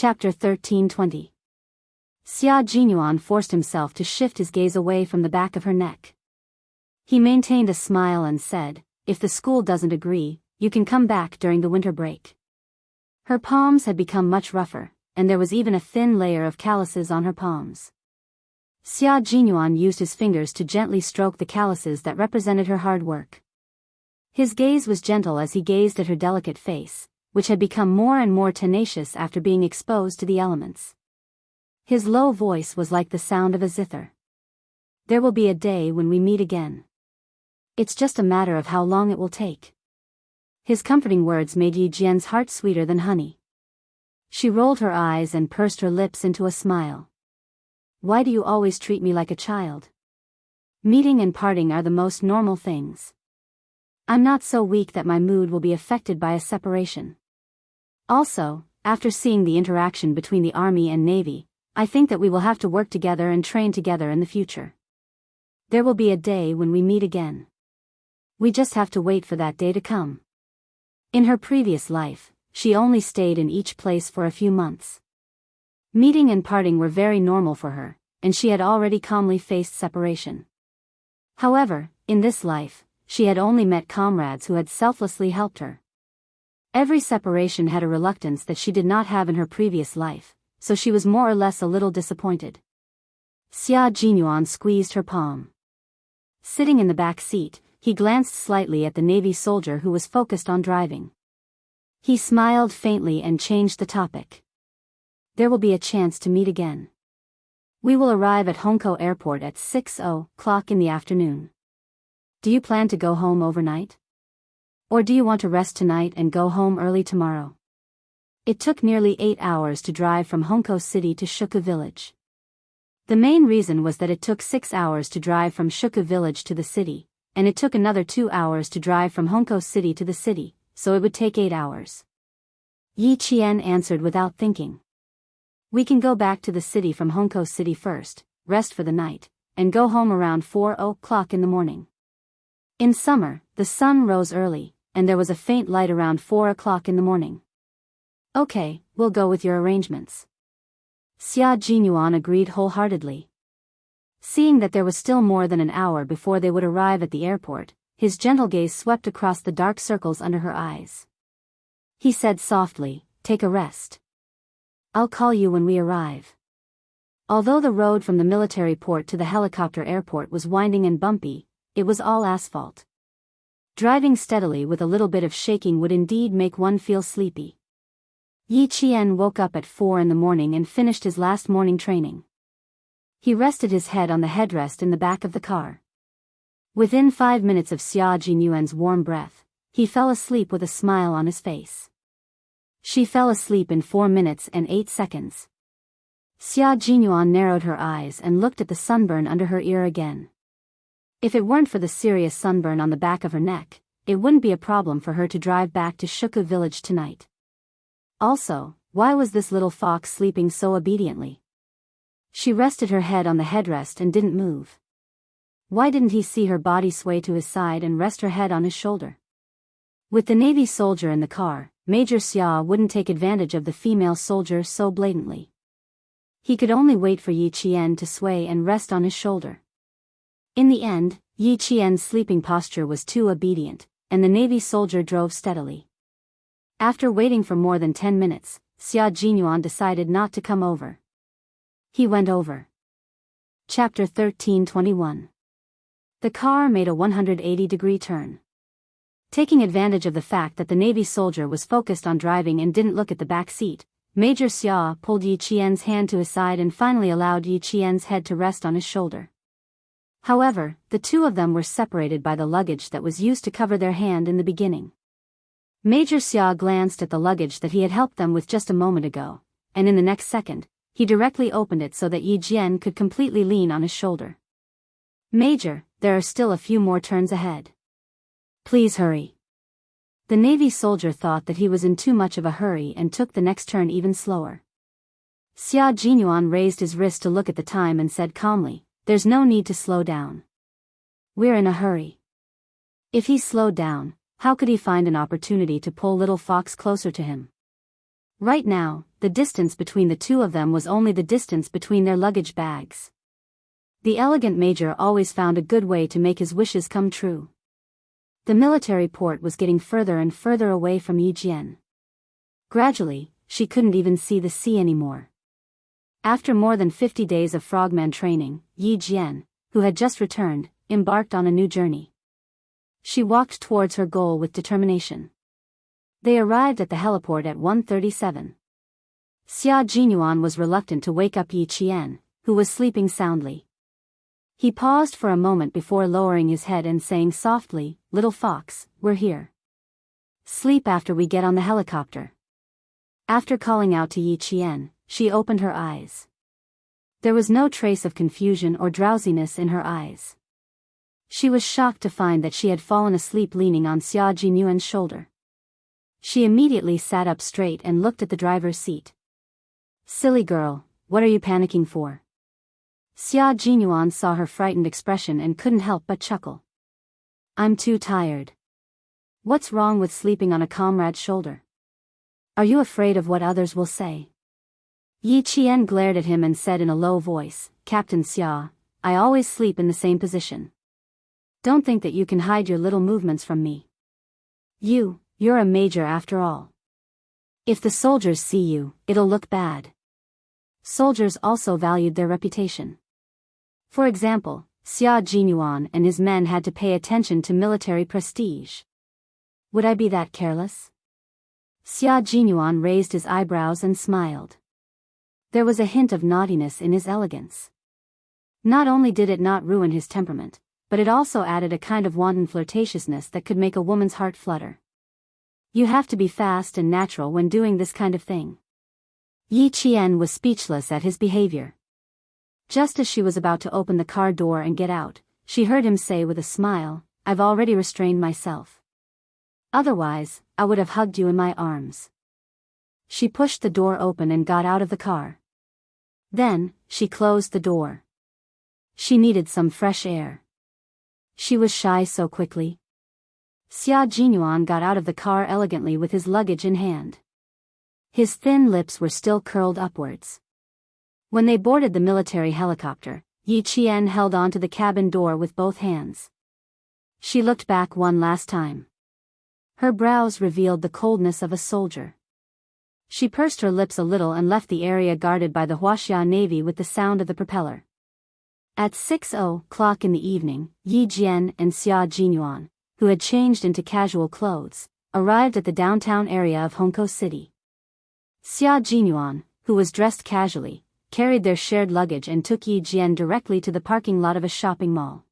Chapter 13:20. Xia Jinyuan forced himself to shift his gaze away from the back of her neck. He maintained a smile and said, "If the school doesn't agree, you can come back during the winter break." Her palms had become much rougher, and there was even a thin layer of calluses on her palms. Xia Jinyuan used his fingers to gently stroke the calluses that represented her hard work. His gaze was gentle as he gazed at her delicate face, which had become more and more tenacious after being exposed to the elements. His low voice was like the sound of a zither. "There will be a day when we meet again. It's just a matter of how long it will take." His comforting words made Yi Jian's heart sweeter than honey. She rolled her eyes and pursed her lips into a smile. "Why do you always treat me like a child? Meeting and parting are the most normal things. I'm not so weak that my mood will be affected by a separation. Also, after seeing the interaction between the Army and Navy, I think that we will have to work together and train together in the future. There will be a day when we meet again. We just have to wait for that day to come." In her previous life, she only stayed in each place for a few months. Meeting and parting were very normal for her, and she had already calmly faced separation. However, in this life, she had only met comrades who had selflessly helped her. Every separation had a reluctance that she did not have in her previous life, so she was more or less a little disappointed. Xia Jinyuan squeezed her palm. Sitting in the back seat, he glanced slightly at the Navy soldier who was focused on driving. He smiled faintly and changed the topic. "There will be a chance to meet again. We will arrive at Hongkou Airport at 6:00 in the afternoon. Do you plan to go home overnight? Or do you want to rest tonight and go home early tomorrow?" It took nearly 8 hours to drive from Hongkou City to Shuku Village. The main reason was that it took 6 hours to drive from Shuku Village to the city, and it took another 2 hours to drive from Hongkou City to the city, so it would take 8 hours. Yi Qian answered without thinking. "We can go back to the city from Hongkou City first, rest for the night, and go home around 4:00 in the morning." In summer, the sun rose early, and there was a faint light around 4:00 in the morning. "Okay, we'll go with your arrangements." Xia Jinyuan agreed wholeheartedly. Seeing that there was still more than an hour before they would arrive at the airport, his gentle gaze swept across the dark circles under her eyes. He said softly, "Take a rest. I'll call you when we arrive." Although the road from the military port to the helicopter airport was winding and bumpy, it was all asphalt. Driving steadily with a little bit of shaking would indeed make one feel sleepy. Yi Qian woke up at 4 in the morning and finished his last morning training. He rested his head on the headrest in the back of the car. Within 5 minutes of Xia Jinyuan's warm breath, he fell asleep with a smile on his face. She fell asleep in 4 minutes and 8 seconds. Xia Jinyuan narrowed her eyes and looked at the sunburn under her ear again. If it weren't for the serious sunburn on the back of her neck, it wouldn't be a problem for her to drive back to Shuku Village tonight. Also, why was this little fox sleeping so obediently? She rested her head on the headrest and didn't move. Why didn't he see her body sway to his side and rest her head on his shoulder? With the Navy soldier in the car, Major Xia wouldn't take advantage of the female soldier so blatantly. He could only wait for Yi Qian to sway and rest on his shoulder. In the end, Yi Qian's sleeping posture was too obedient, and the Navy soldier drove steadily. After waiting for more than 10 minutes, Xia Jinyuan decided not to come over. He went over. Chapter 13:21. The car made a 180-degree turn. Taking advantage of the fact that the Navy soldier was focused on driving and didn't look at the back seat, Major Xia pulled Yi Qian's hand to his side and finally allowed Yi Qian's head to rest on his shoulder. However, the two of them were separated by the luggage that was used to cover their hand in the beginning. Major Xia glanced at the luggage that he had helped them with just a moment ago, and in the next second, he directly opened it so that Yi Jian could completely lean on his shoulder. "Major, there are still a few more turns ahead. Please hurry." The Navy soldier thought that he was in too much of a hurry and took the next turn even slower. Xia Jinyuan raised his wrist to look at the time and said calmly, "There's no need to slow down. We're in a hurry." If he slowed down, how could he find an opportunity to pull little fox closer to him? Right now, the distance between the two of them was only the distance between their luggage bags. The elegant major always found a good way to make his wishes come true. The military port was getting further and further away from Yi Jian. Gradually, she couldn't even see the sea anymore. After more than 50 days of frogman training, Yi Jian, who had just returned, embarked on a new journey. She walked towards her goal with determination. They arrived at the heliport at 1:37. Xia Jinyuan was reluctant to wake up Yi Qian, who was sleeping soundly. He paused for a moment before lowering his head and saying softly, "Little fox, we're here. Sleep after we get on the helicopter." After calling out to Yi Qian, she opened her eyes. There was no trace of confusion or drowsiness in her eyes. She was shocked to find that she had fallen asleep leaning on Xia Jinyuan's shoulder. She immediately sat up straight and looked at the driver's seat. "Silly girl, what are you panicking for?" Xia Jinyuan saw her frightened expression and couldn't help but chuckle. "I'm too tired." "What's wrong with sleeping on a comrade's shoulder? Are you afraid of what others will say?" Yi Qian glared at him and said in a low voice, "Captain Xia, I always sleep in the same position. Don't think that you can hide your little movements from me. You're a major after all. If the soldiers see you, it'll look bad." Soldiers also valued their reputation. For example, Xia Jinyuan and his men had to pay attention to military prestige. Would I be that careless? Xia Jinyuan raised his eyebrows and smiled. There was a hint of naughtiness in his elegance. Not only did it not ruin his temperament, but it also added a kind of wanton flirtatiousness that could make a woman's heart flutter. You have to be fast and natural when doing this kind of thing. Yi Qian was speechless at his behavior. Just as she was about to open the car door and get out, she heard him say with a smile, "I've already restrained myself. Otherwise, I would have hugged you in my arms." She pushed the door open and got out of the car. Then, she closed the door. She needed some fresh air. She was shy so quickly. Xia Jinyuan got out of the car elegantly with his luggage in hand. His thin lips were still curled upwards. When they boarded the military helicopter, Yi Qian held onto the cabin door with both hands. She looked back one last time. Her brows revealed the coldness of a soldier. She pursed her lips a little and left the area guarded by the Huaxia Navy with the sound of the propeller. At 6:00 in the evening, Yi Jian and Xia Jinyuan, who had changed into casual clothes, arrived at the downtown area of Hongkou City. Xia Jinyuan, who was dressed casually, carried their shared luggage and took Yi Jian directly to the parking lot of a shopping mall.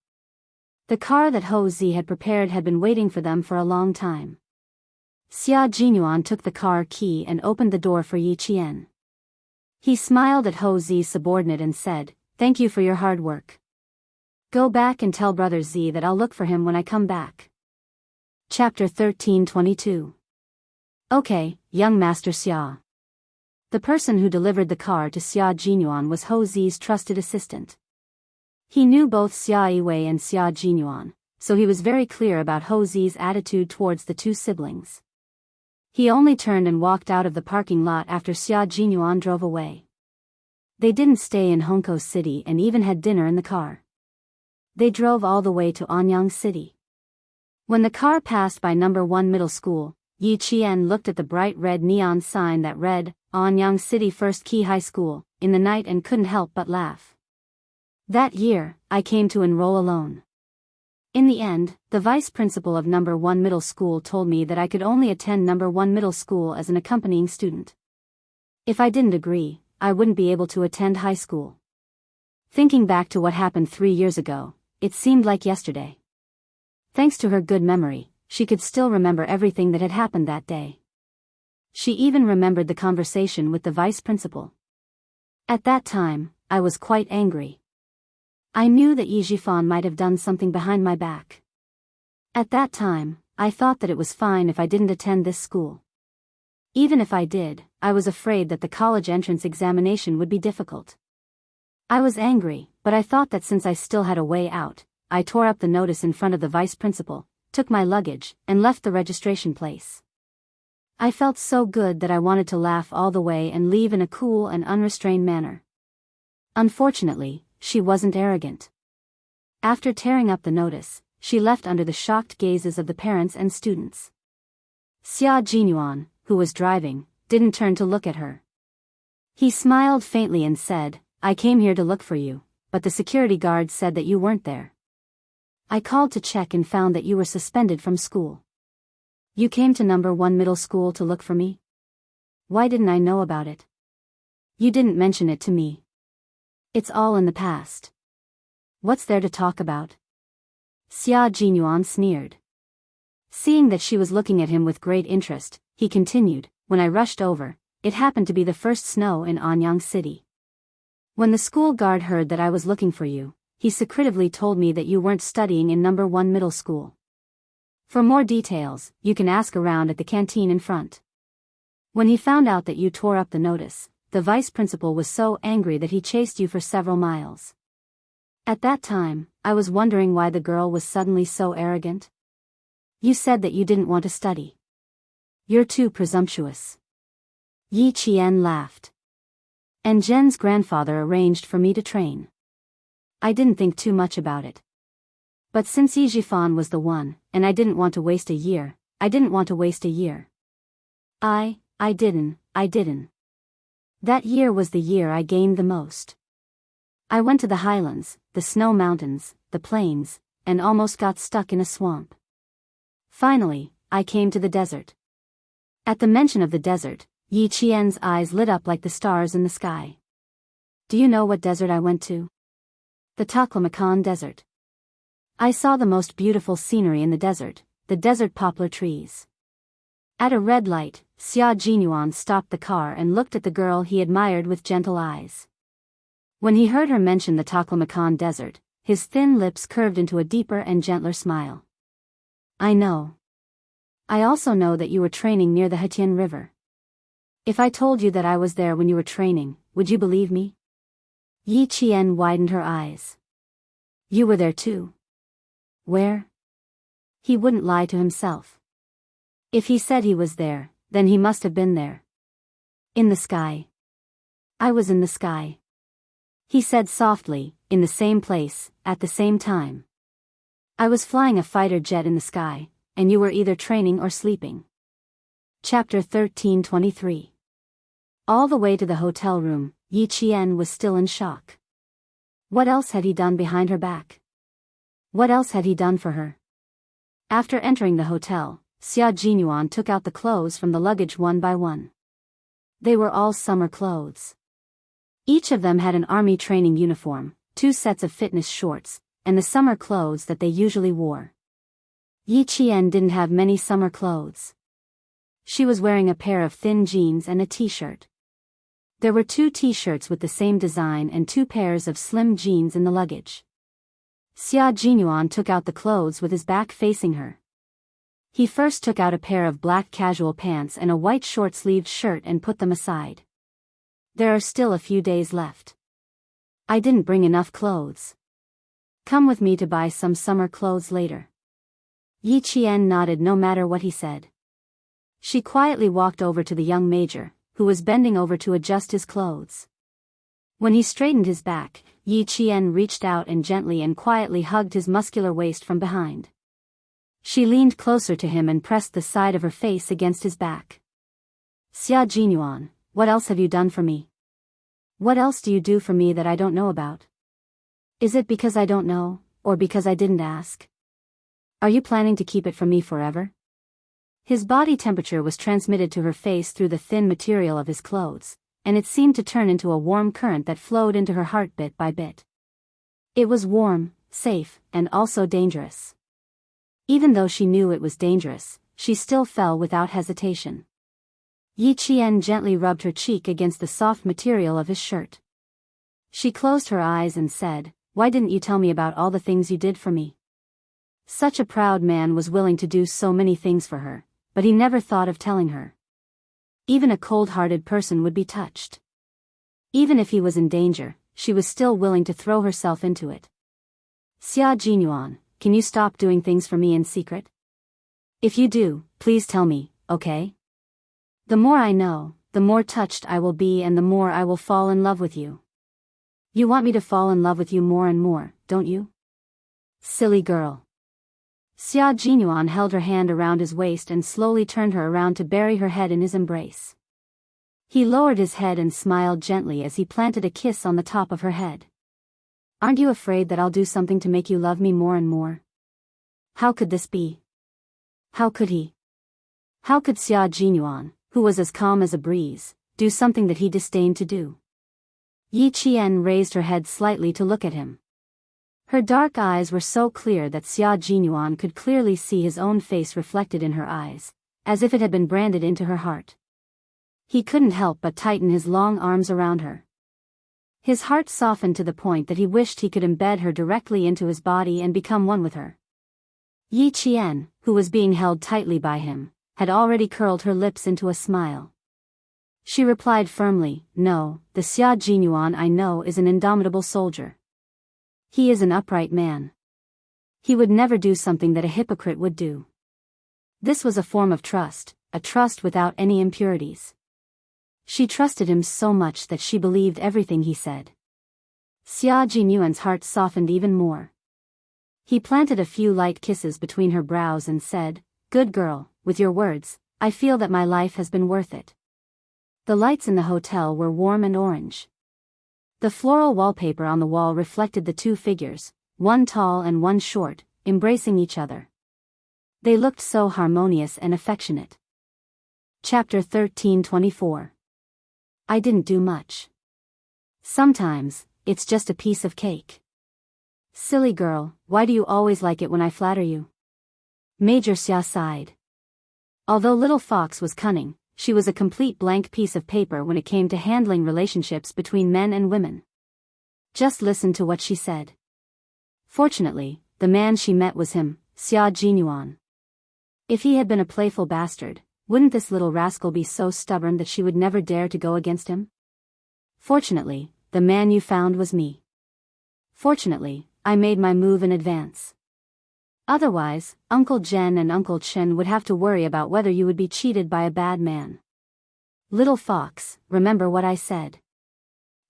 The car that Ho Zi had prepared had been waiting for them for a long time. Xia Jinyuan took the car key and opened the door for Yi Qian. He smiled at Ho Zi's subordinate and said, "Thank you for your hard work. Go back and tell Brother Z that I'll look for him when I come back." Chapter 13:22. "Okay, young Master Xia." The person who delivered the car to Xia Jinyuan was Ho Zi's trusted assistant. He knew both Xia Yiwei and Xia Jinyuan, so he was very clear about Ho Zi's attitude towards the two siblings. He only turned and walked out of the parking lot after Xia Jinyuan drove away. They didn't stay in Hongkou City and even had dinner in the car. They drove all the way to Anyang City. When the car passed by No. 1 Middle School, Yi Qian looked at the bright red neon sign that read, Anyang City First Key High School, in the night and couldn't help but laugh. That year, I came to enroll alone. In the end, the vice principal of No. 1 Middle School told me that I could only attend No. 1 Middle School as an accompanying student. If I didn't agree, I wouldn't be able to attend high school. Thinking back to what happened 3 years ago, it seemed like yesterday. Thanks to her good memory, she could still remember everything that had happened that day. She even remembered the conversation with the vice principal. At that time, I was quite angry. I knew that Yi Jifan might have done something behind my back. At that time, I thought that it was fine if I didn't attend this school. Even if I did, I was afraid that the college entrance examination would be difficult. I was angry, but I thought that since I still had a way out, I tore up the notice in front of the vice principal, took my luggage, and left the registration place. I felt so good that I wanted to laugh all the way and leave in a cool and unrestrained manner. Unfortunately, she wasn't arrogant. After tearing up the notice, she left under the shocked gazes of the parents and students. Xia Jinyuan, who was driving, didn't turn to look at her. He smiled faintly and said, "I came here to look for you, but the security guard said that you weren't there. I called to check and found that you were suspended from school. You came to number 1 middle school to look for me? Why didn't I know about it? You didn't mention it to me. It's all in the past. What's there to talk about?" Xia Jinyuan sneered. Seeing that she was looking at him with great interest, he continued, "When I rushed over, it happened to be the first snow in Anyang City. When the school guard heard that I was looking for you, he secretively told me that you weren't studying in number 1 middle school. For more details, you can ask around at the canteen in front. When he found out that you tore up the notice, the vice principal was so angry that he chased you for several miles. At that time, I was wondering why the girl was suddenly so arrogant. You said that you didn't want to study. You're too presumptuous." Yi Qian laughed. "And Jen's grandfather arranged for me to train. I didn't think too much about it. But since Yi Jifan was the one, and I didn't want to waste a year, I didn't. I didn't. That year was the year I gained the most. I went to the highlands, the snow mountains, the plains, and almost got stuck in a swamp. Finally, I came to the desert." At the mention of the desert, Yi Qian's eyes lit up like the stars in the sky. "Do you know what desert I went to? The Taklamakan Desert. I saw the most beautiful scenery in the desert poplar trees." At a red light, Xia Jinyuan stopped the car and looked at the girl he admired with gentle eyes. When he heard her mention the Taklamakan Desert, his thin lips curved into a deeper and gentler smile. "I know. I also know that you were training near the Hetian River. If I told you that I was there when you were training, would you believe me?" Yi Qian widened her eyes. "You were there too." "Where?" He wouldn't lie to himself. If he said he was there, then he must have been there. "In the sky. I was in the sky," he said softly, "in the same place, at the same time. I was flying a fighter jet in the sky, and you were either training or sleeping." Chapter 13:23. All the way to the hotel room, Yi Qian was still in shock. What else had he done behind her back? What else had he done for her? After entering the hotel, Xia Jinyuan took out the clothes from the luggage one by one. They were all summer clothes. Each of them had an army training uniform, 2 sets of fitness shorts, and the summer clothes that they usually wore. Yi Qian didn't have many summer clothes. She was wearing a pair of thin jeans and a t-shirt. There were 2 t-shirts with the same design and 2 pairs of slim jeans in the luggage. Xia Jinyuan took out the clothes with his back facing her. He first took out a pair of black casual pants and a white short-sleeved shirt and put them aside. "There are still a few days left. I didn't bring enough clothes. Come with me to buy some summer clothes later." Yi Qian nodded no matter what he said. She quietly walked over to the young major, who was bending over to adjust his clothes. When he straightened his back, Yi Qian reached out and gently and quietly hugged his muscular waist from behind. She leaned closer to him and pressed the side of her face against his back. "Xia Jinyuan, what else have you done for me? What else do you do for me that I don't know about? Is it because I don't know, or because I didn't ask? Are you planning to keep it from me forever?" His body temperature was transmitted to her face through the thin material of his clothes, and it seemed to turn into a warm current that flowed into her heart bit by bit. It was warm, safe, and also dangerous. Even though she knew it was dangerous, she still fell without hesitation. Yi Qian gently rubbed her cheek against the soft material of his shirt. She closed her eyes and said, "Why didn't you tell me about all the things you did for me?" Such a proud man was willing to do so many things for her, but he never thought of telling her. Even a cold-hearted person would be touched. Even if he was in danger, she was still willing to throw herself into it. "Xia Jinyuan, can you stop doing things for me in secret? If you do, please tell me, okay?" The more I know, the more touched I will be and the more I will fall in love with you. You want me to fall in love with you more and more, don't you? Silly girl. Xia Jinyuan held her hand around his waist and slowly turned her around to bury her head in his embrace. He lowered his head and smiled gently as he planted a kiss on the top of her head. Aren't you afraid that I'll do something to make you love me more and more? How could this be? How could he? How could Xia Jinyuan, who was as calm as a breeze, do something that he disdained to do? Yi Qian raised her head slightly to look at him. Her dark eyes were so clear that Xia Jinyuan could clearly see his own face reflected in her eyes, as if it had been branded into her heart. He couldn't help but tighten his long arms around her. His heart softened to the point that he wished he could embed her directly into his body and become one with her. Yi Qian, who was being held tightly by him, had already curled her lips into a smile. She replied firmly, "No, the Xia Jinyuan I know is an indomitable soldier. He is an upright man. He would never do something that a hypocrite would do." This was a form of trust, a trust without any impurities. She trusted him so much that she believed everything he said. Xia Jinyuan's heart softened even more. He planted a few light kisses between her brows and said, "Good girl, with your words, I feel that my life has been worth it." The lights in the hotel were warm and orange. The floral wallpaper on the wall reflected the two figures, one tall and one short, embracing each other. They looked so harmonious and affectionate. Chapter 13:24. I didn't do much. Sometimes, it's just a piece of cake. Silly girl, why do you always like it when I flatter you? Major Xia sighed. Although Little Fox was cunning, she was a complete blank piece of paper when it came to handling relationships between men and women. Just listen to what she said. Fortunately, the man she met was him, Xia Jinyuan. If he had been a playful bastard, wouldn't this little rascal be so stubborn that she would never dare to go against him? Fortunately, the man you found was me. Fortunately, I made my move in advance. Otherwise, Uncle Jen and Uncle Chen would have to worry about whether you would be cheated by a bad man. Little Fox, remember what I said.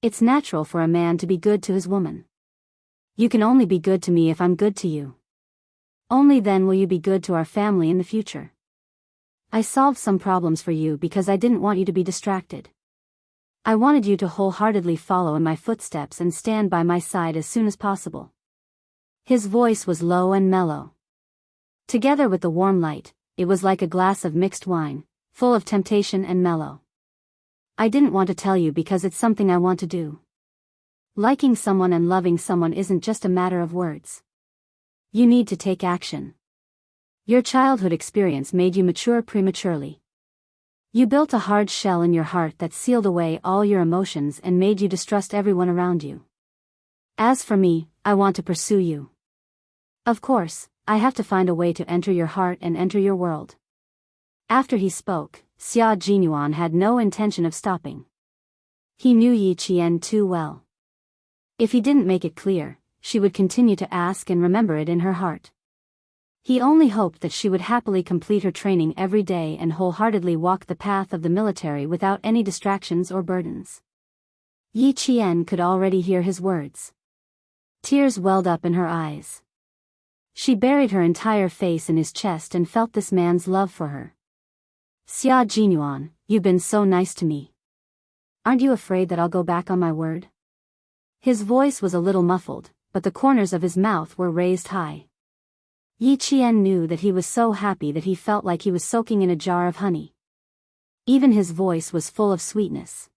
It's natural for a man to be good to his woman. You can only be good to me if I'm good to you. Only then will you be good to our family in the future. I solved some problems for you because I didn't want you to be distracted. I wanted you to wholeheartedly follow in my footsteps and stand by my side as soon as possible. His voice was low and mellow. Together with the warm light, it was like a glass of mixed wine, full of temptation and mellow. I didn't want to tell you because it's something I want to do. Liking someone and loving someone isn't just a matter of words. You need to take action. Your childhood experience made you mature prematurely. You built a hard shell in your heart that sealed away all your emotions and made you distrust everyone around you. As for me, I want to pursue you. Of course, I have to find a way to enter your heart and enter your world. After he spoke, Xia Jinyuan had no intention of stopping. He knew Yi Qian too well. If he didn't make it clear, she would continue to ask and remember it in her heart. He only hoped that she would happily complete her training every day and wholeheartedly walk the path of the military without any distractions or burdens. Yi Qian could already hear his words. Tears welled up in her eyes. She buried her entire face in his chest and felt this man's love for her. Xia Jinyuan, you've been so nice to me. Aren't you afraid that I'll go back on my word? His voice was a little muffled, but the corners of his mouth were raised high. Yi Qian knew that he was so happy that he felt like he was soaking in a jar of honey. Even his voice was full of sweetness.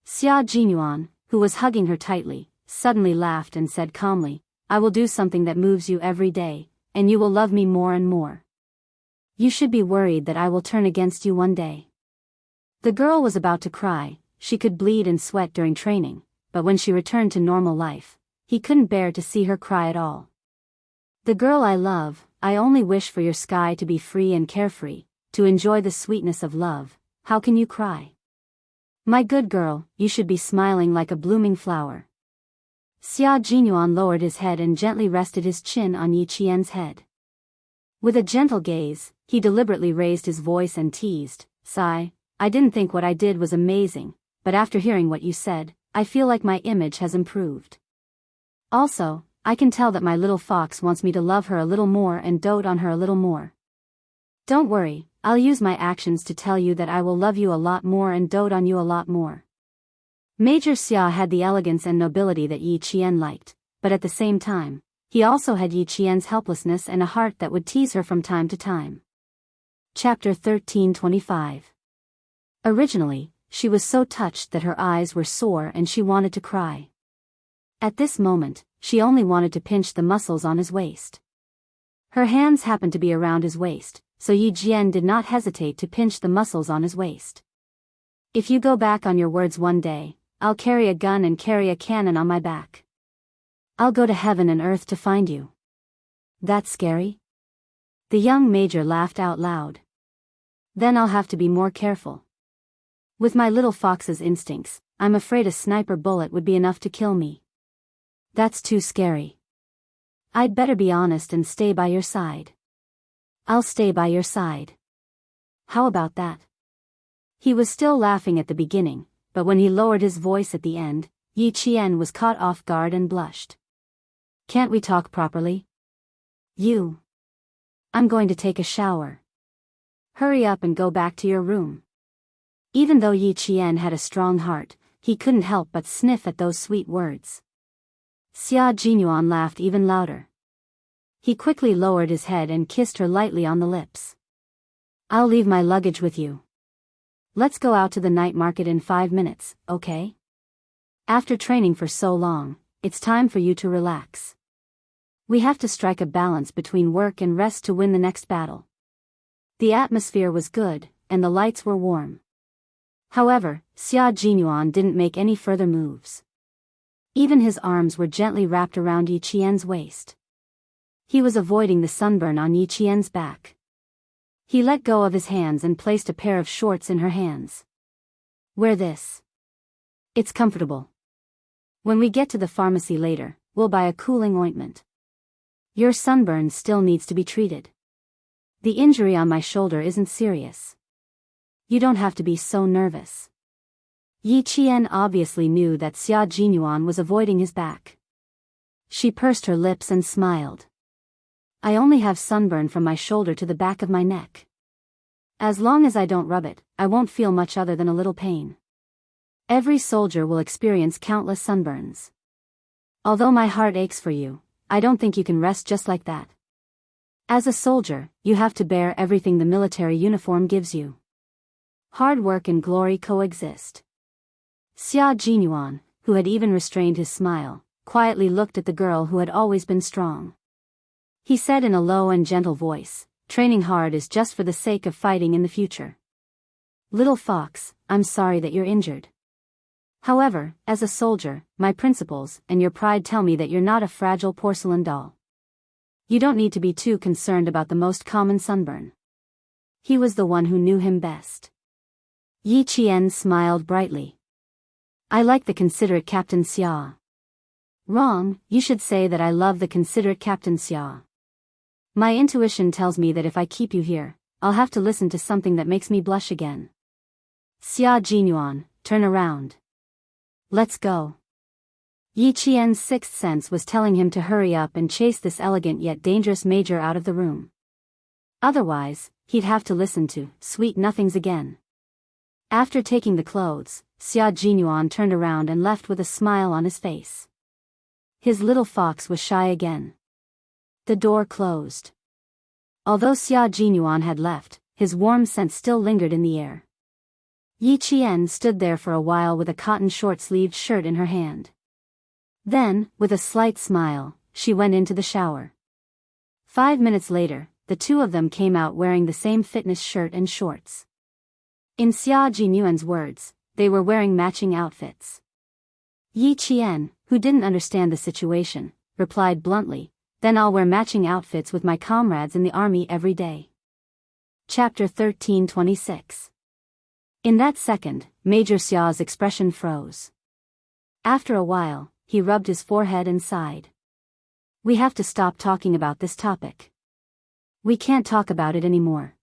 Xia Jinyuan, who was hugging her tightly, suddenly laughed and said calmly, I will do something that moves you every day, and you will love me more and more. You should be worried that I will turn against you one day. The girl was about to cry. She could bleed and sweat during training, but when she returned to normal life, he couldn't bear to see her cry at all. The girl I love, I only wish for your sky to be free and carefree, to enjoy the sweetness of love. How can you cry? My good girl, you should be smiling like a blooming flower. Xia Jinyuan lowered his head and gently rested his chin on Yi Qian's head. With a gentle gaze, he deliberately raised his voice and teased, Sigh, I didn't think what I did was amazing, but after hearing what you said, I feel like my image has improved. Also, I can tell that my little fox wants me to love her a little more and dote on her a little more. Don't worry, I'll use my actions to tell you that I will love you a lot more and dote on you a lot more. Major Xia had the elegance and nobility that Yi Qian liked, but at the same time, he also had Yi Qian's helplessness and a heart that would tease her from time to time. Chapter 1325. Originally, she was so touched that her eyes were sore and she wanted to cry. At this moment, she only wanted to pinch the muscles on his waist. Her hands happened to be around his waist, so Yi Qian did not hesitate to pinch the muscles on his waist. If you go back on your words one day, I'll carry a gun and carry a cannon on my back. I'll go to heaven and earth to find you. That's scary? The young major laughed out loud. Then I'll have to be more careful. With my little fox's instincts, I'm afraid a sniper bullet would be enough to kill me. That's too scary. I'd better be honest and stay by your side. I'll stay by your side. How about that? He was still laughing at the beginning, but when he lowered his voice at the end, Yi Qian was caught off guard and blushed. Can't we talk properly? I'm going to take a shower. Hurry up and go back to your room. Even though Yi Qian had a strong heart, he couldn't help but sniff at those sweet words. Xia Jinyuan laughed even louder. He quickly lowered his head and kissed her lightly on the lips. I'll leave my luggage with you. Let's go out to the night market in 5 minutes, okay? After training for so long, it's time for you to relax. We have to strike a balance between work and rest to win the next battle. The atmosphere was good, and the lights were warm. However, Xia Jinyuan didn't make any further moves. Even his arms were gently wrapped around Yi Qian's waist. He was avoiding the sunburn on Yi Qian's back. He let go of his hands and placed a pair of shorts in her hands. Wear this. It's comfortable. When we get to the pharmacy later, we'll buy a cooling ointment. Your sunburn still needs to be treated. The injury on my shoulder isn't serious. You don't have to be so nervous. Yi Qian obviously knew that Xia Jinyuan was avoiding his back. She pursed her lips and smiled. I only have sunburn from my shoulder to the back of my neck. As long as I don't rub it, I won't feel much other than a little pain. Every soldier will experience countless sunburns. Although my heart aches for you, I don't think you can rest just like that. As a soldier, you have to bear everything the military uniform gives you. Hard work and glory coexist. Xia Jinyuan, who had even restrained his smile, quietly looked at the girl who had always been strong. He said in a low and gentle voice, training hard is just for the sake of fighting in the future. Little fox, I'm sorry that you're injured. However, as a soldier, my principles and your pride tell me that you're not a fragile porcelain doll. You don't need to be too concerned about the most common sunburn. He was the one who knew him best. Yi Qian smiled brightly. I like the considerate Captain Xia. Wrong, you should say that I love the considerate Captain Xia. My intuition tells me that if I keep you here, I'll have to listen to something that makes me blush again. Xia Jinyuan, turn around. Let's go. Yi Qian's sixth sense was telling him to hurry up and chase this elegant yet dangerous major out of the room. Otherwise, he'd have to listen to sweet nothings again. After taking the clothes, Xia Jinyuan turned around and left with a smile on his face. His little fox was shy again. The door closed. Although Xia Jinyuan had left, his warm scent still lingered in the air. Yi Qian stood there for a while with a cotton short-sleeved shirt in her hand. Then, with a slight smile, she went into the shower. 5 minutes later, the two of them came out wearing the same fitness shirt and shorts. In Xia Jinyuan's words, they were wearing matching outfits. Yi Qian, who didn't understand the situation, replied bluntly, then I'll wear matching outfits with my comrades in the army every day. Chapter 1326. In that second, Major Xia's expression froze. After a while, he rubbed his forehead and sighed. We have to stop talking about this topic. We can't talk about it anymore.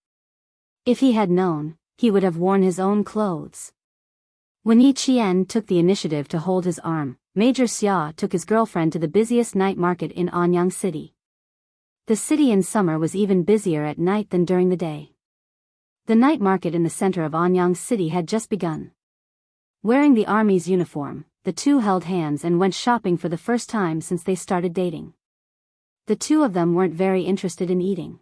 If he had known, he would have worn his own clothes. When Yi Qian took the initiative to hold his arm, Major Xia took his girlfriend to the busiest night market in Anyang City. The city in summer was even busier at night than during the day. The night market in the center of Anyang City had just begun. Wearing the army's uniform, the two held hands and went shopping for the first time since they started dating. The two of them weren't very interested in eating.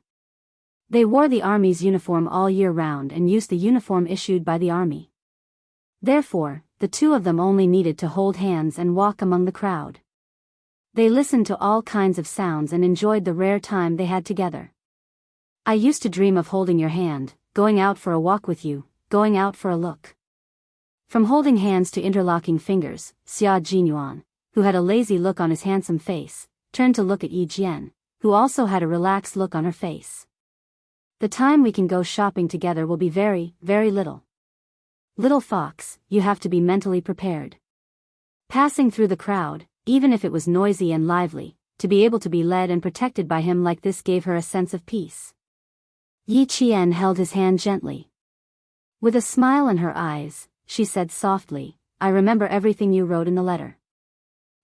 They wore the army's uniform all year round and used the uniform issued by the army. Therefore, the two of them only needed to hold hands and walk among the crowd. They listened to all kinds of sounds and enjoyed the rare time they had together. I used to dream of holding your hand, going out for a walk with you, going out for a look. From holding hands to interlocking fingers, Xia Jinyuan, who had a lazy look on his handsome face, turned to look at Yi Jian, who also had a relaxed look on her face. The time we can go shopping together will be very, very little. Little fox, you have to be mentally prepared. Passing through the crowd, even if it was noisy and lively, to be able to be led and protected by him like this gave her a sense of peace. Yi Qian held his hand gently. With a smile in her eyes, she said softly, I remember everything you wrote in the letter.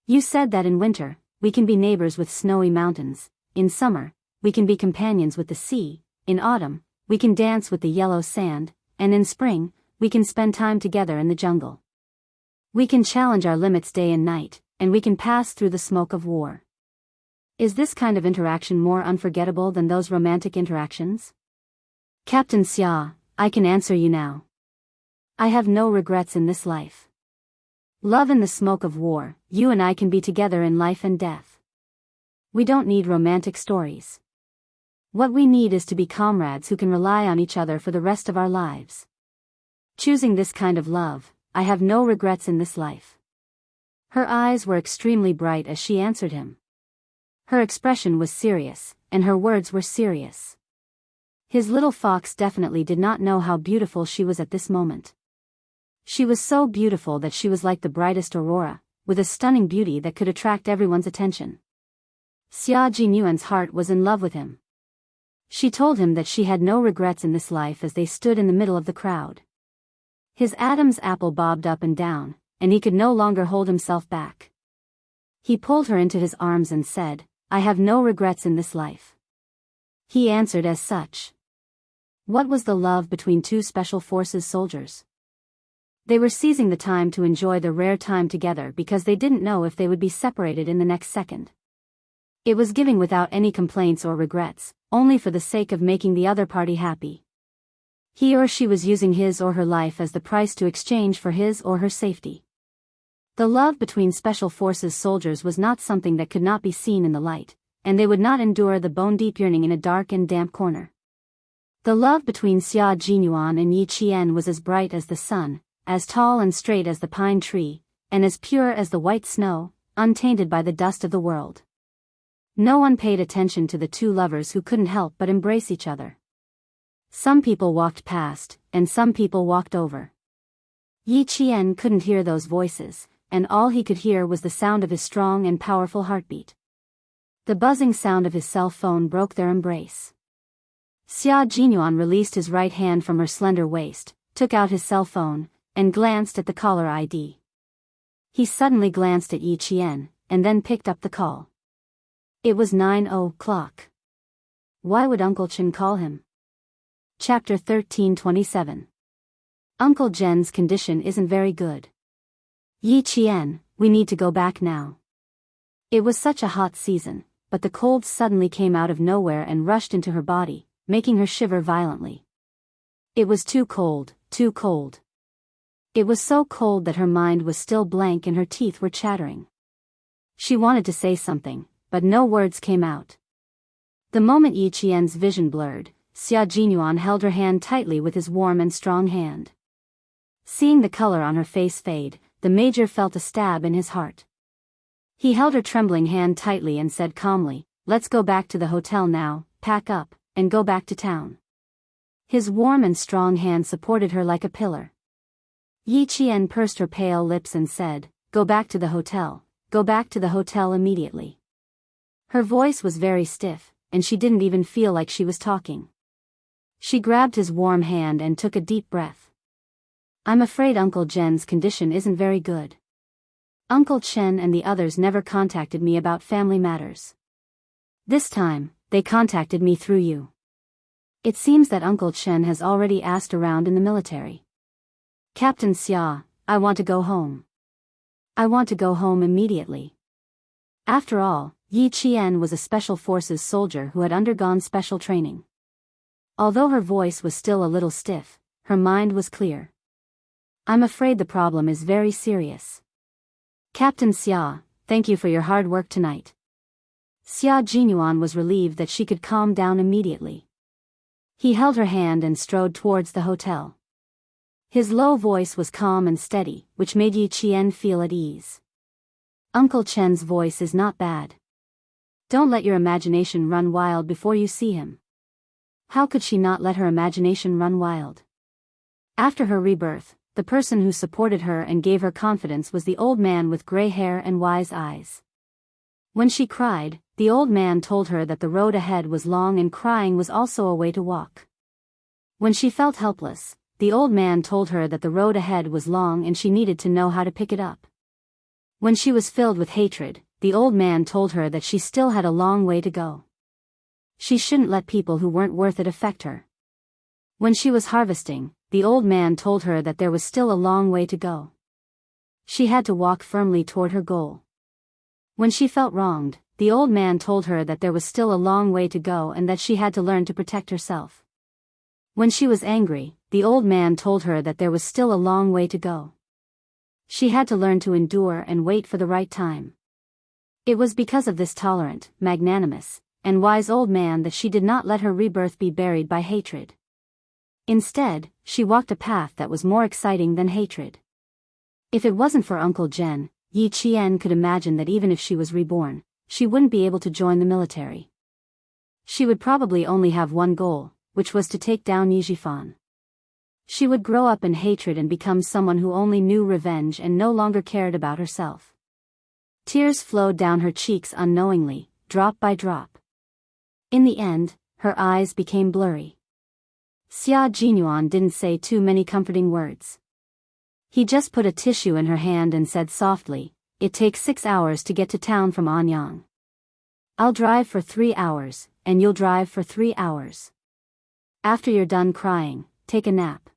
You said that in winter, we can be neighbors with snowy mountains, in summer, we can be companions with the sea, in autumn, we can dance with the yellow sand, and in spring, we can spend time together in the jungle. We can challenge our limits day and night, and we can pass through the smoke of war. Is this kind of interaction more unforgettable than those romantic interactions? Captain Xia, I can answer you now. I have no regrets in this life. Love in the smoke of war, you and I can be together in life and death. We don't need romantic stories. What we need is to be comrades who can rely on each other for the rest of our lives. Choosing this kind of love, I have no regrets in this life. Her eyes were extremely bright as she answered him. Her expression was serious, and her words were serious. His little fox definitely did not know how beautiful she was at this moment. She was so beautiful that she was like the brightest aurora, with a stunning beauty that could attract everyone's attention. Xia Jinyuan's heart was in love with him. She told him that she had no regrets in this life as they stood in the middle of the crowd. His Adam's apple bobbed up and down, and he could no longer hold himself back. He pulled her into his arms and said, I have no regrets in this life. He answered as such. What was the love between two special forces soldiers? They were seizing the time to enjoy the rare time together because they didn't know if they would be separated in the next second. It was giving without any complaints or regrets, only for the sake of making the other party happy. He or she was using his or her life as the price to exchange for his or her safety. The love between special forces soldiers was not something that could not be seen in the light, and they would not endure the bone-deep yearning in a dark and damp corner. The love between Xia Jinyuan and Yi Qian was as bright as the sun, as tall and straight as the pine tree, and as pure as the white snow, untainted by the dust of the world. No one paid attention to the two lovers who couldn't help but embrace each other. Some people walked past, and some people walked over. Yi Qian couldn't hear those voices, and all he could hear was the sound of his strong and powerful heartbeat. The buzzing sound of his cell phone broke their embrace. Xia Jinyuan released his right hand from her slender waist, took out his cell phone, and glanced at the caller ID. He suddenly glanced at Yi Qian, and then picked up the call. It was 9:00. Why would Uncle Chen call him? Chapter 13:27. Uncle Jen's condition isn't very good. Yi Qian, we need to go back now. It was such a hot season, but the cold suddenly came out of nowhere and rushed into her body, making her shiver violently. It was too cold, too cold. It was so cold that her mind was still blank and her teeth were chattering. She wanted to say something, but no words came out. The moment Yi Qian's vision blurred, Xia Jinyuan held her hand tightly with his warm and strong hand. Seeing the color on her face fade, the major felt a stab in his heart. He held her trembling hand tightly and said calmly, "Let's go back to the hotel now, pack up, and go back to town." His warm and strong hand supported her like a pillar. Yi Qian pursed her pale lips and said, "Go back to the hotel, go back to the hotel immediately." Her voice was very stiff, and she didn't even feel like she was talking. She grabbed his warm hand and took a deep breath. I'm afraid Uncle Jen's condition isn't very good. Uncle Chen and the others never contacted me about family matters. This time, they contacted me through you. It seems that Uncle Chen has already asked around in the military. Captain Xia, I want to go home. I want to go home immediately. After all, Yi Qian was a special forces soldier who had undergone special training. Although her voice was still a little stiff, her mind was clear. I'm afraid the problem is very serious. Captain Xia, thank you for your hard work tonight. Xia Jinyuan was relieved that she could calm down immediately. He held her hand and strode towards the hotel. His low voice was calm and steady, which made Yi Qian feel at ease. Uncle Chen's voice is not bad. Don't let your imagination run wild before you see him. How could she not let her imagination run wild? After her rebirth, the person who supported her and gave her confidence was the old man with gray hair and wise eyes. When she cried, the old man told her that the road ahead was long and crying was also a way to walk. When she felt helpless, the old man told her that the road ahead was long and she needed to know how to pick it up. When she was filled with hatred, the old man told her that she still had a long way to go. She shouldn't let people who weren't worth it affect her. When she was harvesting, the old man told her that there was still a long way to go. She had to walk firmly toward her goal. When she felt wronged, the old man told her that there was still a long way to go and that she had to learn to protect herself. When she was angry, the old man told her that there was still a long way to go. She had to learn to endure and wait for the right time. It was because of this tolerant, magnanimous, and wise old man that she did not let her rebirth be buried by hatred. Instead, she walked a path that was more exciting than hatred. If it wasn't for Uncle Jen, Yi Qian could imagine that even if she was reborn, she wouldn't be able to join the military. She would probably only have one goal, which was to take down Yi Jifan. She would grow up in hatred and become someone who only knew revenge and no longer cared about herself. Tears flowed down her cheeks unknowingly, drop by drop. In the end, her eyes became blurry. Xia Jinyuan didn't say too many comforting words. He just put a tissue in her hand and said softly, "It takes 6 hours to get to town from Anyang. I'll drive for 3 hours, and you'll drive for 3 hours. After you're done crying, take a nap."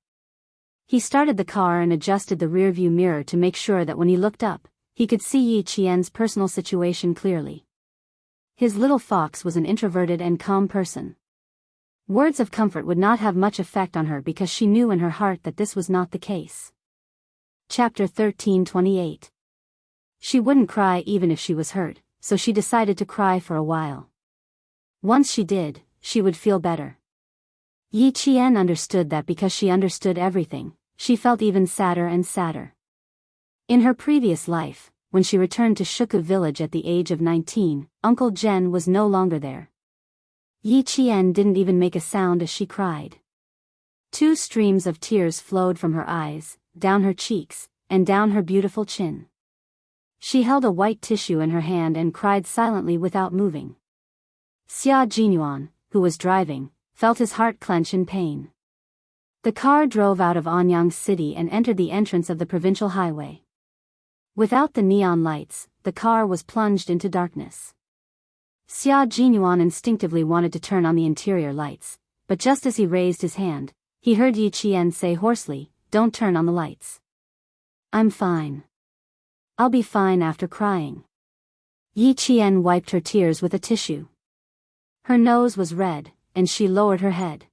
He started the car and adjusted the rearview mirror to make sure that when he looked up, he could see Yi Qian's personal situation clearly. His little fox was an introverted and calm person. Words of comfort would not have much effect on her because she knew in her heart that this was not the case. Chapter 13:28. She wouldn't cry even if she was hurt, so she decided to cry for a while. Once she did, she would feel better. Yi Qian understood that because she understood everything, she felt even sadder and sadder. In her previous life, when she returned to Shuku village at the age of 19, Uncle Jen was no longer there. Yi Qian didn't even make a sound as she cried. 2 streams of tears flowed from her eyes, down her cheeks, and down her beautiful chin. She held a white tissue in her hand and cried silently without moving. Xia Jinyuan, who was driving, felt his heart clench in pain. The car drove out of Anyang City and entered the entrance of the provincial highway. Without the neon lights, the car was plunged into darkness. Xia Jinyuan instinctively wanted to turn on the interior lights, but just as he raised his hand, he heard Yi Qian say hoarsely, "Don't turn on the lights. I'm fine. I'll be fine after crying." Yi Qian wiped her tears with a tissue. Her nose was red, and she lowered her head.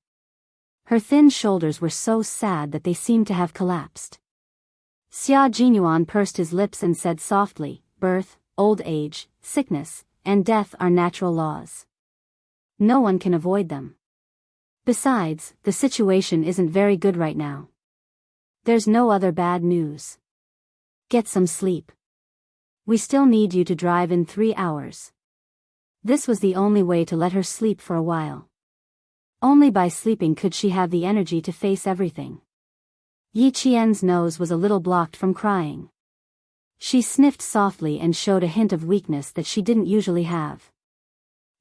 Her thin shoulders were so sad that they seemed to have collapsed. Xia Jinyuan pursed his lips and said softly, "Birth, old age, sickness, and death are natural laws. No one can avoid them. Besides, the situation isn't very good right now. There's no other bad news. Get some sleep. We still need you to drive in 3 hours." This was the only way to let her sleep for a while. Only by sleeping could she have the energy to face everything. Yi Qian's nose was a little blocked from crying. She sniffed softly and showed a hint of weakness that she didn't usually have.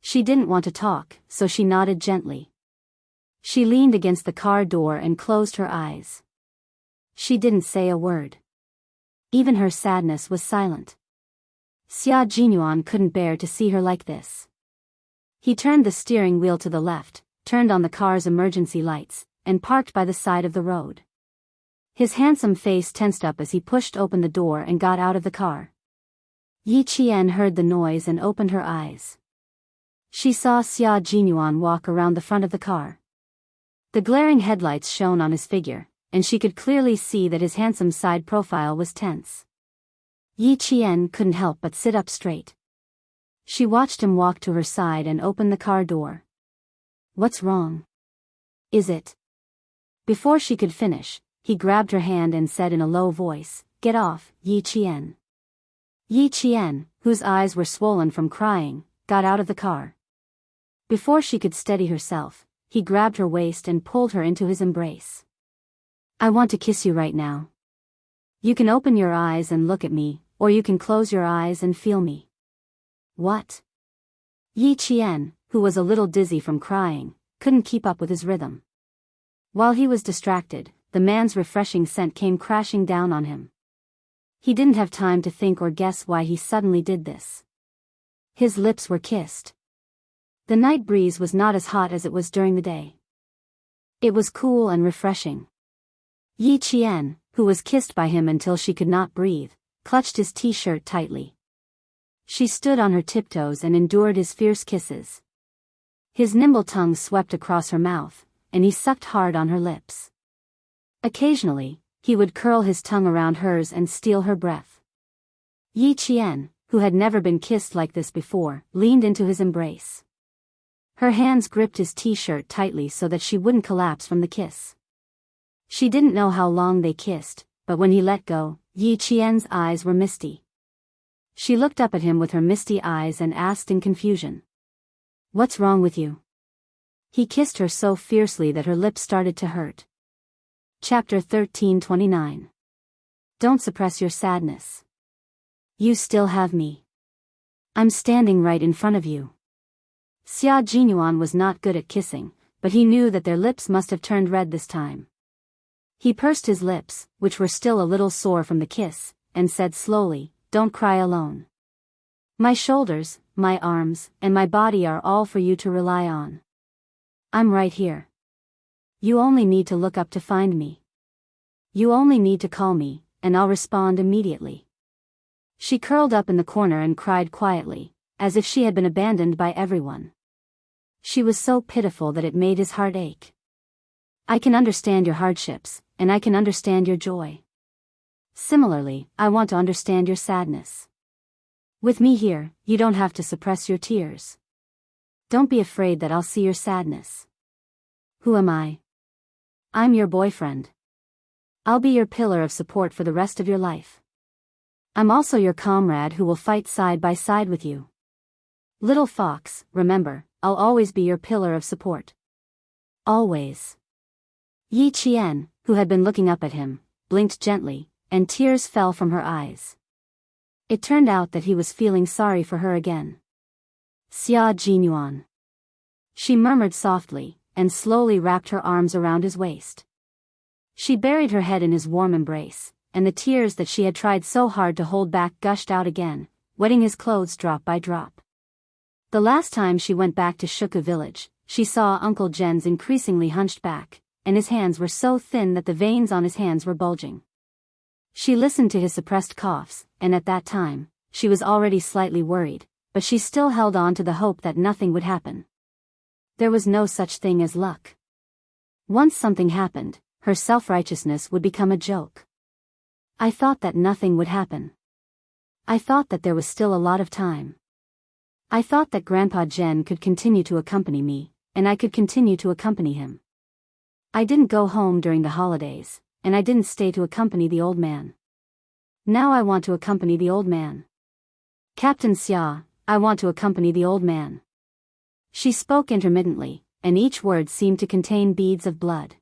She didn't want to talk, so she nodded gently. She leaned against the car door and closed her eyes. She didn't say a word. Even her sadness was silent. Xia Jinyuan couldn't bear to see her like this. He turned the steering wheel to the left, turned on the car's emergency lights, and parked by the side of the road. His handsome face tensed up as he pushed open the door and got out of the car. Yi Qian heard the noise and opened her eyes. She saw Xia Jinyuan walk around the front of the car. The glaring headlights shone on his figure, and she could clearly see that his handsome side profile was tense. Yi Qian couldn't help but sit up straight. She watched him walk to her side and open the car door. "What's wrong? Is it?" Before she could finish, he grabbed her hand and said in a low voice, "Get off, Yi Qian." Yi Qian, whose eyes were swollen from crying, got out of the car. Before she could steady herself, he grabbed her waist and pulled her into his embrace. "I want to kiss you right now. You can open your eyes and look at me, or you can close your eyes and feel me." "What?" Yi Qian, who was a little dizzy from crying, couldn't keep up with his rhythm. While he was distracted, the man's refreshing scent came crashing down on him. He didn't have time to think or guess why he suddenly did this. His lips were kissed. The night breeze was not as hot as it was during the day. It was cool and refreshing. Yi Qian, who was kissed by him until she could not breathe, clutched his t-shirt tightly. She stood on her tiptoes and endured his fierce kisses. His nimble tongue swept across her mouth, and he sucked hard on her lips. Occasionally, he would curl his tongue around hers and steal her breath. Yi Qian, who had never been kissed like this before, leaned into his embrace. Her hands gripped his t-shirt tightly so that she wouldn't collapse from the kiss. She didn't know how long they kissed, but when he let go, Yi Qian's eyes were misty. She looked up at him with her misty eyes and asked in confusion, "What's wrong with you?" He kissed her so fiercely that her lips started to hurt. Chapter 13:29. Don't suppress your sadness. You still have me. I'm standing right in front of you. Xia Jinyuan was not good at kissing, but he knew that their lips must have turned red this time. He pursed his lips, which were still a little sore from the kiss, and said slowly, "Don't cry alone. My shoulders, my arms, and my body are all for you to rely on. I'm right here. You only need to look up to find me. You only need to call me, and I'll respond immediately." She curled up in the corner and cried quietly, as if she had been abandoned by everyone. She was so pitiful that it made his heart ache. "I can understand your hardships, and I can understand your joy. Similarly, I want to understand your sadness. With me here, you don't have to suppress your tears. Don't be afraid that I'll see your sadness. Who am I? I'm your boyfriend. I'll be your pillar of support for the rest of your life. I'm also your comrade who will fight side by side with you. Little fox, remember, I'll always be your pillar of support. Always." Yi Qian, who had been looking up at him, blinked gently, and tears fell from her eyes. It turned out that he was feeling sorry for her again. "Xia Jinyuan." She murmured softly, and slowly wrapped her arms around his waist. She buried her head in his warm embrace, and the tears that she had tried so hard to hold back gushed out again, wetting his clothes drop by drop. The last time she went back to Shuka village, she saw Uncle Jen's increasingly hunched back, and his hands were so thin that the veins on his hands were bulging. She listened to his suppressed coughs, and at that time, she was already slightly worried, but she still held on to the hope that nothing would happen. There was no such thing as luck. Once something happened, her self-righteousness would become a joke. "I thought that nothing would happen. I thought that there was still a lot of time. I thought that Grandpa Jen could continue to accompany me, and I could continue to accompany him. I didn't go home during the holidays, and I didn't stay to accompany the old man. Now I want to accompany the old man. Captain Xia, I want to accompany the old man." She spoke intermittently, and each word seemed to contain beads of blood.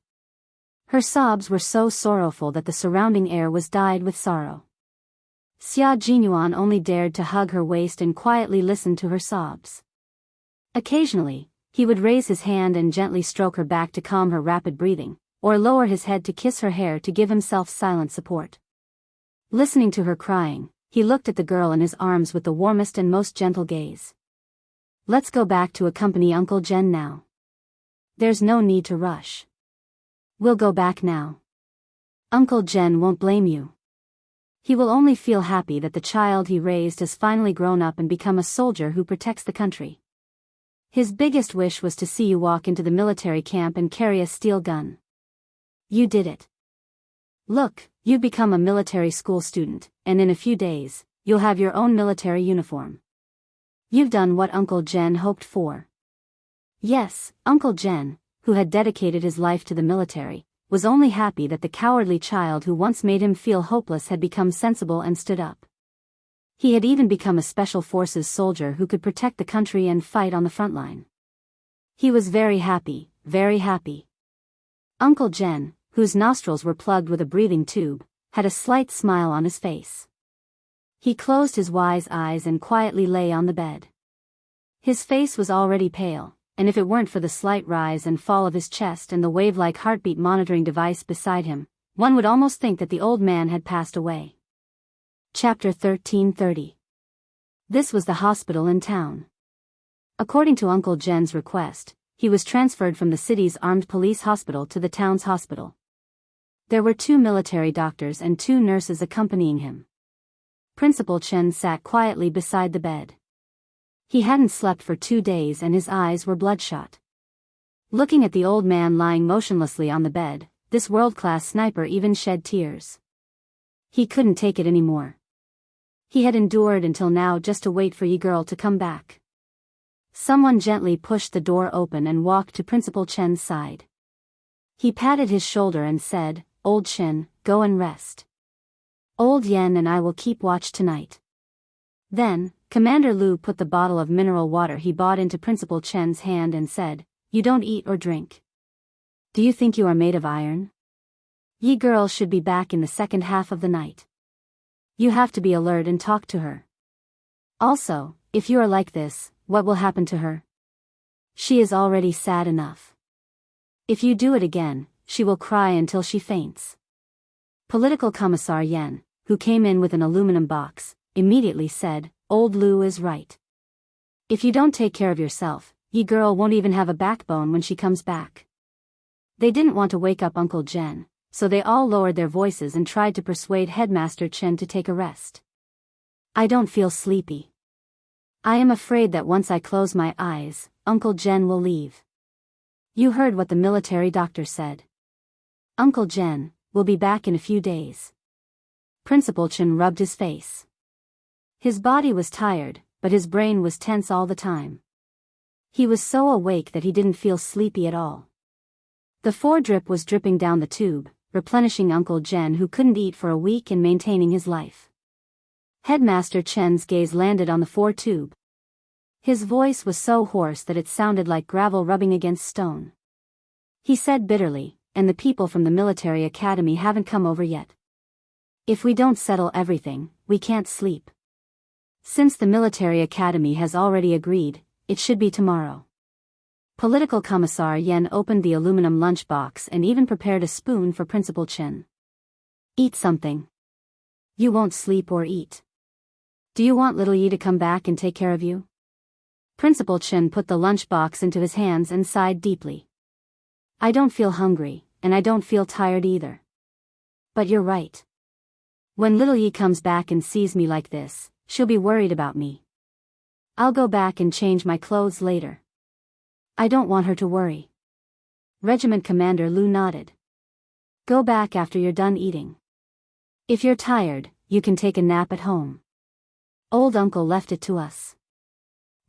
Her sobs were so sorrowful that the surrounding air was dyed with sorrow. Xia Jinyuan only dared to hug her waist and quietly listen to her sobs. Occasionally, He would raise his hand and gently stroke her back to calm her rapid breathing, or lower his head to kiss her hair to give himself silent support. Listening to her crying, he looked at the girl in his arms with the warmest and most gentle gaze. Let's go back to accompany Uncle Jen now. There's no need to rush. We'll go back now. Uncle Jen won't blame you. He will only feel happy that the child he raised has finally grown up and become a soldier who protects the country. His biggest wish was to see you walk into the military camp and carry a steel gun. You did it. Look, you've become a military school student, and in a few days, you'll have your own military uniform. You've done what Uncle Jen hoped for. Yes, Uncle Jen, who had dedicated his life to the military, was only happy that the cowardly child who once made him feel hopeless had become sensible and stood up. He had even become a special forces soldier who could protect the country and fight on the front line. He was very happy, very happy. Uncle Jen, whose nostrils were plugged with a breathing tube, had a slight smile on his face. He closed his wise eyes and quietly lay on the bed. His face was already pale, and if it weren't for the slight rise and fall of his chest and the wave-like heartbeat monitoring device beside him, one would almost think that the old man had passed away. Chapter 1330. This was the hospital in town. According to Uncle Jen's request, he was transferred from the city's armed police hospital to the town's hospital. There were 2 military doctors and 2 nurses accompanying him. Principal Chen sat quietly beside the bed. He hadn't slept for 2 days and his eyes were bloodshot. Looking at the old man lying motionlessly on the bed, this world-class sniper even shed tears. He couldn't take it anymore. He had endured until now just to wait for Yi girl to come back. Someone gently pushed the door open and walked to Principal Chen's side. He patted his shoulder and said, "Old Chen, go and rest. Old Yen and I will keep watch tonight." Then, Commander Lu put the bottle of mineral water he bought into Principal Chen's hand and said, "You don't eat or drink. Do you think you are made of iron? Yi girl should be back in the second half of the night. You have to be alert and talk to her. Also, if you are like this, what will happen to her? She is already sad enough. If you do it again, she will cry until she faints." Political Commissar Yen, who came in with an aluminum box, immediately said, "Old Lu is right. If you don't take care of yourself, Yi girl won't even have a backbone when she comes back." They didn't want to wake up Uncle Jen, so they all lowered their voices and tried to persuade Headmaster Chen to take a rest. "I don't feel sleepy. I am afraid that once I close my eyes, Uncle Jen will leave. You heard what the military doctor said. Uncle Jen will be back in a few days." Principal Chen rubbed his face. His body was tired, but his brain was tense all the time. He was so awake that he didn't feel sleepy at all. The 4-drip was dripping down the tube, replenishing Uncle Jen who couldn't eat for a week and maintaining his life. Headmaster Chen's gaze landed on the 4-tube. His voice was so hoarse that it sounded like gravel rubbing against stone. He said bitterly, "And the people from the military academy haven't come over yet. If we don't settle everything, we can't sleep. Since the military academy has already agreed, it should be tomorrow." Political Commissar Yen opened the aluminum lunchbox and even prepared a spoon for Principal Chen. "Eat something. You won't sleep or eat. Do you want little Yi to come back and take care of you?" Principal Chen put the lunchbox into his hands and sighed deeply. "I don't feel hungry, and I don't feel tired either. But you're right. When little Yi comes back and sees me like this, she'll be worried about me. I'll go back and change my clothes later. I don't want her to worry." Regiment Commander Lu nodded. "Go back after you're done eating. If you're tired, you can take a nap at home. Old uncle left it to us.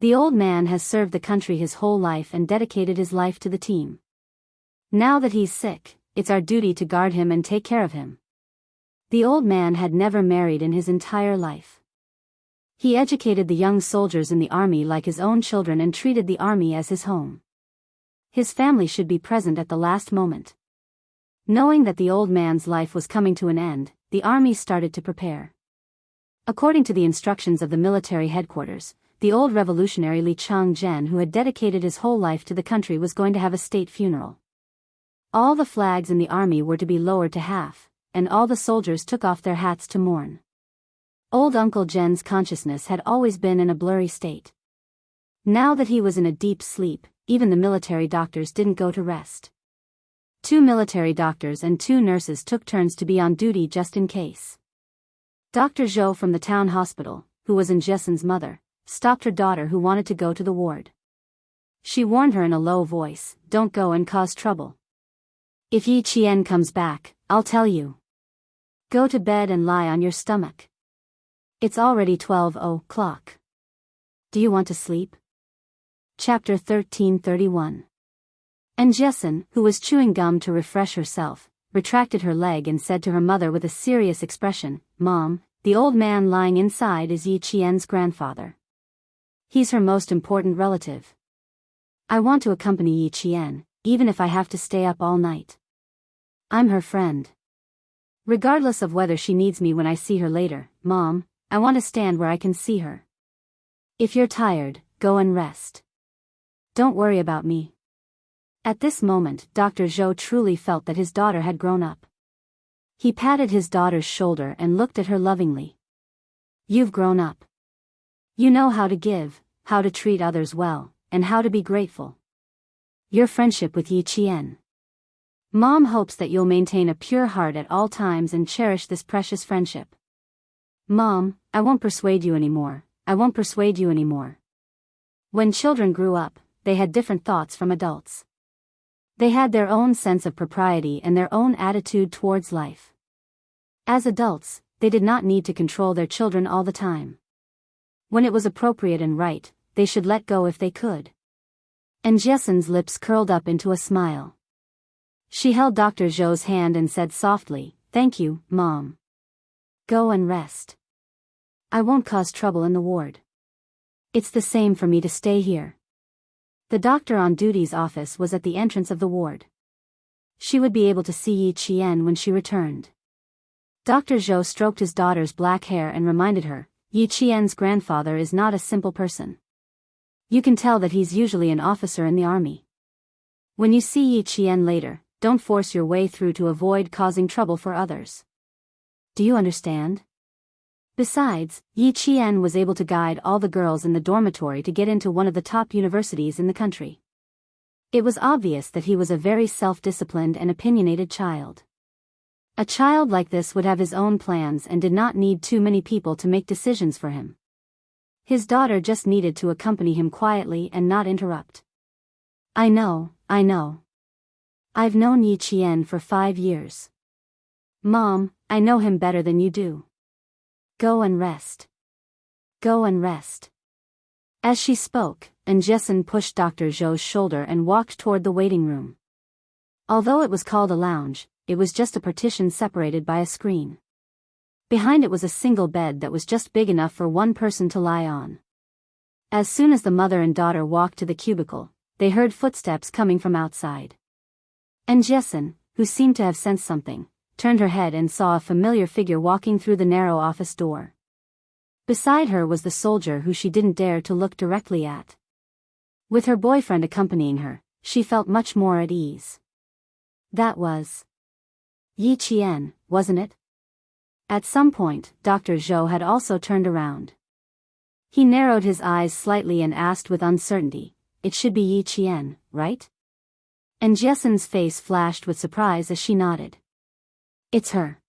The old man has served the country his whole life and dedicated his life to the team. Now that he's sick, it's our duty to guard him and take care of him." The old man had never married in his entire life. He educated the young soldiers in the army like his own children and treated the army as his home. His family should be present at the last moment. Knowing that the old man's life was coming to an end, the army started to prepare. According to the instructions of the military headquarters, the old revolutionary Li Changzhen, who had dedicated his whole life to the country, was going to have a state funeral. All the flags in the army were to be lowered to half, and all the soldiers took off their hats to mourn. Old Uncle Zhen's consciousness had always been in a blurry state. Now that he was in a deep sleep, even the military doctors didn't go to rest. 2 military doctors and 2 nurses took turns to be on duty just in case. Dr. Zhou from the town hospital, who was Jessen's mother, stopped her daughter who wanted to go to the ward. She warned her in a low voice, "Don't go and cause trouble. If Yi Qian comes back, I'll tell you. Go to bed and lie on your stomach. It's already 12 o'clock. Do you want to sleep?" Chapter 1331. And Jessen, who was chewing gum to refresh herself, retracted her leg and said to her mother with a serious expression, "Mom, the old man lying inside is Yi Qian's grandfather. He's her most important relative. I want to accompany Yi Qian, even if I have to stay up all night. I'm her friend. Regardless of whether she needs me when I see her later, Mom, I want to stand where I can see her. If you're tired, go and rest. Don't worry about me." At this moment, Dr. Zhou truly felt that his daughter had grown up. He patted his daughter's shoulder and looked at her lovingly. "You've grown up. You know how to give, how to treat others well, and how to be grateful. Your friendship with Yi Qian. Mom hopes that you'll maintain a pure heart at all times and cherish this precious friendship. Mom, I won't persuade you anymore. I won't persuade you anymore." When children grew up, they had different thoughts from adults. They had their own sense of propriety and their own attitude towards life. As adults, they did not need to control their children all the time. When it was appropriate and right, they should let go if they could. And Jessen's lips curled up into a smile. She held Dr. Zhou's hand and said softly, "Thank you, Mom. Go and rest. I won't cause trouble in the ward. It's the same for me to stay here." The doctor on duty's office was at the entrance of the ward. She would be able to see Yi Qian when she returned. Dr. Zhou stroked his daughter's black hair and reminded her, "Yi Qian's grandfather is not a simple person. You can tell that he's usually an officer in the army. When you see Yi Qian later, don't force your way through to avoid causing trouble for others. Do you understand?" Besides, Yi Qian was able to guide all the girls in the dormitory to get into one of the top universities in the country. It was obvious that he was a very self-disciplined and opinionated child. A child like this would have his own plans and did not need too many people to make decisions for him. His daughter just needed to accompany him quietly and not interrupt. I know. I've known Yi Qian for 5 years. Mom, I know him better than you do. Go and rest. Go and rest." As she spoke, Jessen pushed Dr. Zhou's shoulder and walked toward the waiting room. Although it was called a lounge, it was just a partition separated by a screen. Behind it was a single bed that was just big enough for one person to lie on. As soon as the mother and daughter walked to the cubicle, they heard footsteps coming from outside. And Jessen, who seemed to have sensed something, turned her head and saw a familiar figure walking through the narrow office door. Beside her was the soldier who she didn't dare to look directly at. With her boyfriend accompanying her, she felt much more at ease. That was Yi Qian, wasn't it? At some point, Dr. Zhou had also turned around. He narrowed his eyes slightly and asked with uncertainty, "It should be Yi Qian, right?" And Jessen's face flashed with surprise as she nodded. "It's her.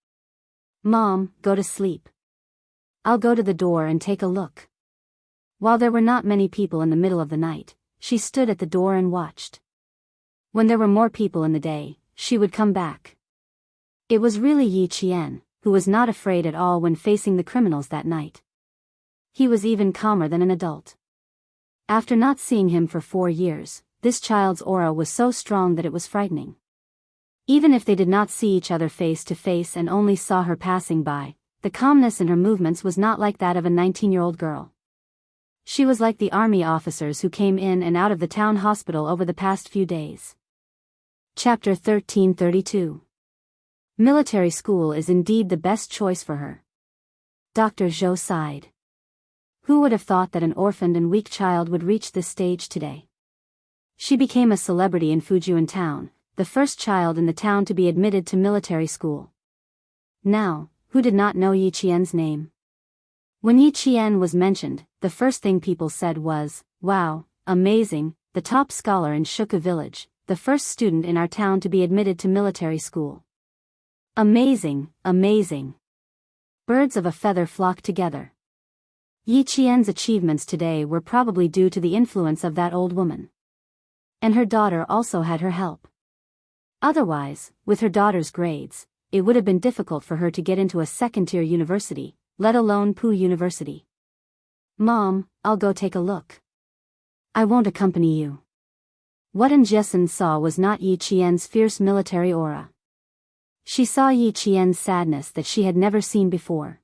Mom, go to sleep. I'll go to the door and take a look." While there were not many people in the middle of the night, she stood at the door and watched. When there were more people in the day, she would come back. It was really Yi Qian, who was not afraid at all when facing the criminals that night. He was even calmer than an adult. After not seeing him for 4 years, this child's aura was so strong that it was frightening. Even if they did not see each other face to face and only saw her passing by, the calmness in her movements was not like that of a 19-year-old girl. She was like the army officers who came in and out of the town hospital over the past few days. Chapter 1332. Military school is indeed the best choice for her. Dr. Zhou sighed. Who would have thought that an orphaned and weak child would reach this stage today? She became a celebrity in Fujian town, the first child in the town to be admitted to military school. Now, who did not know Yi Qian's name? When Yi Qian was mentioned, the first thing people said was, "Wow, amazing, the top scholar in Shuka village, the first student in our town to be admitted to military school. Amazing, amazing." Birds of a feather flocked together. Yi Qian's achievements today were probably due to the influence of that old woman. And her daughter also had her help. Otherwise, with her daughter's grades, it would have been difficult for her to get into a second-tier university, let alone Pu University. "Mom, I'll go take a look. I won't accompany you." What Jessen saw was not Yi Qian's fierce military aura. She saw Yi Qian's sadness that she had never seen before.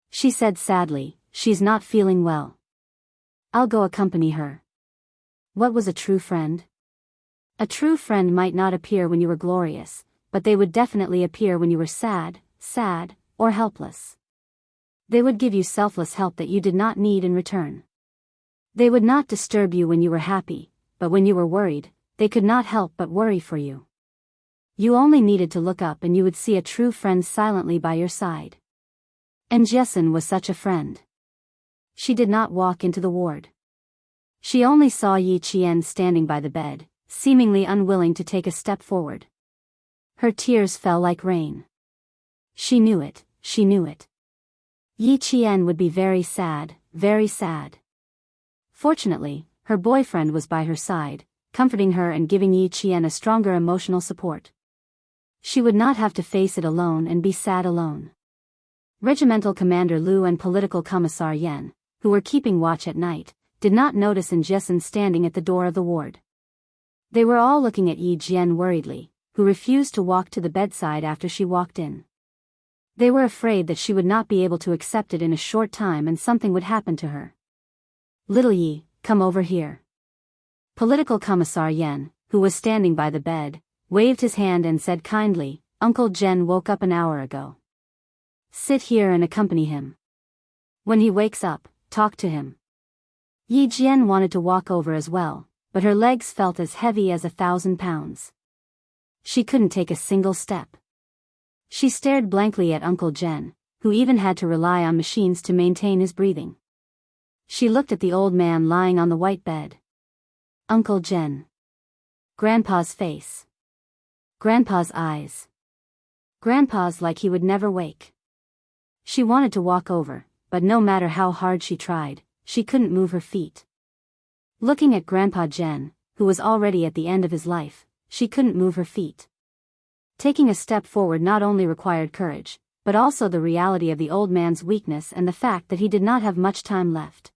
She said sadly, "She's not feeling well. I'll go accompany her." What was a true friend? A true friend might not appear when you were glorious, but they would definitely appear when you were sad, or helpless. They would give you selfless help that you did not need in return. They would not disturb you when you were happy, but when you were worried, they could not help but worry for you. You only needed to look up and you would see a true friend silently by your side. And Jessen was such a friend. She did not walk into the ward. She only saw Yi Qian standing by the bed, seemingly unwilling to take a step forward. Her tears fell like rain. She knew it, she knew it. Yi Qian would be very sad, very sad. Fortunately, her boyfriend was by her side, comforting her and giving Yi Qian a stronger emotional support. She would not have to face it alone and be sad alone. Regimental Commander Lu and Political Commissar Yen, who were keeping watch at night, did not notice Jessen standing at the door of the ward. They were all looking at Yi Jian worriedly, who refused to walk to the bedside after she walked in. They were afraid that she would not be able to accept it in a short time and something would happen to her. "Little Yi, come over here." Political Commissar Yen, who was standing by the bed, waved his hand and said kindly, "Uncle Jen woke up an hour ago. Sit here and accompany him. When he wakes up, talk to him." Yi Jian wanted to walk over as well, but her legs felt as heavy as 1,000 pounds. She couldn't take a single step. She stared blankly at Uncle Jen, who even had to rely on machines to maintain his breathing. She looked at the old man lying on the white bed. Uncle Jen. Grandpa's face. Grandpa's eyes. Grandpa's like he would never wake. She wanted to walk over, but no matter how hard she tried, she couldn't move her feet. Looking at Grandpa Jen, who was already at the end of his life, she couldn't move her feet. Taking a step forward not only required courage, but also the reality of the old man's weakness and the fact that he did not have much time left.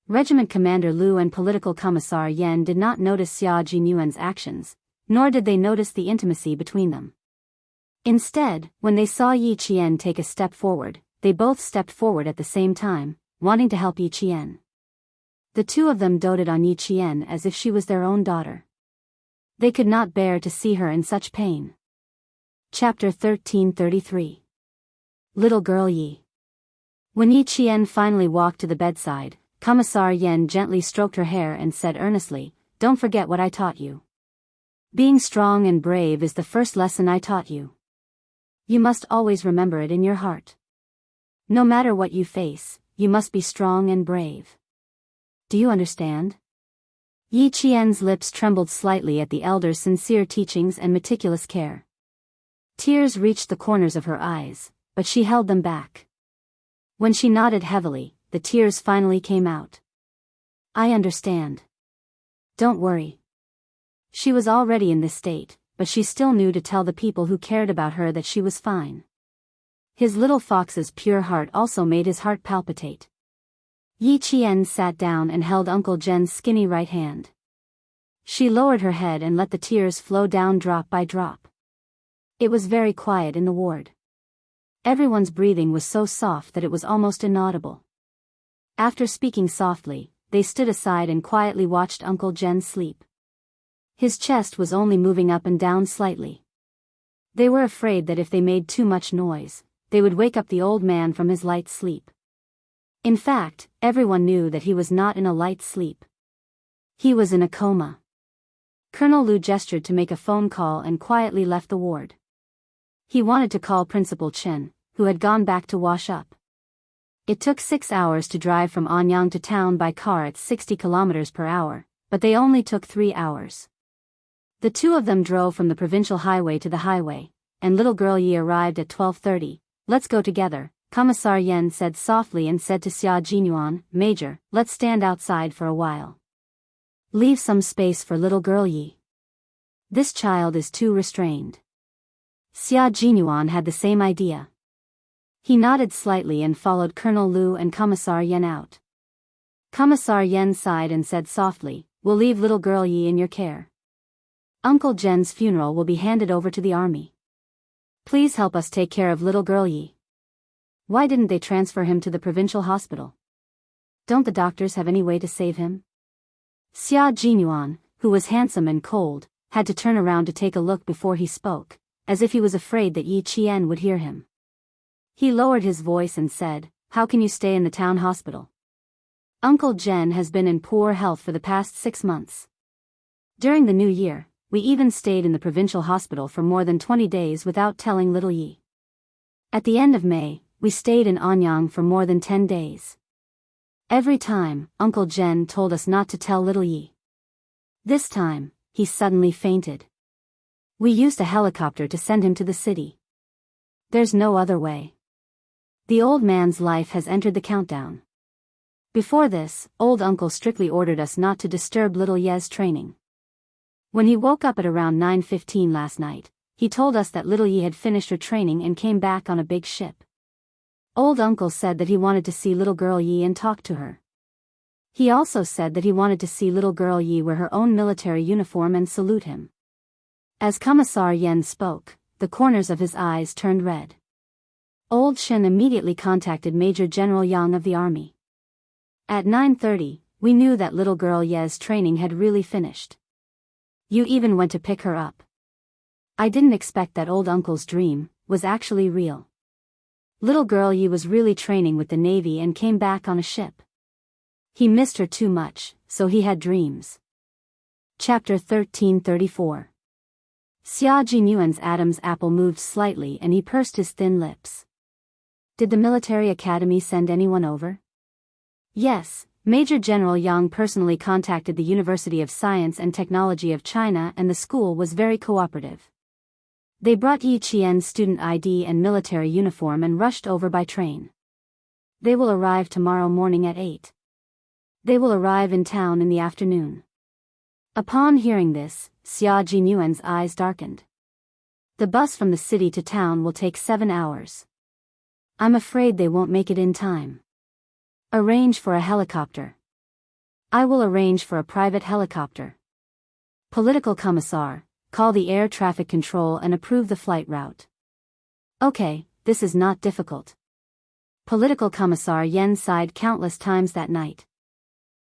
Regiment Commander Lu and Political Commissar Yen did not notice Xia Jinyuan's actions, nor did they notice the intimacy between them. Instead, when they saw Yi Qian take a step forward, they both stepped forward at the same time, wanting to help Yi Qian. The two of them doted on Yi Qian as if she was their own daughter. They could not bear to see her in such pain. Chapter 1333. Little Girl Yi. When Yi Qian finally walked to the bedside, Commissar Yen gently stroked her hair and said earnestly, "Don't forget what I taught you. Being strong and brave is the first lesson I taught you. You must always remember it in your heart. No matter what you face, you must be strong and brave. Do you understand?" Yi Qian's lips trembled slightly at the elder's sincere teachings and meticulous care. Tears reached the corners of her eyes, but she held them back. When she nodded heavily, the tears finally came out. "I understand. Don't worry." She was already in this state, but she still knew to tell the people who cared about her that she was fine. His little fox's pure heart also made his heart palpitate. Yi Qian sat down and held Uncle Jen's skinny right hand. She lowered her head and let the tears flow down drop by drop. It was very quiet in the ward. Everyone's breathing was so soft that it was almost inaudible. After speaking softly, they stood aside and quietly watched Uncle Jen sleep. His chest was only moving up and down slightly. They were afraid that if they made too much noise, they would wake up the old man from his light sleep. In fact, everyone knew that he was not in a light sleep. He was in a coma. Colonel Lu gestured to make a phone call and quietly left the ward. He wanted to call Principal Chen, who had gone back to wash up. It took 6 hours to drive from Anyang to town by car at 60 kilometers per hour, but they only took 3 hours. The two of them drove from the provincial highway to the highway, and little girl Yi arrived at 12:30. "Let's go together," Commissar Yen said softly and said to Xia Jinyuan, "Major, let's stand outside for a while. Leave some space for little girl Yi. This child is too restrained." Xia Jinyuan had the same idea. He nodded slightly and followed Colonel Lu and Commissar Yen out. Commissar Yen sighed and said softly, "We'll leave little girl Yi in your care. Uncle Jen's funeral will be handed over to the army. Please help us take care of little girl Yi." Why didn't they transfer him to the provincial hospital? Don't the doctors have any way to save him? Xia Jinyuan, who was handsome and cold, had to turn around to take a look before he spoke, as if he was afraid that Yi Qian would hear him. He lowered his voice and said, "How can you stay in the town hospital? Uncle Jen has been in poor health for the past 6 months. During the new year, we even stayed in the provincial hospital for more than 20 days without telling little Yi. At the end of May, we stayed in Anyang for more than 10 days. Every time, Uncle Jen told us not to tell little Yi. This time, he suddenly fainted. We used a helicopter to send him to the city. There's no other way. The old man's life has entered the countdown. Before this, old uncle strictly ordered us not to disturb little Ye's training. When he woke up at around 9:15 last night, he told us that little Yi had finished her training and came back on a big ship. Old uncle said that he wanted to see little girl Yi and talk to her. He also said that he wanted to see little girl Yi wear her own military uniform and salute him. As Commissar Yen spoke, the corners of his eyes turned red. Old Shen immediately contacted Major General Yang of the army. At 9:30, we knew that little girl Ye's training had really finished. You even went to pick her up. I didn't expect that old uncle's dream was actually real. Little girl Yi was really training with the Navy and came back on a ship. He missed her too much, so he had dreams. Chapter 1334. Xia Jinyuan's Adam's apple moved slightly and he pursed his thin lips. Did the military academy send anyone over? Yes, Major General Yang personally contacted the University of Science and Technology of China and the school was very cooperative. They brought Yi Qian's student ID and military uniform and rushed over by train. They will arrive tomorrow morning at 8. They will arrive in town in the afternoon. Upon hearing this, Xia Jinyuan's eyes darkened. The bus from the city to town will take 7 hours. I'm afraid they won't make it in time. Arrange for a helicopter. I will arrange for a private helicopter. Political Commissar, call the air traffic control and approve the flight route. Okay, this is not difficult. Political Commissar Yen sighed countless times that night.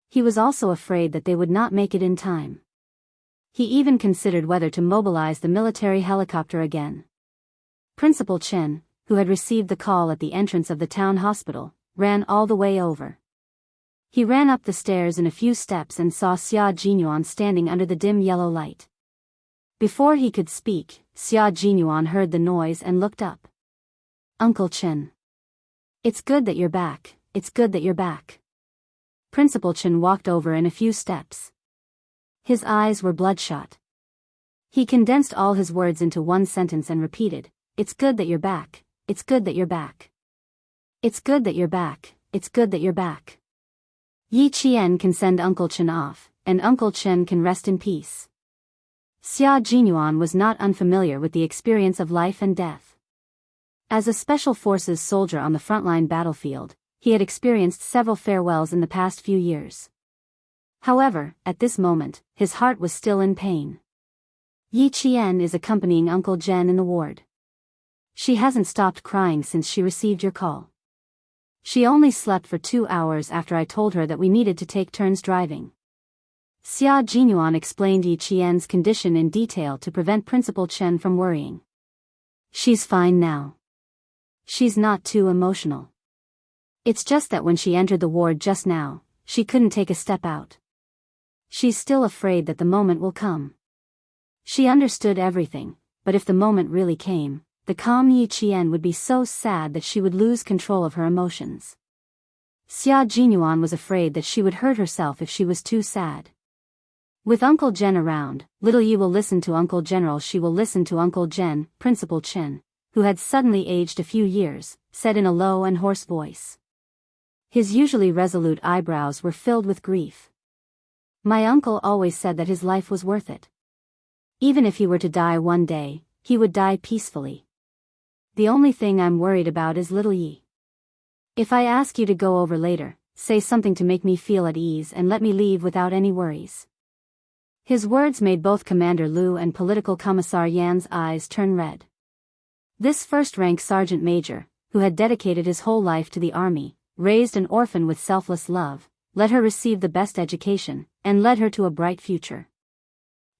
He was also afraid that they would not make it in time. He even considered whether to mobilize the military helicopter again. Principal Chen, who had received the call at the entrance of the town hospital, ran all the way over. He ran up the stairs in a few steps and saw Xia Jinyuan standing under the dim yellow light. Before he could speak, Xia Jinyuan heard the noise and looked up. Uncle Chen. It's good that you're back, it's good that you're back. Principal Chen walked over in a few steps. His eyes were bloodshot. He condensed all his words into one sentence and repeated, "It's good that you're back, it's good that you're back. It's good that you're back, it's good that you're back. Yi Qian can send Uncle Chen off, and Uncle Chen can rest in peace." Xia Jinyuan was not unfamiliar with the experience of life and death. As a Special Forces soldier on the frontline battlefield, he had experienced several farewells in the past few years. However, at this moment, his heart was still in pain. Yi Qian is accompanying Uncle Jen in the ward. She hasn't stopped crying since she received your call. She only slept for 2 hours after I told her that we needed to take turns driving. Xia Jinyuan explained Yi Qian's condition in detail to prevent Principal Chen from worrying. She's fine now. She's not too emotional. It's just that when she entered the ward just now, she couldn't take a step out. She's still afraid that the moment will come. She understood everything, but if the moment really came, the calm Yi Qian would be so sad that she would lose control of her emotions. Xia Jinyuan was afraid that she would hurt herself if she was too sad. With Uncle Jen around, little Yi will listen to Uncle General. She will listen to Uncle Jen. Principal Chen, who had suddenly aged a few years, said in a low and hoarse voice. His usually resolute eyebrows were filled with grief. My uncle always said that his life was worth it. Even if he were to die one day, he would die peacefully. The only thing I'm worried about is little Yi. If I ask you to go over later, say something to make me feel at ease and let me leave without any worries. His words made both Commander Lu and Political Commissar Yan's eyes turn red. This first-rank sergeant major, who had dedicated his whole life to the army, raised an orphan with selfless love, let her receive the best education, and led her to a bright future.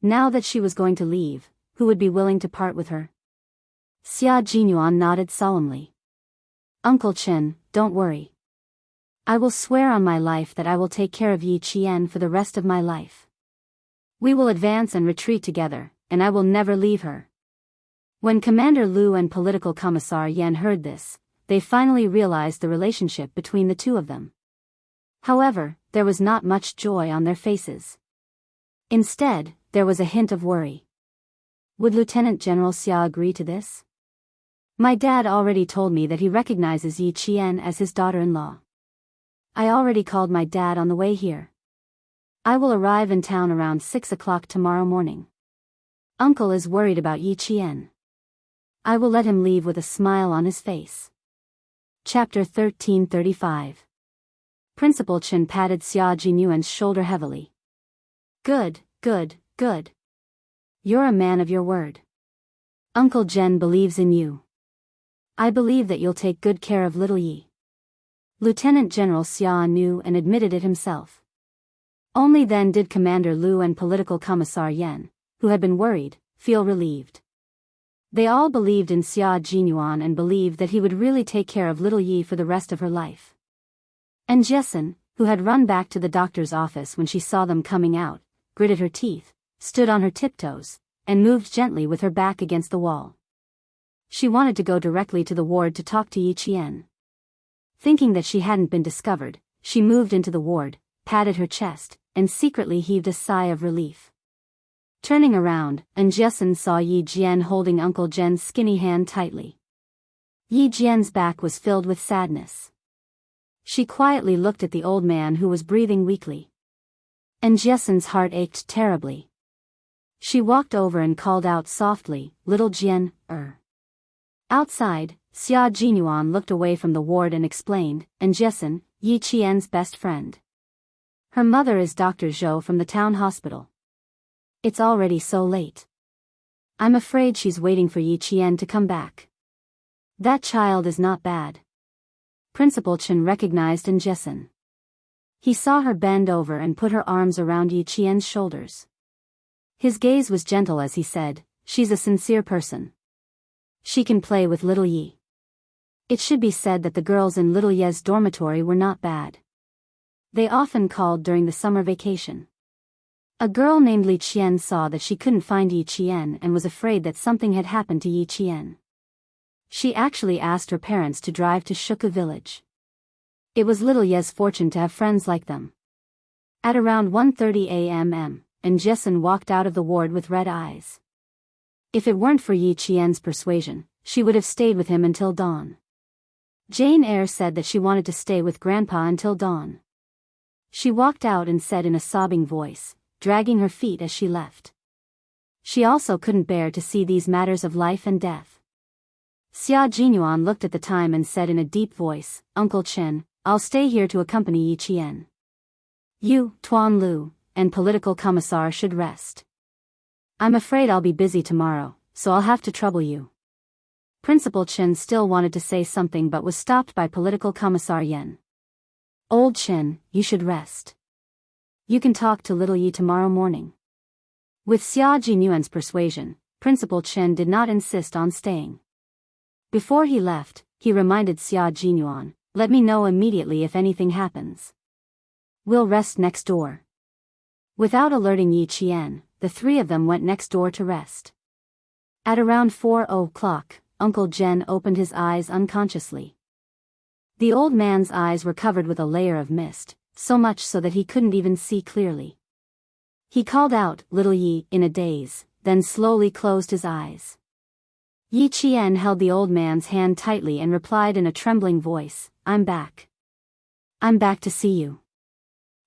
Now that she was going to leave, who would be willing to part with her? Xia Jinyuan nodded solemnly. Uncle Chen, don't worry. I will swear on my life that I will take care of Yi Qian for the rest of my life. We will advance and retreat together, and I will never leave her. When Commander Lu and Political Commissar Yan heard this, they finally realized the relationship between the two of them. However, there was not much joy on their faces. Instead, there was a hint of worry. Would Lieutenant General Xia agree to this? My dad already told me that he recognizes Yi Qian as his daughter-in-law. I already called my dad on the way here. I will arrive in town around 6 o'clock tomorrow morning. Uncle is worried about Yi Qian. I will let him leave with a smile on his face. Chapter 1335. Principal Chen patted Xia Jinyuan's shoulder heavily. Good, good, good. You're a man of your word. Uncle Jen believes in you. I believe that you'll take good care of little Yi. Lieutenant General Xia knew and admitted it himself. Only then did Commander Lu and Political Commissar Yan, who had been worried, feel relieved. They all believed in Xia Jinyuan and believed that he would really take care of little Yi for the rest of her life. And Jessen, who had run back to the doctor's office when she saw them coming out, gritted her teeth, stood on her tiptoes, and moved gently with her back against the wall. She wanted to go directly to the ward to talk to Yi Qian. Thinking that she hadn't been discovered, she moved into the ward, patted her chest, and secretly heaved a sigh of relief. Turning around, Jessen saw Yi Jian holding Uncle Jen's skinny hand tightly. Yi Jian's back was filled with sadness. She quietly looked at the old man who was breathing weakly. Jessen's heart ached terribly. She walked over and called out softly, "Little Jian, Outside, Xia Jinyuan looked away from the ward and explained, Jessen, Yi Qian's best friend. Her mother is Dr. Zhou from the town hospital. It's already so late. I'm afraid she's waiting for Yi Qian to come back. That child is not bad." Principal Chen recognized Jessen. He saw her bend over and put her arms around Yi Qian's shoulders. His gaze was gentle as he said, "She's a sincere person. She can play with little Yi." It should be said that the girls in little Ye's dormitory were not bad. They often called during the summer vacation. A girl named Li Qian saw that she couldn't find Yi Qian and was afraid that something had happened to Yi Qian. She actually asked her parents to drive to Shuka village. It was little Ye's fortune to have friends like them. At around 1:30 a.m., Jessen walked out of the ward with red eyes. If it weren't for Yi Qian's persuasion, she would have stayed with him until dawn. Jane Eyre said that she wanted to stay with Grandpa until dawn. She walked out and said in a sobbing voice, dragging her feet as she left. She also couldn't bear to see these matters of life and death. Xia Jinyuan looked at the time and said in a deep voice, "Uncle Chen, I'll stay here to accompany Yi Qian. You, Tuan Lu, and Political Commissar should rest. I'm afraid I'll be busy tomorrow, so I'll have to trouble you." Principal Chen still wanted to say something but was stopped by Political Commissar Yan. "Old Chen, you should rest. You can talk to little Yi tomorrow morning." With Xia Jinyuan's persuasion, Principal Chen did not insist on staying. Before he left, he reminded Xia Jinyuan, Let me know immediately if anything happens. We'll rest next door. Without alerting Yi Qian, the three of them went next door to rest. At around 4 o'clock, Uncle Jen opened his eyes unconsciously. The old man's eyes were covered with a layer of mist, so much so that he couldn't even see clearly. He called out, "Little Yi," in a daze, then slowly closed his eyes. Yi Qian held the old man's hand tightly and replied in a trembling voice, "I'm back. I'm back to see you.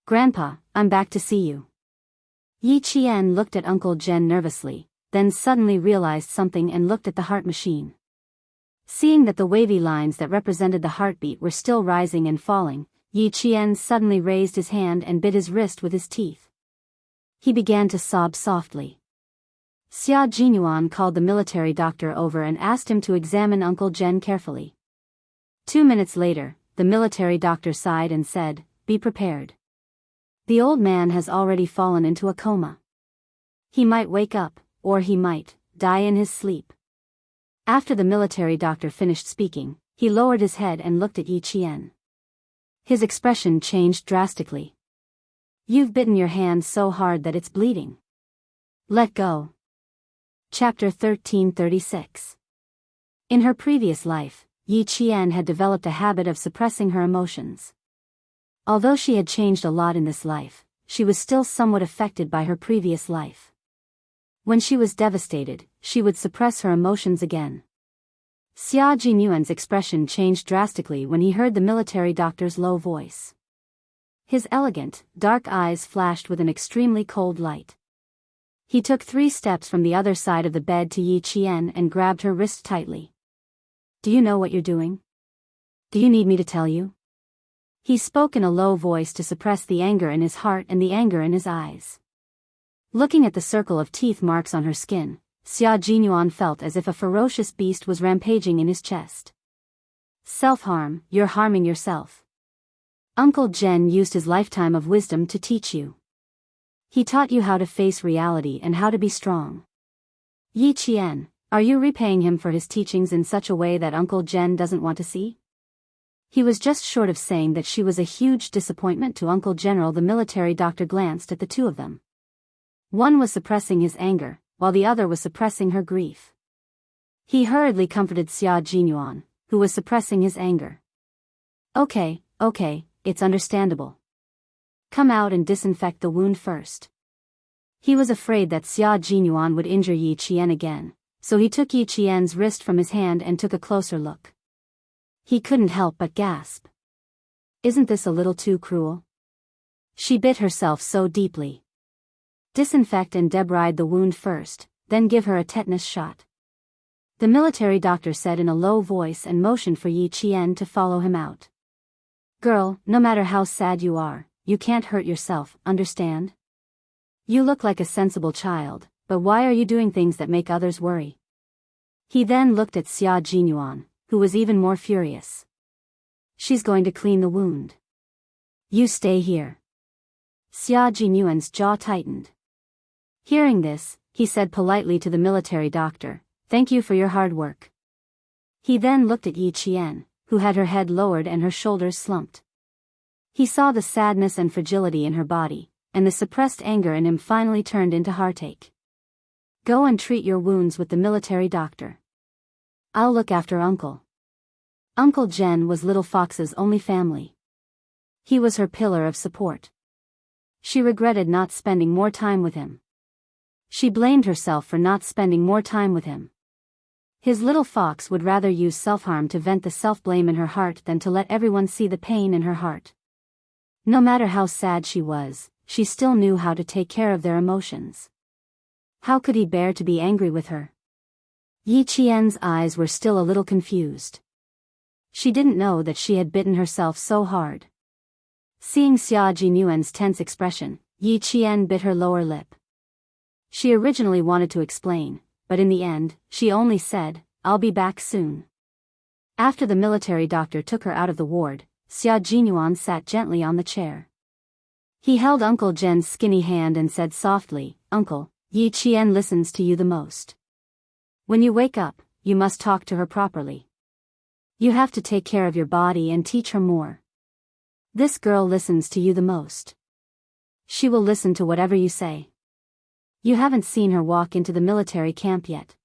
Grandpa, I'm back to see you." Yi Qian looked at Uncle Jen nervously, then suddenly realized something and looked at the heart machine. Seeing that the wavy lines that represented the heartbeat were still rising and falling, Yi Qian suddenly raised his hand and bit his wrist with his teeth. He began to sob softly. Xia Jinyuan called the military doctor over and asked him to examine Uncle Jen carefully. 2 minutes later, the military doctor sighed and said, "Be prepared. The old man has already fallen into a coma. He might wake up, or he might die in his sleep." After the military doctor finished speaking, he lowered his head and looked at Yi Qian. His expression changed drastically. "You've bitten your hand so hard that it's bleeding. Let go." Chapter 1336. In her previous life, Yi Qian had developed a habit of suppressing her emotions. Although she had changed a lot in this life, she was still somewhat affected by her previous life. When she was devastated, she would suppress her emotions again. Xia Jinyuan's expression changed drastically when he heard the military doctor's low voice. His elegant, dark eyes flashed with an extremely cold light. He took 3 steps from the other side of the bed to Yi Qian and grabbed her wrist tightly. "Do you know what you're doing? Do you need me to tell you?" He spoke in a low voice to suppress the anger in his heart and the anger in his eyes. Looking at the circle of teeth marks on her skin, Xia Jinyuan felt as if a ferocious beast was rampaging in his chest. "Self-harm, you're harming yourself. Uncle Jen used his lifetime of wisdom to teach you. He taught you how to face reality and how to be strong. Yi Qian, are you repaying him for his teachings in such a way that Uncle Jen doesn't want to see?" He was just short of saying that she was a huge disappointment to Uncle General. The military doctor glanced at the two of them. One was suppressing his anger, while the other was suppressing her grief. He hurriedly comforted Xia Jinyuan, who was suppressing his anger. Okay, it's understandable. Come out and disinfect the wound first." He was afraid that Xia Jinyuan would injure Yi Qian again, so he took Yi Qian's wrist from his hand and took a closer look. He couldn't help but gasp. "Isn't this a little too cruel? She bit herself so deeply. Disinfect and debride the wound first, then give her a tetanus shot," the military doctor said in a low voice and motioned for Yi Qian to follow him out. "Girl, no matter how sad you are, you can't hurt yourself, understand? You look like a sensible child, but why are you doing things that make others worry?" He then looked at Xia Jinyuan, who was even more furious. "She's going to clean the wound. You stay here." Xia Jinyuan's jaw tightened. Hearing this, he said politely to the military doctor, "Thank you for your hard work." He then looked at Yi Qian, who had her head lowered and her shoulders slumped. He saw the sadness and fragility in her body, and the suppressed anger in him finally turned into heartache. "Go and treat your wounds with the military doctor. I'll look after Uncle." Uncle Jen was Little Fox's only family. He was her pillar of support. She regretted not spending more time with him. She blamed herself for not spending more time with him. His little fox would rather use self-harm to vent the self-blame in her heart than to let everyone see the pain in her heart. No matter how sad she was, she still knew how to take care of their emotions. How could he bear to be angry with her? Yi Qian's eyes were still a little confused. She didn't know that she had bitten herself so hard. Seeing Xia Jinyuan's tense expression, Yi Qian bit her lower lip. She originally wanted to explain, but in the end, she only said, "I'll be back soon." After the military doctor took her out of the ward, Xia Jinyuan sat gently on the chair. He held Uncle Jen's skinny hand and said softly, "Uncle, Yi Qian listens to you the most. When you wake up, you must talk to her properly. You have to take care of your body and teach her more. This girl listens to you the most. She will listen to whatever you say. You haven't seen her walk into the military camp yet.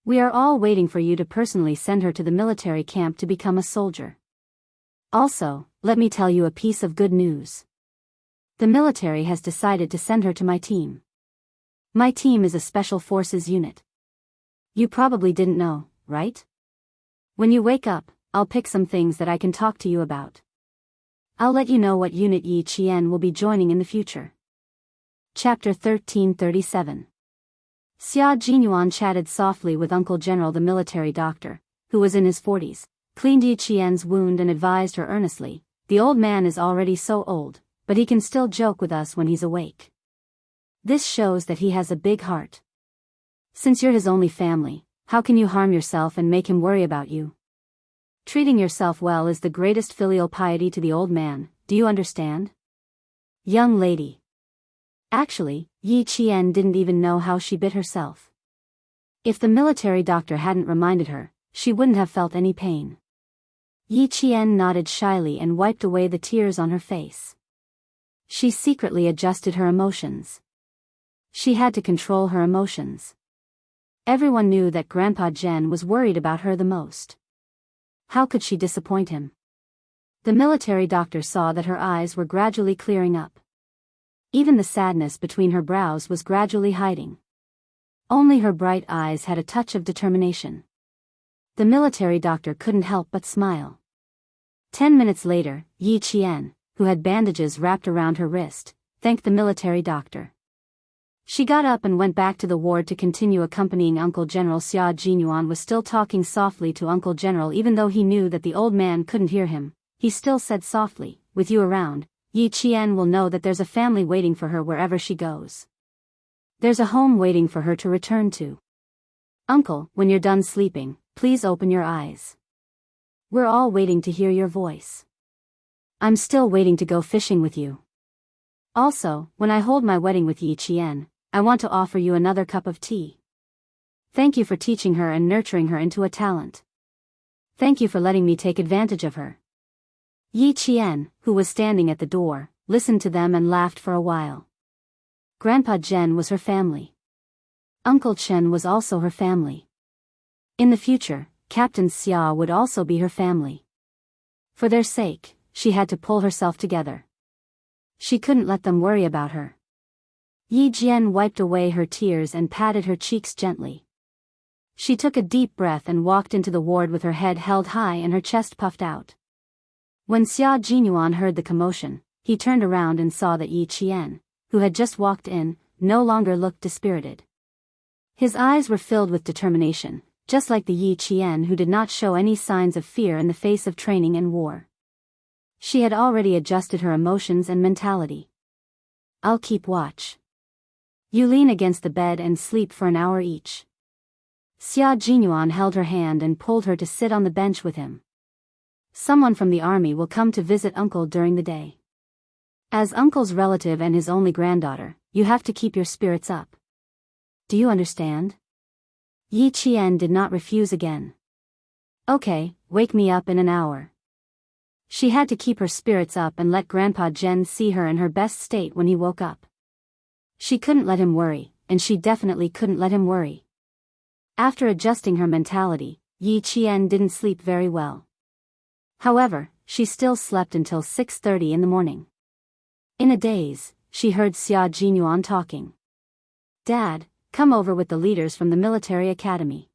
We are all waiting for you to personally send her to the military camp to become a soldier. Also, let me tell you a piece of good news. The military has decided to send her to my team. My team is a special forces unit. You probably didn't know, right? When you wake up, I'll pick some things that I can talk to you about. I'll let you know what unit Yi Qian will be joining in the future. Chapter 1337. Xia Jinyuan chatted softly with Uncle General the military doctor, who was in his 40s, cleaned Yi Qian's wound and advised her earnestly, "The old man is already so old, but he can still joke with us when he's awake. This shows that he has a big heart. Since you're his only family, how can you harm yourself and make him worry about you? Treating yourself well is the greatest filial piety to the old man, do you understand? Young lady." Actually, Yi Qian didn't even know how she bit herself. If the military doctor hadn't reminded her, she wouldn't have felt any pain. Yi Qian nodded shyly and wiped away the tears on her face. She secretly adjusted her emotions. She had to control her emotions. Everyone knew that Grandpa Zhen was worried about her the most. How could she disappoint him? The military doctor saw that her eyes were gradually clearing up. Even the sadness between her brows was gradually hiding. Only her bright eyes had a touch of determination. The military doctor couldn't help but smile. 10 minutes later, Yi Qian, who had bandages wrapped around her wrist, thanked the military doctor. She got up and went back to the ward to continue accompanying Uncle General. Xia Jinyuan was still talking softly to Uncle General even though he knew that the old man couldn't hear him. He still said softly, "With you around, Yi Qian will know that there's a family waiting for her wherever she goes. There's a home waiting for her to return to. Uncle, when you're done sleeping, please open your eyes. We're all waiting to hear your voice. I'm still waiting to go fishing with you. Also, when I hold my wedding with Yi Qian, I want to offer you another cup of tea. Thank you for teaching her and nurturing her into a talent. Thank you for letting me take advantage of her." Yi Qian, who was standing at the door, listened to them and laughed for a while. Grandpa Zhen was her family. Uncle Chen was also her family. In the future, Captain Xia would also be her family. For their sake, she had to pull herself together. She couldn't let them worry about her. Yi Jian wiped away her tears and patted her cheeks gently. She took a deep breath and walked into the ward with her head held high and her chest puffed out. When Xia Jinyuan heard the commotion, he turned around and saw that Yi Qian, who had just walked in, no longer looked dispirited. His eyes were filled with determination, just like the Yi Qian who did not show any signs of fear in the face of training and war. She had already adjusted her emotions and mentality. "I'll keep watch. You lean against the bed and sleep for an hour each." Xia Jinyuan held her hand and pulled her to sit on the bench with him. "Someone from the army will come to visit Uncle during the day. As Uncle's relative and his only granddaughter, you have to keep your spirits up. Do you understand?" Yi Qian did not refuse again. "Okay, wake me up in an hour." She had to keep her spirits up and let Grandpa Zhen see her in her best state when he woke up. She couldn't let him worry, and she definitely couldn't let him worry. After adjusting her mentality, Yi Qian didn't sleep very well. However, she still slept until 6:30 in the morning. In a daze, she heard Xia Jinyuan talking. "Dad, come over with the leaders from the military academy.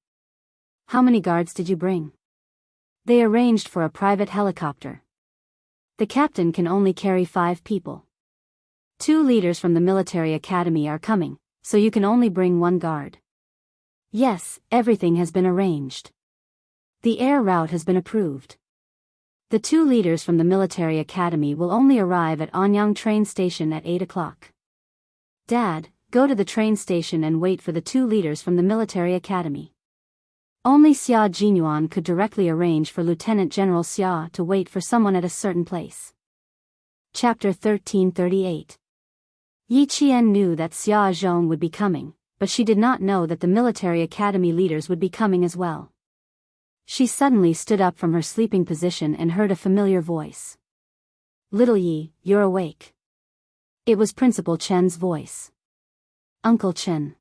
How many guards did you bring?" They arranged for a private helicopter. The captain can only carry 5 people. 2 leaders from the military academy are coming, so you can only bring 1 guard. Yes, everything has been arranged. The air route has been approved. The 2 leaders from the military academy will only arrive at Anyang train station at 8 o'clock. Dad, go to the train station and wait for the 2 leaders from the military academy. Only Xia Jinyuan could directly arrange for Lieutenant General Xia to wait for someone at a certain place. Chapter 1338. Yi Qian knew that Xia Zhong would be coming, but she did not know that the military academy leaders would be coming as well. She suddenly stood up from her sleeping position and heard a familiar voice. "Little Yi, you're awake." It was Principal Chen's voice. "Uncle Chen."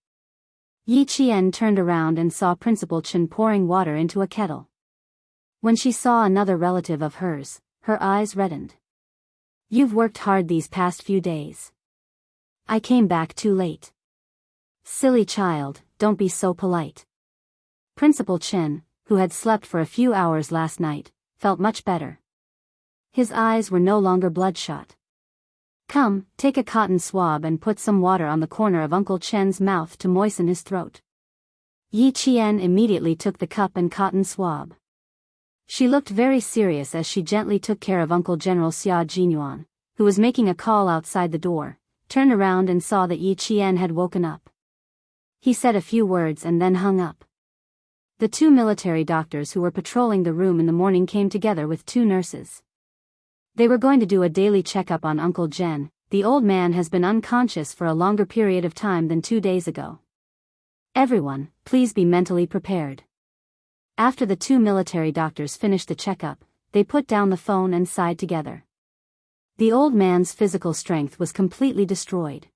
Yi Qian turned around and saw Principal Chen pouring water into a kettle. When she saw another relative of hers, her eyes reddened. "You've worked hard these past few days." "I came back too late." "Silly child, don't be so polite." Principal Chen, who had slept for a few hours last night, felt much better. His eyes were no longer bloodshot. "Come, take a cotton swab and put some water on the corner of Uncle Chen's mouth to moisten his throat." Yi Qian immediately took the cup and cotton swab. She looked very serious as she gently took care of Uncle General Xia Jinyuan, who was making a call outside the door, turned around and saw that Yi Qian had woken up. He said a few words and then hung up. The two military doctors who were patrolling the room in the morning came together with two nurses. They were going to do a daily checkup on Uncle Jen. The old man has been unconscious for a longer period of time than 2 days ago. Everyone, please be mentally prepared. After the two military doctors finished the checkup, they put down the phone and sighed together. The old man's physical strength was completely destroyed.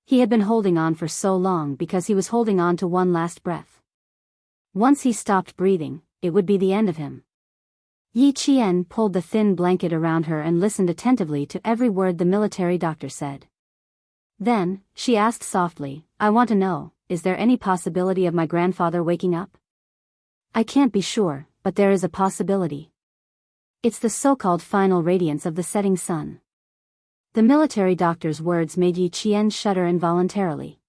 He had been holding on for so long because he was holding on to one last breath. Once he stopped breathing, it would be the end of him. Yi Qian pulled the thin blanket around her and listened attentively to every word the military doctor said. Then, she asked softly, "I want to know, is there any possibility of my grandfather waking up?" "I can't be sure, but there is a possibility. It's the so-called final radiance of the setting sun." The military doctor's words made Yi Qian shudder involuntarily.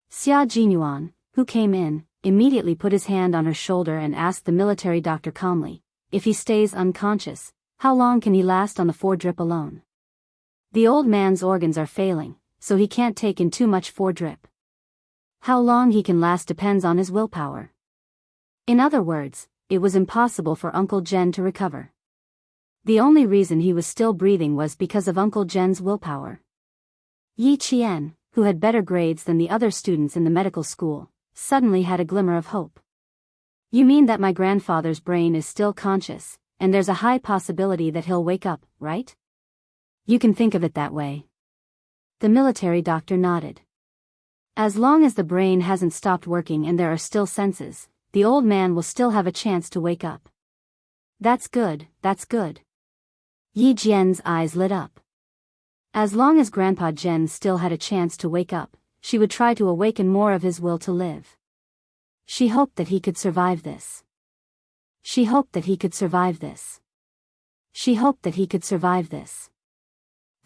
Xia Jinyuan, who came in, immediately put his hand on her shoulder and asked the military doctor calmly, "If he stays unconscious, how long can he last on the 4-drip alone?" "The old man's organs are failing, so he can't take in too much 4-drip. How long he can last depends on his willpower." In other words, it was impossible for Uncle Jen to recover. The only reason he was still breathing was because of Uncle Jen's willpower. Yi Qian, who had better grades than the other students in the medical school, suddenly had a glimmer of hope. "You mean that my grandfather's brain is still conscious, and there's a high possibility that he'll wake up, right?" "You can think of it that way." The military doctor nodded. "As long as the brain hasn't stopped working and there are still senses, the old man will still have a chance to wake up." "That's good, that's good." Yi Jian's eyes lit up. As long as Grandpa Jen still had a chance to wake up, she would try to awaken more of his will to live. She hoped that he could survive this. She hoped that he could survive this. She hoped that he could survive this.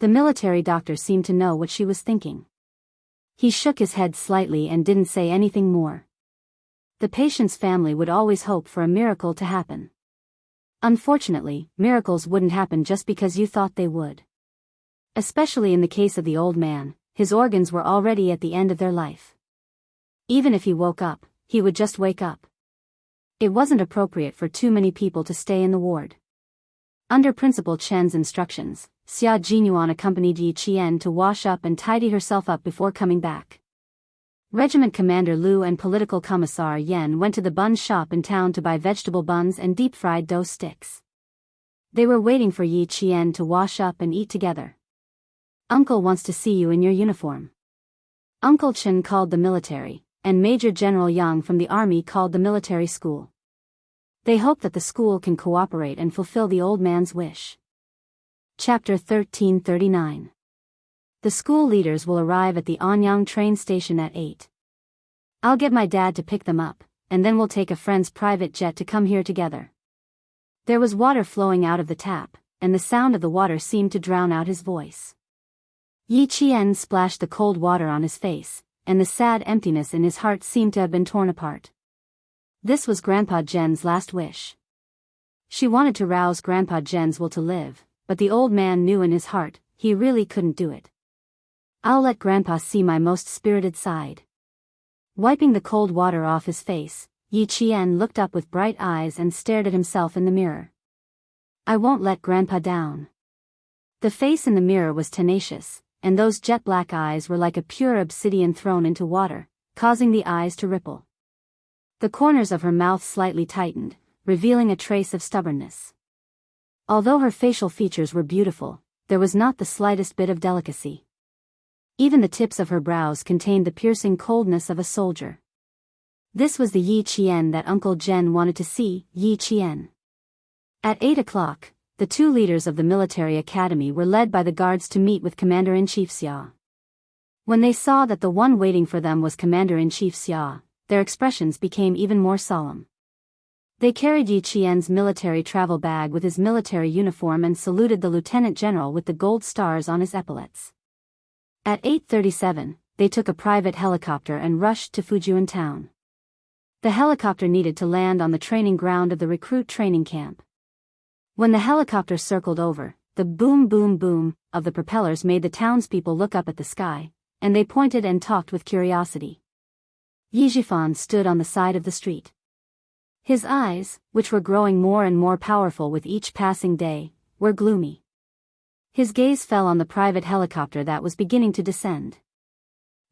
The military doctor seemed to know what she was thinking. He shook his head slightly and didn't say anything more. The patient's family would always hope for a miracle to happen. Unfortunately, miracles wouldn't happen just because you thought they would. Especially in the case of the old man, his organs were already at the end of their life. Even if he woke up, he would just wake up. It wasn't appropriate for too many people to stay in the ward. Under Principal Chen's instructions, Xia Jinyuan accompanied Yi Qian to wash up and tidy herself up before coming back. Regiment Commander Liu and Political Commissar Yen went to the bun shop in town to buy vegetable buns and deep-fried dough sticks. They were waiting for Yi Qian to wash up and eat together. "Uncle wants to see you in your uniform." Uncle Chen called the military, and Major General Yang from the army called the military school. They hope that the school can cooperate and fulfill the old man's wish. Chapter 1339. The school leaders will arrive at the Anyang train station at 8. I'll get my dad to pick them up, and then we'll take a friend's private jet to come here together. There was water flowing out of the tap, and the sound of the water seemed to drown out his voice. Yi Qian splashed the cold water on his face, and the sad emptiness in his heart seemed to have been torn apart. This was Grandpa Jen's last wish. She wanted to rouse Grandpa Jen's will to live, but the old man knew in his heart, he really couldn't do it. "I'll let Grandpa see my most spirited side." Wiping the cold water off his face, Yi Qian looked up with bright eyes and stared at himself in the mirror. "I won't let Grandpa down." The face in the mirror was tenacious, and those jet-black eyes were like a pure obsidian thrown into water, causing the eyes to ripple. The corners of her mouth slightly tightened, revealing a trace of stubbornness. Although her facial features were beautiful, there was not the slightest bit of delicacy. Even the tips of her brows contained the piercing coldness of a soldier. This was the Yi Qian that Uncle Jen wanted to see, Yi Qian. At 8 o'clock, the two leaders of the military academy were led by the guards to meet with Commander-in-Chief Xia. When they saw that the one waiting for them was Commander-in-Chief Xia, their expressions became even more solemn. They carried Yi Qian's military travel bag with his military uniform and saluted the lieutenant general with the gold stars on his epaulets. At 8:37, they took a private helicopter and rushed to Fujian town. The helicopter needed to land on the training ground of the recruit training camp. When the helicopter circled over, the boom boom boom of the propellers made the townspeople look up at the sky, and they pointed and talked with curiosity. Yi Zhifan stood on the side of the street. His eyes, which were growing more and more powerful with each passing day, were gloomy. His gaze fell on the private helicopter that was beginning to descend.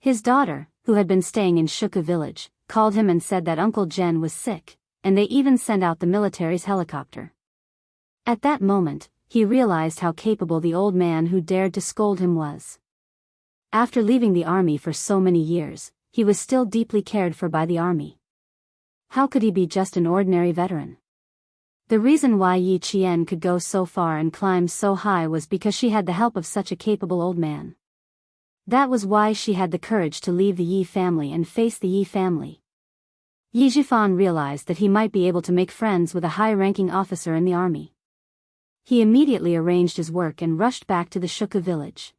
His daughter, who had been staying in Shuka village, called him and said that Uncle Jen was sick, and they even sent out the military's helicopter. At that moment, he realized how capable the old man who dared to scold him was. After leaving the army for so many years, he was still deeply cared for by the army. How could he be just an ordinary veteran? The reason why Yi Qian could go so far and climb so high was because she had the help of such a capable old man. That was why she had the courage to leave the Yi family and face the Yi family. Yi Zhifan realized that he might be able to make friends with a high-ranking officer in the army. He immediately arranged his work and rushed back to the Shuka village.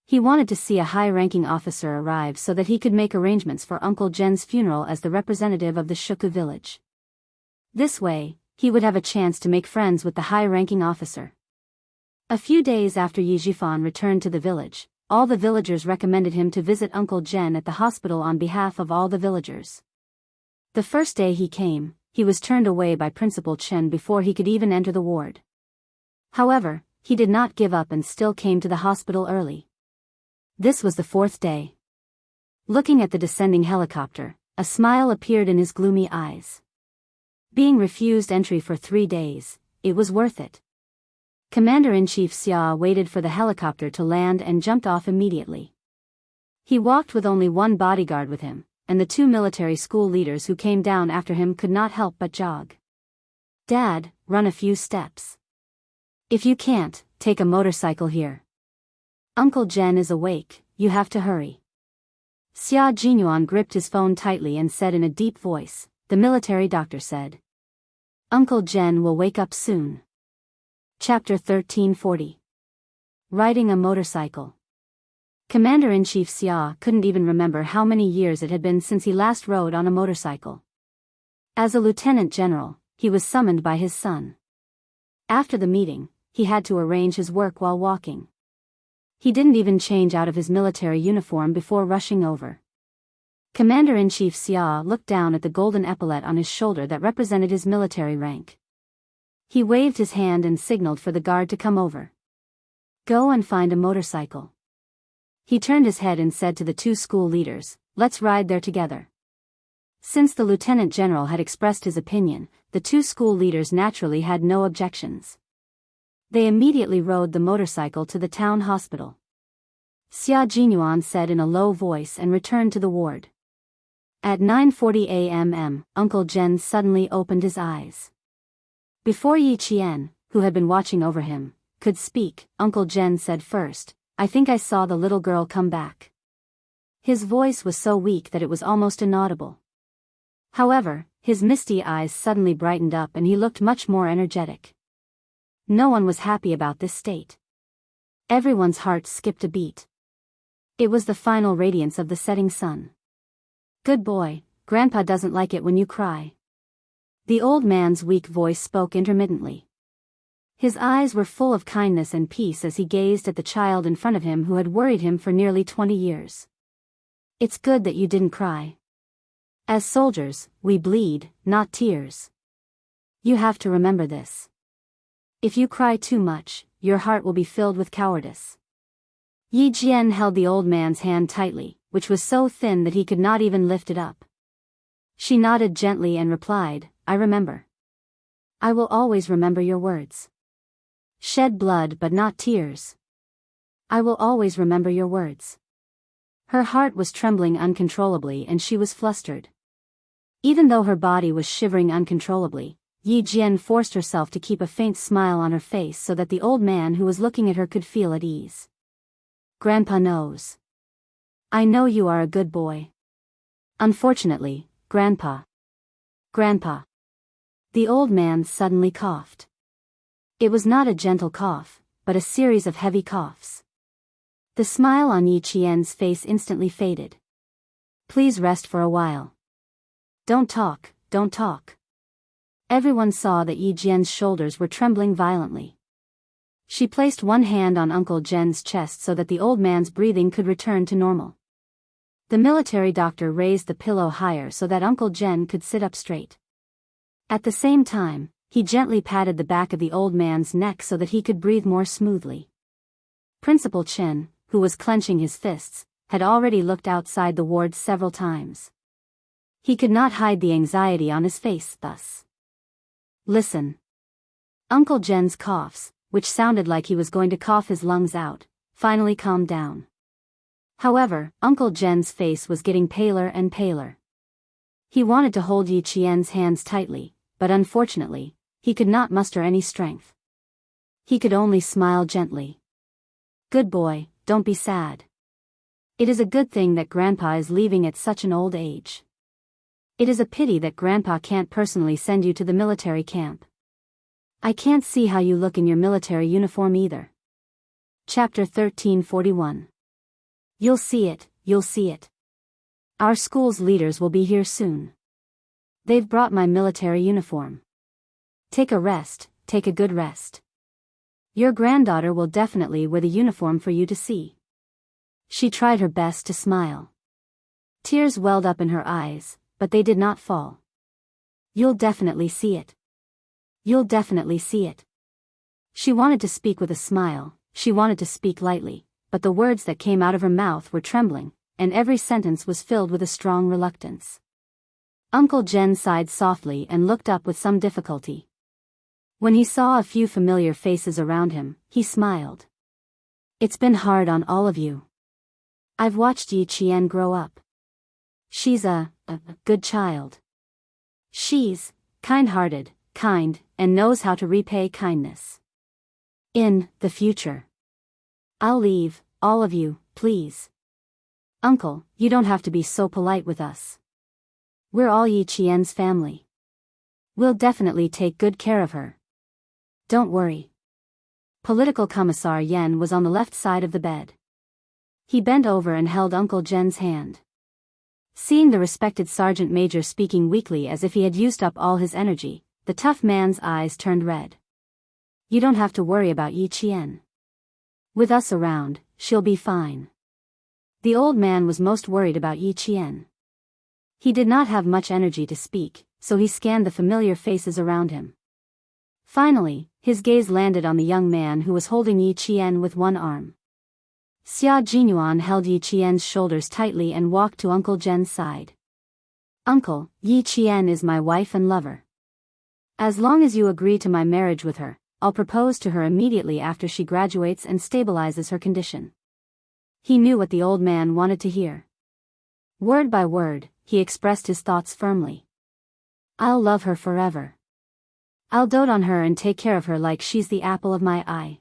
He wanted to see a high-ranking officer arrive so that he could make arrangements for Uncle Jen's funeral as the representative of the Shuka village. This way, he would have a chance to make friends with the high-ranking officer. A few days after Yi Zhifan returned to the village, all the villagers recommended him to visit Uncle Jen at the hospital on behalf of all the villagers. The first day he came, he was turned away by Principal Chen before he could even enter the ward. However, he did not give up and still came to the hospital early. This was the fourth day. Looking at the descending helicopter, a smile appeared in his gloomy eyes. Being refused entry for 3 days, it was worth it. Commander-in-Chief Xia waited for the helicopter to land and jumped off immediately. He walked with only one bodyguard with him, and the two military school leaders who came down after him could not help but jog. "Dad, run a few steps. If you can't, take a motorcycle here. Uncle Jen is awake, you have to hurry." Xia Jinyuan gripped his phone tightly and said in a deep voice, "The military doctor said Uncle Jen will wake up soon." Chapter 1340. Riding a motorcycle. Commander-in-Chief Xia couldn't even remember how many years it had been since he last rode on a motorcycle. As a lieutenant general, he was summoned by his son. After the meeting, he had to arrange his work while walking. He didn't even change out of his military uniform before rushing over. Commander-in-Chief Xia looked down at the golden epaulet on his shoulder that represented his military rank. He waved his hand and signaled for the guard to come over. "Go and find a motorcycle." He turned his head and said to the two school leaders, "Let's ride there together." Since the lieutenant general had expressed his opinion, the two school leaders naturally had no objections. They immediately rode the motorcycle to the town hospital. Xia Jinyuan said in a low voice and returned to the ward. At 9:40 a.m., Uncle Jen suddenly opened his eyes. Before Yi Qian, who had been watching over him, could speak, Uncle Jen said first, "I think I saw the little girl come back." His voice was so weak that it was almost inaudible. However, his misty eyes suddenly brightened up and he looked much more energetic. No one was happy about this state. Everyone's heart skipped a beat. It was the final radiance of the setting sun. "Good boy, Grandpa doesn't like it when you cry." The old man's weak voice spoke intermittently. His eyes were full of kindness and peace as he gazed at the child in front of him who had worried him for nearly 20 years. "It's good that you didn't cry. As soldiers, we bleed, not tears. You have to remember this. If you cry too much, your heart will be filled with cowardice." Yi Jian held the old man's hand tightly, which was so thin that he could not even lift it up. She nodded gently and replied, "I remember." I will always remember your words. Shed blood but not tears. I will always remember your words. Her heart was trembling uncontrollably and she was flustered. Even though her body was shivering uncontrollably, Yi Jian forced herself to keep a faint smile on her face so that the old man who was looking at her could feel at ease. Grandpa knows. I know you are a good boy. Unfortunately, Grandpa. Grandpa. The old man suddenly coughed. It was not a gentle cough, but a series of heavy coughs. The smile on Yi Qian's face instantly faded. Please rest for a while. Don't talk, don't talk. Everyone saw that Yi Jian's shoulders were trembling violently. She placed one hand on Uncle Jen's chest so that the old man's breathing could return to normal. The military doctor raised the pillow higher so that Uncle Jen could sit up straight. At the same time, he gently patted the back of the old man's neck so that he could breathe more smoothly. Principal Chen, who was clenching his fists, had already looked outside the ward several times. He could not hide the anxiety on his face thus. Listen. Uncle Jen's coughs, which sounded like he was going to cough his lungs out, finally calmed down. However, Uncle Jen's face was getting paler and paler. He wanted to hold Yi Qian's hands tightly, but unfortunately, he could not muster any strength. He could only smile gently. Good boy, don't be sad. It is a good thing that Grandpa is leaving at such an old age. It is a pity that Grandpa can't personally send you to the military camp. I can't see how you look in your military uniform either. Chapter 1341. You'll see it, you'll see it. Our school's leaders will be here soon. They've brought my military uniform. Take a rest, take a good rest. Your granddaughter will definitely wear the uniform for you to see. She tried her best to smile. Tears welled up in her eyes, but they did not fall. You'll definitely see it. You'll definitely see it. She wanted to speak with a smile, she wanted to speak lightly, but the words that came out of her mouth were trembling, and every sentence was filled with a strong reluctance. Uncle Jen sighed softly and looked up with some difficulty. When he saw a few familiar faces around him, he smiled. It's been hard on all of you. I've watched Yi Qian grow up. She's a good child. She's kind-hearted, kind, and knows how to repay kindness. In the future. I'll leave, all of you, please. Uncle, you don't have to be so polite with us. We're all Yi Qian's family. We'll definitely take good care of her. Don't worry. Political Commissar Yen was on the left side of the bed. He bent over and held Uncle Jen's hand. Seeing the respected Sergeant Major speaking weakly as if he had used up all his energy, the tough man's eyes turned red. You don't have to worry about Yi Qian. With us around, she'll be fine. The old man was most worried about Yi Qian. He did not have much energy to speak, so he scanned the familiar faces around him. Finally, his gaze landed on the young man who was holding Yi Qian with one arm. Xia Jinyuan held Yi Qian's shoulders tightly and walked to Uncle Jen's side. Uncle, Yi Qian is my wife and lover. As long as you agree to my marriage with her, I'll propose to her immediately after she graduates and stabilizes her condition. He knew what the old man wanted to hear. Word by word, he expressed his thoughts firmly. I'll love her forever. I'll dote on her and take care of her like she's the apple of my eye.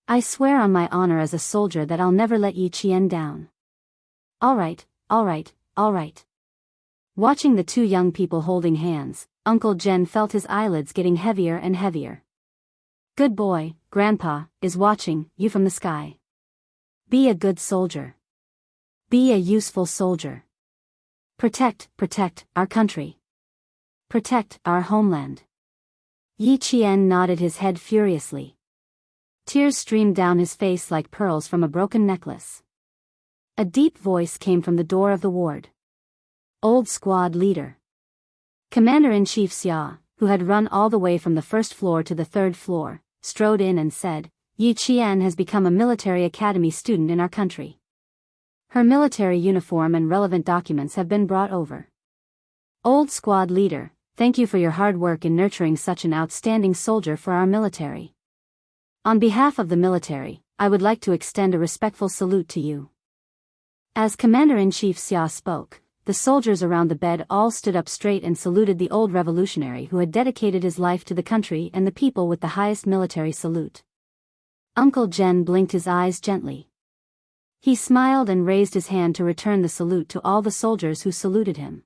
I swear on my honor as a soldier that I'll never let Yi Qian down. All right, all right, all right. Watching the two young people holding hands, Uncle Jen felt his eyelids getting heavier and heavier. Good boy, Grandpa, is watching you from the sky. Be a good soldier. Be a useful soldier. Protect our country. Protect our homeland. Yi Qian nodded his head furiously. Tears streamed down his face like pearls from a broken necklace. A deep voice came from the door of the ward. Old squad leader. Commander-in-Chief Xia, who had run all the way from the first floor to the third floor, strode in and said, Yi Qian has become a military academy student in our country. Her military uniform and relevant documents have been brought over. Old squad leader, Thank you for your hard work in nurturing such an outstanding soldier for our military. On behalf of the military, I would like to extend a respectful salute to you. As Commander-in-Chief Xia spoke, the soldiers around the bed all stood up straight and saluted the old revolutionary who had dedicated his life to the country and the people with the highest military salute. Uncle Jen blinked his eyes gently. He smiled and raised his hand to return the salute to all the soldiers who saluted him.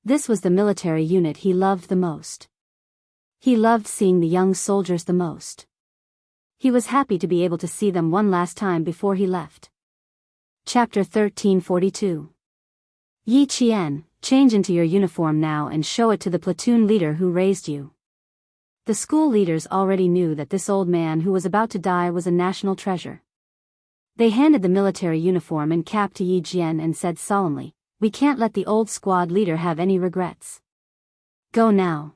This was the military unit he loved the most. He loved seeing the young soldiers the most. He was happy to be able to see them one last time before he left. Chapter 1342. Yi Qian, change into your uniform now and show it to the platoon leader who raised you. The school leaders already knew that this old man who was about to die was a national treasure. They handed the military uniform and cap to Yi Qian and said solemnly, "We can't let the old squad leader have any regrets. Go now."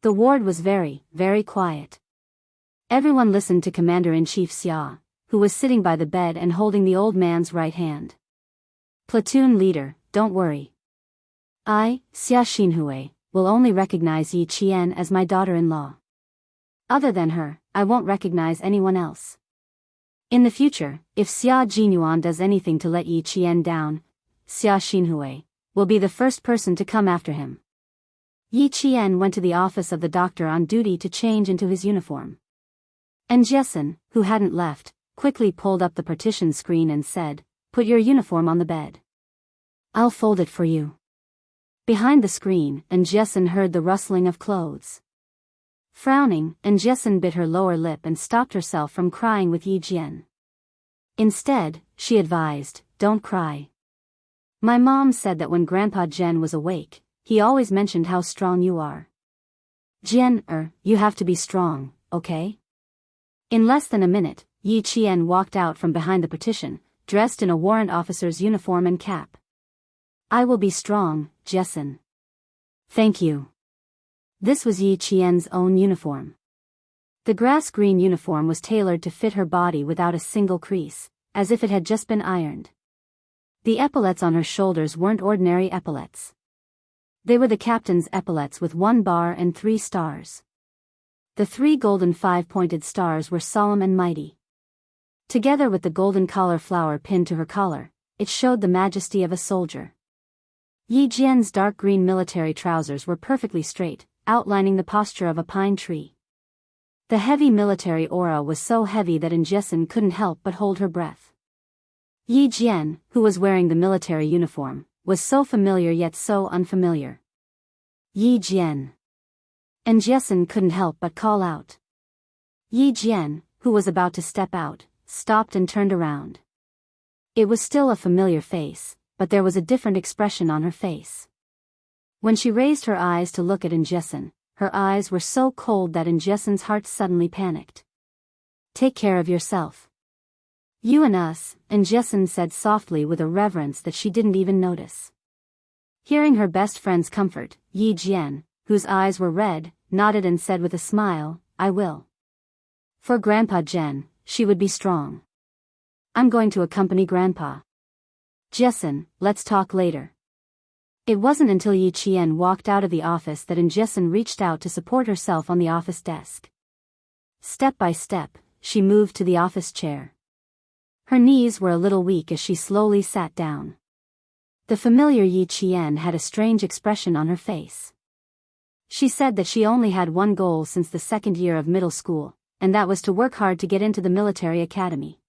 The ward was very, very quiet. Everyone listened to Commander-in-Chief Xia, who was sitting by the bed and holding the old man's right hand. "Platoon leader, don't worry. I, Xia Xinhui, will only recognize Yi Qian as my daughter-in-law. Other than her, I won't recognize anyone else. In the future, if Xia Jinyuan does anything to let Yi Qian down, Xia Xinhui will be the first person to come after him." Yi Qian went to the office of the doctor on duty to change into his uniform. And Jessen, who hadn't left, quickly pulled up the partition screen and said, "Put your uniform on the bed. I'll fold it for you." Behind the screen, Jessen heard the rustling of clothes. Frowning, Jessen bit her lower lip and stopped herself from crying with Yi Qian. Instead, she advised, "Don't cry. My mom said that when Grandpa Jen was awake, he always mentioned how strong you are. Jen, you have to be strong, okay?" In less than a minute, Yi Qian walked out from behind the partition, dressed in a warrant officer's uniform and cap. "I will be strong, Jessen." "Thank you." This was Yi Qian's own uniform. The grass-green uniform was tailored to fit her body without a single crease, as if it had just been ironed. The epaulets on her shoulders weren't ordinary epaulets. They were the captain's epaulets with 1 bar and 3 stars. The 3 golden 5-pointed stars were solemn and mighty. Together with the golden collar flower pinned to her collar, it showed the majesty of a soldier. Yi Qian's dark green military trousers were perfectly straight, outlining the posture of a pine tree. The heavy military aura was so heavy that Jessen couldn't help but hold her breath. Yi Qian, who was wearing the military uniform, was so familiar yet so unfamiliar. "Yi Qian." Jessen couldn't help but call out. Yi Qian, who was about to step out, stopped and turned around. It was still a familiar face, but there was a different expression on her face. When she raised her eyes to look at Jessen, her eyes were so cold that Jessen's heart suddenly panicked. "Take care of yourself. You and us," Jessen said softly with a reverence that she didn't even notice. Hearing her best friend's comfort, Yi Qian, whose eyes were red, nodded and said with a smile, "I will. For Grandpa Jen, she would be strong. I'm going to accompany Grandpa. Jessen, let's talk later." It wasn't until Yi Qian walked out of the office that Jessen reached out to support herself on the office desk. Step by step, she moved to the office chair. Her knees were a little weak as she slowly sat down. The familiar Yi Qian had a strange expression on her face. She said that she only had one goal since the 2nd year of middle school, and that was to work hard to get into the military academy.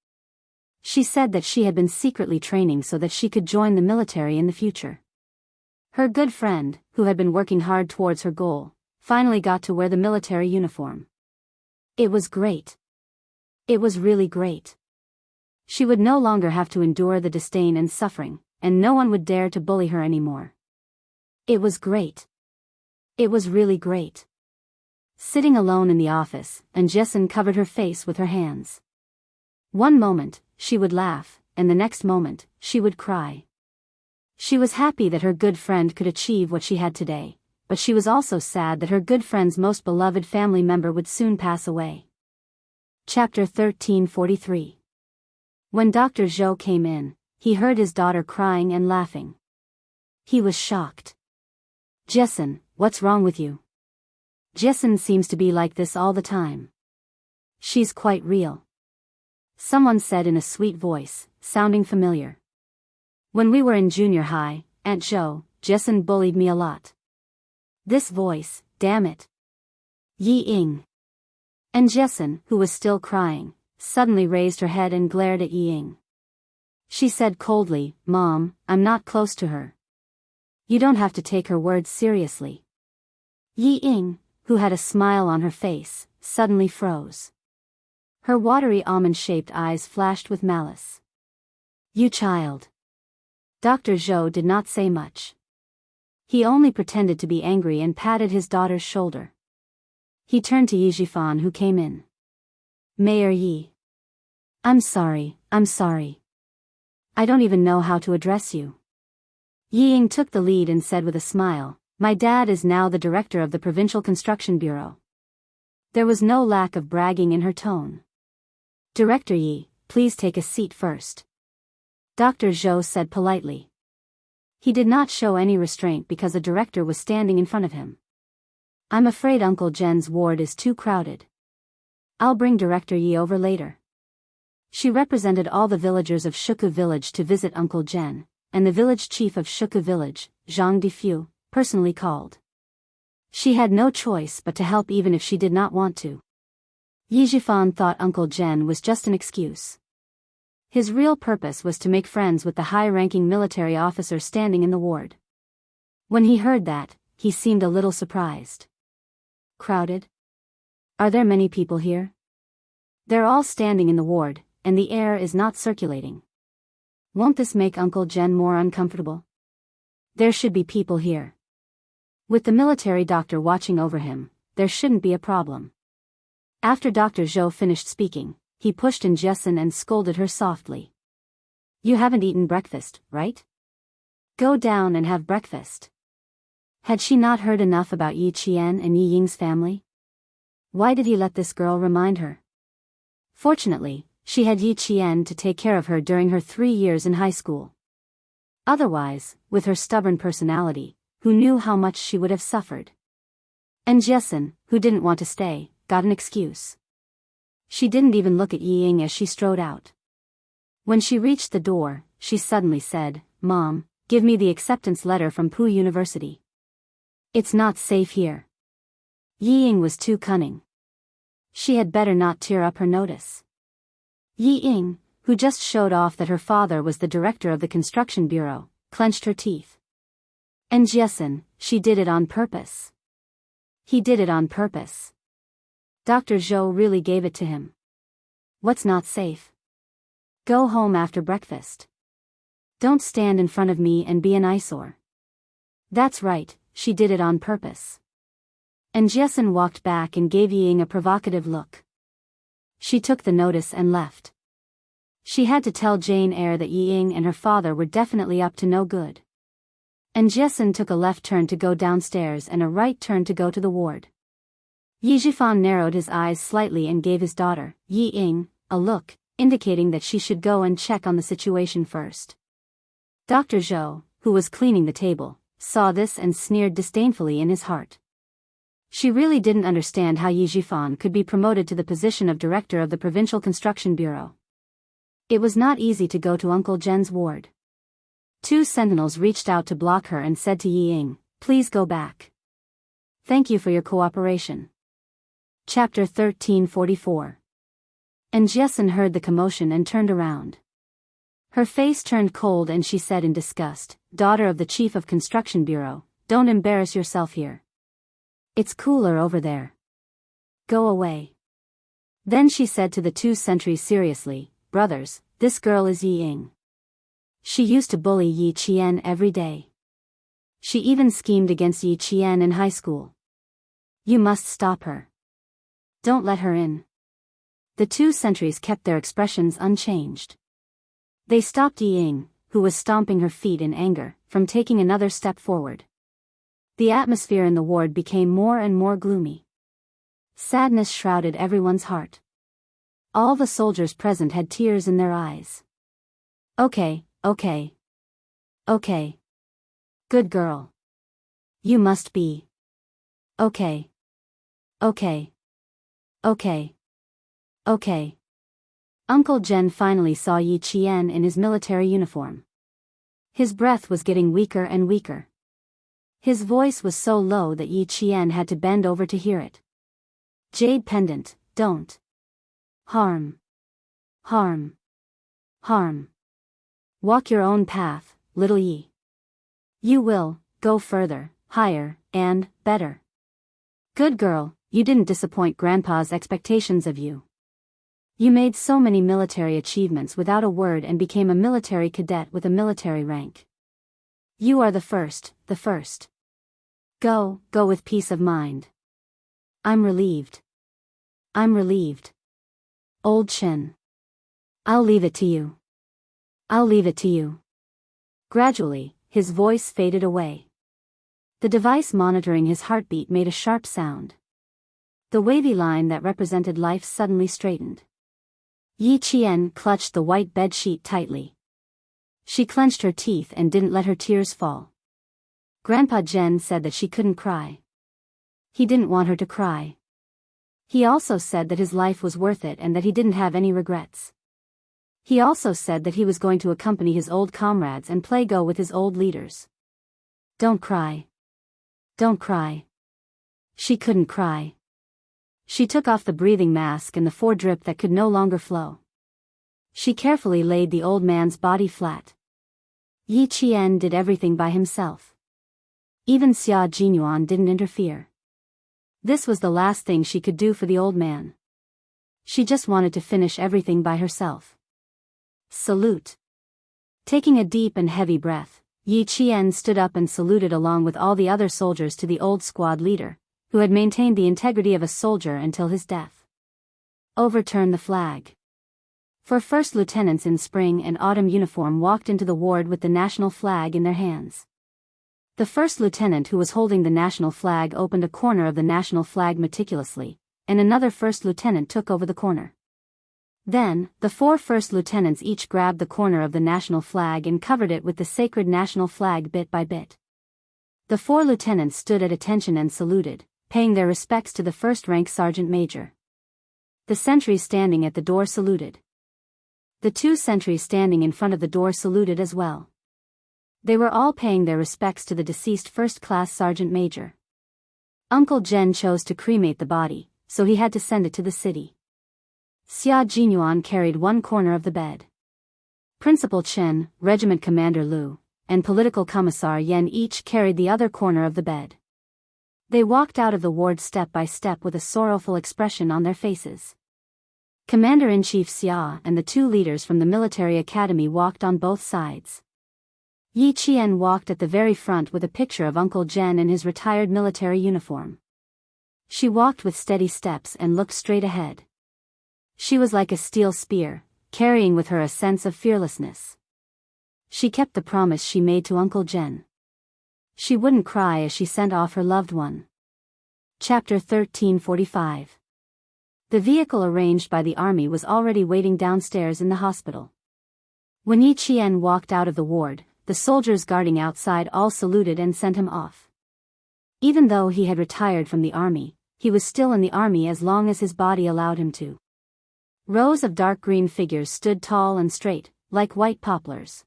She said that she had been secretly training so that she could join the military in the future. Her good friend, who had been working hard towards her goal, finally got to wear the military uniform. It was great. It was really great. She would no longer have to endure the disdain and suffering, and no one would dare to bully her anymore. It was great. It was really great. Sitting alone in the office, Jessen covered her face with her hands. One moment, she would laugh, and the next moment, she would cry. She was happy that her good friend could achieve what she had today, but she was also sad that her good friend's most beloved family member would soon pass away. Chapter 1343. When Dr. Zhou came in, he heard his daughter crying and laughing. He was shocked. "Jessen, what's wrong with you? Jessin seems to be like this all the time. She's quite real. Someone said in a sweet voice, sounding familiar. When we were in junior high, Aunt Jo, Jessin bullied me a lot. This voice, damn it. Yi Ying. And Jessin, who was still crying, suddenly raised her head and glared at Yi Ying. She said coldly, Mom, I'm not close to her. You don't have to take her words seriously. Yi Ying, who had a smile on her face, suddenly froze. Her watery almond-shaped eyes flashed with malice. You child. Dr. Zhou did not say much. He only pretended to be angry and patted his daughter's shoulder. He turned to Yi Jifan, who came in. Mayor Yi. I'm sorry. I don't even know how to address you. Yi Ying took the lead and said with a smile, My dad is now the director of the Provincial Construction Bureau. There was no lack of bragging in her tone. Director Yi, please take a seat first. Dr. Zhou said politely. He did not show any restraint because the director was standing in front of him. I'm afraid Uncle Jen's ward is too crowded. I'll bring Director Yi over later. She represented all the villagers of Shuku village to visit Uncle Jen, and the village chief of Shuku village, Zhang Difu, personally called. She had no choice but to help even if she did not want to. Yi Jifan thought Uncle Jen was just an excuse. His real purpose was to make friends with the high-ranking military officer standing in the ward. When he heard that, he seemed a little surprised. Crowded? Are there many people here? They're all standing in the ward, and the air is not circulating. Won't this make Uncle Jen more uncomfortable? There should be people here. With the military doctor watching over him, there shouldn't be a problem. After Dr. Zhou finished speaking, he pushed in Jessin and scolded her softly. You haven't eaten breakfast, right? Go down and have breakfast. Had she not heard enough about Yi Qian and Yi Ying's family? Why did he let this girl remind her? Fortunately, she had Yi Qian to take care of her during her 3 years in high school. Otherwise, with her stubborn personality, who knew how much she would have suffered? And Jessin, who didn't want to stay, got an excuse. She didn't even look at Yi Ying as she strode out. When she reached the door, she suddenly said, Mom, give me the acceptance letter from Pu University. It's not safe here. Yi Ying was too cunning. She had better not tear up her notice. Yi Ying, who just showed off that her father was the director of the construction bureau, clenched her teeth. And Jessin, she did it on purpose. He did it on purpose. Dr. Zhou really gave it to him. What's not safe? Go home after breakfast. Don't stand in front of me and be an eyesore. That's right, she did it on purpose. And Jessin walked back and gave Yi Ying a provocative look. She took the notice and left. She had to tell Jane Eyre that Yi Ying and her father were definitely up to no good. And Jessin took a left turn to go downstairs and a right turn to go to the ward. Yi Jifan narrowed his eyes slightly and gave his daughter, Yi Ying, a look, indicating that she should go and check on the situation first. Dr. Zhou, who was cleaning the table, saw this and sneered disdainfully in his heart. She really didn't understand how Yi Jifan could be promoted to the position of director of the Provincial Construction Bureau. It was not easy to go to Uncle Jen's ward. 2 sentinels reached out to block her and said to Yi Ying, Please go back. Thank you for your cooperation. Chapter 1344. And Jessin heard the commotion and turned around. Her face turned cold and she said in disgust, Daughter of the Chief of Construction Bureau, don't embarrass yourself here. It's cooler over there. Go away. Then she said to the 2 sentries seriously, Brothers, this girl is Yi Ying. She used to bully Yi Qian every day. She even schemed against Yi Qian in high school. You must stop her. Don't let her in. The 2 sentries kept their expressions unchanged. They stopped Yi Ying, who was stomping her feet in anger, from taking another step forward. The atmosphere in the ward became more and more gloomy. Sadness shrouded everyone's heart. All the soldiers present had tears in their eyes. Okay. Good girl. You must be. Okay. Okay. Okay. Okay. Uncle Jen finally saw Yi Qian in his military uniform. His breath was getting weaker and weaker. His voice was so low that Yi Qian had to bend over to hear it. Jade pendant, don't harm. Harm. Harm. Walk your own path, little Yi. You will go further, higher, and better. Good girl, you didn't disappoint Grandpa's expectations of you. You made so many military achievements without a word and became a military cadet with a military rank. You are the first. Go with peace of mind. I'm relieved. I'm relieved. Old Chin. I'll leave it to you. I'll leave it to you. Gradually, his voice faded away. The device monitoring his heartbeat made a sharp sound. The wavy line that represented life suddenly straightened. Yi Qian clutched the white bed sheet tightly. She clenched her teeth and didn't let her tears fall. Grandpa Jen said that she couldn't cry. He didn't want her to cry. He also said that his life was worth it and that he didn't have any regrets. He also said that he was going to accompany his old comrades and play Go with his old leaders. Don't cry. Don't cry. She couldn't cry. She took off the breathing mask and the foredrip that could no longer flow. She carefully laid the old man's body flat. Yi Qian did everything by himself. Even Xia Jinyuan didn't interfere. This was the last thing she could do for the old man. She just wanted to finish everything by herself. Salute. Taking a deep and heavy breath, Yi Qian stood up and saluted along with all the other soldiers to the old squad leader, who had maintained the integrity of a soldier until his death. Overturn the flag. 4 first lieutenants in spring and autumn uniform walked into the ward with the national flag in their hands. The first lieutenant who was holding the national flag opened a corner of the national flag meticulously, and another first lieutenant took over the corner. Then, the 4 first lieutenants each grabbed the corner of the national flag and covered it with the sacred national flag bit by bit. The 4 lieutenants stood at attention and saluted, paying their respects to the first-rank sergeant major. The sentries standing at the door saluted. The 2 sentries standing in front of the door saluted as well. They were all paying their respects to the deceased first-class sergeant major. Uncle Jen chose to cremate the body, so he had to send it to the city. Xia Jinyuan carried one corner of the bed. Principal Chen, Regiment Commander Lu, and Political Commissar Yen each carried the other corner of the bed. They walked out of the ward step by step with a sorrowful expression on their faces. Commander-in-Chief Xia and the 2 leaders from the military academy walked on both sides. Yi Qian walked at the very front with a picture of Uncle Jen in his retired military uniform. She walked with steady steps and looked straight ahead. She was like a steel spear, carrying with her a sense of fearlessness. She kept the promise she made to Uncle Jen. She wouldn't cry as she sent off her loved one. Chapter 1345. The vehicle arranged by the army was already waiting downstairs in the hospital. When Yi Qian walked out of the ward, the soldiers guarding outside all saluted and sent him off. Even though he had retired from the army, he was still in the army as long as his body allowed him to. Rows of dark green figures stood tall and straight, like white poplars.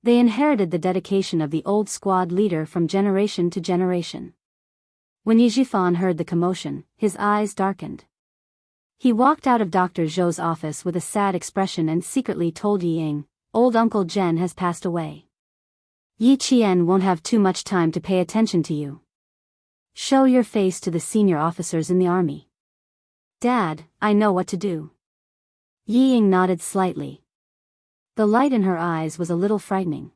They inherited the dedication of the old squad leader from generation to generation. When Yi Jifan heard the commotion, his eyes darkened. He walked out of Dr. Zhou's office with a sad expression and secretly told Yi Ying, "Old Uncle Jen has passed away. Yi Qian won't have too much time to pay attention to you. Show your face to the senior officers in the army." "Dad, I know what to do." Yi Ying nodded slightly. The light in her eyes was a little frightening.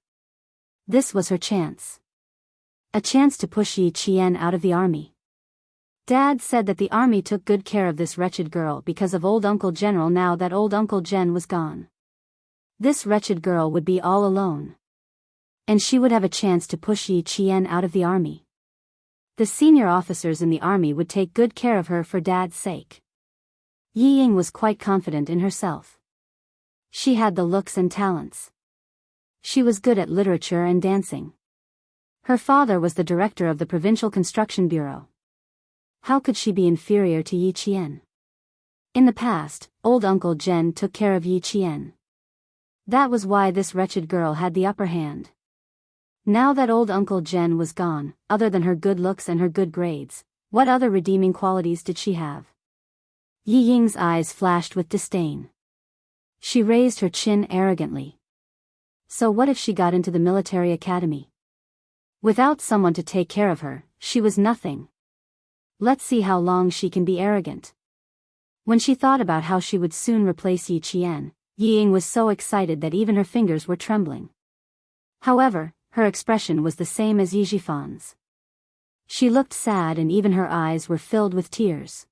This was her chance. A chance to push Yi Qian out of the army. Dad said that the army took good care of this wretched girl because of old Uncle General. Now that old Uncle Jen was gone, this wretched girl would be all alone. And she would have a chance to push Yi Qian out of the army. The senior officers in the army would take good care of her for Dad's sake. Yi Ying was quite confident in herself. She had the looks and talents. She was good at literature and dancing. Her father was the director of the Provincial Construction Bureau. How could she be inferior to Yi Qian? In the past, old Uncle Jen took care of Yi Qian. That was why this wretched girl had the upper hand. Now that old Uncle Jen was gone, other than her good looks and her good grades, what other redeeming qualities did she have? Yi Ying's eyes flashed with disdain. She raised her chin arrogantly. So what if she got into the military academy? Without someone to take care of her, she was nothing. Let's see how long she can be arrogant. When she thought about how she would soon replace Yi Qian, Yi Ying was so excited that even her fingers were trembling. However, her expression was the same as Yi Jifan's. She looked sad and even her eyes were filled with tears.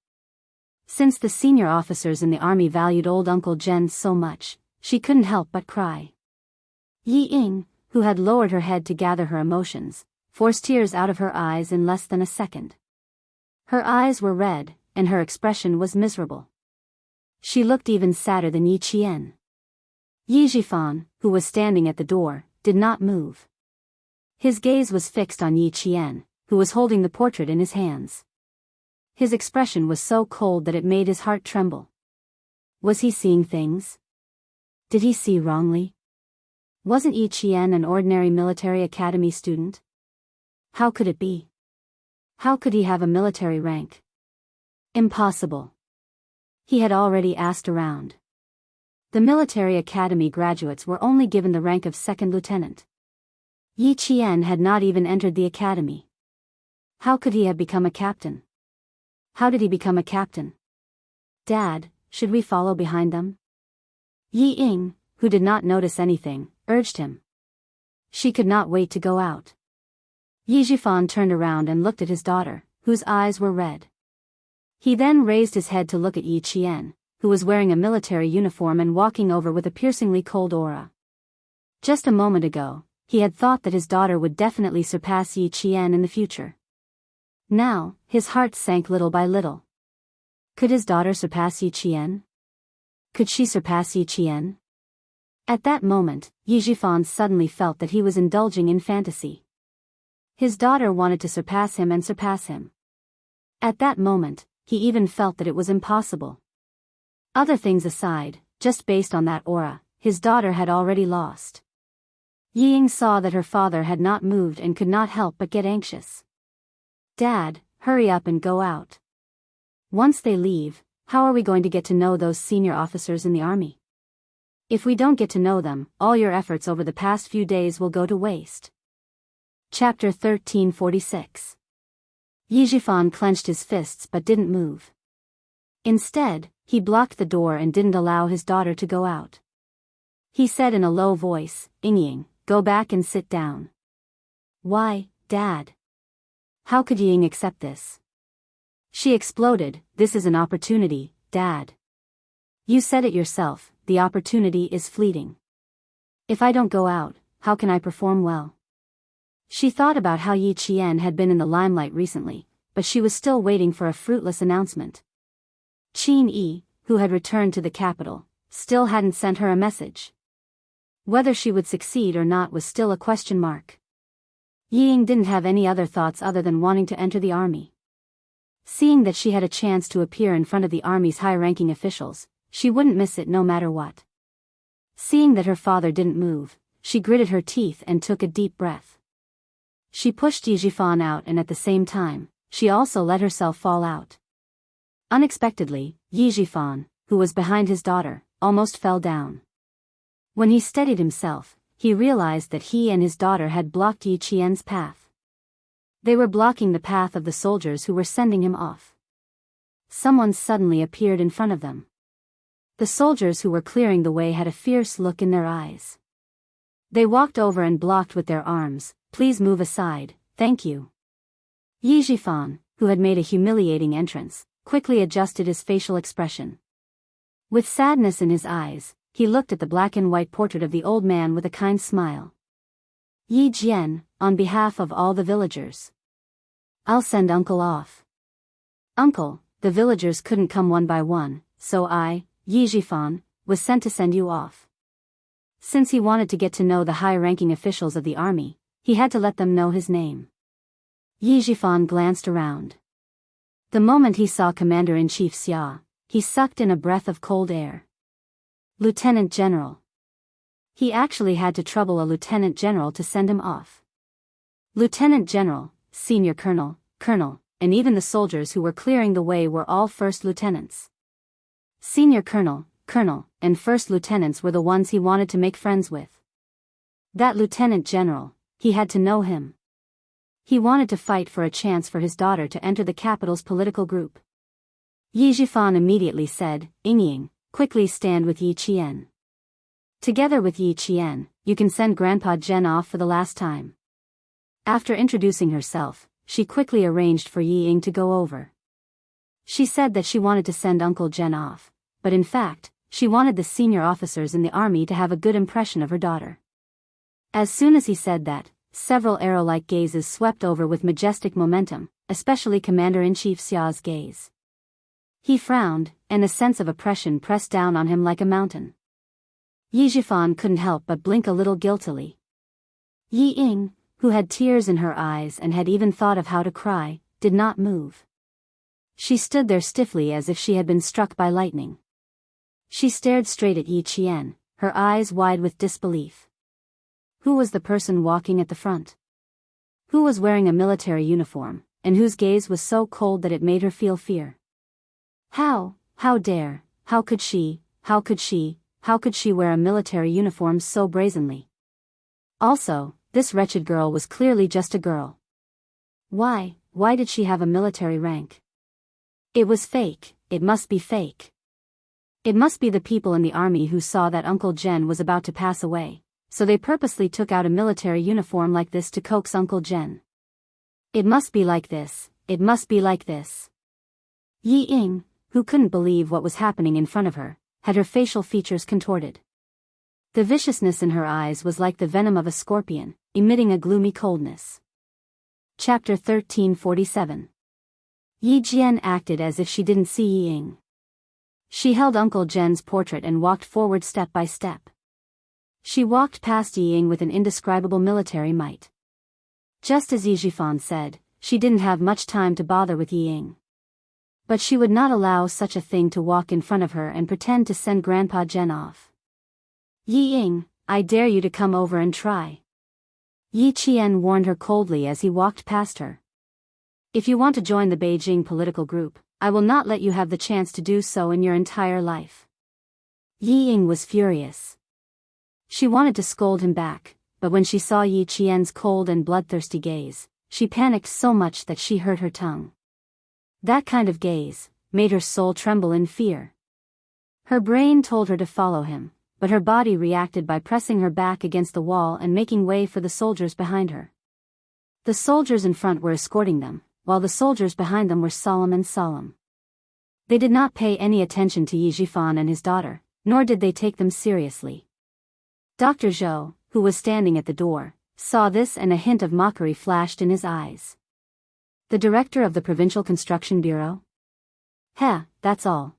Since the senior officers in the army valued old Uncle Jen so much, she couldn't help but cry. Yi Ying, who had lowered her head to gather her emotions, forced tears out of her eyes in less than a second. Her eyes were red, and her expression was miserable. She looked even sadder than Yi Qian. Yi Jifan, who was standing at the door, did not move. His gaze was fixed on Yi Qian, who was holding the portrait in his hands. His expression was so cold that it made his heart tremble. Was he seeing things? Did he see wrongly? Wasn't Yi Qian an ordinary military academy student? How could it be? How could he have a military rank? Impossible. He had already asked around. The military academy graduates were only given the rank of second lieutenant. Yi Qian had not even entered the academy. How could he have become a captain? How did he become a captain? Dad, should we follow behind them? Yi Ying, who did not notice anything, urged him. She could not wait to go out. Yi Jifan turned around and looked at his daughter, whose eyes were red. He then raised his head to look at Yi Qian, who was wearing a military uniform and walking over with a piercingly cold aura. Just a moment ago, he had thought that his daughter would definitely surpass Yi Qian in the future. Now, his heart sank little by little. Could his daughter surpass Yi Qian? Could she surpass Yi Qian? At that moment, Yi Jifan suddenly felt that he was indulging in fantasy. His daughter wanted to surpass him and surpass him. At that moment, he even felt that it was impossible. Other things aside, just based on that aura, his daughter had already lost. Yi Ying saw that her father had not moved and could not help but get anxious. Dad, hurry up and go out. Once they leave, how are we going to get to know those senior officers in the army? If we don't get to know them, all your efforts over the past few days will go to waste. Chapter 1346. Yi Jifan clenched his fists but didn't move. Instead, he blocked the door and didn't allow his daughter to go out. He said in a low voice, "Ying, go back and sit down." "Why, Dad? How could Ying accept this?" She exploded. "This is an opportunity, Dad. You said it yourself, the opportunity is fleeting. If I don't go out, how can I perform well?" She thought about how Yi Qian had been in the limelight recently, but she was still waiting for a fruitless announcement. Qin Yi, who had returned to the capital, still hadn't sent her a message. Whether she would succeed or not was still a question mark. Yi Ying didn't have any other thoughts other than wanting to enter the army. Seeing that she had a chance to appear in front of the army's high-ranking officials, she wouldn't miss it no matter what. Seeing that her father didn't move, she gritted her teeth and took a deep breath. She pushed Yi Jifan out and at the same time, she also let herself fall out. Unexpectedly, Yi Jifan, who was behind his daughter, almost fell down. When he steadied himself, he realized that he and his daughter had blocked Yi Qian's path. They were blocking the path of the soldiers who were sending him off. Someone suddenly appeared in front of them. The soldiers who were clearing the way had a fierce look in their eyes. They walked over and blocked with their arms. "Please move aside, thank you." Yi Jifan, who had made a humiliating entrance, quickly adjusted his facial expression. With sadness in his eyes, he looked at the black and white portrait of the old man with a kind smile. "Yi Jian, on behalf of all the villagers. I'll send Uncle off." "Uncle, the villagers couldn't come one by one, so I, Yi Jifan, was sent to send you off." Since he wanted to get to know the high-ranking officials of the army, he had to let them know his name. Yi Jifan glanced around. The moment he saw Commander-in-Chief Xia, he sucked in a breath of cold air. Lieutenant General. He actually had to trouble a Lieutenant General to send him off. Lieutenant General, Senior Colonel, Colonel, and even the soldiers who were clearing the way were all first lieutenants. Senior Colonel, Colonel, and first lieutenants were the ones he wanted to make friends with. That Lieutenant General, he had to know him. He wanted to fight for a chance for his daughter to enter the capital's political group. Yi Zhifan immediately said, Ying, quickly stand with Yi Qian. Together with Yi Qian, you can send Grandpa Zhen off for the last time. After introducing herself, she quickly arranged for Yi Ying to go over. She said that she wanted to send Uncle Zhen off, but in fact, she wanted the senior officers in the army to have a good impression of her daughter. As soon as he said that, several arrow-like gazes swept over with majestic momentum, especially Commander-in-Chief Xia's gaze. He frowned, and a sense of oppression pressed down on him like a mountain. Yi Zhifan couldn't help but blink a little guiltily. Yi Ying, who had tears in her eyes and had even thought of how to cry, did not move. She stood there stiffly as if she had been struck by lightning. She stared straight at Yi Qian, her eyes wide with disbelief. Who was the person walking at the front? Who was wearing a military uniform, and whose gaze was so cold that it made her feel fear? How could she wear a military uniform so brazenly? Also, this wretched girl was clearly just a girl. Why did she have a military rank? It was fake, it must be fake. It must be the people in the army who saw that Uncle Zhen was about to pass away, so they purposely took out a military uniform like this to coax Uncle Zhen. It must be like this, it must be like this. Yi Ying, who couldn't believe what was happening in front of her, had her facial features contorted. The viciousness in her eyes was like the venom of a scorpion, emitting a gloomy coldness. Chapter 1347. Yi Jian acted as if she didn't see Yi Ying. She held Uncle Zhen's portrait and walked forward step by step. She walked past Yi Ying with an indescribable military might. Just as Yi Zhifan said, she didn't have much time to bother with Yi Ying. But she would not allow such a thing to walk in front of her and pretend to send Grandpa Zhen off. Yi Ying, I dare you to come over and try. Yi Qian warned her coldly as he walked past her. If you want to join the Beijing political group, I will not let you have the chance to do so in your entire life. Yi Ying was furious. She wanted to scold him back, but when she saw Yi Qian's cold and bloodthirsty gaze, she panicked so much that she hurt her tongue. That kind of gaze made her soul tremble in fear. Her brain told her to follow him, but her body reacted by pressing her back against the wall and making way for the soldiers behind her. The soldiers in front were escorting them, while the soldiers behind them were solemn and solemn. They did not pay any attention to Yi Zhifan and his daughter, nor did they take them seriously. Dr. Zhou, who was standing at the door, saw this and a hint of mockery flashed in his eyes. The director of the Provincial Construction Bureau? That's all.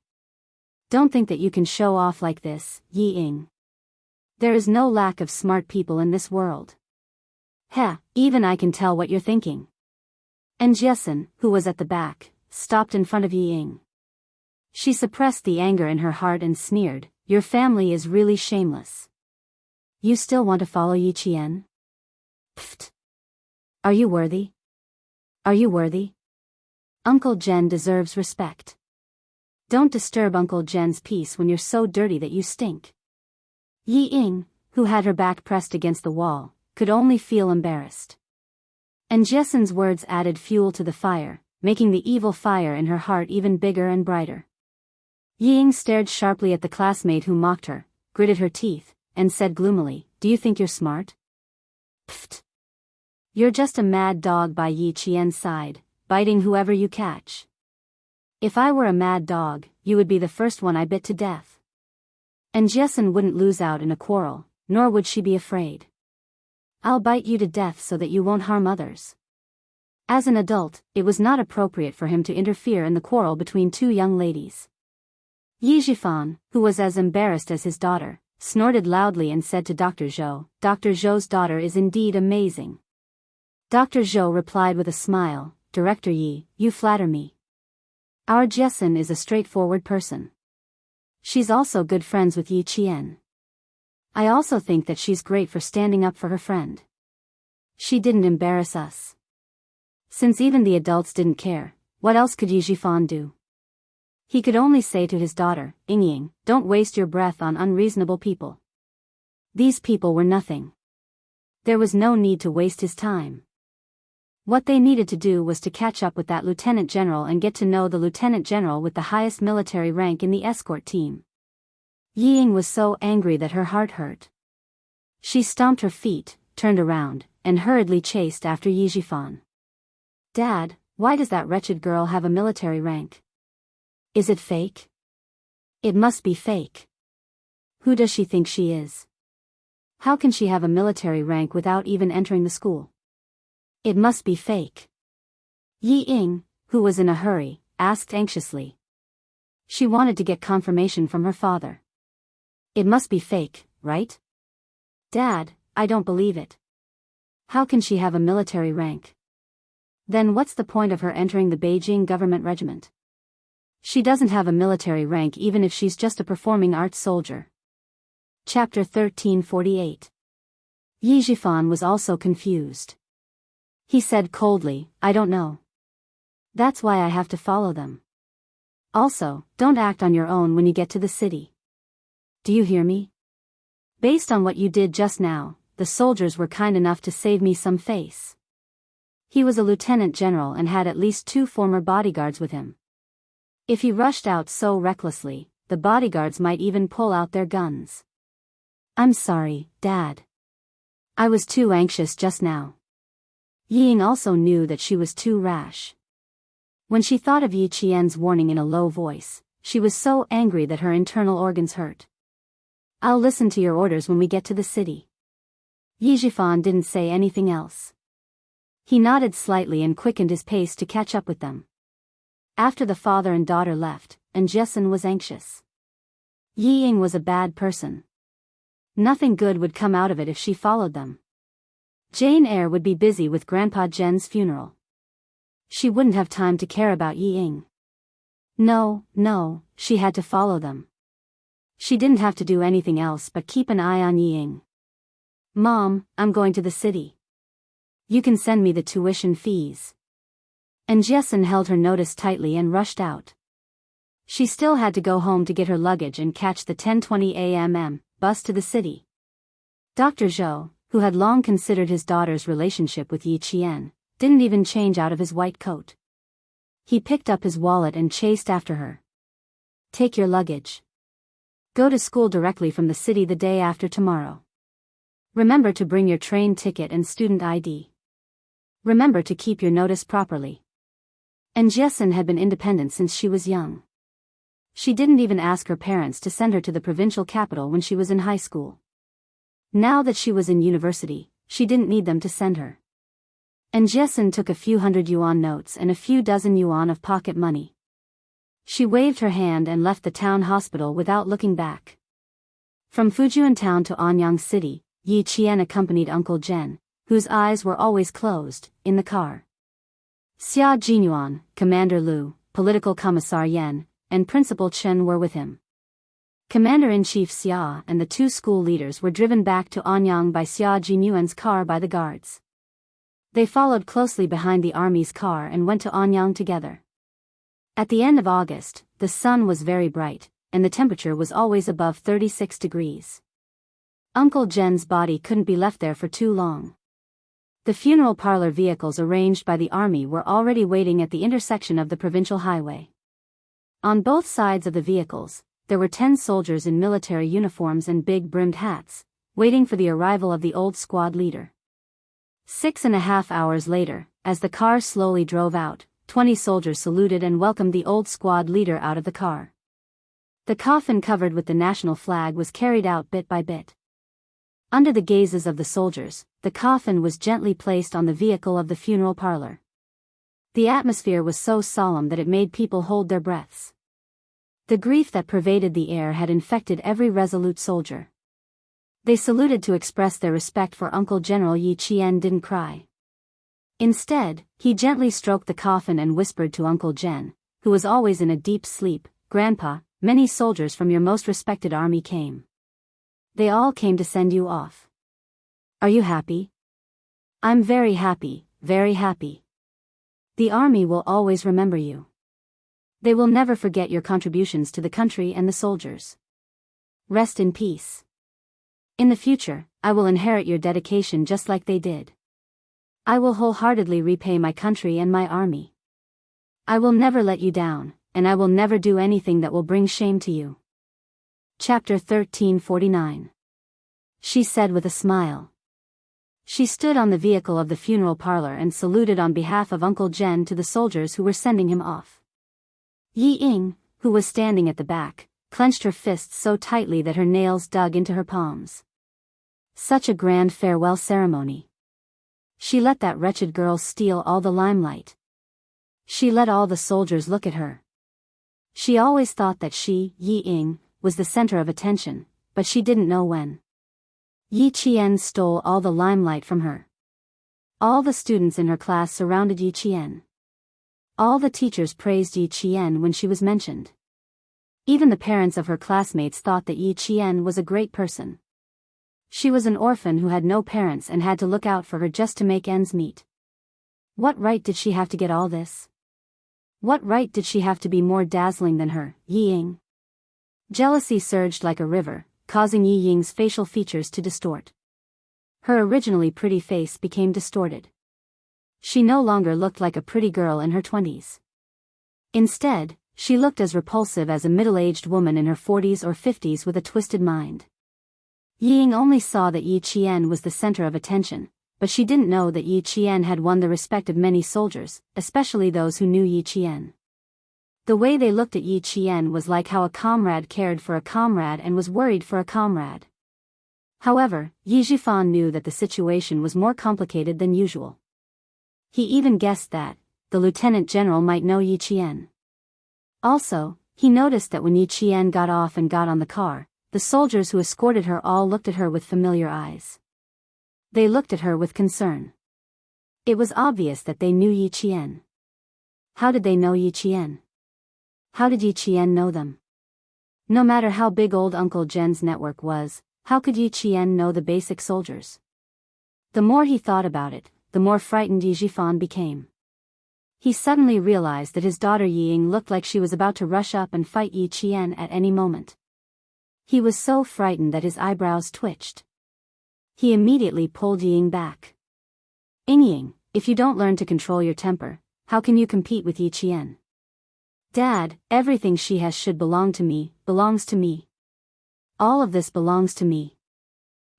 Don't think that you can show off like this, Yi Ying. There is no lack of smart people in this world. Even I can tell what you're thinking. And Jessen, who was at the back, stopped in front of Yi Ying. She suppressed the anger in her heart and sneered, your family is really shameless. You still want to follow Yi Qian? Pfft. Are you worthy? Are you worthy? Uncle Zhen deserves respect. Don't disturb Uncle Zhen's peace when you're so dirty that you stink. Yi Ying, who had her back pressed against the wall, could only feel embarrassed. And Jessen's words added fuel to the fire, making the evil fire in her heart even bigger and brighter. Yi Ying stared sharply at the classmate who mocked her, gritted her teeth, and said gloomily, do you think you're smart? Pfft. You're just a mad dog by Yi Qian's side, biting whoever you catch. If I were a mad dog, you would be the first one I bit to death. And Jessen wouldn't lose out in a quarrel, nor would she be afraid. I'll bite you to death so that you won't harm others. As an adult, it was not appropriate for him to interfere in the quarrel between two young ladies. Yi Zhifan, who was as embarrassed as his daughter, snorted loudly and said to Dr. Zhou, Dr. Zhou's daughter is indeed amazing. Dr. Zhou replied with a smile, Director Yi, you flatter me. Our Jessen is a straightforward person. She's also good friends with Yi Qian. I also think that she's great for standing up for her friend. She didn't embarrass us. Since even the adults didn't care, what else could Yi Jifan do? He could only say to his daughter, Yingying, don't waste your breath on unreasonable people. These people were nothing. There was no need to waste his time. What they needed to do was to catch up with that lieutenant general and get to know the lieutenant general with the highest military rank in the escort team. Ying was so angry that her heart hurt. She stomped her feet, turned around, and hurriedly chased after Yi Jifan. Dad, why does that wretched girl have a military rank? Is it fake? It must be fake. Who does she think she is? How can she have a military rank without even entering the school? It must be fake. Yi Ying, who was in a hurry, asked anxiously. She wanted to get confirmation from her father. It must be fake, right? Dad, I don't believe it. How can she have a military rank? Then what's the point of her entering the Beijing government regiment? She doesn't have a military rank even if she's just a performing arts soldier. Chapter 1348. Yi Jifan was also confused. He said coldly, I don't know. That's why I have to follow them. Also, don't act on your own when you get to the city. Do you hear me? Based on what you did just now, the soldiers were kind enough to save me some face. He was a lieutenant general and had at least 2 former bodyguards with him. If he rushed out so recklessly, the bodyguards might even pull out their guns. I'm sorry, Dad. I was too anxious just now. Ying also knew that she was too rash. When she thought of Yi Qian's warning in a low voice, she was so angry that her internal organs hurt. I'll listen to your orders when we get to the city. Yi Jifan didn't say anything else. He nodded slightly and quickened his pace to catch up with them. After the father and daughter left, and Jessen was anxious. Yi Ying was a bad person. Nothing good would come out of it if she followed them. Jane Eyre would be busy with Grandpa Jen's funeral. She wouldn't have time to care about Yi Ying. No, she had to follow them. She didn't have to do anything else but keep an eye on Yi Ying. Mom, I'm going to the city. You can send me the tuition fees. And Jessen held her notice tightly and rushed out. She still had to go home to get her luggage and catch the 10:20 a.m. bus to the city. Dr. Zhou, who had long considered his daughter's relationship with Yi Qian, didn't even change out of his white coat. He picked up his wallet and chased after her. Take your luggage. Go to school directly from the city the day after tomorrow. Remember to bring your train ticket and student ID. Remember to keep your notice properly. And Jessen had been independent since she was young. She didn't even ask her parents to send her to the provincial capital when she was in high school. Now that she was in university, she didn't need them to send her. And Jessen took a few 100 yuan notes and a few dozen yuan of pocket money. She waved her hand and left the town hospital without looking back. From Fujian town to Anyang city, Yi Qian accompanied Uncle Jen, whose eyes were always closed, in the car. Xia Jinyuan, Commander Lu, Political Commissar Yen, and Principal Chen were with him. Commander-in-Chief Xia and the 2 school leaders were driven back to Anyang by Xia Jinyuan's car by the guards. They followed closely behind the army's car and went to Anyang together. At the end of August, the sun was very bright, and the temperature was always above 36 degrees. Uncle Jen's body couldn't be left there for too long. The funeral parlor vehicles arranged by the army were already waiting at the intersection of the provincial highway. On both sides of the vehicles, there were 10 soldiers in military uniforms and big brimmed hats, waiting for the arrival of the old squad leader. 6.5 hours later, as the car slowly drove out, 20 soldiers saluted and welcomed the old squad leader out of the car. The coffin covered with the national flag was carried out bit by bit. Under the gazes of the soldiers, the coffin was gently placed on the vehicle of the funeral parlor. The atmosphere was so solemn that it made people hold their breaths. The grief that pervaded the air had infected every resolute soldier. They saluted to express their respect for Uncle General Yi Qian didn't cry. Instead, he gently stroked the coffin and whispered to Uncle Jen, who was always in a deep sleep, Grandpa, many soldiers from your most respected army came. They all came to send you off. Are you happy? I'm very happy, very happy. The army will always remember you. They will never forget your contributions to the country and the soldiers. Rest in peace. In the future, I will inherit your dedication just like they did. I will wholeheartedly repay my country and my army. I will never let you down, and I will never do anything that will bring shame to you. Chapter 1349. She said with a smile. She stood on the vehicle of the funeral parlor and saluted on behalf of Uncle Jen to the soldiers who were sending him off. Yi Ying, who was standing at the back, clenched her fists so tightly that her nails dug into her palms. Such a grand farewell ceremony. She let that wretched girl steal all the limelight. She let all the soldiers look at her. She always thought that she, Yi Ying, was the center of attention, but she didn't know when. Yi Qian stole all the limelight from her. All the students in her class surrounded Yi Qian. All the teachers praised Yi Qian when she was mentioned. Even the parents of her classmates thought that Yi Qian was a great person. She was an orphan who had no parents and had to look out for her just to make ends meet. What right did she have to get all this? What right did she have to be more dazzling than her, Yi Ying? Jealousy surged like a river, causing Yi Ying's facial features to distort. Her originally pretty face became distorted. She no longer looked like a pretty girl in her 20s. Instead, she looked as repulsive as a middle-aged woman in her 40s or 50s with a twisted mind. Yi Ying only saw that Yi Qian was the center of attention, but she didn't know that Yi Qian had won the respect of many soldiers, especially those who knew Yi Qian. The way they looked at Yi Qian was like how a comrade cared for a comrade and was worried for a comrade. However, Yi Zhifan knew that the situation was more complicated than usual. He even guessed that the lieutenant general might know Yi Qian. Also, he noticed that when Yi Qian got off and got on the car, the soldiers who escorted her all looked at her with familiar eyes. They looked at her with concern. It was obvious that they knew Yi Qian. How did they know Yi Qian? How did Yi Qian know them? No matter how big old Uncle Jen's network was, how could Yi Qian know the basic soldiers? The more he thought about it, the more frightened Yi Zhifan became. He suddenly realized that his daughter Yi Ying looked like she was about to rush up and fight Yi Qian at any moment. He was so frightened that his eyebrows twitched. He immediately pulled Yi Ying back. Ying, if you don't learn to control your temper, how can you compete with Yi Qian? Dad, everything she has should belong to me, belongs to me. All of this belongs to me.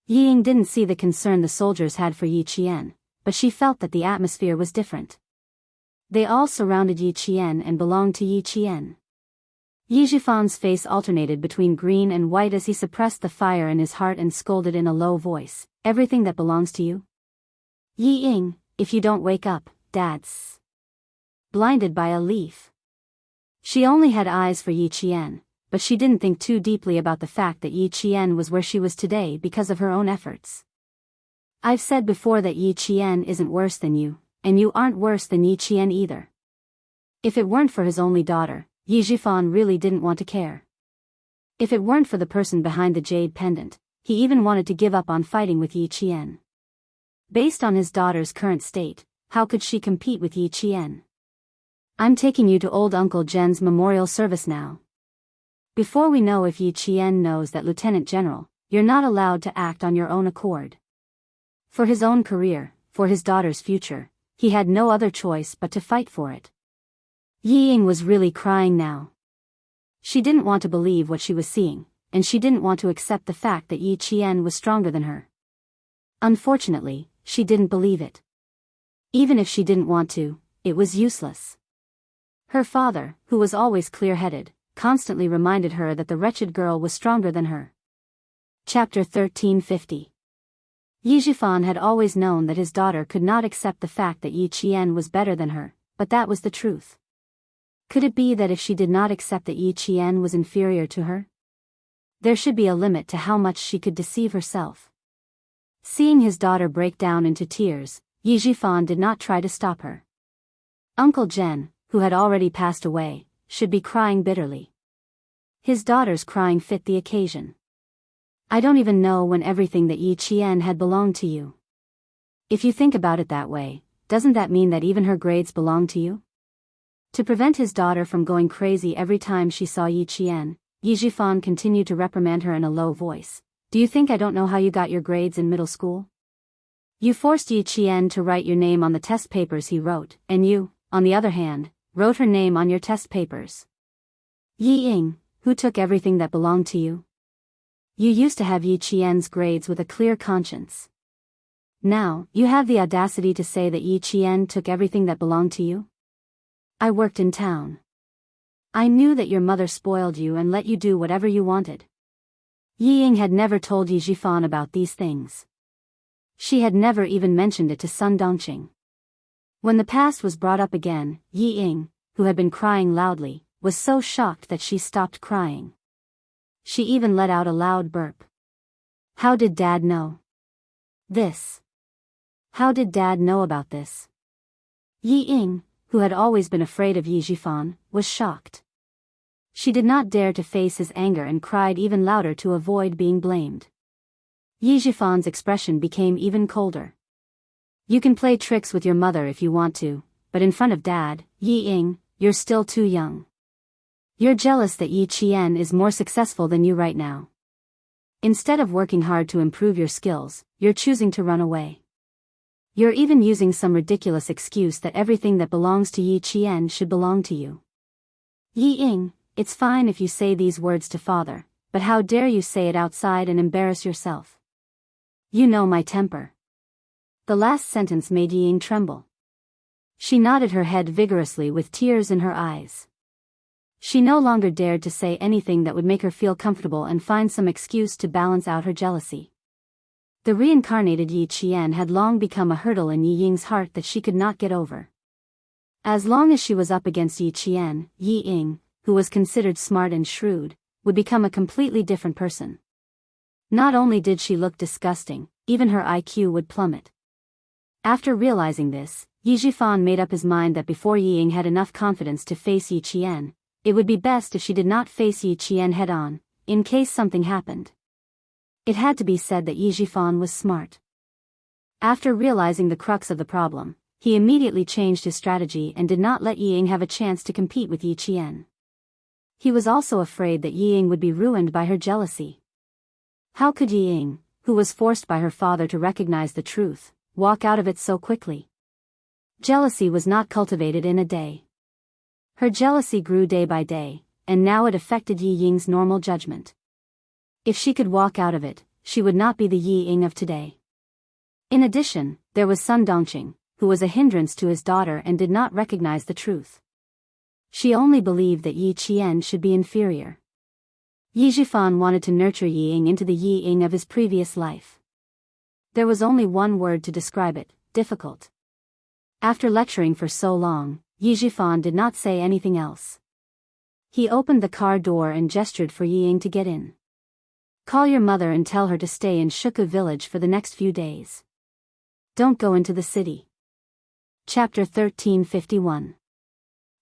Yi Ying didn't see the concern the soldiers had for Yi Qian, but she felt that the atmosphere was different. They all surrounded Yi Qian and belonged to Yi Qian. Yi Zhifan's face alternated between green and white as he suppressed the fire in his heart and scolded in a low voice, "Everything that belongs to you? Yi Ying, if you don't wake up, Dad's blinded by a leaf." She only had eyes for Yi Qian, but she didn't think too deeply about the fact that Yi Qian was where she was today because of her own efforts. I've said before that Yi Qian isn't worse than you, and you aren't worse than Yi Qian either. If it weren't for his only daughter, Yi Zhifan really didn't want to care. If it weren't for the person behind the jade pendant, he even wanted to give up on fighting with Yi Qian. Based on his daughter's current state, how could she compete with Yi Qian? I'm taking you to old Uncle Jen's memorial service now. Before we know if Yi Qian knows that Lieutenant General, you're not allowed to act on your own accord. For his own career, for his daughter's future, he had no other choice but to fight for it. Yi Ying was really crying now. She didn't want to believe what she was seeing, and she didn't want to accept the fact that Yi Qian was stronger than her. Unfortunately, she didn't believe it. Even if she didn't want to, it was useless. Her father, who was always clear-headed, constantly reminded her that the wretched girl was stronger than her. Chapter 1350. Yi Zhifan had always known that his daughter could not accept the fact that Yi Qian was better than her, but that was the truth. Could it be that if she did not accept that Yi Qian was inferior to her? There should be a limit to how much she could deceive herself. Seeing his daughter break down into tears, Yi Zhifan did not try to stop her. Uncle Jen, who had already passed away, should be crying bitterly. His daughter's crying fit the occasion. I don't even know when everything that Yi Qian had belonged to you. If you think about it that way, doesn't that mean that even her grades belong to you? To prevent his daughter from going crazy every time she saw Yi Qian, Yi Zhifan continued to reprimand her in a low voice. Do you think I don't know how you got your grades in middle school? You forced Yi Qian to write your name on the test papers he wrote, and you, on the other hand, wrote her name on your test papers. Yi Ying, who took everything that belonged to you? You used to have Yi Qian's grades with a clear conscience. Now, you have the audacity to say that Yi Qian took everything that belonged to you? I worked in town. I knew that your mother spoiled you and let you do whatever you wanted. Yi Ying had never told Yi Zhifan about these things. She had never even mentioned it to Sun Dongqing. When the past was brought up again, Yi Ying, who had been crying loudly, was so shocked that she stopped crying. She even let out a loud burp. How did Dad know this? How did Dad know about this? Yi Ying, who had always been afraid of Yi Zhifan, was shocked. She did not dare to face his anger and cried even louder to avoid being blamed. Yi Zhifan's expression became even colder. You can play tricks with your mother if you want to, but in front of Dad, Yi Ying, you're still too young. You're jealous that Yi Qian is more successful than you right now. Instead of working hard to improve your skills, you're choosing to run away. You're even using some ridiculous excuse that everything that belongs to Yi Qian should belong to you. Yi Ying, it's fine if you say these words to father, but how dare you say it outside and embarrass yourself? You know my temper. The last sentence made Yi Ying tremble. She nodded her head vigorously with tears in her eyes. She no longer dared to say anything that would make her feel comfortable and find some excuse to balance out her jealousy. The reincarnated Yi Qian had long become a hurdle in Yi Ying's heart that she could not get over. As long as she was up against Yi Qian, Yi Ying, who was considered smart and shrewd, would become a completely different person. Not only did she look disgusting, even her IQ would plummet. After realizing this, Yi Zhifan made up his mind that before Yi Ying had enough confidence to face Yi Qian, it would be best if she did not face Yi Qian head-on, in case something happened. It had to be said that Yi Zhifan was smart. After realizing the crux of the problem, he immediately changed his strategy and did not let Yi Ying have a chance to compete with Yi Qian. He was also afraid that Yi Ying would be ruined by her jealousy. How could Yi Ying, who was forced by her father to recognize the truth, walk out of it so quickly? Jealousy was not cultivated in a day. Her jealousy grew day by day, and now it affected Yi Ying's normal judgment. If she could walk out of it, she would not be the Yi Ying of today. In addition, there was Sun Dongqing, who was a hindrance to his daughter and did not recognize the truth. She only believed that Yi Qian should be inferior. Yi Zhifan wanted to nurture Yi Ying into the Yi Ying of his previous life. There was only one word to describe it: difficult. After lecturing for so long, Yi Zhifan did not say anything else. He opened the car door and gestured for Yi Ying to get in. Call your mother and tell her to stay in Shuku village for the next few days. Don't go into the city. Chapter 1351.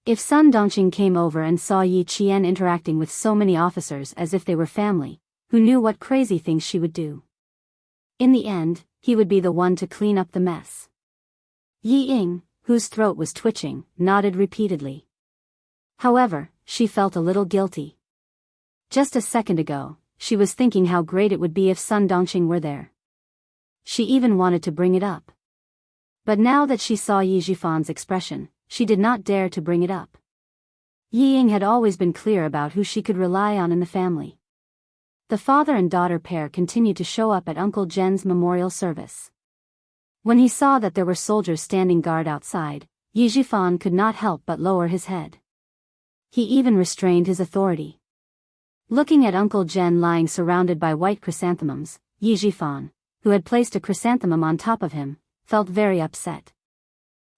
If Sun Dongqing came over and saw Yi Qian interacting with so many officers as if they were family, who knew what crazy things she would do? In the end, he would be the one to clean up the mess. Yi Ying, whose throat was twitching, nodded repeatedly. However, she felt a little guilty. Just a second ago, she was thinking how great it would be if Sun Dongqing were there. She even wanted to bring it up. But now that she saw Yi Zhifan's expression, she did not dare to bring it up. Yi Ying had always been clear about who she could rely on in the family. The father and daughter pair continued to show up at Uncle Jen's memorial service. When he saw that there were soldiers standing guard outside, Yi Zhifan could not help but lower his head. He even restrained his authority. Looking at Uncle Jen lying surrounded by white chrysanthemums, Yi Zhifan, who had placed a chrysanthemum on top of him, felt very upset.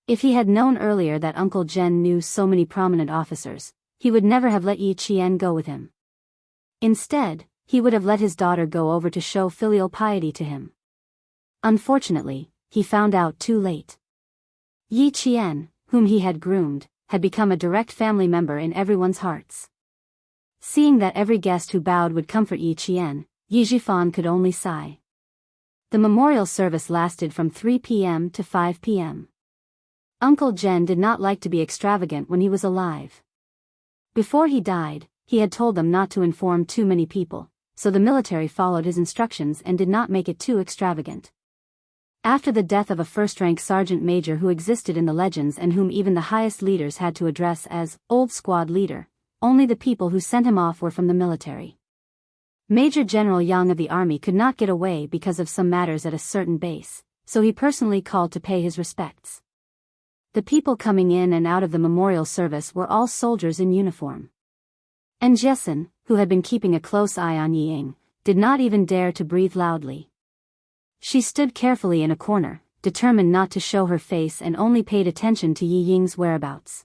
If he had known earlier that Uncle Jen knew so many prominent officers, he would never have let Yi Qian go with him. Instead, he would have let his daughter go over to show filial piety to him. Unfortunately, he found out too late. Yi Qian, whom he had groomed, had become a direct family member in everyone's hearts. Seeing that every guest who bowed would comfort Yi Qian, Yi Zhifan could only sigh. The memorial service lasted from 3 p.m. to 5 p.m. Uncle Zhen did not like to be extravagant when he was alive. Before he died, he had told them not to inform too many people, so the military followed his instructions and did not make it too extravagant. After the death of a first-rank sergeant major who existed in the legends and whom even the highest leaders had to address as old squad leader, only the people who sent him off were from the military. Major General Yang of the army could not get away because of some matters at a certain base, so he personally called to pay his respects. The people coming in and out of the memorial service were all soldiers in uniform. And Jessen, who had been keeping a close eye on Yi Ying, did not even dare to breathe loudly. She stood carefully in a corner, determined not to show her face, and only paid attention to Yi Ying's whereabouts.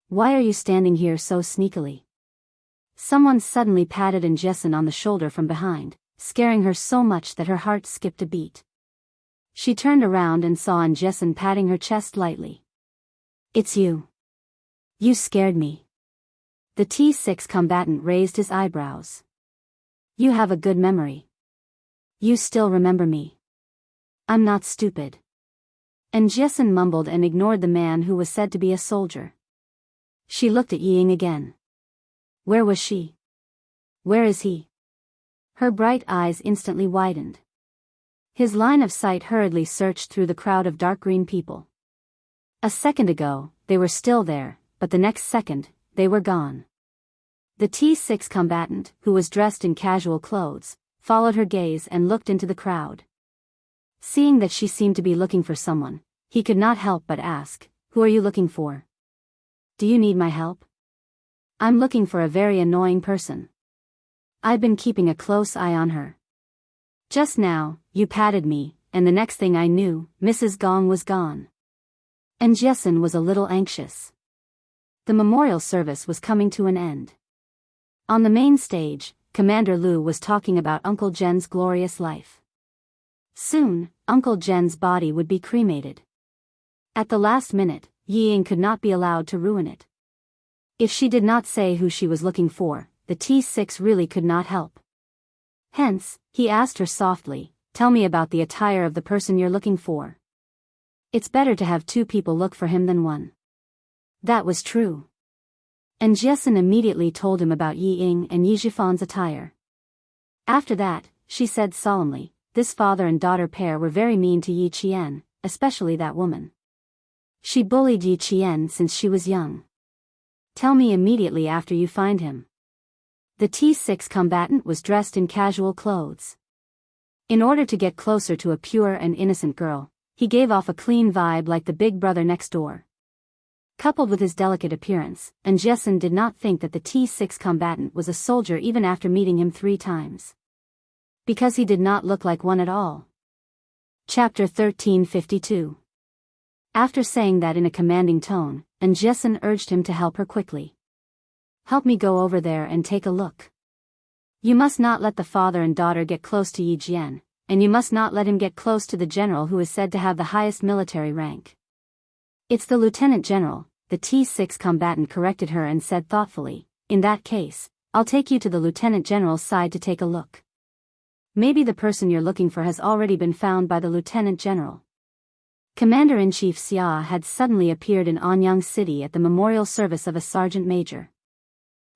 "Why are you standing here so sneakily?" Someone suddenly patted Jessen on the shoulder from behind, scaring her so much that her heart skipped a beat. She turned around and saw Jessen patting her chest lightly. "It's you. You scared me." The T6 combatant raised his eyebrows. "You have a good memory. You still remember me." "I'm not stupid." Jessen mumbled and ignored the man who was said to be a soldier. She looked at Yi Ying again. Where was she? Where is he? Her bright eyes instantly widened. His line of sight hurriedly searched through the crowd of dark green people. A second ago, they were still there, but the next second, they were gone. The T6 combatant, who was dressed in casual clothes, followed her gaze and looked into the crowd. Seeing that she seemed to be looking for someone, he could not help but ask, "Who are you looking for? Do you need my help?" "I'm looking for a very annoying person. I've been keeping a close eye on her. Just now, you patted me, and the next thing I knew, Mrs. Gong was gone." And Jessen was a little anxious. The memorial service was coming to an end. On the main stage, Commander Liu was talking about Uncle Zhen's glorious life. Soon, Uncle Zhen's body would be cremated. At the last minute, Yi Ying could not be allowed to ruin it. If she did not say who she was looking for, the T6 really could not help. Hence, he asked her softly, "Tell me about the attire of the person you're looking for. It's better to have two people look for him than one." That was true. And Jessen immediately told him about Yi Ying and Yi Zhifan's attire. After that, she said solemnly, "This father and daughter pair were very mean to Yi Qian, especially that woman. She bullied Yi Qian since she was young. Tell me immediately after you find him." The T6 combatant was dressed in casual clothes. In order to get closer to a pure and innocent girl, he gave off a clean vibe like the big brother next door. Coupled with his delicate appearance, Jessen did not think that the T6 combatant was a soldier even after meeting him 3 times. Because he did not look like one at all. Chapter 1352. After saying that in a commanding tone, Jessen urged him to help her quickly. "Help me go over there and take a look. You must not let the father and daughter get close to Yi Jian, and you must not let him get close to the general who is said to have the highest military rank." "It's the lieutenant general," the T6 combatant corrected her and said thoughtfully, "In that case, I'll take you to the lieutenant general's side to take a look. Maybe the person you're looking for has already been found by the lieutenant general." Commander-in-Chief Xia had suddenly appeared in Anyang City at the memorial service of a sergeant major.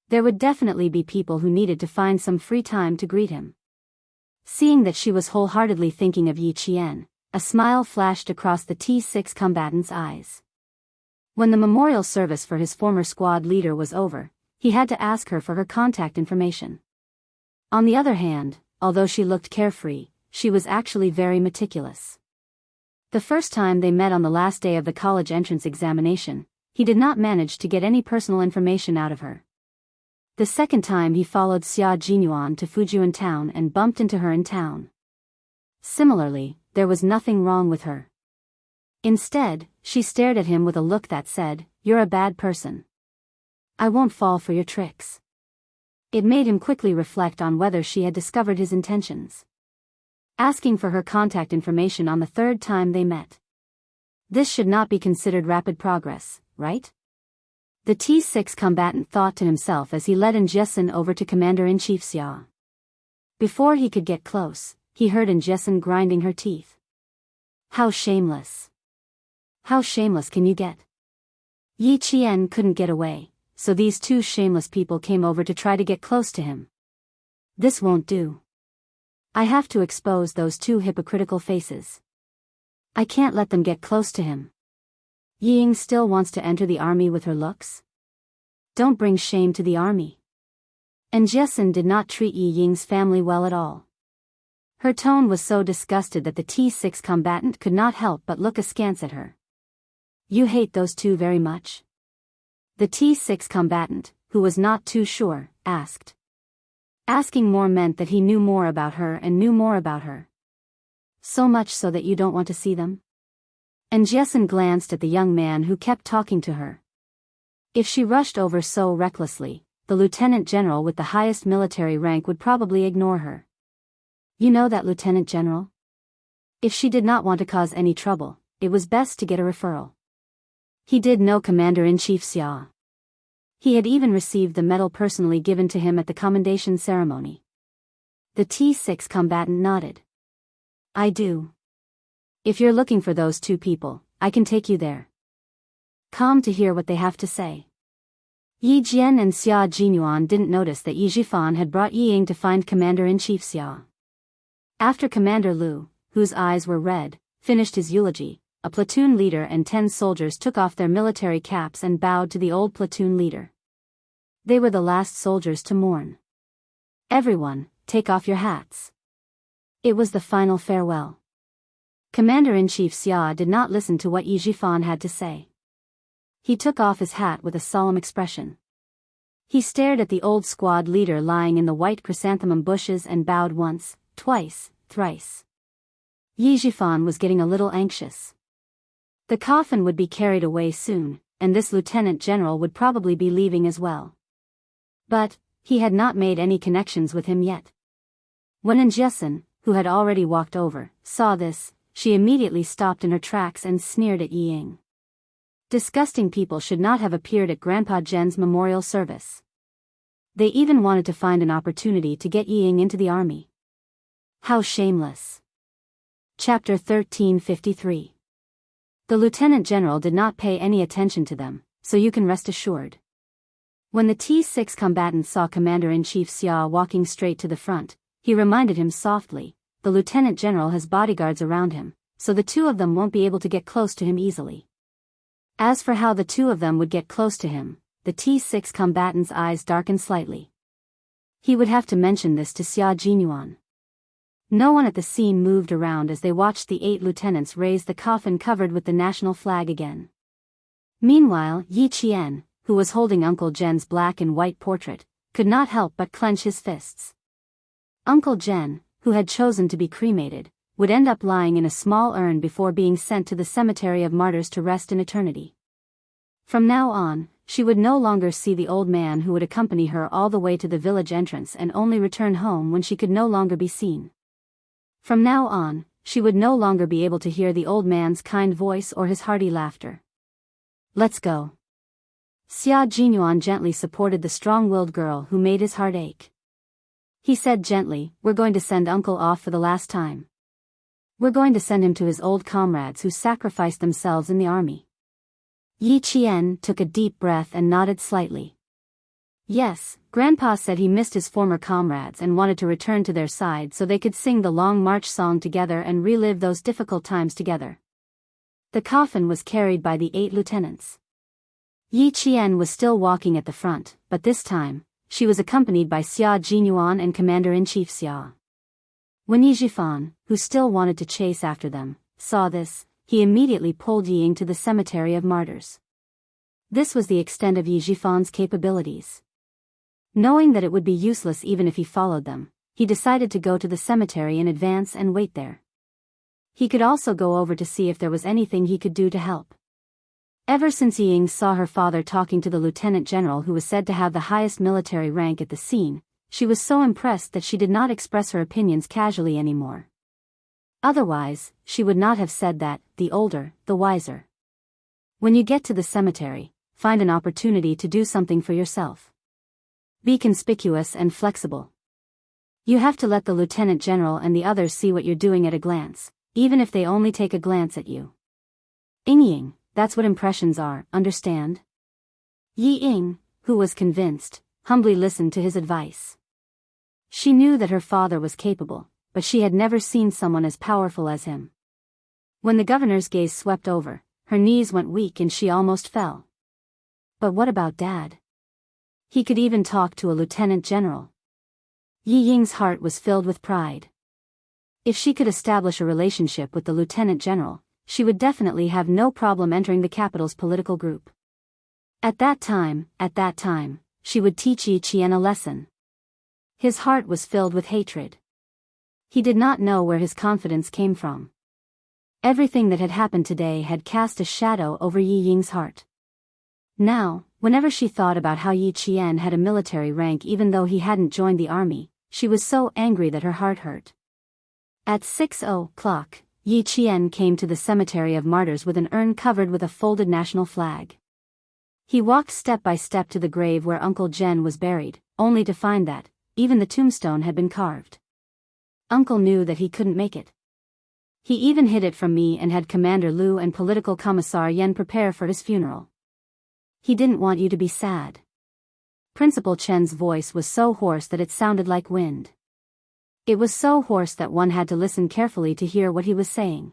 There would definitely be people who needed to find some free time to greet him. Seeing that she was wholeheartedly thinking of Yi Qian, a smile flashed across the T6 combatant's eyes. When the memorial service for his former squad leader was over, he had to ask her for her contact information. On the other hand, although she looked carefree, she was actually very meticulous. The first time they met on the last day of the college entrance examination, he did not manage to get any personal information out of her. The second time he followed Xia Jinyuan to Fujian town and bumped into her in town. Similarly, there was nothing wrong with her. Instead, she stared at him with a look that said, "You're a bad person. I won't fall for your tricks." It made him quickly reflect on whether she had discovered his intentions. Asking for her contact information on the third time they met. This should not be considered rapid progress, right? The T6 combatant thought to himself as he led Jessen over to Commander-in-Chief Xia. Before he could get close, he heard Jessen grinding her teeth. How shameless. How shameless can you get? Yi Qian couldn't get away, so these two shameless people came over to try to get close to him. This won't do. I have to expose those two hypocritical faces. I can't let them get close to him. Yi Ying still wants to enter the army with her looks? Don't bring shame to the army. And Jessen did not treat Yi Ying's family well at all. Her tone was so disgusted that the T6 combatant could not help but look askance at her. You hate those two very much? The T6 combatant, who was not too sure, asked. Asking more meant that he knew more about her and knew more about her. So much so that you don't want to see them? And Jessen glanced at the young man who kept talking to her. If she rushed over so recklessly, the lieutenant general with the highest military rank would probably ignore her. You know that lieutenant general? If she did not want to cause any trouble, it was best to get a referral. He did know Commander-in-Chief Xia. He had even received the medal personally given to him at the commendation ceremony. The T6 combatant nodded. I do. If you're looking for those two people, I can take you there. Calm to hear what they have to say. Yi Jian and Xia Jinyuan didn't notice that Yi Zhifan had brought Yi Ying to find Commander-in-Chief Xia. After Commander Lu, whose eyes were red, finished his eulogy, a platoon leader and 10 soldiers took off their military caps and bowed to the old platoon leader. They were the last soldiers to mourn. Everyone, take off your hats. It was the final farewell. Commander-in-Chief Xia did not listen to what Yi Zhifan had to say. He took off his hat with a solemn expression. He stared at the old squad leader lying in the white chrysanthemum bushes and bowed once, twice, thrice. Yi Zhifan was getting a little anxious. The coffin would be carried away soon, and this lieutenant general would probably be leaving as well. But he had not made any connections with him yet. When Jessen, who had already walked over, saw this, she immediately stopped in her tracks and sneered at Yi Ying. Disgusting people should not have appeared at Grandpa Zhen's memorial service. They even wanted to find an opportunity to get Yi Ying into the army. How shameless. Chapter 1353. The lieutenant general did not pay any attention to them, so you can rest assured. When the T6 combatant saw Commander-in-Chief Xia walking straight to the front, he reminded him softly, the lieutenant general has bodyguards around him, so the two of them won't be able to get close to him easily. As for how the two of them would get close to him, the T6 combatant's eyes darkened slightly. He would have to mention this to Xia Jinyuan. No one at the scene moved around as they watched the 8 lieutenants raise the coffin covered with the national flag again. Meanwhile, Yi Qian, who was holding Uncle Zhen's black and white portrait, could not help but clench his fists. Uncle Zhen, who had chosen to be cremated, would end up lying in a small urn before being sent to the cemetery of martyrs to rest in eternity. From now on, she would no longer see the old man who would accompany her all the way to the village entrance and only return home when she could no longer be seen. From now on, she would no longer be able to hear the old man's kind voice or his hearty laughter. Let's go. Xia Jinyuan gently supported the strong-willed girl who made his heart ache. He said gently, we're going to send Uncle off for the last time. We're going to send him to his old comrades who sacrificed themselves in the army. Yi Qian took a deep breath and nodded slightly. Yes, Grandpa said he missed his former comrades and wanted to return to their side so they could sing the Long March song together and relive those difficult times together. The coffin was carried by the 8 lieutenants. Yi Qian was still walking at the front, but this time, she was accompanied by Xia Jinyuan and Commander-in-Chief Xia. When Yi Zhifan, who still wanted to chase after them, saw this, he immediately pulled Yi Ying to the cemetery of martyrs. This was the extent of Yi Zhifan's capabilities. Knowing that it would be useless even if he followed them, he decided to go to the cemetery in advance and wait there. He could also go over to see if there was anything he could do to help. Ever since Yi Ying saw her father talking to the lieutenant general who was said to have the highest military rank at the scene, she was so impressed that she did not express her opinions casually anymore. Otherwise, she would not have said that, the older, the wiser. When you get to the cemetery, find an opportunity to do something for yourself. Be conspicuous and flexible. You have to let the lieutenant general and the others see what you're doing at a glance, even if they only take a glance at you. Ying, that's what impressions are, understand? Ying, who was convinced, humbly listened to his advice. She knew that her father was capable, but she had never seen someone as powerful as him. When the governor's gaze swept over, her knees went weak and she almost fell. But what about Dad? He could even talk to a lieutenant general. Ying's heart was filled with pride. If she could establish a relationship with the lieutenant general, she would definitely have no problem entering the capital's political group. At that time, she would teach Yi Qian a lesson. His heart was filled with hatred. He did not know where his confidence came from. Everything that had happened today had cast a shadow over Ying's heart. Now, whenever she thought about how Yi Qian had a military rank even though he hadn't joined the army, she was so angry that her heart hurt. At 6:00, Yi Qian came to the cemetery of martyrs with an urn covered with a folded national flag. He walked step by step to the grave where Uncle Jen was buried, only to find that, even the tombstone had been carved. Uncle knew that he couldn't make it. He even hid it from me and had Commander Liu and Political Commissar Yen prepare for his funeral. He didn't want you to be sad. Principal Chen's voice was so hoarse that it sounded like wind. It was so hoarse that one had to listen carefully to hear what he was saying.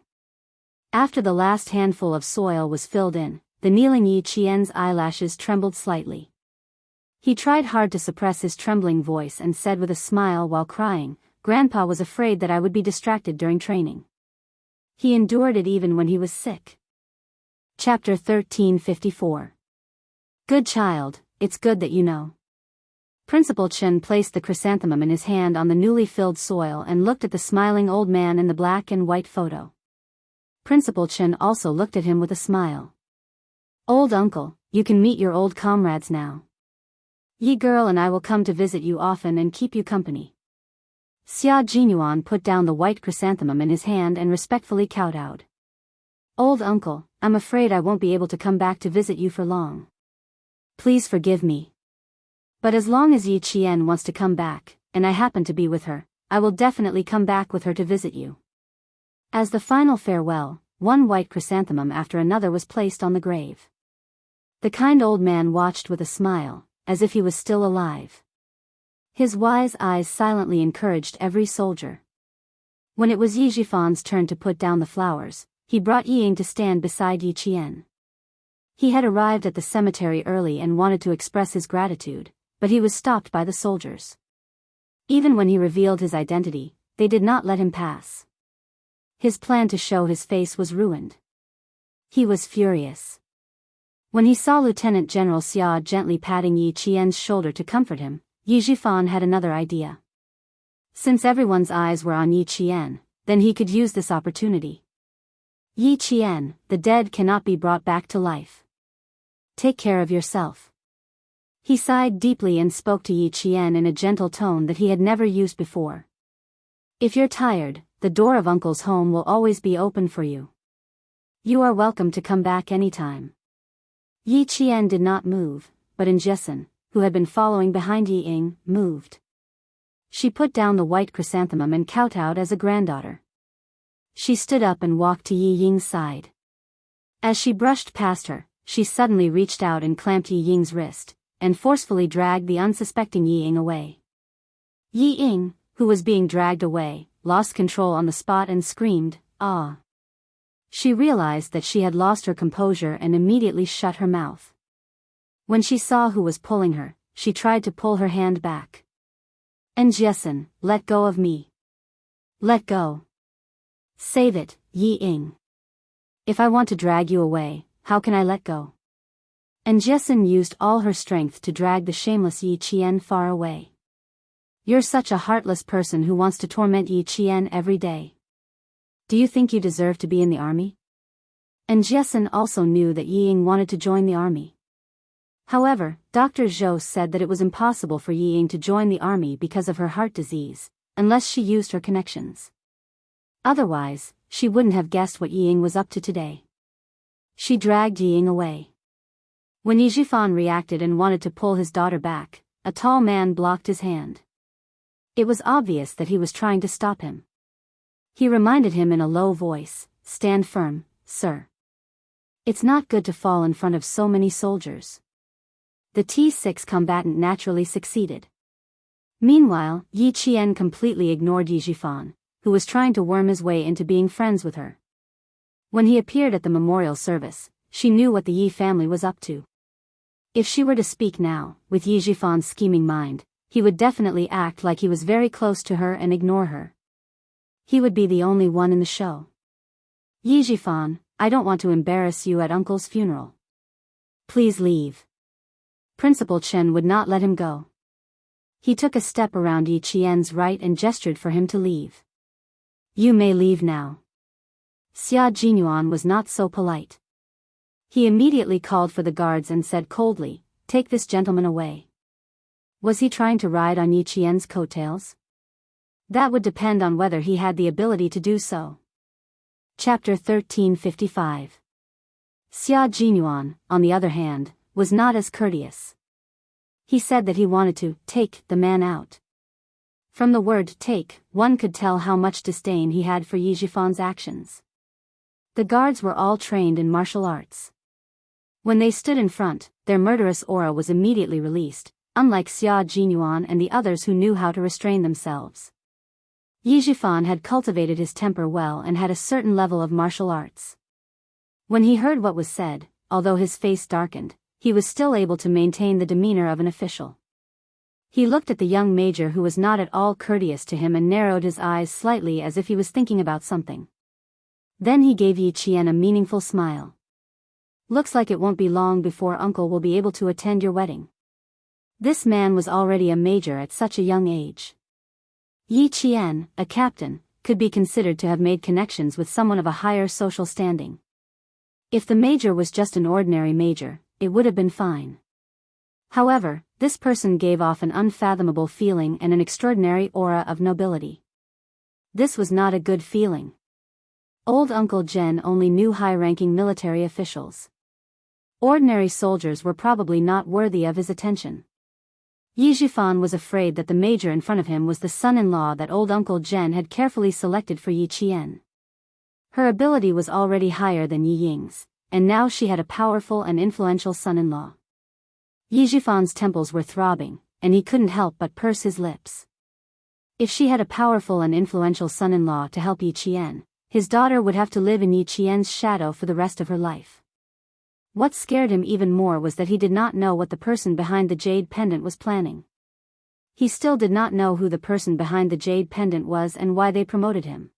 After the last handful of soil was filled in, the kneeling Yi Qian's eyelashes trembled slightly. He tried hard to suppress his trembling voice and said with a smile while crying, "Grandpa was afraid that I would be distracted during training." He endured it even when he was sick. Chapter 1354. Good child, it's good that you know. Principal Chen placed the chrysanthemum in his hand on the newly filled soil and looked at the smiling old man in the black and white photo. Principal Chen also looked at him with a smile. "Old uncle, you can meet your old comrades now. Yi girl and I will come to visit you often and keep you company." Xia Jinyuan put down the white chrysanthemum in his hand and respectfully kowtowed. "Old uncle, I'm afraid I won't be able to come back to visit you for long. Please forgive me. But as long as Yi Qian wants to come back, and I happen to be with her, I will definitely come back with her to visit you." As the final farewell, one white chrysanthemum after another was placed on the grave. The kind old man watched with a smile, as if he was still alive. His wise eyes silently encouraged every soldier. When it was Yi Jifan's turn to put down the flowers, he brought Ying to stand beside Yi Qian. He had arrived at the cemetery early and wanted to express his gratitude, but he was stopped by the soldiers. Even when he revealed his identity, they did not let him pass. His plan to show his face was ruined. He was furious. When he saw Lieutenant General Xia gently patting Yi Qian's shoulder to comfort him, Yi Jifan had another idea. Since everyone's eyes were on Yi Qian, then he could use this opportunity. "Yi Qian, the dead cannot be brought back to life. Take care of yourself." He sighed deeply and spoke to Yi Qian in a gentle tone that he had never used before. "If you're tired, the door of Uncle's home will always be open for you. You are welcome to come back anytime." Yi Qian did not move, but Jessen, who had been following behind Yi Ying, moved. She put down the white chrysanthemum and kowtowed as a granddaughter. She stood up and walked to Yi Ying's side. As she brushed past her, she suddenly reached out and clamped Yi Ying's wrist, and forcefully dragged the unsuspecting Yi Ying away. Yi Ying, who was being dragged away, lost control on the spot and screamed, "Ah!" She realized that she had lost her composure and immediately shut her mouth. When she saw who was pulling her, she tried to pull her hand back. "Jessen, let go of me. Let go. Save it, Yi Ying. If I want to drag you away, how can I let go?" Jessen used all her strength to drag the shameless Yi Qian far away. "You're such a heartless person who wants to torment Yi Qian every day. Do you think you deserve to be in the army?" Jessen also knew that Yi Ying wanted to join the army. However, Dr. Zhou said that it was impossible for Yi Ying to join the army because of her heart disease, unless she used her connections. Otherwise, she wouldn't have guessed what Yi Ying was up to today. She dragged Yi Ying away. When Yi Jifan reacted and wanted to pull his daughter back, a tall man blocked his hand. It was obvious that he was trying to stop him. He reminded him in a low voice, "Stand firm, sir. It's not good to fall in front of so many soldiers." The T6 combatant naturally succeeded. Meanwhile, Yi Qian completely ignored Yi Jifan, who was trying to worm his way into being friends with her. When he appeared at the memorial service, she knew what the Yi family was up to. If she were to speak now, with Yi Jifan's scheming mind, he would definitely act like he was very close to her and ignore her. He would be the only one in the show. "Yi Jifan, I don't want to embarrass you at Uncle's funeral. Please leave." Principal Chen would not let him go. He took a step around Yi Qian's right and gestured for him to leave. "You may leave now." Xia Jinyuan was not so polite. He immediately called for the guards and said coldly, "Take this gentleman away." Was he trying to ride on Yi Qian's coattails? That would depend on whether he had the ability to do so. Chapter 1355. Xia Jinyuan, on the other hand, was not as courteous. He said that he wanted to take the man out. From the word take, one could tell how much disdain he had for Yi Jifan's actions. The guards were all trained in martial arts. When they stood in front, their murderous aura was immediately released, unlike Xia Jinyuan and the others who knew how to restrain themselves. Yi Jifan had cultivated his temper well and had a certain level of martial arts. When he heard what was said, although his face darkened, he was still able to maintain the demeanor of an official. He looked at the young major who was not at all courteous to him and narrowed his eyes slightly as if he was thinking about something. Then he gave Yi Qian a meaningful smile. "Looks like it won't be long before Uncle will be able to attend your wedding." This man was already a major at such a young age. Yi Qian, a captain, could be considered to have made connections with someone of a higher social standing. If the major was just an ordinary major, it would have been fine. However, this person gave off an unfathomable feeling and an extraordinary aura of nobility. This was not a good feeling. Old Uncle Zhen only knew high-ranking military officials. Ordinary soldiers were probably not worthy of his attention. Yi Jifan was afraid that the major in front of him was the son-in-law that old Uncle Zhen had carefully selected for Yi Qian. Her ability was already higher than Yi Ying's, and now she had a powerful and influential son-in-law. Yi Jifan's temples were throbbing, and he couldn't help but purse his lips. If she had a powerful and influential son-in-law to help Yi Qian, his daughter would have to live in Yi Qian's shadow for the rest of her life. What scared him even more was that he did not know what the person behind the jade pendant was planning. He still did not know who the person behind the jade pendant was and why they promoted him.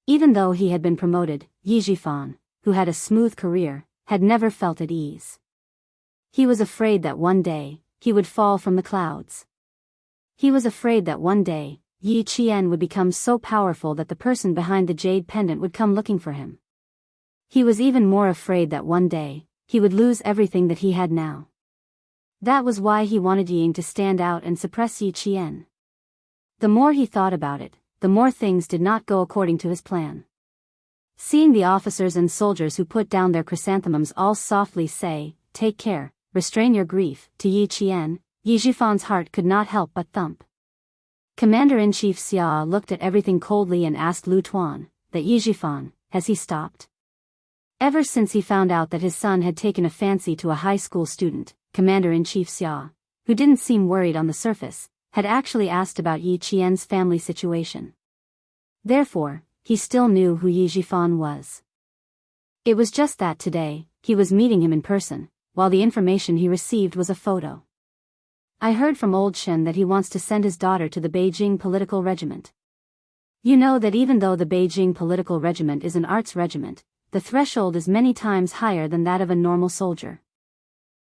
Even though he had been promoted, Yi Jifan, who had a smooth career, had never felt at ease. He was afraid that one day, he would fall from the clouds. He was afraid that one day, Yi Qian would become so powerful that the person behind the jade pendant would come looking for him. He was even more afraid that one day, he would lose everything that he had now. That was why he wanted Ying to stand out and suppress Yi Qian. The more he thought about it, the more things did not go according to his plan. Seeing the officers and soldiers who put down their chrysanthemums all softly say, "Take care, restrain your grief," to Yi Qian, Yi Jifan's heart could not help but thump. Commander-in-Chief Xia looked at everything coldly and asked Lu Tuan, "That Yi Jifan, has he stopped?" Ever since he found out that his son had taken a fancy to a high school student, Commander-in-Chief Xia, who didn't seem worried on the surface, had actually asked about Yi Qian's family situation. Therefore, he still knew who Yi Jifan was. It was just that today, he was meeting him in person, while the information he received was a photo. "I heard from old Shen that he wants to send his daughter to the Beijing Political Regiment. You know that even though the Beijing Political Regiment is an arts regiment, the threshold is many times higher than that of a normal soldier."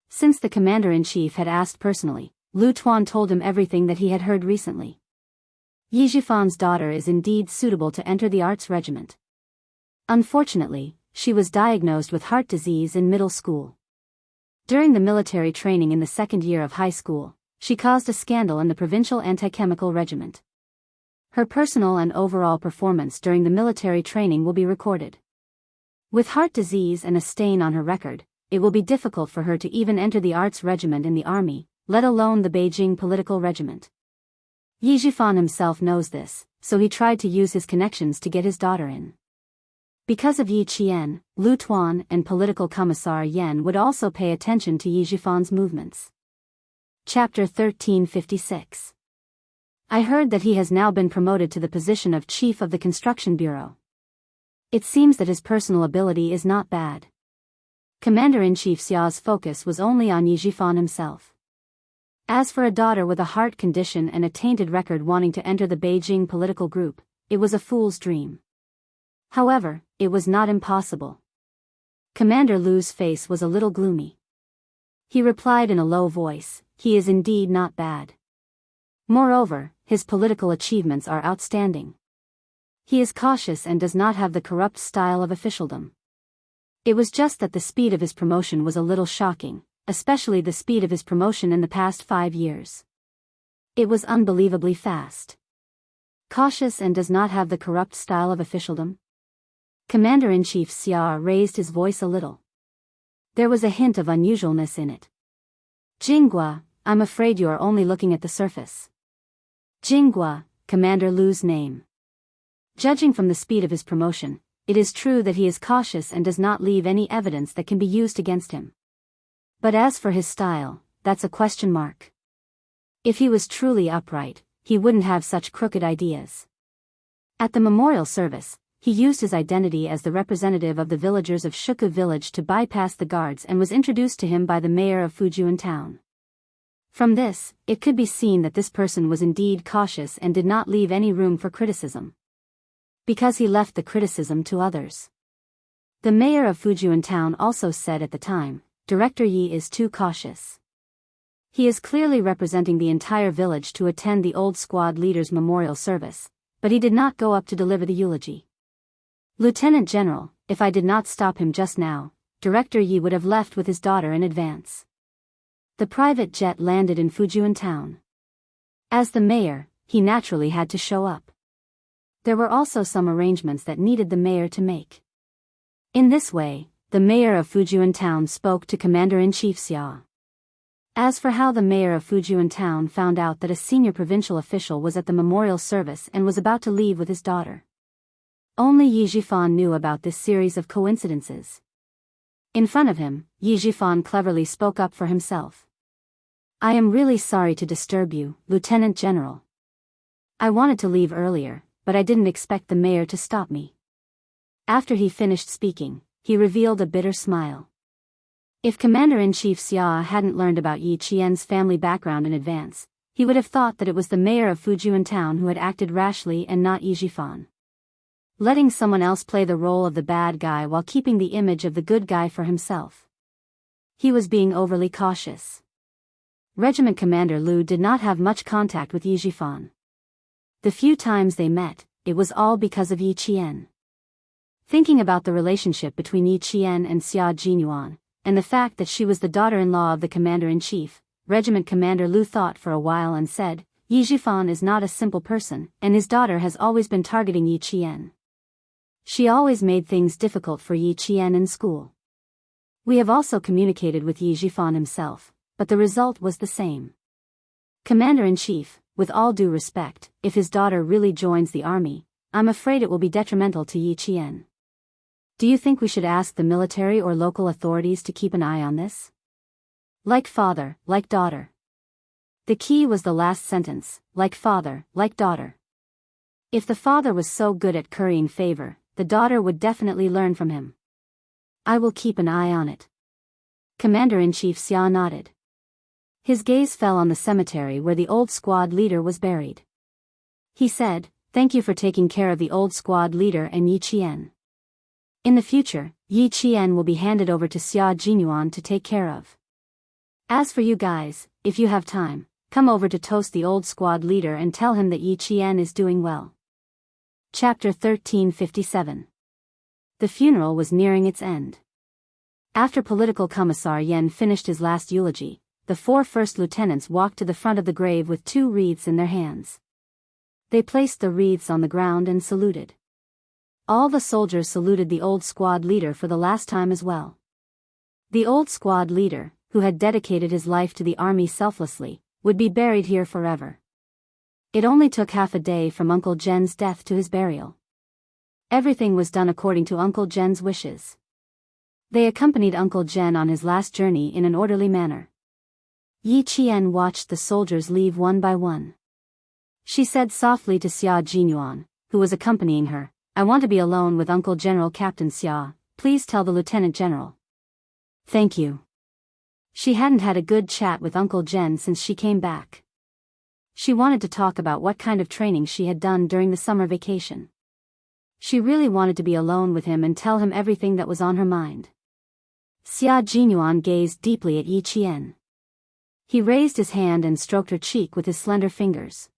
Since the commander-in-chief had asked personally, Lu Tuan told him everything that he had heard recently. Yi Jifan's daughter is indeed suitable to enter the arts regiment. Unfortunately, she was diagnosed with heart disease in middle school. During the military training in the second year of high school, she caused a scandal in the provincial anti-chemical regiment. Her personal and overall performance during the military training will be recorded. With heart disease and a stain on her record, it will be difficult for her to even enter the arts regiment in the army, let alone the Beijing political regiment. Yi Zhifan himself knows this, so he tried to use his connections to get his daughter in. Because of Yi Qian, Lu Tuan and political commissar Yan would also pay attention to Yi Zhifan's movements. Chapter 1356. I heard that he has now been promoted to the position of chief of the construction bureau. It seems that his personal ability is not bad. Commander-in-Chief Xia's focus was only on Yi Zhifan himself. As for a daughter with a heart condition and a tainted record wanting to enter the Beijing political group, it was a fool's dream. However, it was not impossible. Commander Lu's face was a little gloomy. He replied in a low voice, "He is indeed not bad. Moreover, his political achievements are outstanding. He is cautious and does not have the corrupt style of officialdom." It was just that the speed of his promotion was a little shocking, especially the speed of his promotion in the past 5 years. It was unbelievably fast. Cautious and does not have the corrupt style of officialdom? Commander-in-Chief Xia raised his voice a little. There was a hint of unusualness in it. "Jinghua, I'm afraid you are only looking at the surface." Jinghua, Commander Lu's name. Judging from the speed of his promotion, it is true that he is cautious and does not leave any evidence that can be used against him. But as for his style, that's a question mark. If he was truly upright, he wouldn't have such crooked ideas. At the memorial service, he used his identity as the representative of the villagers of Shuku village to bypass the guards and was introduced to him by the mayor of Fujian town. From this, it could be seen that this person was indeed cautious and did not leave any room for criticism. Because he left the criticism to others. The mayor of Fujian town also said at the time, "Director Yi is too cautious. He is clearly representing the entire village to attend the old squad leader's memorial service, but he did not go up to deliver the eulogy. Lieutenant General, if I did not stop him just now, Director Yi would have left with his daughter in advance." The private jet landed in Fujian town. As the mayor, he naturally had to show up. There were also some arrangements that needed the mayor to make. In this way, the mayor of Fujian town spoke to Commander-in-Chief Xia. As for how the mayor of Fujian town found out that a senior provincial official was at the memorial service and was about to leave with his daughter. Only Yi Zhifan knew about this series of coincidences. In front of him, Yi Zhifan cleverly spoke up for himself. "I am really sorry to disturb you, Lieutenant General. I wanted to leave earlier, but I didn't expect the mayor to stop me." After he finished speaking, he revealed a bitter smile. If Commander-in-Chief Xia hadn't learned about Yi Qian's family background in advance, he would have thought that it was the mayor of Fujian town who had acted rashly and not Yi Zhifan. Letting someone else play the role of the bad guy while keeping the image of the good guy for himself. He was being overly cautious. Regiment Commander Lu did not have much contact with Yi Zhifan. The few times they met, it was all because of Yi Qian. Thinking about the relationship between Yi Qian and Xia Jinyuan, and the fact that she was the daughter-in-law of the commander-in-chief, Regiment Commander Lu thought for a while and said, "Yi Zhifan is not a simple person, and his daughter has always been targeting Yi Qian. She always made things difficult for Yi Qian in school. We have also communicated with Yi Zhifan himself, but the result was the same. Commander-in-Chief, with all due respect, if his daughter really joins the army, I'm afraid it will be detrimental to Yi Qian. Do you think we should ask the military or local authorities to keep an eye on this? Like father, like daughter." The key was the last sentence, like father, like daughter. If the father was so good at currying favor, the daughter would definitely learn from him. "I will keep an eye on it." Commander-in-Chief Xia nodded. His gaze fell on the cemetery where the old squad leader was buried. He said, "Thank you for taking care of the old squad leader and Yi Qian. In the future, Yi Qian will be handed over to Xia Jinyuan to take care of. As for you guys, if you have time, come over to toast the old squad leader and tell him that Yi Qian is doing well." Chapter 1357. The funeral was nearing its end. After Political Commissar Yan finished his last eulogy, the 4 first lieutenants walked to the front of the grave with 2 wreaths in their hands. They placed the wreaths on the ground and saluted. All the soldiers saluted the old squad leader for the last time as well. The old squad leader, who had dedicated his life to the army selflessly, would be buried here forever. It only took half a day from Uncle Jen's death to his burial. Everything was done according to Uncle Jen's wishes. They accompanied Uncle Jen on his last journey in an orderly manner. Yi Qian watched the soldiers leave one by one. She said softly to Xia Jinyuan, who was accompanying her, "I want to be alone with Uncle General Captain Xia, please tell the Lieutenant General." "Thank you." She hadn't had a good chat with Uncle Jen since she came back. She wanted to talk about what kind of training she had done during the summer vacation. She really wanted to be alone with him and tell him everything that was on her mind. Xia Jinyuan gazed deeply at Yi Qian. He raised his hand and stroked her cheek with his slender fingers.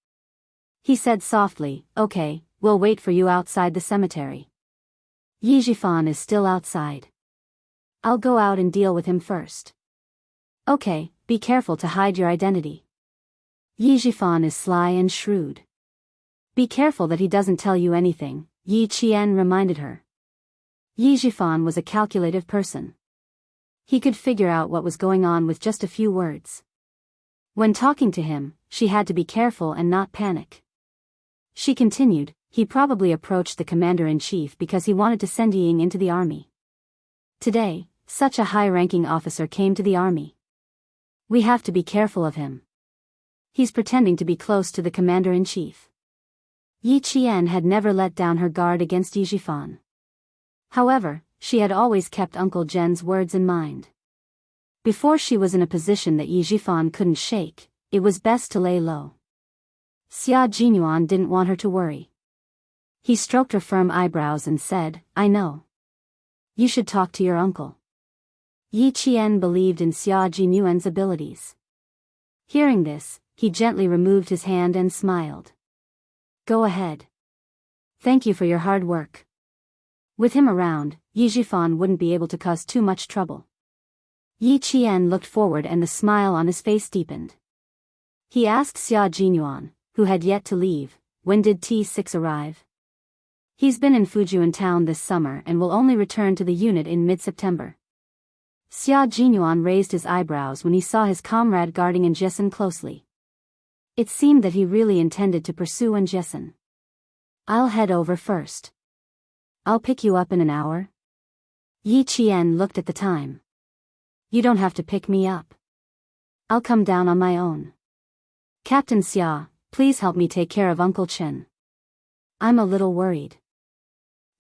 He said softly, "Okay, we'll wait for you outside the cemetery. Yi Jifan is still outside. I'll go out and deal with him first." "Okay, be careful to hide your identity. Yi Jifan is sly and shrewd. Be careful that he doesn't tell you anything," Yi Qian reminded her. Yi Jifan was a calculative person. He could figure out what was going on with just a few words. When talking to him, she had to be careful and not panic. She continued, "He probably approached the commander-in-chief because he wanted to send Ying into the army. Today, such a high-ranking officer came to the army. We have to be careful of him. He's pretending to be close to the commander-in-chief." Yi Qian had never let down her guard against Yi Jifan. However, she had always kept Uncle Jen's words in mind. Before she was in a position that Yi Jifan couldn't shake, it was best to lay low. Xia Jinyuan didn't want her to worry. He stroked her firm eyebrows and said, "I know. You should talk to your uncle." Yi Qian believed in Xia Jinyuan's abilities. Hearing this, he gently removed his hand and smiled. "Go ahead. Thank you for your hard work." With him around, Yi Jifan wouldn't be able to cause too much trouble. Yi Qian looked forward and the smile on his face deepened. He asked Xia Jinyuan, who had yet to leave, "When did T6 arrive?" "He's been in Fujian town this summer and will only return to the unit in mid-September." Xia Jinyuan raised his eyebrows when he saw his comrade guarding Anjessen closely. It seemed that he really intended to pursue Anjessen. "I'll head over first. I'll pick you up in an hour." Yi Qian looked at the time. "You don't have to pick me up. I'll come down on my own. Captain Xia, please help me take care of Uncle Chen. I'm a little worried."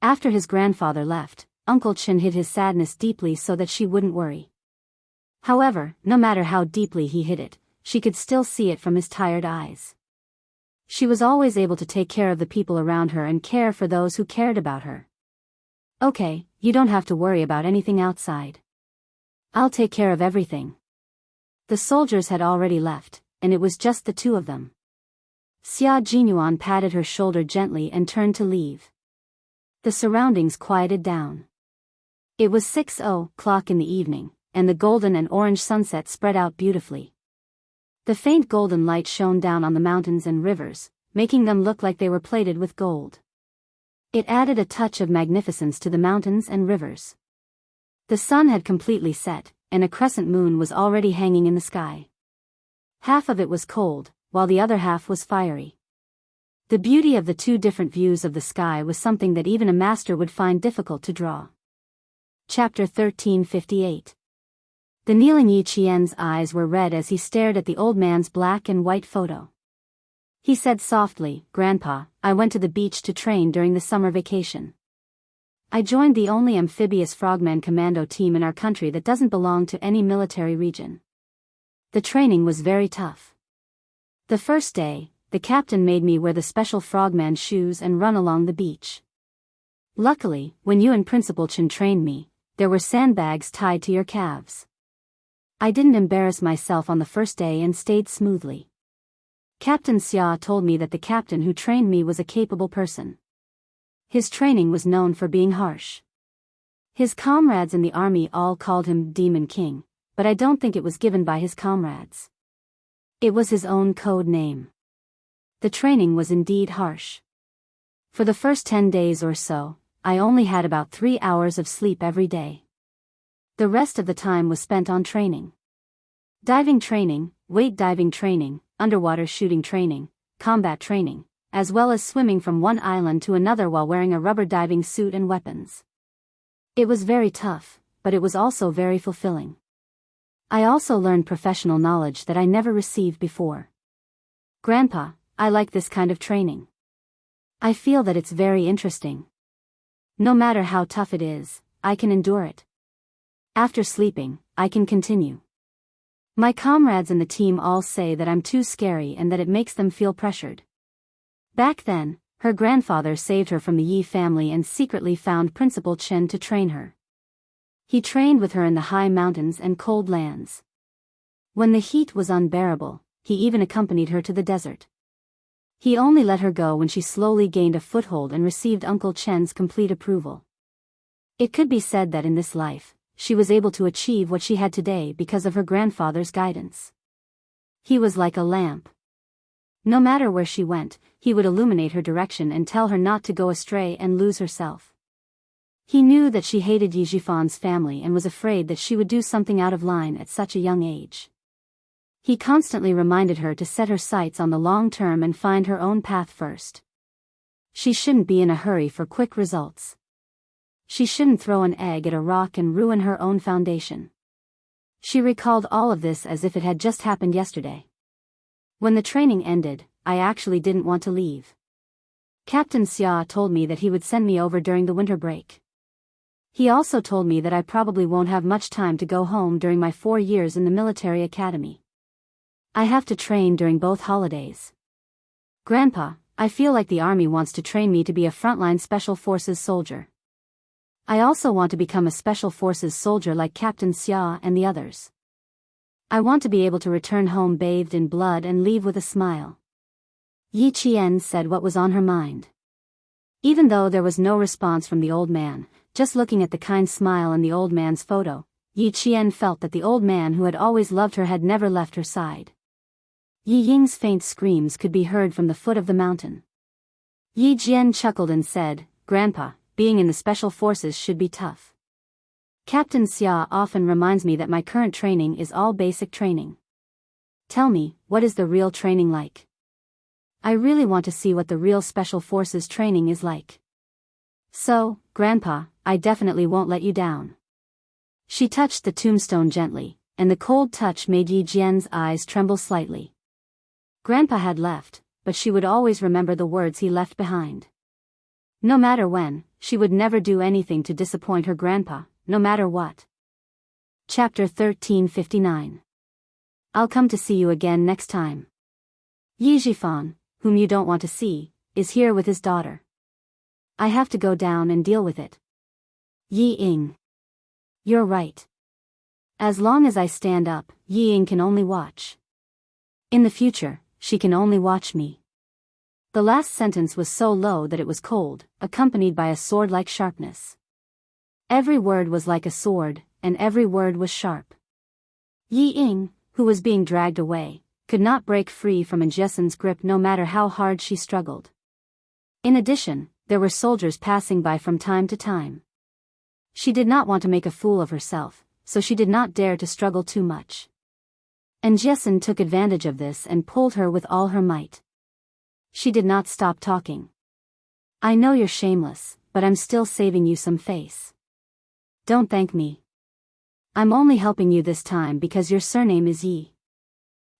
After his grandfather left, Uncle Chen hid his sadness deeply so that she wouldn't worry. However, no matter how deeply he hid it, she could still see it from his tired eyes. She was always able to take care of the people around her and care for those who cared about her. "Okay, you don't have to worry about anything outside. I'll take care of everything." The soldiers had already left, and it was just the two of them. Xia Jinyuan patted her shoulder gently and turned to leave. The surroundings quieted down. It was 6:00 in the evening, and the golden and orange sunset spread out beautifully. The faint golden light shone down on the mountains and rivers, making them look like they were plated with gold. It added a touch of magnificence to the mountains and rivers. The sun had completely set, and a crescent moon was already hanging in the sky. Half of it was cold, while the other half was fiery. The beauty of the two different views of the sky was something that even a master would find difficult to draw. Chapter 1358. The kneeling Yi Qian's eyes were red as he stared at the old man's black and white photo. He said softly, "Grandpa, I went to the beach to train during the summer vacation. I joined the only amphibious frogman commando team in our country that doesn't belong to any military region. The training was very tough. The first day, the captain made me wear the special frogman shoes and run along the beach. Luckily, when you and Principal Chen trained me, there were sandbags tied to your calves. I didn't embarrass myself on the first day and stayed smoothly. Captain Xia told me that the captain who trained me was a capable person. His training was known for being harsh. His comrades in the army all called him Demon King, but I don't think it was given by his comrades. It was his own code name. The training was indeed harsh. For the first 10 days or so, I only had about 3 hours of sleep every day. The rest of the time was spent on training. Diving training, weight diving training, underwater shooting training, combat training, as well as swimming from one island to another while wearing a rubber diving suit and weapons. It was very tough, but it was also very fulfilling. I also learned professional knowledge that I never received before. Grandpa, I like this kind of training. I feel that it's very interesting. No matter how tough it is, I can endure it. After sleeping, I can continue. My comrades in the team all say that I'm too scary and that it makes them feel pressured. Back then, her grandfather saved her from the Yi family and secretly found Principal Chen to train her. He trained with her in the high mountains and cold lands. When the heat was unbearable, he even accompanied her to the desert. He only let her go when she slowly gained a foothold and received Uncle Chen's complete approval. It could be said that in this life, she was able to achieve what she had today because of her grandfather's guidance. He was like a lamp. No matter where she went, he would illuminate her direction and tell her not to go astray and lose herself. He knew that she hated Yi Jifan's family and was afraid that she would do something out of line at such a young age. He constantly reminded her to set her sights on the long term and find her own path first. She shouldn't be in a hurry for quick results. She shouldn't throw an egg at a rock and ruin her own foundation. She recalled all of this as if it had just happened yesterday. When the training ended, I actually didn't want to leave. Captain Xia told me that he would send me over during the winter break. He also told me that I probably won't have much time to go home during my 4 years in the military academy. I have to train during both holidays. Grandpa, I feel like the army wants to train me to be a frontline special forces soldier. I also want to become a special forces soldier like Captain Xia and the others. I want to be able to return home bathed in blood and leave with a smile. Yi Qian said what was on her mind. Even though there was no response from the old man, just looking at the kind smile in the old man's photo, Yi Qian felt that the old man who had always loved her had never left her side. Yi Ying's faint screams could be heard from the foot of the mountain. Yi Jian chuckled and said, "Grandpa, being in the special forces should be tough. Captain Xia often reminds me that my current training is all basic training. Tell me, what is the real training like? I really want to see what the real special forces training is like. So, Grandpa, I definitely won't let you down." She touched the tombstone gently, and the cold touch made Yi Jian's eyes tremble slightly. Grandpa had left, but she would always remember the words he left behind. No matter when, she would never do anything to disappoint her grandpa, no matter what. Chapter 1359. I'll come to see you again next time. Yi Jifan, whom you don't want to see, is here with his daughter. I have to go down and deal with it. Yi Ying. You're right. As long as I stand up, Yi Ying can only watch. In the future, she can only watch me. The last sentence was so low that it was cold, accompanied by a sword-like sharpness. Every word was like a sword, and every word was sharp. Yi Ying, who was being dragged away, could not break free from Anjessen's grip no matter how hard she struggled. In addition, there were soldiers passing by from time to time. She did not want to make a fool of herself, so she did not dare to struggle too much. Anjessen took advantage of this and pulled her with all her might. She did not stop talking. I know you're shameless, but I'm still saving you some face. Don't thank me. I'm only helping you this time because your surname is Yi.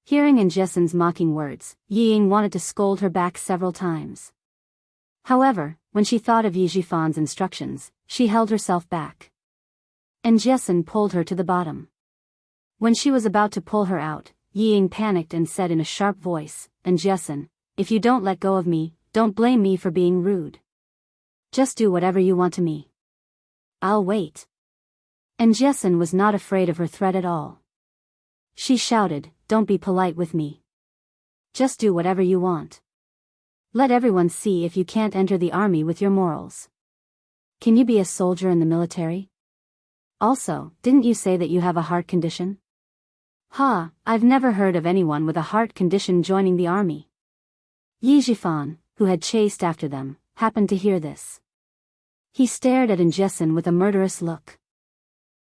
Hearing Anjessen's mocking words, Yi Ying wanted to scold her back several times. However, when she thought of Yi Jifan's instructions, she held herself back. Anjessen pulled her to the bottom. When she was about to pull her out, Yi Ying panicked and said in a sharp voice, "Anjessen, if you don't let go of me, don't blame me for being rude. Just do whatever you want to me. I'll wait." Anjessen was not afraid of her threat at all. She shouted, "Don't be polite with me. Just do whatever you want. Let everyone see if you can't enter the army with your morals. Can you be a soldier in the military? Also, didn't you say that you have a heart condition?" "Ha, I've never heard of anyone with a heart condition joining the army." Yi Jifan, who had chased after them, happened to hear this. He stared at Anjessen with a murderous look.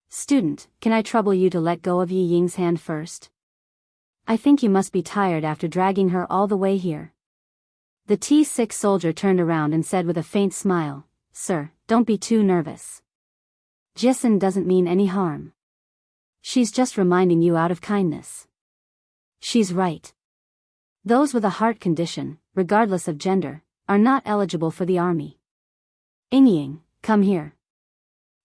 Student, can I trouble you to let go of Yi Ying's hand first? I think you must be tired after dragging her all the way here. The T6 soldier turned around and said with a faint smile, Sir, don't be too nervous. Jisun doesn't mean any harm. She's just reminding you out of kindness. She's right. Those with a heart condition, regardless of gender, are not eligible for the army. Ying, come here.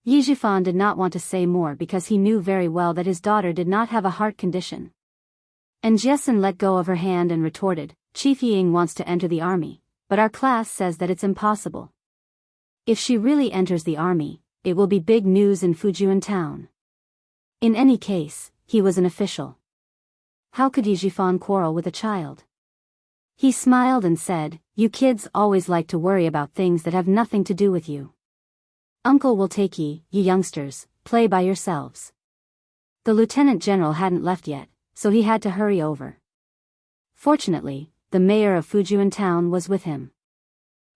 Yi Zhifan did not want to say more because he knew very well that his daughter did not have a heart condition. And Jisun let go of her hand and retorted, Chief Ying wants to enter the army, but our class says that it's impossible. If she really enters the army, it will be big news in Fujian town. In any case, he was an official. How could Yi Zhifan quarrel with a child? He smiled and said, You kids always like to worry about things that have nothing to do with you. Uncle will take ye, you youngsters, play by yourselves. The lieutenant general hadn't left yet, so he had to hurry over. Fortunately, the mayor of Fujian town was with him.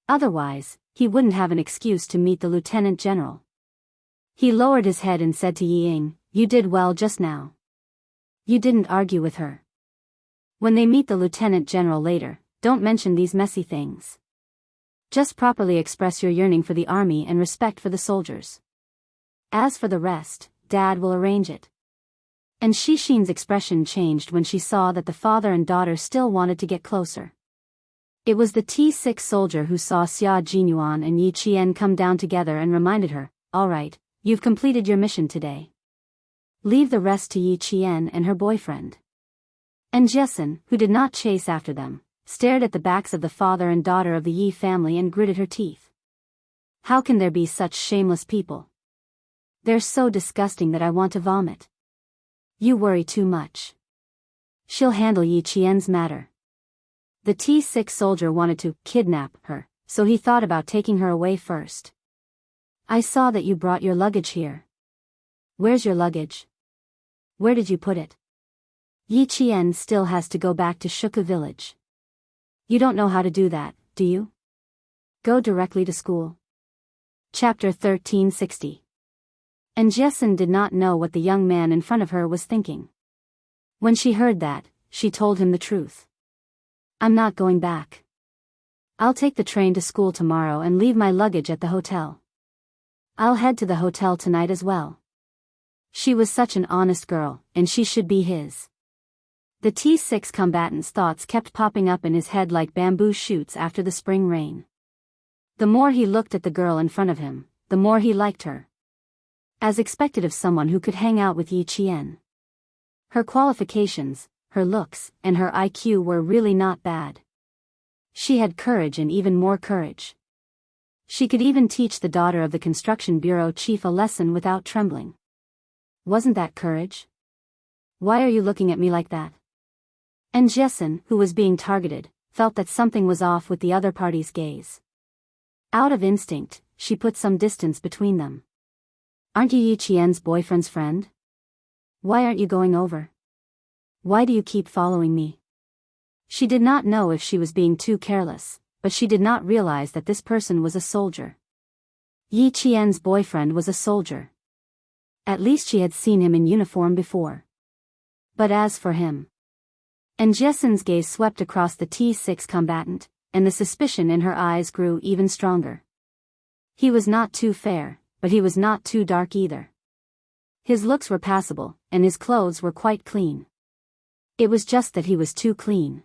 Otherwise, he wouldn't have an excuse to meet the lieutenant general. He lowered his head and said to Yi Ying, You did well just now. You didn't argue with her. When they meet the lieutenant general later, don't mention these messy things. Just properly express your yearning for the army and respect for the soldiers. As for the rest, Dad will arrange it. And Xixin's expression changed when she saw that the father and daughter still wanted to get closer. It was the T6 soldier who saw Xia Jinyuan and Yi Qian come down together and reminded her, All right, you've completed your mission today. Leave the rest to Yi Qian and her boyfriend. And Jisun, who did not chase after them, stared at the backs of the father and daughter of the Yi family and gritted her teeth. How can there be such shameless people? They're so disgusting that I want to vomit. You worry too much. She'll handle Yi Qian's matter. The T6 soldier wanted to kidnap her, so he thought about taking her away first. I saw that you brought your luggage here. Where's your luggage? Where did you put it? Yi Qian still has to go back to Shuku village. You don't know how to do that, do you? Go directly to school. Chapter 1360. And Jisun did not know what the young man in front of her was thinking. When she heard that, she told him the truth. I'm not going back. I'll take the train to school tomorrow and leave my luggage at the hotel. I'll head to the hotel tonight as well. She was such an honest girl, and she should be his. The T6 combatant's thoughts kept popping up in his head like bamboo shoots after the spring rain. The more he looked at the girl in front of him, the more he liked her. As expected of someone who could hang out with Yi Qian. Her qualifications, her looks, and her IQ were really not bad. She had courage and even more courage. She could even teach the daughter of the construction bureau chief a lesson without trembling. Wasn't that courage? Why are you looking at me like that? And Jisun, who was being targeted, felt that something was off with the other party's gaze. Out of instinct, she put some distance between them. Aren't you Yi Qian's boyfriend's friend? Why aren't you going over? Why do you keep following me? She did not know if she was being too careless, but she did not realize that this person was a soldier. Yi Qian's boyfriend was a soldier. At least she had seen him in uniform before. But as for him... And Jisun's gaze swept across the T6 combatant, and the suspicion in her eyes grew even stronger. He was not too fair, but he was not too dark either. His looks were passable, and his clothes were quite clean. It was just that he was too clean.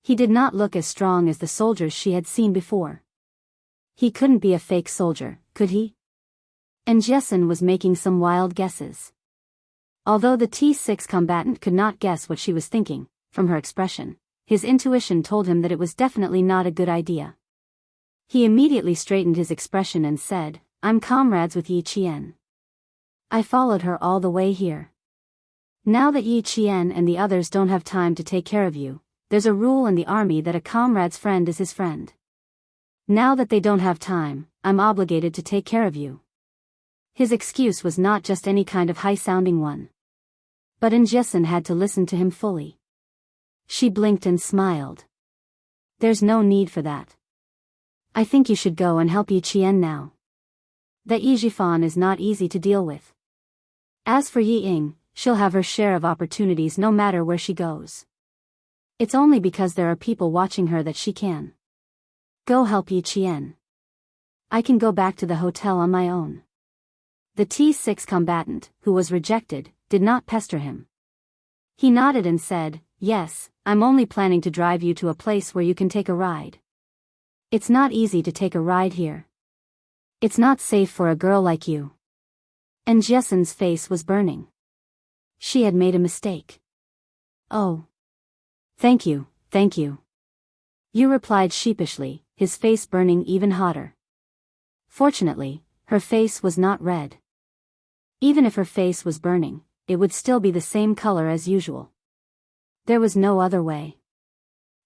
He did not look as strong as the soldiers she had seen before. He couldn't be a fake soldier, could he? And Jisun was making some wild guesses. Although the T6 combatant could not guess what she was thinking, from her expression, his intuition told him that it was definitely not a good idea. He immediately straightened his expression and said, I'm comrades with Yi Qian. I followed her all the way here. Now that Yi Qian and the others don't have time to take care of you, there's a rule in the army that a comrade's friend is his friend. Now that they don't have time, I'm obligated to take care of you. His excuse was not just any kind of high-sounding one. But Jisun had to listen to him fully. She blinked and smiled. There's no need for that. I think you should go and help Yi Qian now. That Yi Zhifan is not easy to deal with. As for Yi Ying, she'll have her share of opportunities no matter where she goes. It's only because there are people watching her that she can. Go help Yi Qian. I can go back to the hotel on my own. The T6 combatant, who was rejected, did not pester him. He nodded and said, "Yes, I'm only planning to drive you to a place where you can take a ride. It's not easy to take a ride here. It's not safe for a girl like you." And Jessen's face was burning. She had made a mistake. "Oh. Thank you, thank you." Yu replied sheepishly, his face burning even hotter. Fortunately, her face was not red. Even if her face was burning, it would still be the same color as usual. There was no other way.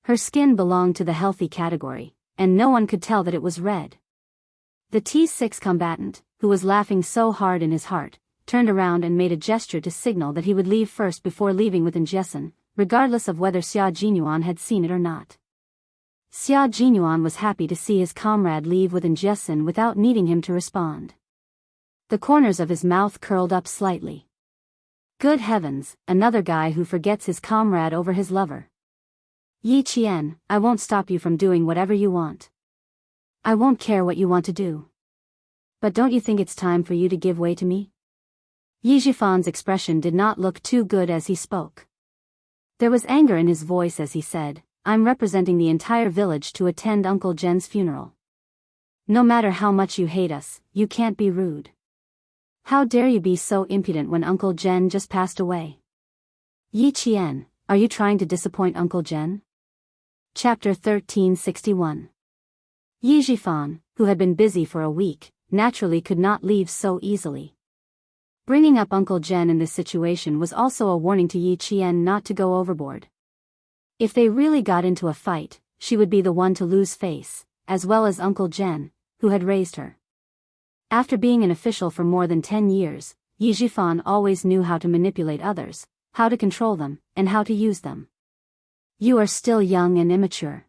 Her skin belonged to the healthy category, and no one could tell that it was red. The T6 combatant, who was laughing so hard in his heart, turned around and made a gesture to signal that he would leave first before leaving with Jessen, regardless of whether Xia Jinyuan had seen it or not. Xia Jinyuan was happy to see his comrade leave with Jessen without needing him to respond. The corners of his mouth curled up slightly. Good heavens, another guy who forgets his comrade over his lover. Yi Qian, I won't stop you from doing whatever you want. I won't care what you want to do. But don't you think it's time for you to give way to me? Yi Jifan's expression did not look too good as he spoke. There was anger in his voice as he said, "I'm representing the entire village to attend Uncle Jen's funeral. No matter how much you hate us, you can't be rude. How dare you be so impudent when Uncle Jen just passed away? Yi Qian, are you trying to disappoint Uncle Jen?" Chapter 1361. Yi Jifan, who had been busy for a week, naturally could not leave so easily. Bringing up Uncle Jen in this situation was also a warning to Yi Qian not to go overboard. If they really got into a fight, she would be the one to lose face, as well as Uncle Jen, who had raised her. After being an official for more than 10 years, Yi Jifan always knew how to manipulate others, how to control them, and how to use them. You are still young and immature.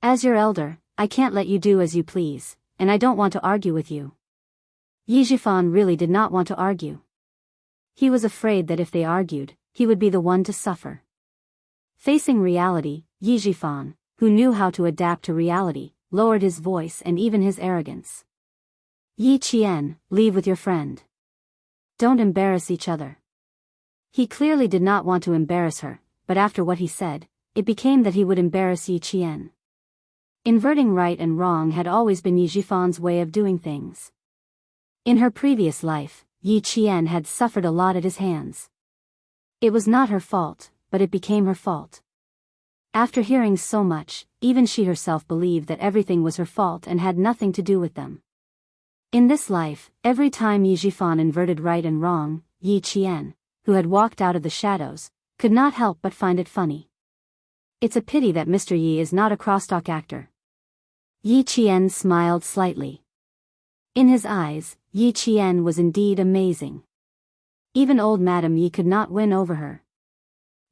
As your elder, I can't let you do as you please, and I don't want to argue with you. Yi Jifan really did not want to argue. He was afraid that if they argued, he would be the one to suffer. Facing reality, Yi Jifan, who knew how to adapt to reality, lowered his voice and even his arrogance. Yi Qian, leave with your friend. Don't embarrass each other. He clearly did not want to embarrass her, but after what he said, it became that he would embarrass Yi Qian. Inverting right and wrong had always been Yi Jifan's way of doing things. In her previous life, Yi Qian had suffered a lot at his hands. It was not her fault, but it became her fault. After hearing so much, even she herself believed that everything was her fault and had nothing to do with them. In this life, every time Yi Jifan inverted right and wrong, Yi Qian, who had walked out of the shadows, could not help but find it funny. It's a pity that Mr. Yi is not a crosstalk actor. Yi Qian smiled slightly. In his eyes, Yi Qian was indeed amazing. Even old Madame Yi could not win over her.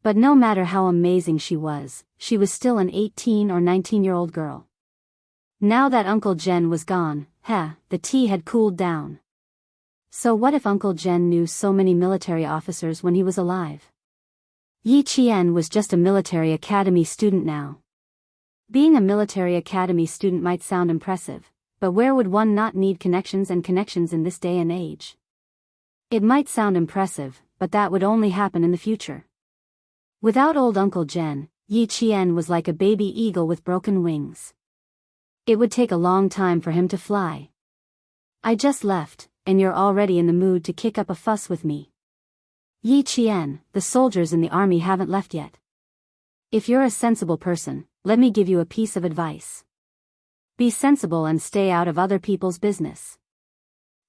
But no matter how amazing she was still an 18 or 19-year-old girl. Now that Uncle Jen was gone, the tea had cooled down. So what if Uncle Jen knew so many military officers when he was alive? Yi Qian was just a military academy student now. Being a military academy student might sound impressive, but where would one not need connections in this day and age? It might sound impressive, but that would only happen in the future. Without old Uncle Jen, Yi Qian was like a baby eagle with broken wings. It would take a long time for him to fly. I just left, and you're already in the mood to kick up a fuss with me. Yi Qian, the soldiers in the army haven't left yet. If you're a sensible person, let me give you a piece of advice. Be sensible and stay out of other people's business.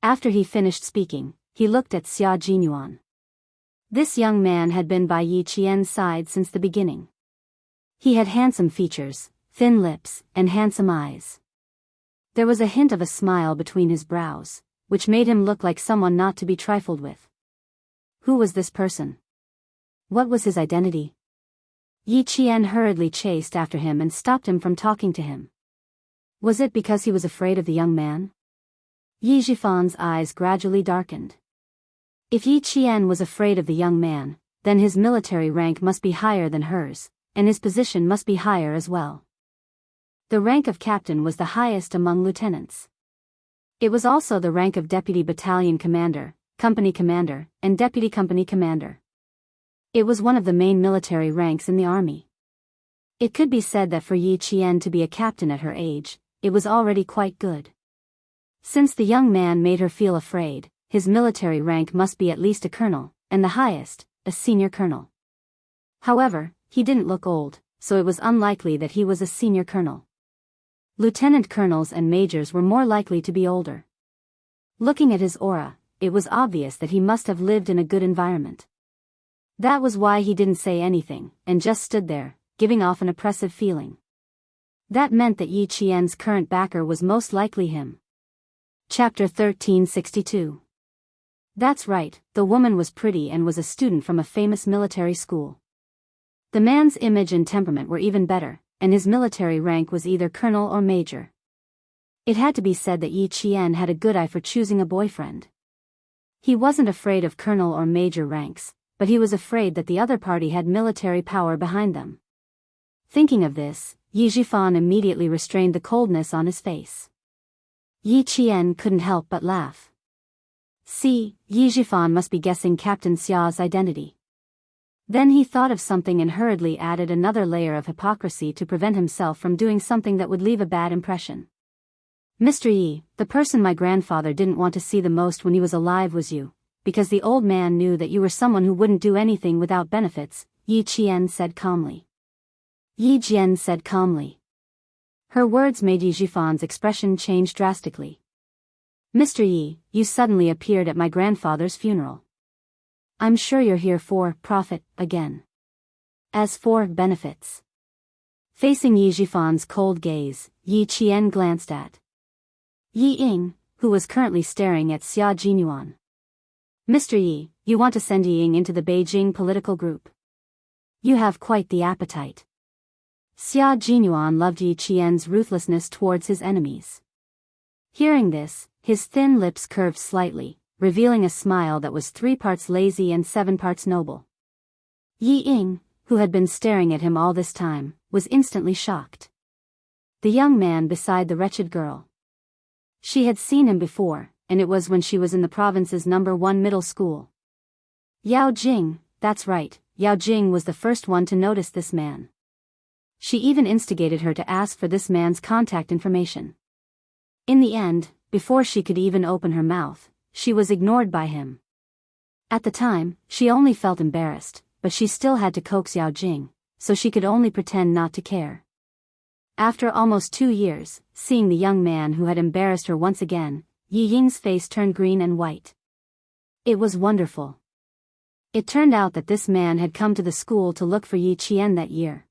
After he finished speaking, he looked at Xia Jinyuan. This young man had been by Yi Qian's side since the beginning. He had handsome features, thin lips, and handsome eyes. There was a hint of a smile between his brows, which made him look like someone not to be trifled with. Who was this person? What was his identity? Yi Qian hurriedly chased after him and stopped him from talking to him. Was it because he was afraid of the young man? Yi Jifan's eyes gradually darkened. If Yi Qian was afraid of the young man, then his military rank must be higher than hers, and his position must be higher as well. The rank of captain was the highest among lieutenants. It was also the rank of deputy battalion commander, company commander, and deputy company commander. It was one of the main military ranks in the army. It could be said that for Yi Qian to be a captain at her age, it was already quite good. Since the young man made her feel afraid, his military rank must be at least a colonel, and the highest, a senior colonel. However, he didn't look old, so it was unlikely that he was a senior colonel. Lieutenant colonels and majors were more likely to be older. Looking at his aura, it was obvious that he must have lived in a good environment. That was why he didn't say anything, and just stood there, giving off an oppressive feeling. That meant that Yi Qian's current backer was most likely him. Chapter 1362. That's right, the woman was pretty and was a student from a famous military school. The man's image and temperament were even better, and his military rank was either colonel or major. It had to be said that Yi Qian had a good eye for choosing a boyfriend. He wasn't afraid of colonel or major ranks, but he was afraid that the other party had military power behind them. Thinking of this, Yi Zhifan immediately restrained the coldness on his face. Yi Qian couldn't help but laugh. See, Yi Zhifan must be guessing Captain Xia's identity. Then he thought of something and hurriedly added another layer of hypocrisy to prevent himself from doing something that would leave a bad impression. Mr. Yi, the person my grandfather didn't want to see the most when he was alive was you, because the old man knew that you were someone who wouldn't do anything without benefits, Yi Qian said calmly. Yi Jian said calmly. Her words made Yi Zhifan's expression change drastically. Mr. Yi, you suddenly appeared at my grandfather's funeral. I'm sure you're here for profit again. As for benefits. Facing Yi Zhifan's cold gaze, Yi Qian glanced at Yi Ying, who was currently staring at Xia Jinyuan. Mr. Yi, you want to send Yi Ying into the Beijing political group. You have quite the appetite. Xia Jinyuan loved Yi Qian's ruthlessness towards his enemies. Hearing this, his thin lips curved slightly, revealing a smile that was 3 parts lazy and 7 parts noble. Yi Ying, who had been staring at him all this time, was instantly shocked. The young man beside the wretched girl. She had seen him before, and it was when she was in the province's #1 middle school. Yao Jing, that's right, Yao Jing was the first one to notice this man. She even instigated her to ask for this man's contact information. In the end, before she could even open her mouth, she was ignored by him. At the time, she only felt embarrassed, but she still had to coax Yao Jing, so she could only pretend not to care. After almost 2 years, seeing the young man who had embarrassed her once again, Yi Ying's face turned green and white. It was wonderful. It turned out that this man had come to the school to look for Yi Qian that year.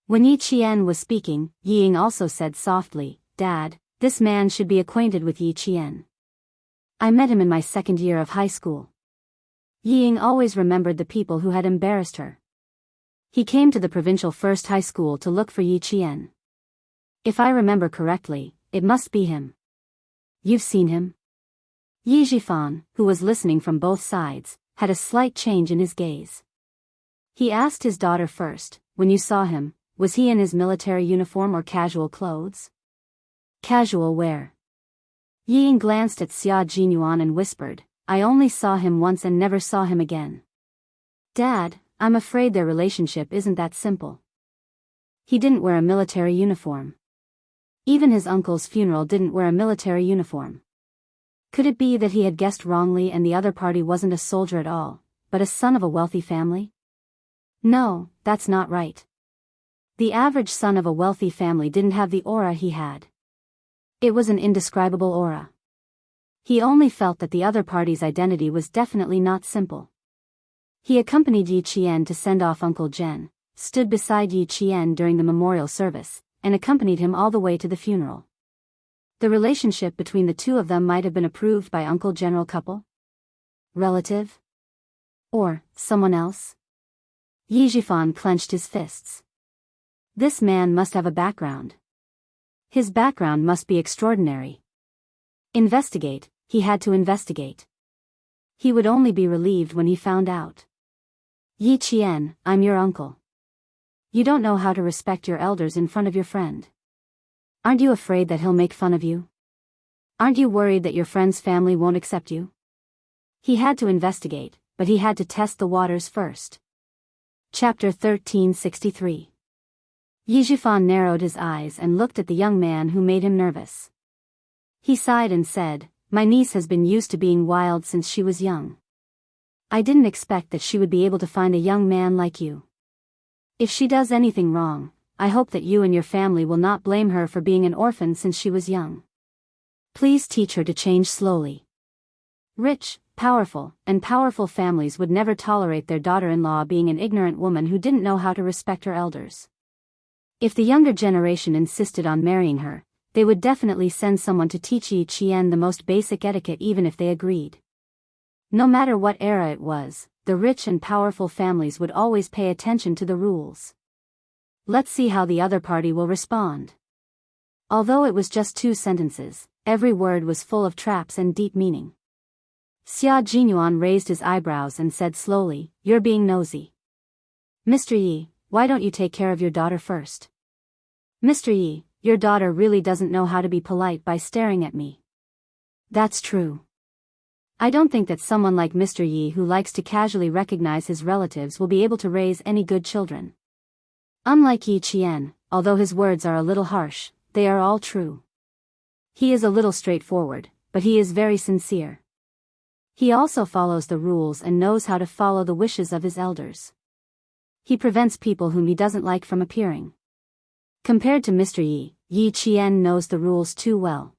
When Yi Qian was speaking, Yi Ying also said softly, "Dad, this man should be acquainted with Yi Qian. I met him in my 2nd year of high school." Yi Ying always remembered the people who had embarrassed her. He came to the provincial first high school to look for Yi Qian. If I remember correctly, it must be him. You've seen him? Yi Zhifan, who was listening from both sides, had a slight change in his gaze. He asked his daughter first, when you saw him, was he in his military uniform or casual clothes? Casual wear. Yi Ying glanced at Xia Jinyuan and whispered, I only saw him once and never saw him again. Dad, I'm afraid their relationship isn't that simple. He didn't wear a military uniform. Even his uncle's funeral didn't wear a military uniform. Could it be that he had guessed wrongly and the other party wasn't a soldier at all, but a son of a wealthy family? No, that's not right. The average son of a wealthy family didn't have the aura he had. It was an indescribable aura. He only felt that the other party's identity was definitely not simple. He accompanied Yi Qian to send off Uncle Zhen, stood beside Yi Qian during the memorial service, and accompanied him all the way to the funeral. The relationship between the two of them might have been approved by Uncle General couple? Relative? Or someone else? Yi Zhifan clenched his fists. This man must have a background. His background must be extraordinary. Investigate, he had to investigate. He would only be relieved when he found out. Yi Qian, I'm your uncle. You don't know how to respect your elders in front of your friend. Aren't you afraid that he'll make fun of you? Aren't you worried that your friend's family won't accept you? He had to investigate, but he had to test the waters first. Chapter 1363. Yi Zhifan narrowed his eyes and looked at the young man who made him nervous. He sighed and said, My niece has been used to being wild since she was young. I didn't expect that she would be able to find a young man like you. If she does anything wrong, I hope that you and your family will not blame her for being an orphan since she was young. Please teach her to change slowly. Rich, powerful families would never tolerate their daughter-in-law being an ignorant woman who didn't know how to respect her elders. If the younger generation insisted on marrying her, they would definitely send someone to teach Yi Qian the most basic etiquette even if they agreed. No matter what era it was, the rich and powerful families would always pay attention to the rules. Let's see how the other party will respond. Although it was just 2 sentences, every word was full of traps and deep meaning. Xia Jinyuan raised his eyebrows and said slowly, You're being nosy. Mr. Yi, why don't you take care of your daughter first? Mr. Yi, your daughter really doesn't know how to be polite by staring at me. That's true. I don't think that someone like Mr. Yi who likes to casually recognize his relatives will be able to raise any good children. Unlike Yi Qian, although his words are a little harsh, they are all true. He is a little straightforward, but he is very sincere. He also follows the rules and knows how to follow the wishes of his elders. He prevents people whom he doesn't like from appearing. Compared to Mr. Yi, Yi Qian knows the rules too well.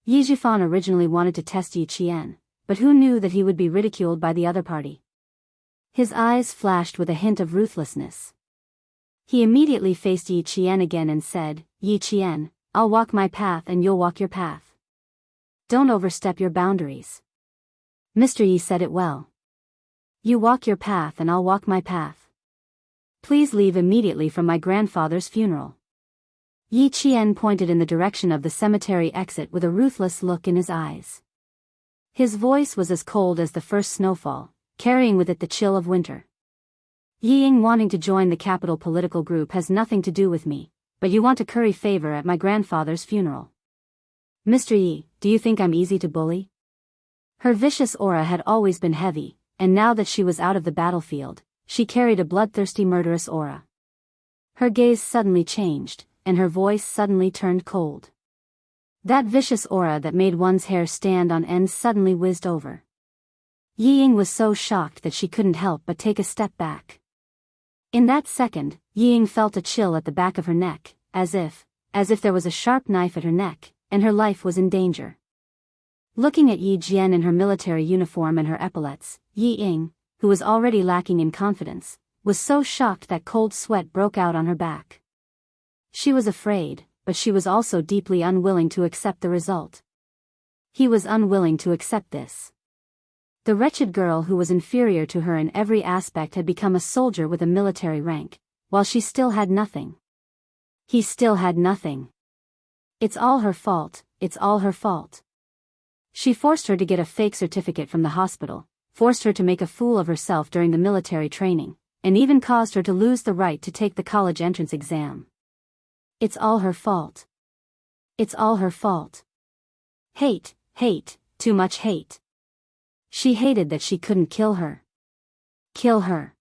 Yi Zhifan originally wanted to test Yi Qian, but who knew that he would be ridiculed by the other party? His eyes flashed with a hint of ruthlessness. He immediately faced Yi Qian again and said, Yi Qian, I'll walk my path and you'll walk your path. Don't overstep your boundaries. Mr. Yi said it well. You walk your path and I'll walk my path. Please leave immediately from my grandfather's funeral. Yi Qian pointed in the direction of the cemetery exit with a ruthless look in his eyes. His voice was as cold as the first snowfall, carrying with it the chill of winter. Yi Ying wanting to join the capital political group has nothing to do with me, but you want to curry favor at my grandfather's funeral. Mr. Yi, do you think I'm easy to bully? Her vicious aura had always been heavy, and now that she was out of the battlefield, she carried a bloodthirsty murderous aura. Her gaze suddenly changed, and her voice suddenly turned cold. That vicious aura that made one's hair stand on end suddenly whizzed over. Yi Ying was so shocked that she couldn't help but take a step back. In that second, Yi Ying felt a chill at the back of her neck, as if there was a sharp knife at her neck, and her life was in danger. Looking at Yi Jian in her military uniform and her epaulets, Yi Ying, who was already lacking in confidence, was so shocked that cold sweat broke out on her back. She was afraid, but she was also deeply unwilling to accept the result. He was unwilling to accept this. The wretched girl who was inferior to her in every aspect had become a soldier with a military rank, while she still had nothing. He still had nothing. It's all her fault, it's all her fault. She forced her to get a fake certificate from the hospital, forced her to make a fool of herself during the military training, and even caused her to lose the right to take the college entrance exam. It's all her fault. It's all her fault. Hate, too much hate. She hated that she couldn't kill her. Kill her.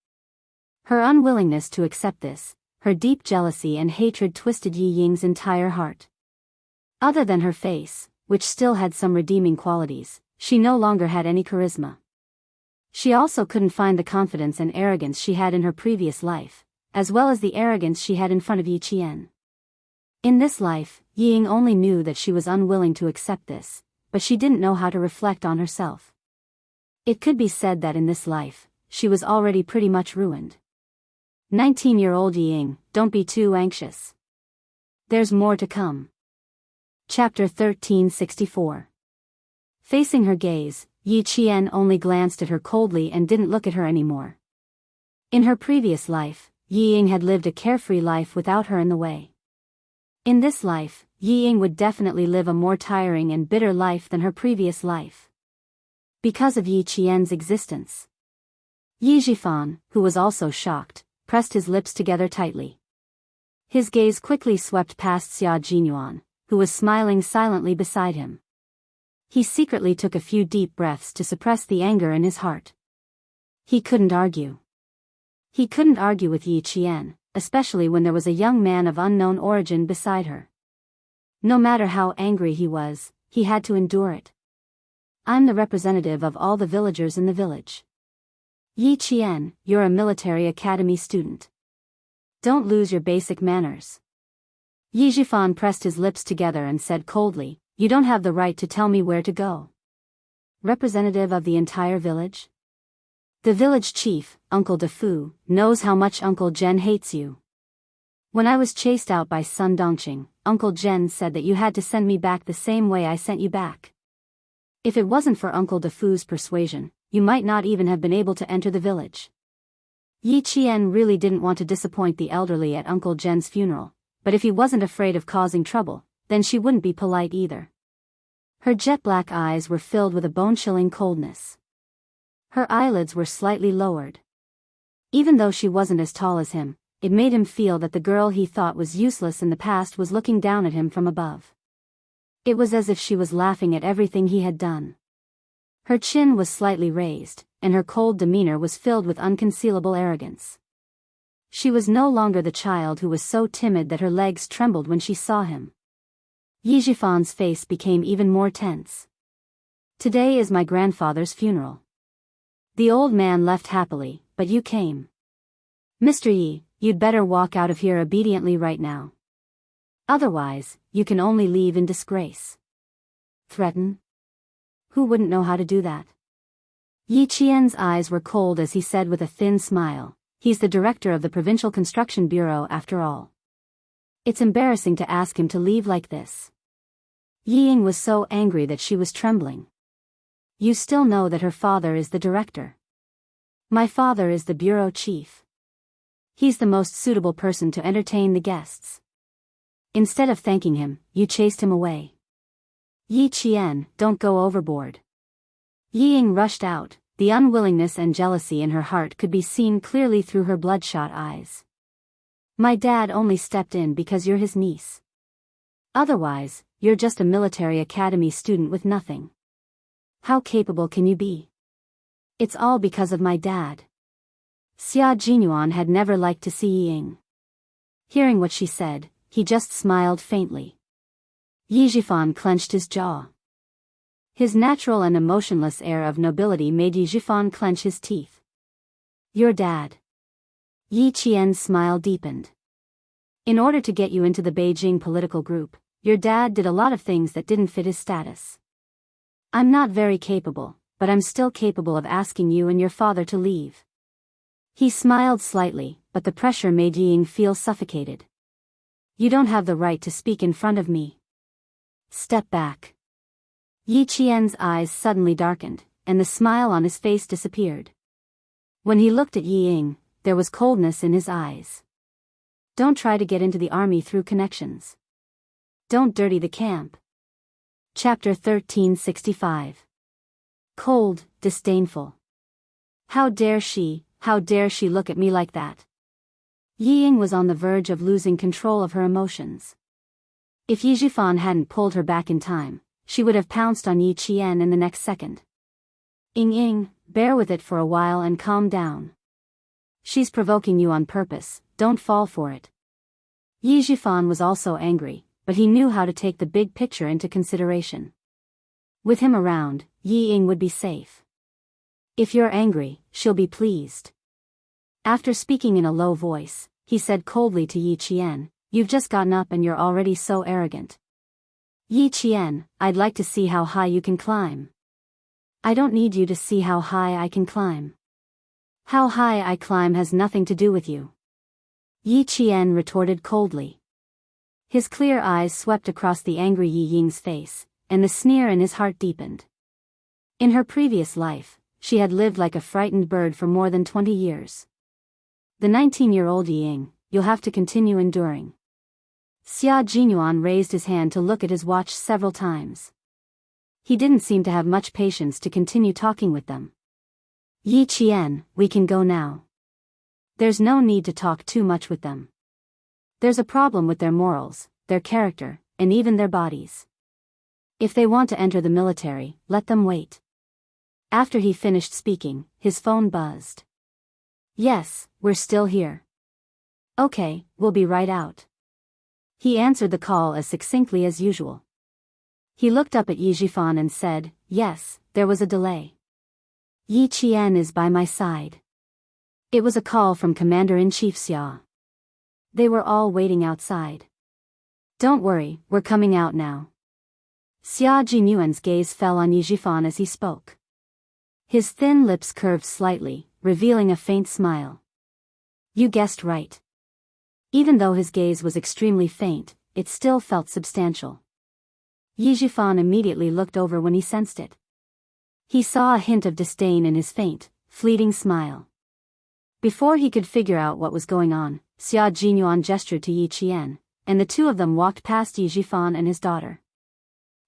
Her unwillingness to accept this, her deep jealousy and hatred twisted Yi Ying's entire heart. Other than her face, which still had some redeeming qualities, she no longer had any charisma. She also couldn't find the confidence and arrogance she had in her previous life, as well as the arrogance she had in front of Yi Qian. In this life, Yi Ying only knew that she was unwilling to accept this, but she didn't know how to reflect on herself. It could be said that in this life, she was already pretty much ruined. 19-year-old Yi Ying, don't be too anxious. There's more to come. Chapter 1364. Facing her gaze, Yi Qian only glanced at her coldly and didn't look at her anymore. In her previous life, Yi Ying had lived a carefree life without her in the way. In this life, Yi Ying would definitely live a more tiring and bitter life than her previous life. Because of Yi Qian's existence. Yi Jifan, who was also shocked, pressed his lips together tightly. His gaze quickly swept past Xia Jinyuan, who was smiling silently beside him. He secretly took a few deep breaths to suppress the anger in his heart. He couldn't argue. He couldn't argue with Yi Qian, especially when there was a young man of unknown origin beside her. No matter how angry he was, he had to endure it. I'm the representative of all the villagers in the village. Yi Qian, you're a military academy student. Don't lose your basic manners. Yi Jifan pressed his lips together and said coldly, you don't have the right to tell me where to go. Representative of the entire village? The village chief, Uncle Defu, knows how much Uncle Zhen hates you. When I was chased out by Sun Dongqing, Uncle Zhen said that you had to send me back the same way I sent you back. If it wasn't for Uncle Defu's persuasion, you might not even have been able to enter the village. Yi Qian really didn't want to disappoint the elderly at Uncle Zhen's funeral, but if he wasn't afraid of causing trouble, then she wouldn't be polite either. Her jet-black eyes were filled with a bone-chilling coldness. Her eyelids were slightly lowered. Even though she wasn't as tall as him, it made him feel that the girl he thought was useless in the past was looking down at him from above. It was as if she was laughing at everything he had done. Her chin was slightly raised, and her cold demeanor was filled with unconcealable arrogance. She was no longer the child who was so timid that her legs trembled when she saw him. Yi Jifan's face became even more tense. Today is my grandfather's funeral. The old man left happily, but you came. Mr. Yi, you'd better walk out of here obediently right now. Otherwise, you can only leave in disgrace. Threaten? Who wouldn't know how to do that? Yi Qian's eyes were cold as he said with a thin smile, he's the director of the Provincial Construction Bureau after all. It's embarrassing to ask him to leave like this. Yi Ying was so angry that she was trembling. You still know that her father is the director. My father is the bureau chief. He's the most suitable person to entertain the guests. Instead of thanking him, you chased him away. Yi Qian, don't go overboard. Yi Ying rushed out, the unwillingness and jealousy in her heart could be seen clearly through her bloodshot eyes. My dad only stepped in because you're his niece. Otherwise, you're just a military academy student with nothing. How capable can you be? It's all because of my dad. Xia Jinyuan had never liked to see Yi Ying. Hearing what she said, he just smiled faintly. Yi Jifan clenched his jaw. His natural and emotionless air of nobility made Yi Jifan clench his teeth. Your dad. Yi Qian's smile deepened. In order to get you into the Beijing political group, your dad did a lot of things that didn't fit his status. I'm not very capable, but I'm still capable of asking you and your father to leave. He smiled slightly, but the pressure made Yi Ying feel suffocated. You don't have the right to speak in front of me. Step back. Yi Qian's eyes suddenly darkened, and the smile on his face disappeared. When he looked at Yi Ying, there was coldness in his eyes. Don't try to get into the army through connections. Don't dirty the camp. Chapter 1365. Cold, disdainful. How dare she look at me like that? Yi Ying was on the verge of losing control of her emotions. If Yi Jifan hadn't pulled her back in time, she would have pounced on Yi Qian in the next second. Ying, bear with it for a while and calm down. She's provoking you on purpose, don't fall for it. Yi Jifan was also angry, but he knew how to take the big picture into consideration. With him around, Yi Ying would be safe. If you're angry, she'll be pleased. After speaking in a low voice, he said coldly to Yi Qian, you've just gotten up and you're already so arrogant. Yi Qian, I'd like to see how high you can climb. I don't need you to see how high I can climb. How high I climb has nothing to do with you. Yi Qian retorted coldly. His clear eyes swept across the angry Yi Ying's face, and the sneer in his heart deepened. In her previous life, she had lived like a frightened bird for more than 20 years. The 19-year-old Yi Ying, you'll have to continue enduring. Xia Jinyuan raised his hand to look at his watch several times. He didn't seem to have much patience to continue talking with them. Yi Qian, we can go now. There's no need to talk too much with them. There's a problem with their morals, their character, and even their bodies. If they want to enter the military, let them wait. After he finished speaking, his phone buzzed. Yes, we're still here. Okay, we'll be right out. He answered the call as succinctly as usual. He looked up at Yi Jifan and said, yes, there was a delay. Yi Qian is by my side. It was a call from Commander-in-Chief Xia. They were all waiting outside. Don't worry, we're coming out now. Xia Jinyuan's gaze fell on Yi Jifan as he spoke. His thin lips curved slightly, revealing a faint smile. You guessed right. Even though his gaze was extremely faint, it still felt substantial. Yi Jifan immediately looked over when he sensed it. He saw a hint of disdain in his faint, fleeting smile. Before he could figure out what was going on, Xia Jinyuan gestured to Yi Qian, and the two of them walked past Yi Jifan and his daughter.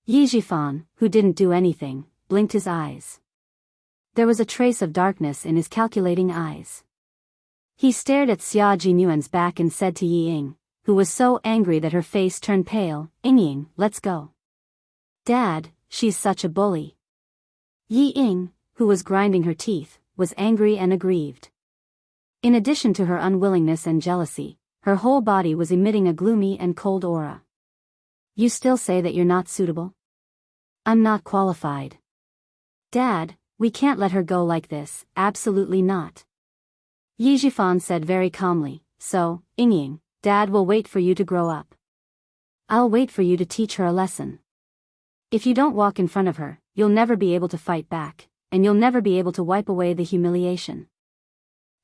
Yi Jifan, who didn't do anything, blinked his eyes. There was a trace of darkness in his calculating eyes. He stared at Xia Jinyuan's back and said to Yi Ying, who was so angry that her face turned pale, Ying, let's go. Dad, she's such a bully. Yi Ying, who was grinding her teeth, was angry and aggrieved. In addition to her unwillingness and jealousy, her whole body was emitting a gloomy and cold aura. You still say that you're not suitable? I'm not qualified. Dad, we can't let her go like this, absolutely not. Yi Jifan said very calmly, so, Ying, Dad will wait for you to grow up. I'll wait for you to teach her a lesson. If you don't walk in front of her, you'll never be able to fight back, and you'll never be able to wipe away the humiliation.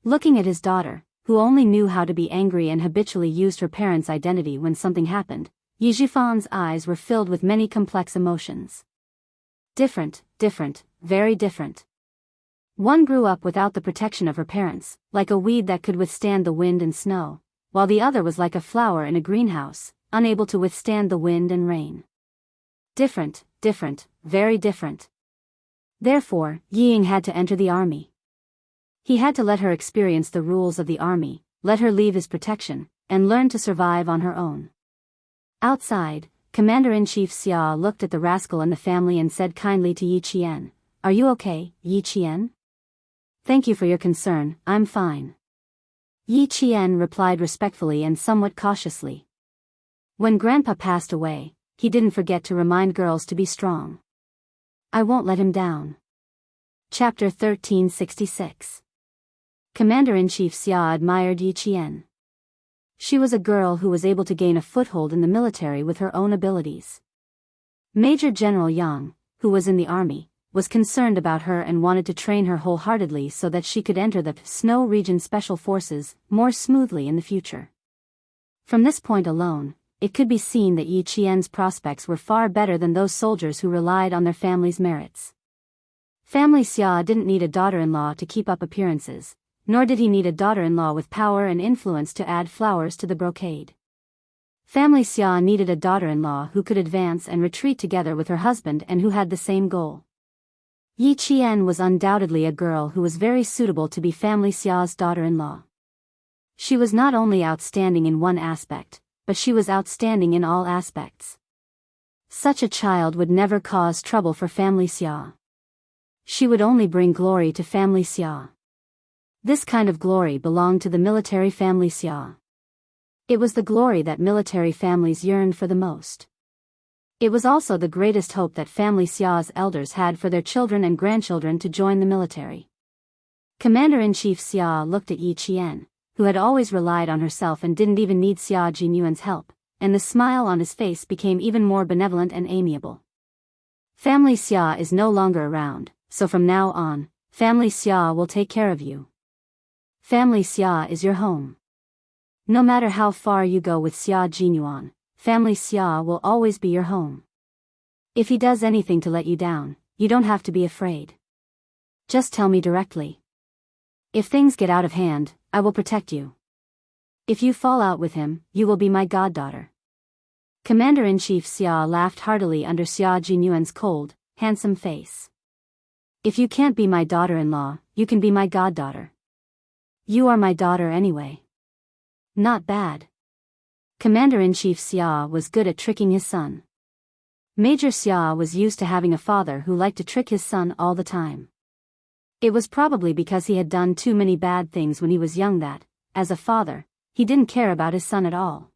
Looking at his daughter, who only knew how to be angry and habitually used her parents' identity when something happened, Yi Jifan's eyes were filled with many complex emotions. Different, very different. One grew up without the protection of her parents, like a weed that could withstand the wind and snow, while the other was like a flower in a greenhouse, unable to withstand the wind and rain. Different, very different. Therefore, Yi Ying had to enter the army. He had to let her experience the rules of the army, let her leave his protection, and learn to survive on her own. Outside, Commander-in-Chief Xia looked at the rascal and the family and said kindly to Yi Qian, Are you okay, Yi Qian? Thank you for your concern, I'm fine. Yi Qian replied respectfully and somewhat cautiously. When Grandpa passed away, he didn't forget to remind girls to be strong. I won't let him down. Chapter 1366. Commander-in-Chief Xia admired Yi Qian. She was a girl who was able to gain a foothold in the military with her own abilities. Major General Yang, who was in the army, was concerned about her and wanted to train her wholeheartedly so that she could enter the Snow Region Special Forces more smoothly in the future. From this point alone, it could be seen that Yi Qian's prospects were far better than those soldiers who relied on their family's merits. Family Xia didn't need a daughter-in-law to keep up appearances, nor did he need a daughter-in-law with power and influence to add flowers to the brocade. Family Xia needed a daughter-in-law who could advance and retreat together with her husband and who had the same goal. Yi Qian was undoubtedly a girl who was very suitable to be Family Xia's daughter-in-law. She was not only outstanding in one aspect, but she was outstanding in all aspects. Such a child would never cause trouble for Family Xia. She would only bring glory to Family Xia. This kind of glory belonged to the military Family Xia. It was the glory that military families yearned for the most. It was also the greatest hope that Family Xia's elders had for their children and grandchildren to join the military. Commander-in-Chief Xia looked at Yi Qian, who had always relied on herself and didn't even need Xia Jinyuan's help, and the smile on his face became even more benevolent and amiable. Family Xia is no longer around, so from now on, Family Xia will take care of you. Family Xia is your home. No matter how far you go with Xia Jinyuan, Family Xia will always be your home. If he does anything to let you down, you don't have to be afraid. Just tell me directly. If things get out of hand, I will protect you. If you fall out with him, you will be my goddaughter. Commander-in-Chief Xia laughed heartily under Xia Jinyuan's cold, handsome face. If you can't be my daughter-in-law, you can be my goddaughter. You are my daughter anyway. Not bad. Commander-in-Chief Xia was good at tricking his son. Major Xia was used to having a father who liked to trick his son all the time. It was probably because he had done too many bad things when he was young that, as a father, he didn't care about his son at all.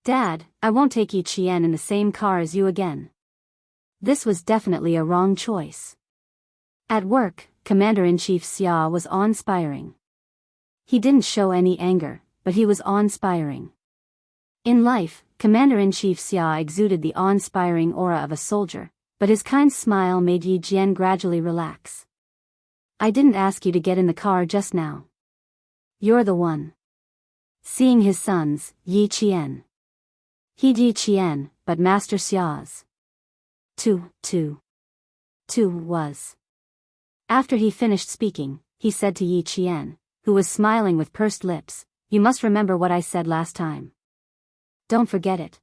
Dad, I won't take Yi Qian in the same car as you again. This was definitely a wrong choice. At work, Commander-in-Chief Xia was awe-inspiring. He didn't show any anger, but he was awe-inspiring. In life, Commander-in-Chief Xia exuded the awe-inspiring aura of a soldier, but his kind smile made Yi Jian gradually relax. I didn't ask you to get in the car just now. You're the one. Seeing his sons, Yi Qian. He Yi Qian, but Master Xia's. Two was. After he finished speaking, he said to Yi Qian, who was smiling with pursed lips, you must remember what I said last time. Don't forget it.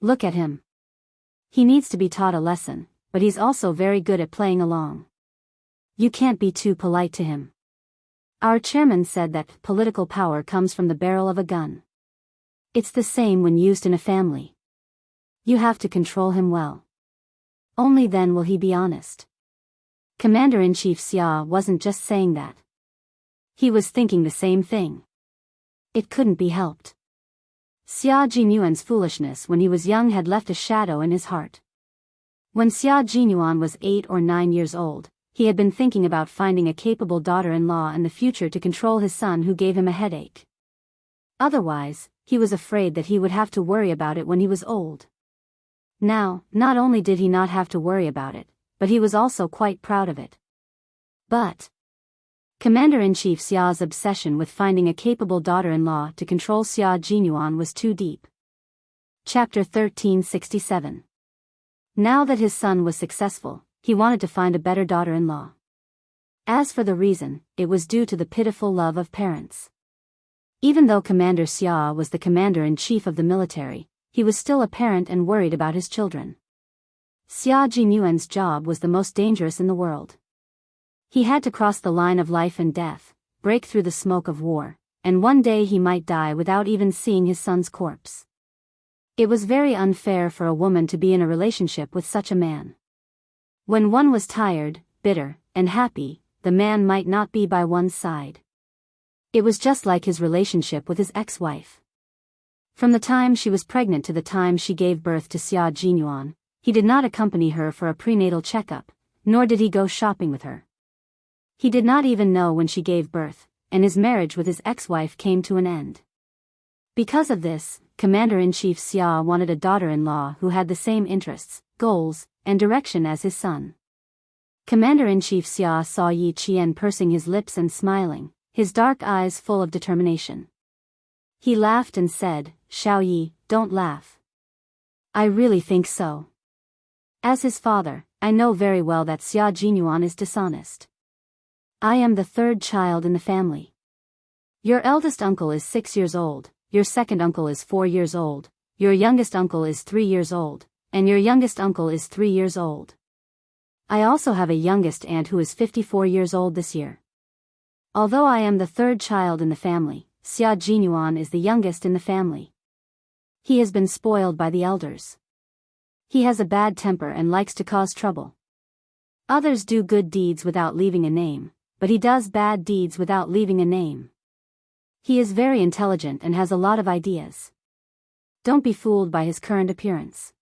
Look at him. He needs to be taught a lesson, but he's also very good at playing along. You can't be too polite to him. Our chairman said that political power comes from the barrel of a gun. It's the same when used in a family. You have to control him well. Only then will he be honest. Commander-in-Chief Xia wasn't just saying that. He was thinking the same thing. It couldn't be helped. Xia Jinyuan's foolishness when he was young had left a shadow in his heart. When Xia Jinyuan was 8 or 9 years old, he had been thinking about finding a capable daughter-in-law in the future to control his son who gave him a headache. Otherwise, he was afraid that he would have to worry about it when he was old. Now, not only did he not have to worry about it, but he was also quite proud of it. But Commander-in-Chief Xia's obsession with finding a capable daughter-in-law to control Xia Jinyuan was too deep. Chapter 1367. Now that his son was successful, he wanted to find a better daughter-in-law. As for the reason, it was due to the pitiful love of parents. Even though Commander Xia was the commander-in-chief of the military, he was still a parent and worried about his children. Xia Jinyuan's job was the most dangerous in the world. He had to cross the line of life and death, break through the smoke of war, and one day he might die without even seeing his son's corpse. It was very unfair for a woman to be in a relationship with such a man. When one was tired, bitter, and happy, the man might not be by one's side. It was just like his relationship with his ex-wife. From the time she was pregnant to the time she gave birth to Xia Jinyuan, he did not accompany her for a prenatal checkup, nor did he go shopping with her. He did not even know when she gave birth, and his marriage with his ex-wife came to an end. Because of this, Commander-in-Chief Xia wanted a daughter-in-law who had the same interests, goals, and direction as his son. Commander-in-Chief Xia saw Yi Qian pursing his lips and smiling, his dark eyes full of determination. He laughed and said, "Xiao Yi, don't laugh. I really think so. As his father, I know very well that Xia Jinyuan is dishonest. I am the third child in the family. Your eldest uncle is 6 years old, your second uncle is 4 years old, your youngest uncle is 3 years old, and your youngest uncle is 3 years old. I also have a youngest aunt who is 54 years old this year. Although I am the third child in the family, Xia Jinyuan is the youngest in the family. He has been spoiled by the elders. He has a bad temper and likes to cause trouble. Others do good deeds without leaving a name, but he does bad deeds without leaving a name. He is very intelligent and has a lot of ideas. Don't be fooled by his current appearance.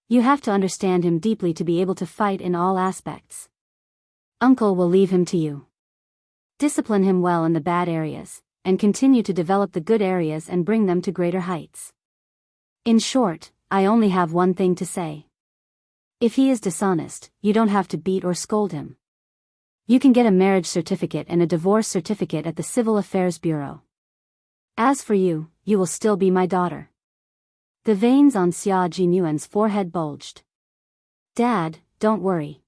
You have to understand him deeply to be able to fight in all aspects. Uncle will leave him to you. Discipline him well in the bad areas, and continue to develop the good areas and bring them to greater heights. In short, I only have one thing to say. If he is dishonest, you don't have to beat or scold him. You can get a marriage certificate and a divorce certificate at the Civil Affairs Bureau. As for you, you will still be my daughter." The veins on Xia Jinyuan's forehead bulged. "Dad, don't worry.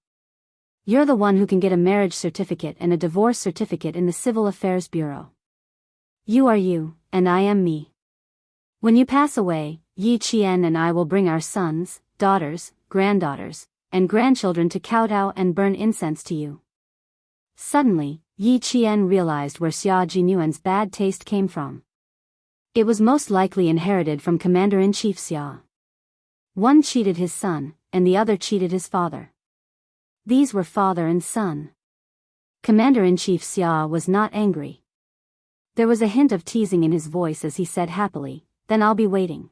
You're the one who can get a marriage certificate and a divorce certificate in the Civil Affairs Bureau. You are you, and I am me. When you pass away, Yi Qian and I will bring our sons, daughters, granddaughters, and grandchildren to kowtow and burn incense to you. Suddenly, Yi Qian realized where Xia Jinyuan's bad taste came from. It was most likely inherited from Commander-in-Chief Xia. One cheated his son, and the other cheated his father. These were father and son. Commander-in-Chief Xia was not angry. There was a hint of teasing in his voice as he said happily, "Then I'll be waiting.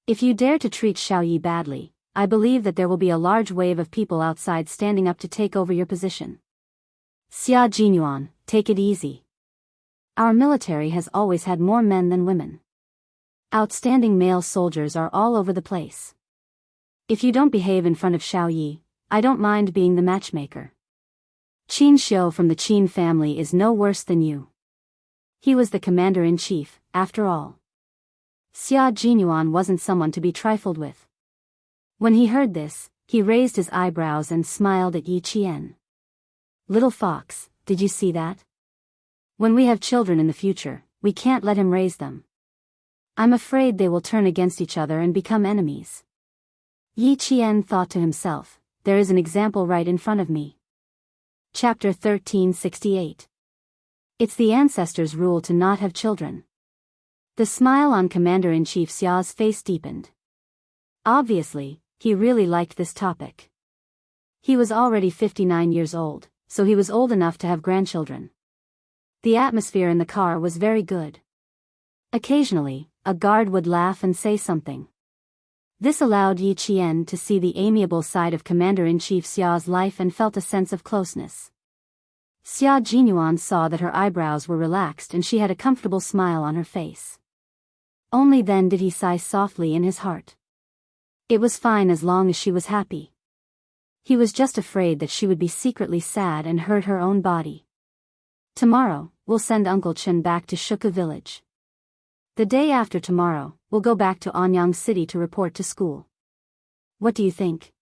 If you dare to treat Xiao Yi badly, I believe that there will be a large wave of people outside standing up to take over your position. Xia Jinyuan, take it easy. Our military has always had more men than women. Outstanding male soldiers are all over the place. If you don't behave in front of Xiao Yi, I don't mind being the matchmaker. Qin Xiu from the Qin family is no worse than you. He was the commander-in-chief, after all." Xia Jinyuan wasn't someone to be trifled with. When he heard this, he raised his eyebrows and smiled at Yi Qian. "Little fox, did you see that? When we have children in the future, we can't let him raise them. I'm afraid they will turn against each other and become enemies." Yi Qian thought to himself, "There is an example right in front of me." Chapter 1368. It's the ancestors' rule to not have children. The smile on Commander-in-Chief Xia's face deepened. Obviously, he really liked this topic. He was already 59 years old, so he was old enough to have grandchildren. The atmosphere in the car was very good. Occasionally, a guard would laugh and say something. This allowed Yi Qian to see the amiable side of Commander-in-Chief Xia's life and felt a sense of closeness. Xia Jinyuan saw that her eyebrows were relaxed and she had a comfortable smile on her face. Only then did he sigh softly in his heart. It was fine as long as she was happy. He was just afraid that she would be secretly sad and hurt her own body. "Tomorrow, we'll send Uncle Chen back to Shuka village. The day after tomorrow, we'll go back to Anyang City to report to school. What do you think?"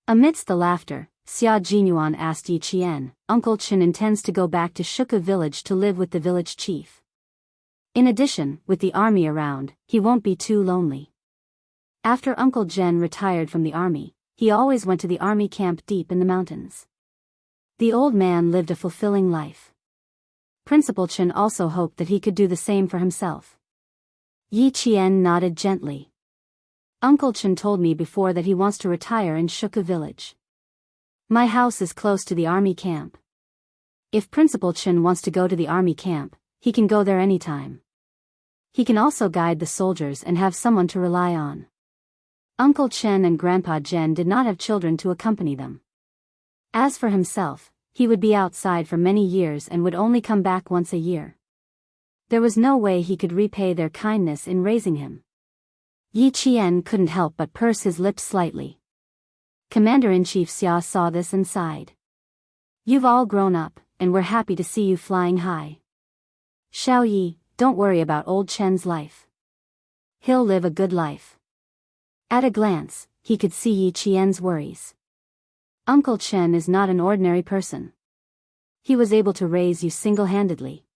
Amidst the laughter, Xia Jinyuan asked Yi Qian, "Uncle Chen intends to go back to Shuka village to live with the village chief. In addition, with the army around, he won't be too lonely." After Uncle Jen retired from the army, he always went to the army camp deep in the mountains. The old man lived a fulfilling life. Principal Chen also hoped that he could do the same for himself. Yi Qian nodded gently. "Uncle Chen told me before that he wants to retire in Shuka village. My house is close to the army camp. If Principal Chen wants to go to the army camp, he can go there anytime. He can also guide the soldiers and have someone to rely on." Uncle Chen and Grandpa Jen did not have children to accompany them. As for himself, he would be outside for many years and would only come back once a year. There was no way he could repay their kindness in raising him. Yi Qian couldn't help but purse his lips slightly. Commander-in-Chief Xia saw this and sighed. "You've all grown up, and we're happy to see you flying high. Xiao Yi, don't worry about old Chen's life. He'll live a good life." At a glance, he could see Yi Qian's worries. "Uncle Chen is not an ordinary person. He was able to raise you single-handedly.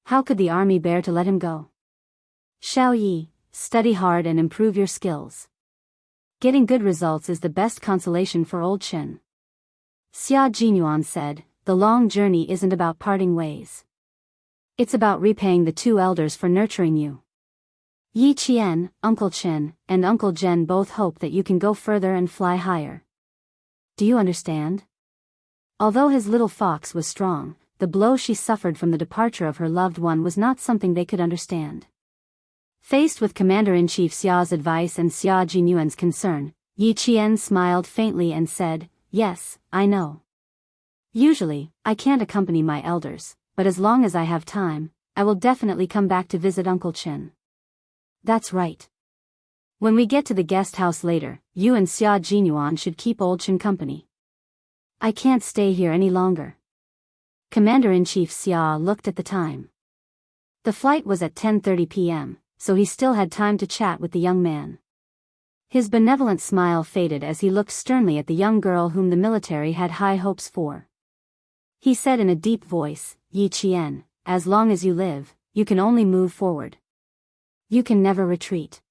How could the army bear to let him go? Xiao Yi, study hard and improve your skills. Getting good results is the best consolation for old Chen." Xia Jinyuan said, "The long journey isn't about parting ways. It's about repaying the two elders for nurturing you. Yi Qian, Uncle Chen, and Uncle Jen both hope that you can go further and fly higher. Do you understand?" Although his little fox was strong, the blow she suffered from the departure of her loved one was not something they could understand. Faced with Commander-in-Chief Xia's advice and Xia Jinyuan's concern, Yi Qian smiled faintly and said, "Yes, I know. Usually, I can't accompany my elders, but as long as I have time, I will definitely come back to visit Uncle Chen." "That's right. When we get to the guest house later, you and Xia Jinyuan should keep old Chen company. I can't stay here any longer." Commander-in-Chief Xia looked at the time. The flight was at 10:30 p.m., so he still had time to chat with the young man. His benevolent smile faded as he looked sternly at the young girl whom the military had high hopes for. He said in a deep voice, "Yi Qian, as long as you live, you can only move forward. You can never retreat.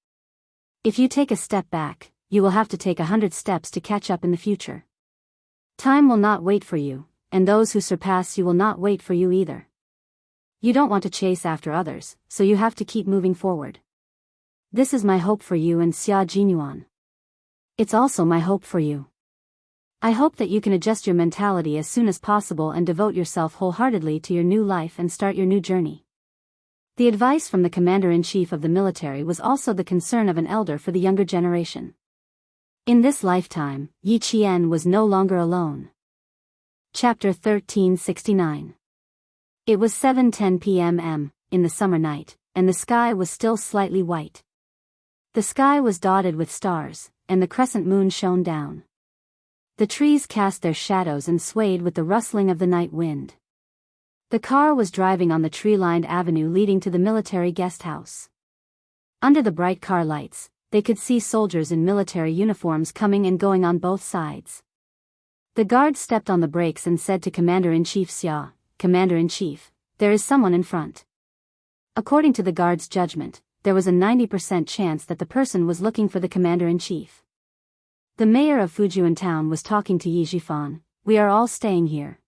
If you take a step back, you will have to take 100 steps to catch up in the future. Time will not wait for you, and those who surpass you will not wait for you either. You don't want to chase after others, so you have to keep moving forward. This is my hope for you and Xia Jinyuan. It's also my hope for you. I hope that you can adjust your mentality as soon as possible and devote yourself wholeheartedly to your new life and start your new journey. The advice from the commander-in-chief of the military was also the concern of an elder for the younger generation. In this lifetime, Yi Qian was no longer alone. Chapter 1369. It was 7:10 p.m. in the summer night, and the sky was still slightly white. The sky was dotted with stars, and the crescent moon shone down. The trees cast their shadows and swayed with the rustling of the night wind. The car was driving on the tree-lined avenue leading to the military guest house. Under the bright car lights, they could see soldiers in military uniforms coming and going on both sides. The guard stepped on the brakes and said to Commander-in-Chief Xia, "Commander-in-Chief, there is someone in front." According to the guard's judgment, there was a 90% chance that the person was looking for the Commander-in-Chief. The mayor of Fujian town was talking to Yi Jifan. "We are all staying here.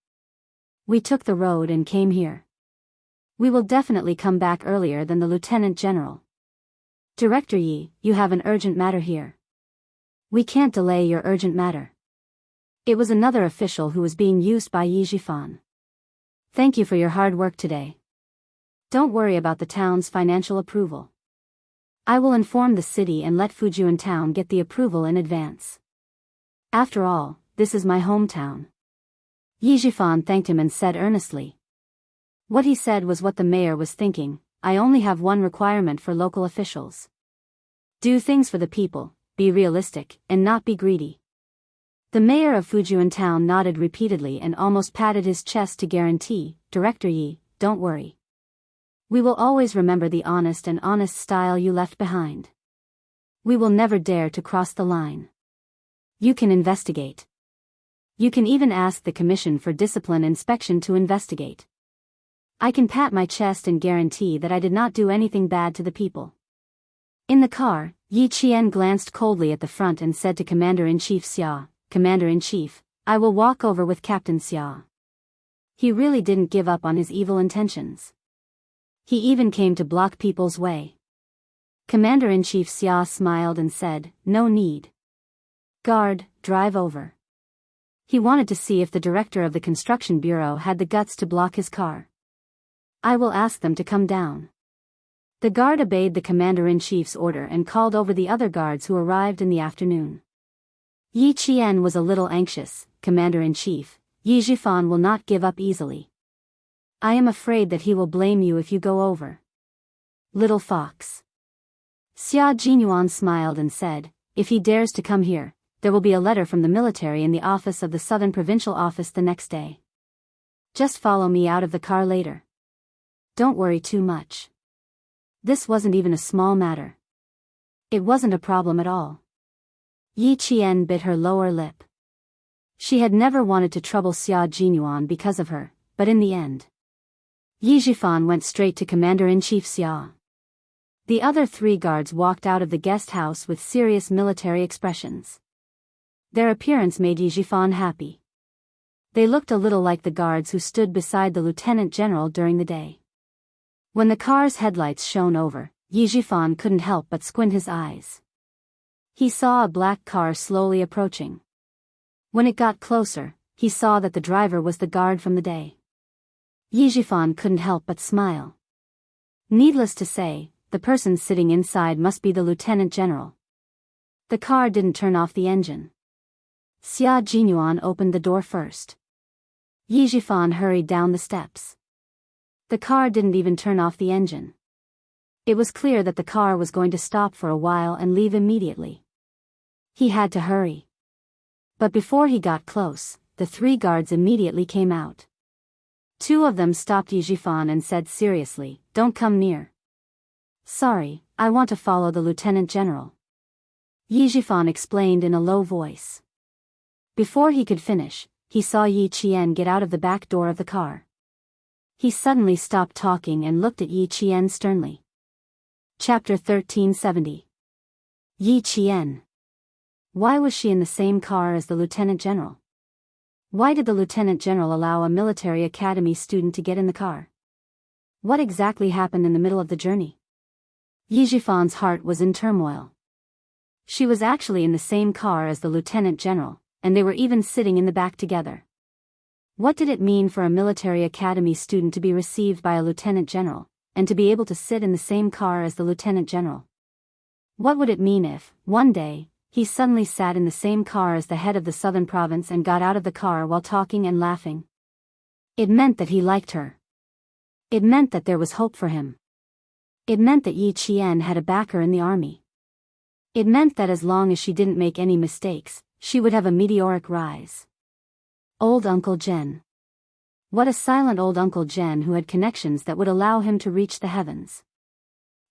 We took the road and came here. We will definitely come back earlier than the Lieutenant General. Director Yi, you have an urgent matter here. We can't delay your urgent matter." It was another official who was being used by Yi Jifan. "Thank you for your hard work today. Don't worry about the town's financial approval. I will inform the city and let Fujian town get the approval in advance. After all, this is my hometown." Yi Jifan thanked him and said earnestly. What he said was what the mayor was thinking: "I only have one requirement for local officials. Do things for the people, be realistic, and not be greedy." The mayor of Fujian town nodded repeatedly and almost patted his chest to guarantee, "Director Yi, don't worry. We will always remember the honest style you left behind. We will never dare to cross the line. You can investigate. You can even ask the Commission for Discipline Inspection to investigate. I can pat my chest and guarantee that I did not do anything bad to the people." In the car, Yi Qian glanced coldly at the front and said to Commander-in-Chief Xia, "Commander-in-Chief, I will walk over with Captain Xia." He really didn't give up on his evil intentions. He even came to block people's way. Commander-in-Chief Xia smiled and said, "No need. Guard, drive over." He wanted to see if the director of the construction bureau had the guts to block his car. "I will ask them to come down." The guard obeyed the commander-in-chief's order and called over the other guards who arrived in the afternoon. Yi Qian was a little anxious. "Commander-in-Chief, Yi Jifan will not give up easily. I am afraid that he will blame you if you go over." "Little fox." Xia Jinyuan smiled and said, "If he dares to come here, there will be a letter from the military in the office of the Southern Provincial Office the next day. Just follow me out of the car later. Don't worry too much. This wasn't even a small matter. It wasn't a problem at all." Yi Qian bit her lower lip. She had never wanted to trouble Xia Jinyuan because of her, but in the end, Yi Jifan went straight to Commander-in-Chief Xia. The other three guards walked out of the guest house with serious military expressions. Their appearance made Yi Jifan happy. They looked a little like the guards who stood beside the Lieutenant General during the day. When the car's headlights shone over, Yi Jifan couldn't help but squint his eyes. He saw a black car slowly approaching. When it got closer, he saw that the driver was the guard from the day. Yi Jifan couldn't help but smile. Needless to say, the person sitting inside must be the Lieutenant General. The car didn't turn off the engine. Xia Jinyuan opened the door first. Yi Jifan hurried down the steps. The car didn't even turn off the engine. It was clear that the car was going to stop for a while and leave immediately. He had to hurry. But before he got close, the three guards immediately came out. Two of them stopped Yi Jifan and said seriously, "Don't come near." "Sorry, I want to follow the Lieutenant General," Yi Jifan explained in a low voice. Before he could finish, he saw Yi Qian get out of the back door of the car. He suddenly stopped talking and looked at Yi Qian sternly. Chapter 1370. Yi Qian. Why was she in the same car as the lieutenant general? Why did the lieutenant general allow a military academy student to get in the car? What exactly happened in the middle of the journey? Yijifan's heart was in turmoil. She was actually in the same car as the lieutenant general, and they were even sitting in the back together. What did it mean for a military academy student to be received by a lieutenant general, and to be able to sit in the same car as the lieutenant general? What would it mean if, one day, he suddenly sat in the same car as the head of the southern province and got out of the car while talking and laughing? It meant that he liked her. It meant that there was hope for him. It meant that Yi Qian had a backer in the army. It meant that as long as she didn't make any mistakes, she would have a meteoric rise. Old Uncle Jen. What a silent old Uncle Jen who had connections that would allow him to reach the heavens.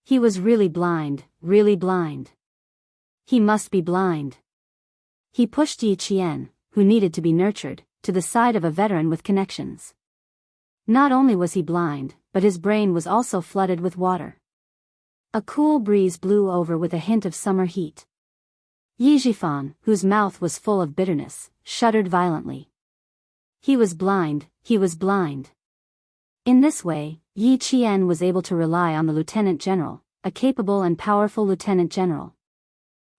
He was really blind, really blind. He must be blind. He pushed Yi Qian, who needed to be nurtured, to the side of a veteran with connections. Not only was he blind, but his brain was also flooded with water. A cool breeze blew over with a hint of summer heat. Yi Jifan, whose mouth was full of bitterness, shuddered violently. He was blind, he was blind. In this way, Yi Qian was able to rely on the lieutenant general, a capable and powerful lieutenant general.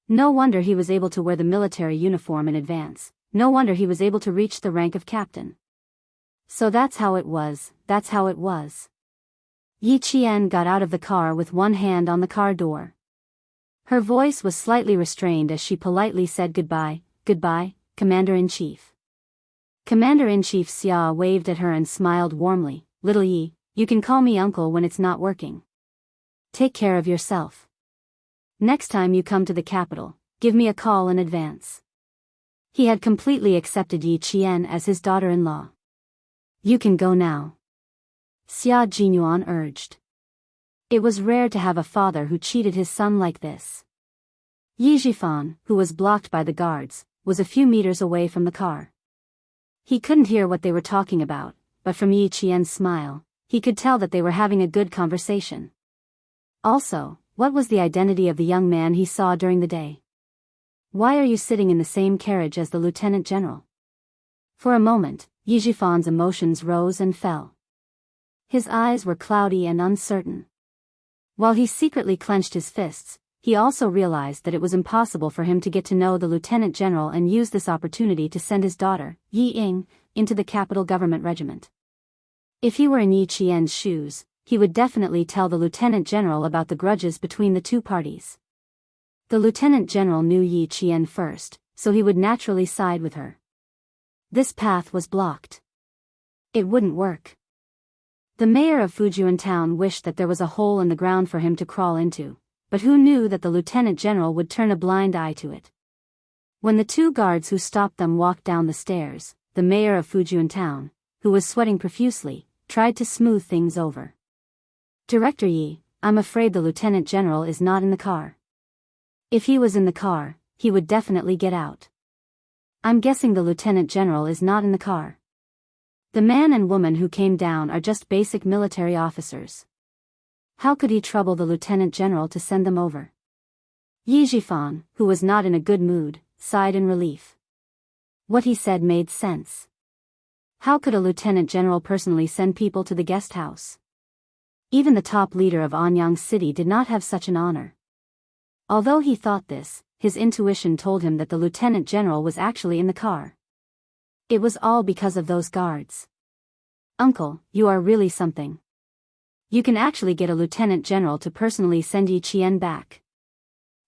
No wonder he was able to wear the military uniform in advance, no wonder he was able to reach the rank of captain. So that's how it was, that's how it was. Yi Qian got out of the car with one hand on the car door. Her voice was slightly restrained as she politely said goodbye, goodbye, Commander-in-Chief. Commander-in-Chief Xia waved at her and smiled warmly. Little Yi, you can call me uncle when it's not working. Take care of yourself. Next time you come to the capital, give me a call in advance. He had completely accepted Yi Qian as his daughter-in-law. You can go now. Xia Jinyuan urged. It was rare to have a father who cheated his son like this. Yi Jifan, who was blocked by the guards, was a few meters away from the car. He couldn't hear what they were talking about, but from Yi Qian's smile, he could tell that they were having a good conversation. Also, what was the identity of the young man he saw during the day? Why are you sitting in the same carriage as the lieutenant general? For a moment, Yi Jifan's emotions rose and fell. His eyes were cloudy and uncertain. While he secretly clenched his fists, he also realized that it was impossible for him to get to know the lieutenant general and use this opportunity to send his daughter, Yi Ying, into the capital government regiment. If he were in Yi Qian's shoes, he would definitely tell the lieutenant general about the grudges between the two parties. The lieutenant general knew Yi Qian first, so he would naturally side with her. This path was blocked. It wouldn't work. The mayor of Fujian town wished that there was a hole in the ground for him to crawl into, but who knew that the lieutenant general would turn a blind eye to it? When the two guards who stopped them walked down the stairs, the mayor of Fujian town, who was sweating profusely, tried to smooth things over. Director Yi, I'm afraid the lieutenant general is not in the car. If he was in the car, he would definitely get out. I'm guessing the lieutenant general is not in the car. The man and woman who came down are just basic military officers. How could he trouble the lieutenant general to send them over? Yi Jifan, who was not in a good mood, sighed in relief. What he said made sense. How could a lieutenant general personally send people to the guest house? Even the top leader of Anyang City did not have such an honor. Although he thought this, his intuition told him that the lieutenant general was actually in the car. It was all because of those guards. Uncle, you are really something. You can actually get a lieutenant general to personally send Yi Qian back.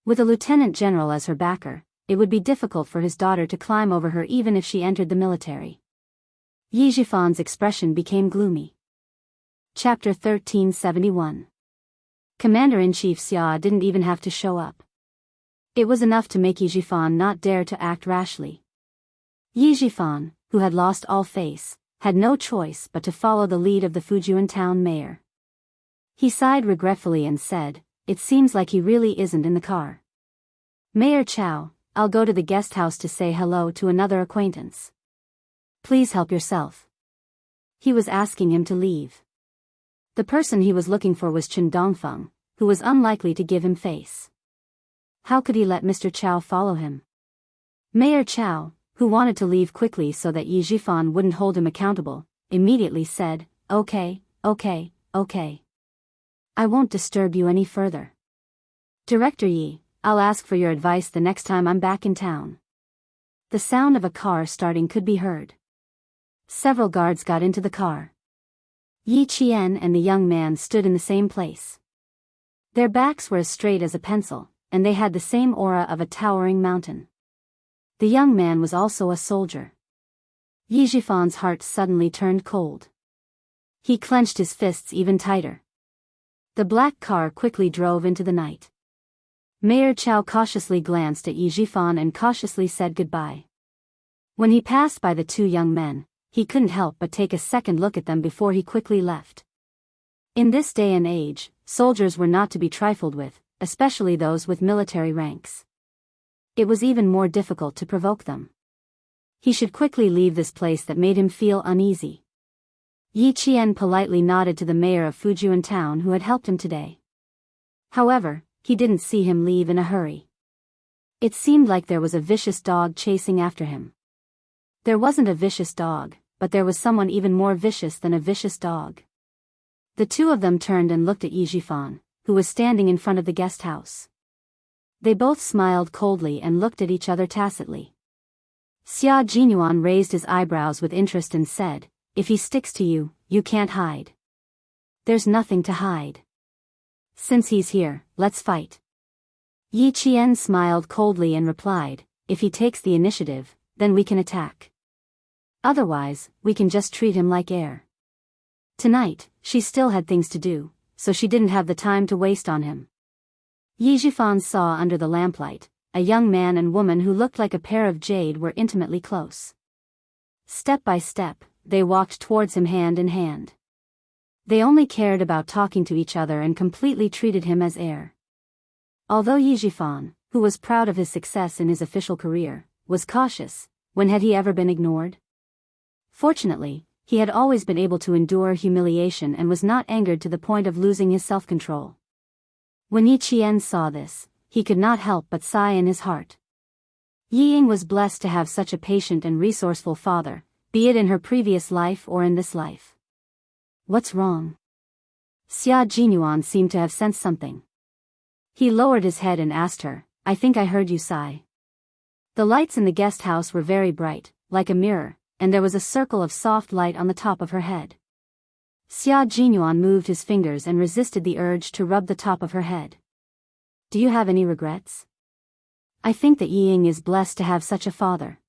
With a lieutenant general as her backer, it would be difficult for his daughter to climb over her even if she entered the military. Yi Jifan's expression became gloomy. Chapter 1371. Commander-in-Chief Xia didn't even have to show up. It was enough to make Yi Jifan not dare to act rashly. Yi Jifan, who had lost all face, had no choice but to follow the lead of the Fujian town mayor. He sighed regretfully and said, "It seems like he really isn't in the car. Mayor Chow, I'll go to the guest house to say hello to another acquaintance. Please help yourself." He was asking him to leave. The person he was looking for was Chen Dongfeng, who was unlikely to give him face. How could he let Mr. Chow follow him? Mayor Chow, who wanted to leave quickly so that Yi Jifan wouldn't hold him accountable, immediately said, "Okay, okay, okay. I won't disturb you any further. Director Yi, I'll ask for your advice the next time I'm back in town." The sound of a car starting could be heard. Several guards got into the car. Yi Qian and the young man stood in the same place. Their backs were as straight as a pencil, and they had the same aura of a towering mountain. The young man was also a soldier. Yi Jifan's heart suddenly turned cold. He clenched his fists even tighter. The black car quickly drove into the night. Mayor Chow cautiously glanced at Yi Jifan and cautiously said goodbye. When he passed by the two young men, he couldn't help but take a second look at them before he quickly left. In this day and age, soldiers were not to be trifled with, especially those with military ranks. It was even more difficult to provoke them. He should quickly leave this place that made him feel uneasy. Yi Qian politely nodded to the mayor of Fujian town who had helped him today. However, he didn't see him leave in a hurry. It seemed like there was a vicious dog chasing after him. There wasn't a vicious dog, but there was someone even more vicious than a vicious dog. The two of them turned and looked at Yi Jifan, who was standing in front of the guest house. They both smiled coldly and looked at each other tacitly. Xia Jinyuan raised his eyebrows with interest and said, "If he sticks to you, you can't hide." "There's nothing to hide. Since he's here, let's fight." Yi Qian smiled coldly and replied, "If he takes the initiative, then we can attack. Otherwise, we can just treat him like air." Tonight, she still had things to do, so she didn't have the time to waste on him. Yi Jifan saw under the lamplight, a young man and woman who looked like a pair of jade were intimately close. Step by step, they walked towards him hand in hand. They only cared about talking to each other and completely treated him as air. Although Yi Jifan, who was proud of his success in his official career, was cautious, when had he ever been ignored? Fortunately, he had always been able to endure humiliation and was not angered to the point of losing his self-control. When Yi Qian saw this, he could not help but sigh in his heart. Yi Ying was blessed to have such a patient and resourceful father, be it in her previous life or in this life. "What's wrong?" Xia Jinyuan seemed to have sensed something. He lowered his head and asked her, "I think I heard you sigh." The lights in the guest house were very bright, like a mirror, and there was a circle of soft light on the top of her head. Xia Jinyuan moved his fingers and resisted the urge to rub the top of her head. "Do you have any regrets?" "I think that Yi Ying is blessed to have such a father.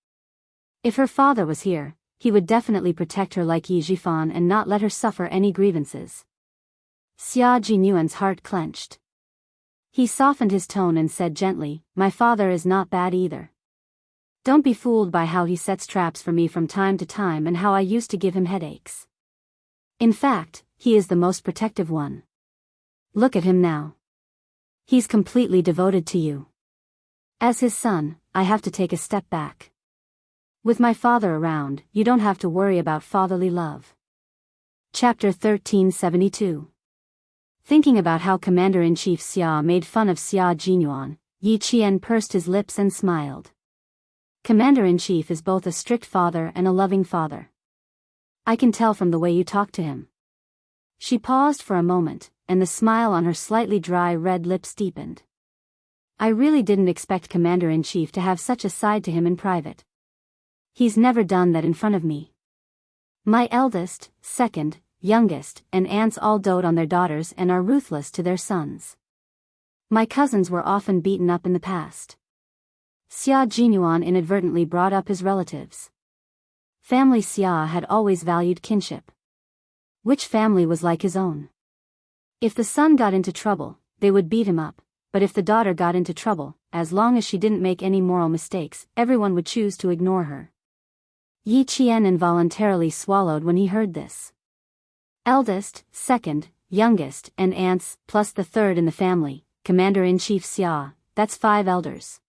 If her father was here, he would definitely protect her like Yi Jifan and not let her suffer any grievances." Xia Jinyuan's heart clenched. He softened his tone and said gently, "My father is not bad either. Don't be fooled by how he sets traps for me from time to time and how I used to give him headaches. In fact, he is the most protective one. Look at him now. He's completely devoted to you. As his son, I have to take a step back. With my father around, you don't have to worry about fatherly love." Chapter 1372. Thinking about how Commander-in-Chief Xia made fun of Xia Jinyuan, Yi Qian pursed his lips and smiled. Commander-in-Chief is both a strict father and a loving father. I can tell from the way you talk to him. She paused for a moment, and the smile on her slightly dry red lips deepened. I really didn't expect Commander-in-Chief to have such a side to him in private. He's never done that in front of me. My eldest, second, youngest, and aunts all dote on their daughters and are ruthless to their sons. My cousins were often beaten up in the past. Xia Jinyuan inadvertently brought up his relatives. Family Xia had always valued kinship. Which family was like his own? If the son got into trouble, they would beat him up, but if the daughter got into trouble, as long as she didn't make any moral mistakes, everyone would choose to ignore her. Yi Qian involuntarily swallowed when he heard this. Eldest, second, youngest, and aunts, plus the third in the family, Commander-in-Chief Xia, that's 5 elders.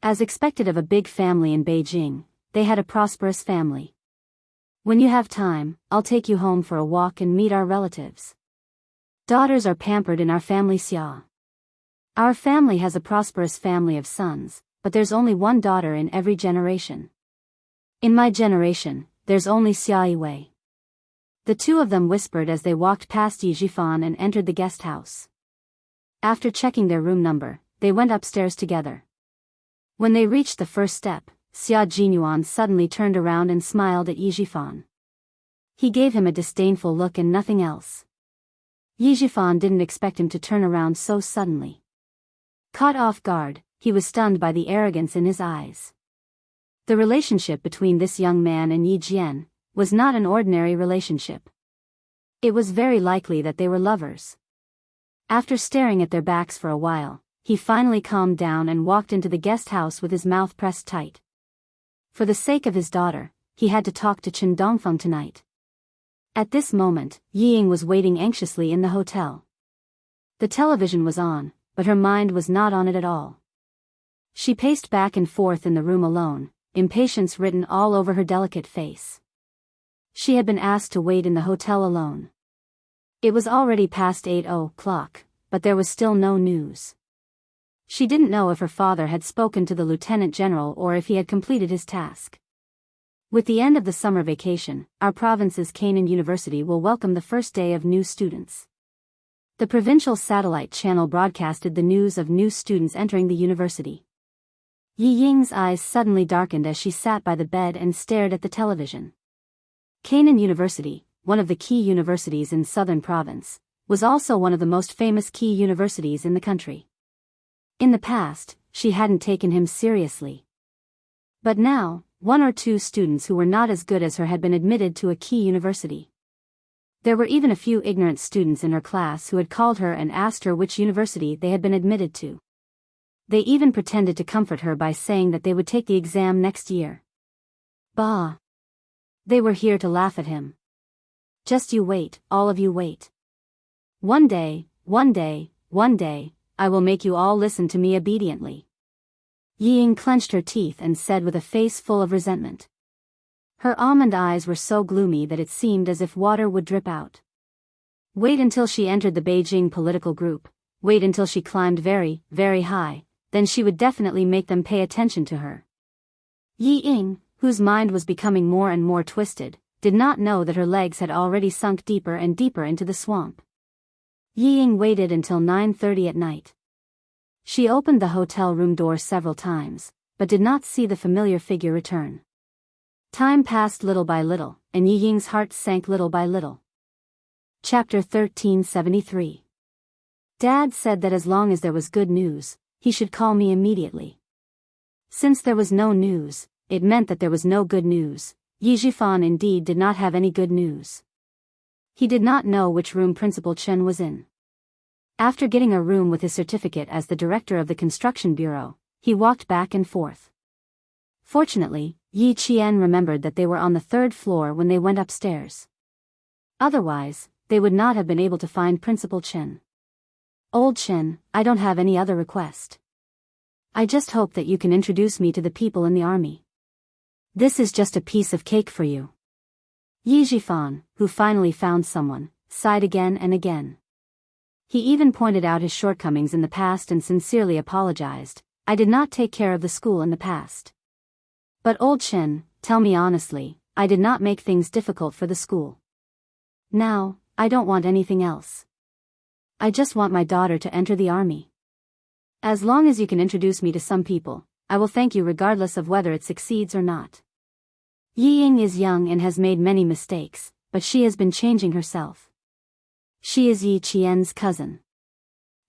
As expected of a big family in Beijing, they had a prosperous family. When you have time, I'll take you home for a walk and meet our relatives. Daughters are pampered in our family Xia. Our family has a prosperous family of sons, but there's only one daughter in every generation. In my generation, there's only Xia Wei. The two of them whispered as they walked past Yi Jifan and entered the guest house. After checking their room number, they went upstairs together. When they reached the first step, Xia Jinyuan suddenly turned around and smiled at Yi Jifan. He gave him a disdainful look and nothing else. Yi Jifan didn't expect him to turn around so suddenly. Caught off guard, he was stunned by the arrogance in his eyes. The relationship between this young man and Yi Jian was not an ordinary relationship. It was very likely that they were lovers. After staring at their backs for a while, he finally calmed down and walked into the guest house with his mouth pressed tight. For the sake of his daughter, he had to talk to Chen Dongfeng tonight. At this moment, Yi Ying was waiting anxiously in the hotel. The television was on, but her mind was not on it at all. She paced back and forth in the room alone, impatience written all over her delicate face. She had been asked to wait in the hotel alone. It was already past 8 o'clock, but there was still no news. She didn't know if her father had spoken to the lieutenant general or if he had completed his task. With the end of the summer vacation, our province's Canaan University will welcome the first day of new students. The provincial satellite channel broadcasted the news of new students entering the university. Yi Ying's eyes suddenly darkened as she sat by the bed and stared at the television. Canaan University, one of the key universities in southern province, was also one of the most famous key universities in the country. In the past, she hadn't taken him seriously. But now, one or two students who were not as good as her had been admitted to a key university. There were even a few ignorant students in her class who had called her and asked her which university they had been admitted to. They even pretended to comfort her by saying that they would take the exam next year. Bah! They were here to laugh at him. Just you wait, all of you wait. One day, I will make you all listen to me obediently. Yi Ying clenched her teeth and said with a face full of resentment. Her almond eyes were so gloomy that it seemed as if water would drip out. Wait until she entered the Beijing political group, wait until she climbed very, very high, then she would definitely make them pay attention to her. Yi Ying, whose mind was becoming more and more twisted, did not know that her legs had already sunk deeper and deeper into the swamp. Yi Ying waited until 9:30 at night. She opened the hotel room door several times, but did not see the familiar figure return. Time passed little by little, and Yi Ying's heart sank little by little. Chapter 1373. Dad said that as long as there was good news, he should call me immediately. Since there was no news, it meant that there was no good news. Yi Jifan indeed did not have any good news. He did not know which room Principal Chen was in. After getting a room with his certificate as the director of the construction bureau, he walked back and forth. Fortunately, Yi Qian remembered that they were on the 3rd floor when they went upstairs. Otherwise, they would not have been able to find Principal Chen. Old Chen, I don't have any other request. I just hope that you can introduce me to the people in the army. This is just a piece of cake for you. Yi Jifan, who finally found someone, sighed again and again. He even pointed out his shortcomings in the past and sincerely apologized. I did not take care of the school in the past. But old Chen, tell me honestly, I did not make things difficult for the school. Now, I don't want anything else. I just want my daughter to enter the army. As long as you can introduce me to some people, I will thank you regardless of whether it succeeds or not. Yi Ying is young and has made many mistakes, but she has been changing herself. She is Yi Qian's cousin.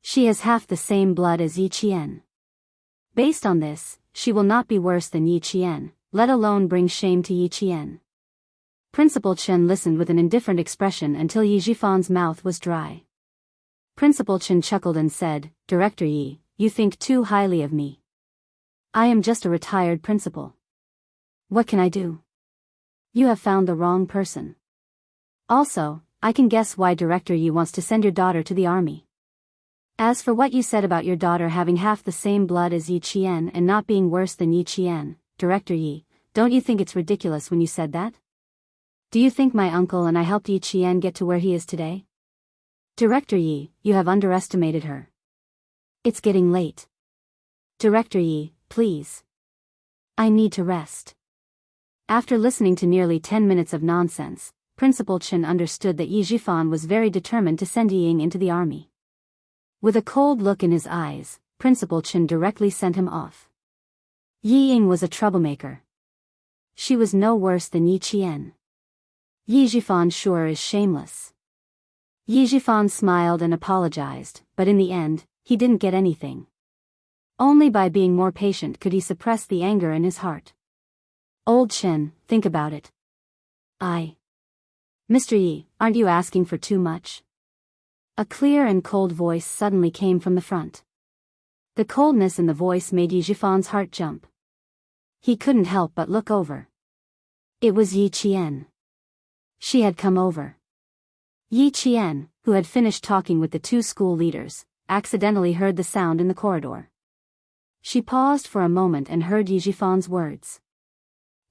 She has half the same blood as Yi Qian. Based on this, she will not be worse than Yi Qian, let alone bring shame to Yi Qian. Principal Chen listened with an indifferent expression until Yi Jifan's mouth was dry. Principal Chen chuckled and said, Director Yi, you think too highly of me. I am just a retired principal. What can I do? You have found the wrong person. Also, I can guess why Director Yi wants to send your daughter to the army. As for what you said about your daughter having half the same blood as Yi Qian and not being worse than Yi Qian, Director Yi, don't you think it's ridiculous when you said that? Do you think my uncle and I helped Yi Qian get to where he is today? Director Yi, you have underestimated her. It's getting late. Director Yi, please. I need to rest. After listening to nearly 10 minutes of nonsense, Principal Chen understood that Yi Jifan was very determined to send Yi Ying into the army. With a cold look in his eyes, Principal Chen directly sent him off. Yi Ying was a troublemaker. She was no worse than Yi Qian. Yi Jifan sure is shameless. Yi Jifan smiled and apologized, but in the end, he didn't get anything. Only by being more patient could he suppress the anger in his heart. Old Chen, think about it. Mr. Yi, aren't you asking for too much? A clear and cold voice suddenly came from the front. The coldness in the voice made Yi Jifan's heart jump. He couldn't help but look over. It was Yi Qian. She had come over. Yi Qian, who had finished talking with the two school leaders, accidentally heard the sound in the corridor. She paused for a moment and heard Yi Jifan's words.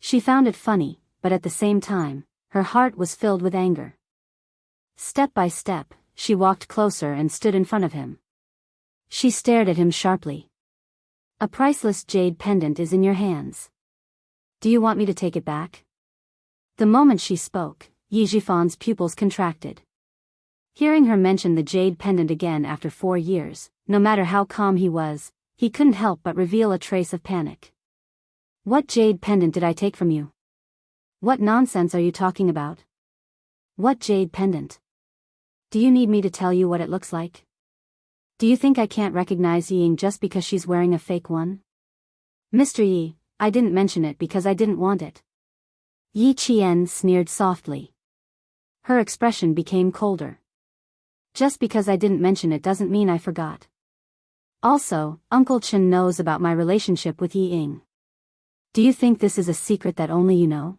She found it funny, but at the same time, her heart was filled with anger. Step by step, she walked closer and stood in front of him. She stared at him sharply. A priceless jade pendant is in your hands. Do you want me to take it back? The moment she spoke, Yi Jifan's pupils contracted. Hearing her mention the jade pendant again after 4 years, no matter how calm he was, he couldn't help but reveal a trace of panic. What jade pendant did I take from you? What nonsense are you talking about? What jade pendant? Do you need me to tell you what it looks like? Do you think I can't recognize Yi Ying just because she's wearing a fake one? Mr. Yi, I didn't mention it because I didn't want it. Yi Qian sneered softly. Her expression became colder. Just because I didn't mention it doesn't mean I forgot. Also, Uncle Chen knows about my relationship with Yi Ying. Do you think this is a secret that only you know?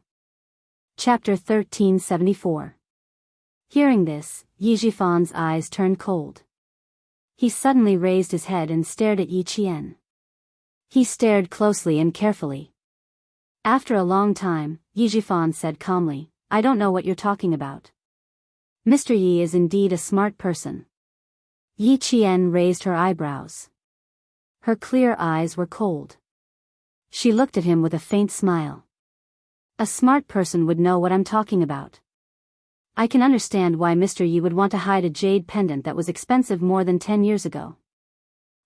Chapter 1374. Hearing this, Yi Jifan's eyes turned cold. He suddenly raised his head and stared at Yi Qian. He stared closely and carefully. After a long time, Yi Jifan said calmly, I don't know what you're talking about. Mr. Yi is indeed a smart person. Yi Qian raised her eyebrows. Her clear eyes were cold. She looked at him with a faint smile. A smart person would know what I'm talking about. I can understand why Mr. Yi would want to hide a jade pendant that was expensive more than 10 years ago.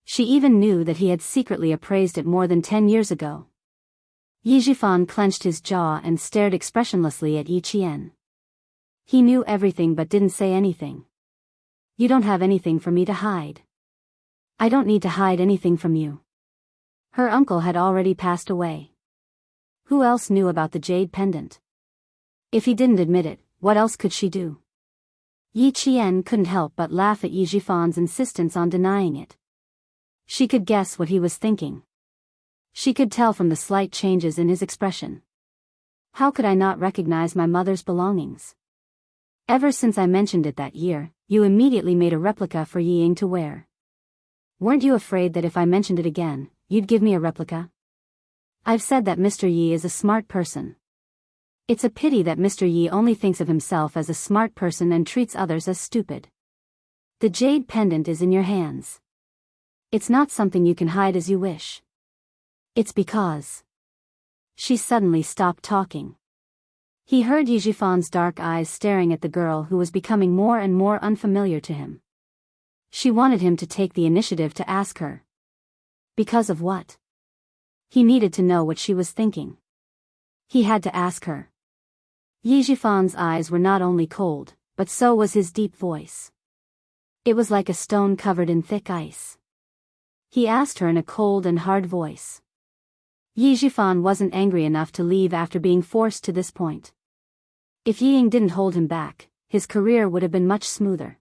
She even knew that he had secretly appraised it more than 10 years ago. Yi Jifan clenched his jaw and stared expressionlessly at Yi Qian. He knew everything but didn't say anything. You don't have anything for me to hide. I don't need to hide anything from you. Her uncle had already passed away. Who else knew about the jade pendant? If he didn't admit it, what else could she do? Yi Qian couldn't help but laugh at Yi Jifan's insistence on denying it. She could guess what he was thinking. She could tell from the slight changes in his expression. How could I not recognize my mother's belongings? Ever since I mentioned it that year, you immediately made a replica for Yi Ying to wear. Weren't you afraid that if I mentioned it again, you'd give me a replica? I've said that Mr. Yi is a smart person. It's a pity that Mr. Yi only thinks of himself as a smart person and treats others as stupid. The jade pendant is in your hands. It's not something you can hide as you wish. It's because... She suddenly stopped talking. He heard Yi Jifan's dark eyes staring at the girl who was becoming more and more unfamiliar to him. She wanted him to take the initiative to ask her. Because of what? He needed to know what she was thinking. He had to ask her. Yi Jifan's eyes were not only cold, but so was his deep voice. It was like a stone covered in thick ice. He asked her in a cold and hard voice. Yi Jifan wasn't angry enough to leave after being forced to this point. If Yi Ying didn't hold him back, his career would have been much smoother.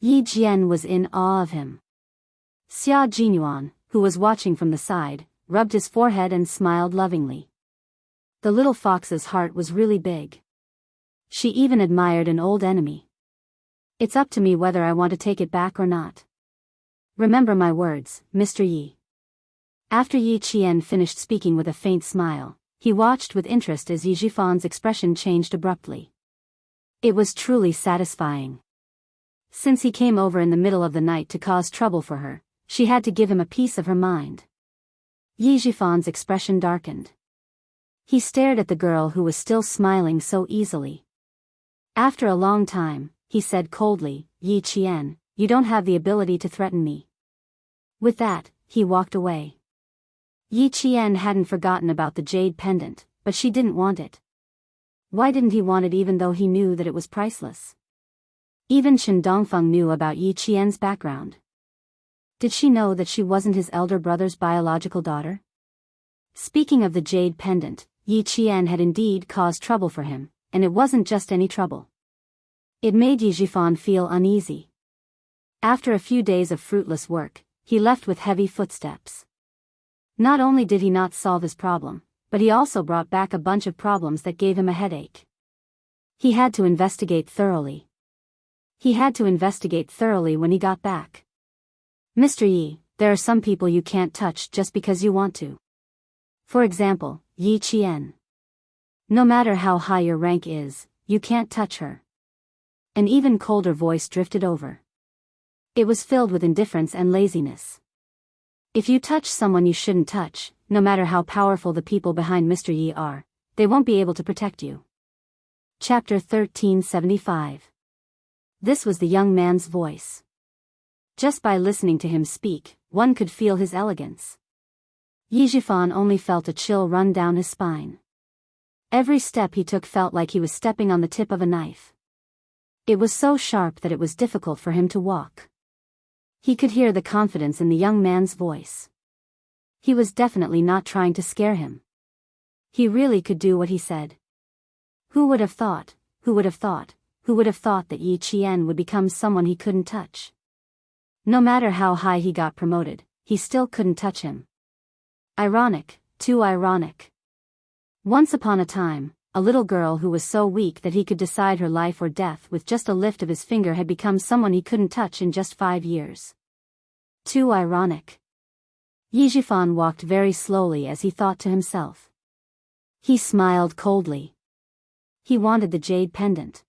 Yi Jian was in awe of him. Xia Jinyuan, who was watching from the side, rubbed his forehead and smiled lovingly. The little fox's heart was really big. She even admired an old enemy. It's up to me whether I want to take it back or not. Remember my words, Mr. Yi. After Yi Qian finished speaking with a faint smile, he watched with interest as Yi Jifan's expression changed abruptly. It was truly satisfying. Since he came over in the middle of the night to cause trouble for her, she had to give him a piece of her mind. Yi Jifan's expression darkened. He stared at the girl who was still smiling so easily. After a long time, he said coldly, "Yi Qian, you don't have the ability to threaten me." With that, he walked away. Yi Qian hadn't forgotten about the jade pendant, but she didn't want it. Why didn't he want it even though he knew that it was priceless? Even Chen Dongfeng knew about Yi Qian's background. Did she know that she wasn't his elder brother's biological daughter? Speaking of the jade pendant, Yi Qian had indeed caused trouble for him, and it wasn't just any trouble. It made Yi Jifan feel uneasy. After a few days of fruitless work, he left with heavy footsteps. Not only did he not solve his problem, but he also brought back a bunch of problems that gave him a headache. He had to investigate thoroughly. When he got back. "Mr. Yi, there are some people you can't touch just because you want to. For example, Yi Qian. No matter how high your rank is, you can't touch her." An even colder voice drifted over. It was filled with indifference and laziness. "If you touch someone you shouldn't touch, no matter how powerful the people behind Mr. Yi are, they won't be able to protect you." Chapter 1375. This was the young man's voice. Just by listening to him speak, one could feel his elegance. Yi Jifan only felt a chill run down his spine. Every step he took felt like he was stepping on the tip of a knife. It was so sharp that it was difficult for him to walk. He could hear the confidence in the young man's voice. He was definitely not trying to scare him. He really could do what he said. Who would have thought that Yi Qian would become someone he couldn't touch? No matter how high he got promoted, he still couldn't touch him. Ironic, too ironic. Once upon a time, a little girl who was so weak that he could decide her life or death with just a lift of his finger had become someone he couldn't touch in just 5 years. Too ironic. Yi Jifan walked very slowly as he thought to himself. He smiled coldly. He wanted the jade pendant.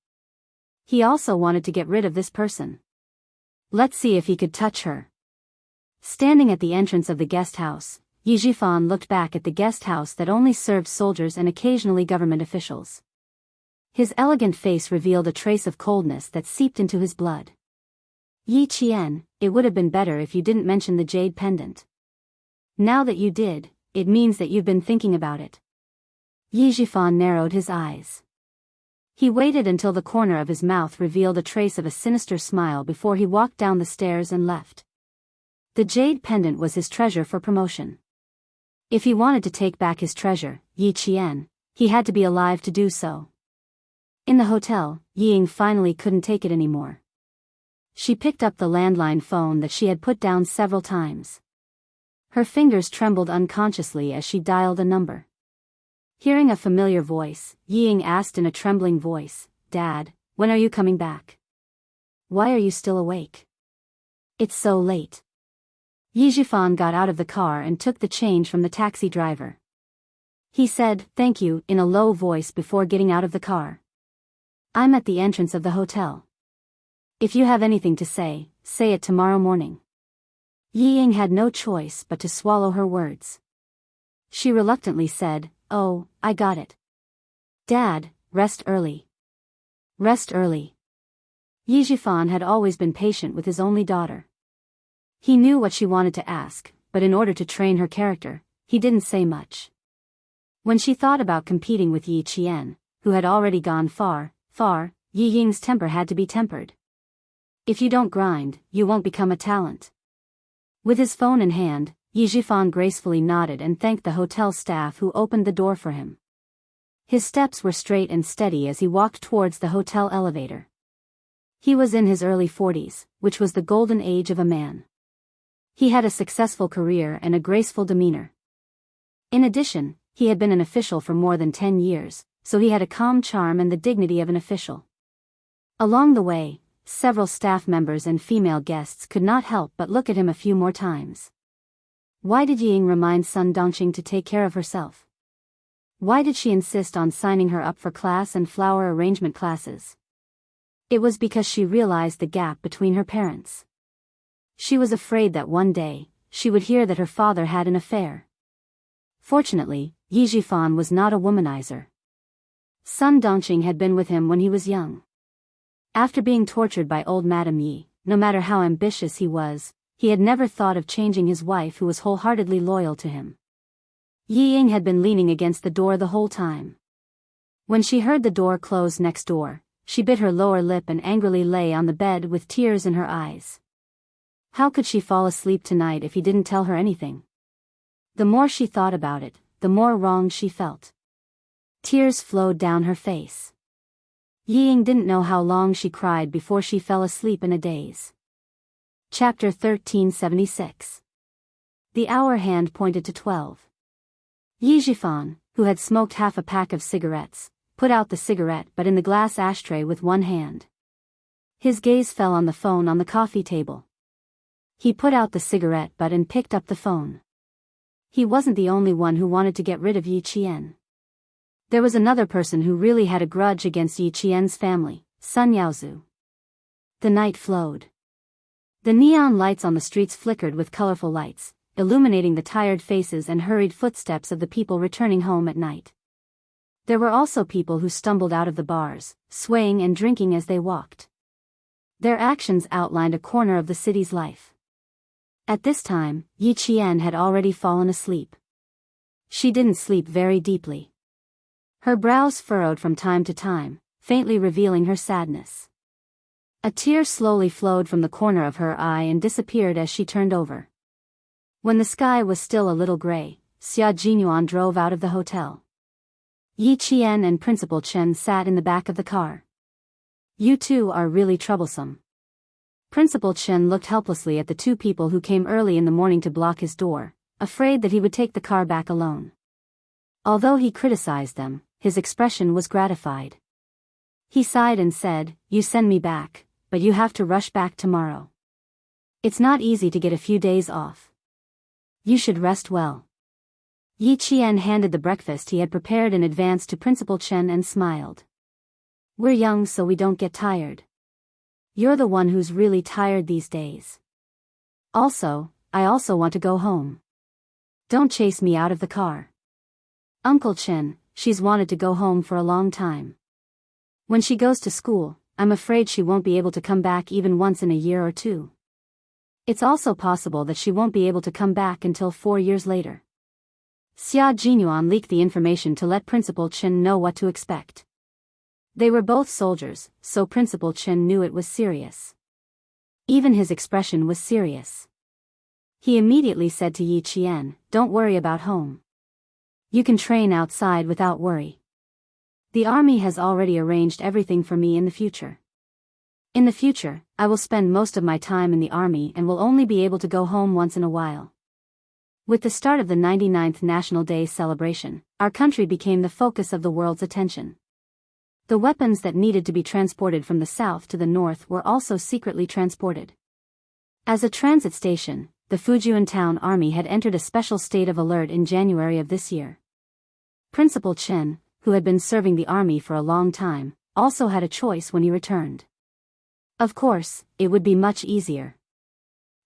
He also wanted to get rid of this person. Let's see if he could touch her. Standing at the entrance of the guest house, Yi Jifan looked back at the guest house that only served soldiers and occasionally government officials. His elegant face revealed a trace of coldness that seeped into his blood. "Yi Qian, it would have been better if you didn't mention the jade pendant. Now that you did, it means that you've been thinking about it." Yi Jifan narrowed his eyes. He waited until the corner of his mouth revealed a trace of a sinister smile before he walked down the stairs and left. The jade pendant was his treasure for promotion. If he wanted to take back his treasure, Yi Qian, he had to be alive to do so. In the hotel, Ying finally couldn't take it anymore. She picked up the landline phone that she had put down several times. Her fingers trembled unconsciously as she dialed a number. Hearing a familiar voice, Ying asked in a trembling voice, "Dad, when are you coming back? Why are you still awake? It's so late." Yi Jifan got out of the car and took the change from the taxi driver. He said, "Thank you," in a low voice before getting out of the car. "I'm at the entrance of the hotel. If you have anything to say, say it tomorrow morning." Yi Ying had no choice but to swallow her words. She reluctantly said, "Oh, I got it. Dad, rest early. Rest early." Yi Jifan had always been patient with his only daughter. He knew what she wanted to ask, but in order to train her character, he didn't say much. When she thought about competing with Yi Qian, who had already gone far, Yi Ying's temper had to be tempered. If you don't grind, you won't become a talent. With his phone in hand, Yi Jifan gracefully nodded and thanked the hotel staff who opened the door for him. His steps were straight and steady as he walked towards the hotel elevator. He was in his early 40s, which was the golden age of a man. He had a successful career and a graceful demeanor. In addition, he had been an official for more than 10 years, so he had a calm charm and the dignity of an official. Along the way, several staff members and female guests could not help but look at him a few more times. Why did Ying remind Sun Dongqing to take care of herself? Why did she insist on signing her up for class and flower arrangement classes? It was because she realized the gap between her parents. She was afraid that one day, she would hear that her father had an affair. Fortunately, Yi Jifan was not a womanizer. Sun Dongqing had been with him when he was young. After being tortured by old Madame Yi, no matter how ambitious he was, he had never thought of changing his wife who was wholeheartedly loyal to him. Yi Ying had been leaning against the door the whole time. When she heard the door close next door, she bit her lower lip and angrily lay on the bed with tears in her eyes. How could she fall asleep tonight if he didn't tell her anything? The more she thought about it, the more wronged she felt. Tears flowed down her face. Yi Ying didn't know how long she cried before she fell asleep in a daze. Chapter 1376. The hour hand pointed to 12. Yi Jifan, who had smoked half a pack of cigarettes, put out the cigarette but in the glass ashtray with one hand. His gaze fell on the phone on the coffee table. He put out the cigarette butt and picked up the phone. He wasn't the only one who wanted to get rid of Yi Qian. There was another person who really had a grudge against Yi Qian's family, Sun Yaozu. The night flowed. The neon lights on the streets flickered with colorful lights, illuminating the tired faces and hurried footsteps of the people returning home at night. There were also people who stumbled out of the bars, swaying and drinking as they walked. Their actions outlined a corner of the city's life. At this time, Yi Qian had already fallen asleep. She didn't sleep very deeply. Her brows furrowed from time to time, faintly revealing her sadness. A tear slowly flowed from the corner of her eye and disappeared as she turned over. When the sky was still a little gray, Xia Jinyuan drove out of the hotel. Yi Qian and Principal Chen sat in the back of the car. "You two are really troublesome." Principal Chen looked helplessly at the two people who came early in the morning to block his door, afraid that he would take the car back alone. Although he criticized them, his expression was gratified. He sighed and said, "You send me back, but you have to rush back tomorrow. It's not easy to get a few days off. You should rest well." Yi Qian handed the breakfast he had prepared in advance to Principal Chen and smiled. "We're young so we don't get tired. You're the one who's really tired these days. Also, I also want to go home. Don't chase me out of the car." "Uncle Chen, she's wanted to go home for a long time. When she goes to school, I'm afraid she won't be able to come back even once in a year or two. It's also possible that she won't be able to come back until 4 years later." Xia Jinyuan leaked the information to let Principal Chen know what to expect. They were both soldiers, so Principal Chen knew it was serious. Even his expression was serious. He immediately said to Yi Qian, "Don't worry about home. You can train outside without worry. The army has already arranged everything for me in the future. In the future, I will spend most of my time in the army and will only be able to go home once in a while." With the start of the 99th National Day celebration, our country became the focus of the world's attention. The weapons that needed to be transported from the south to the north were also secretly transported. As a transit station, the Fujian Town Army had entered a special state of alert in January of this year. Principal Chen, who had been serving the army for a long time, also had a choice when he returned. Of course, it would be much easier.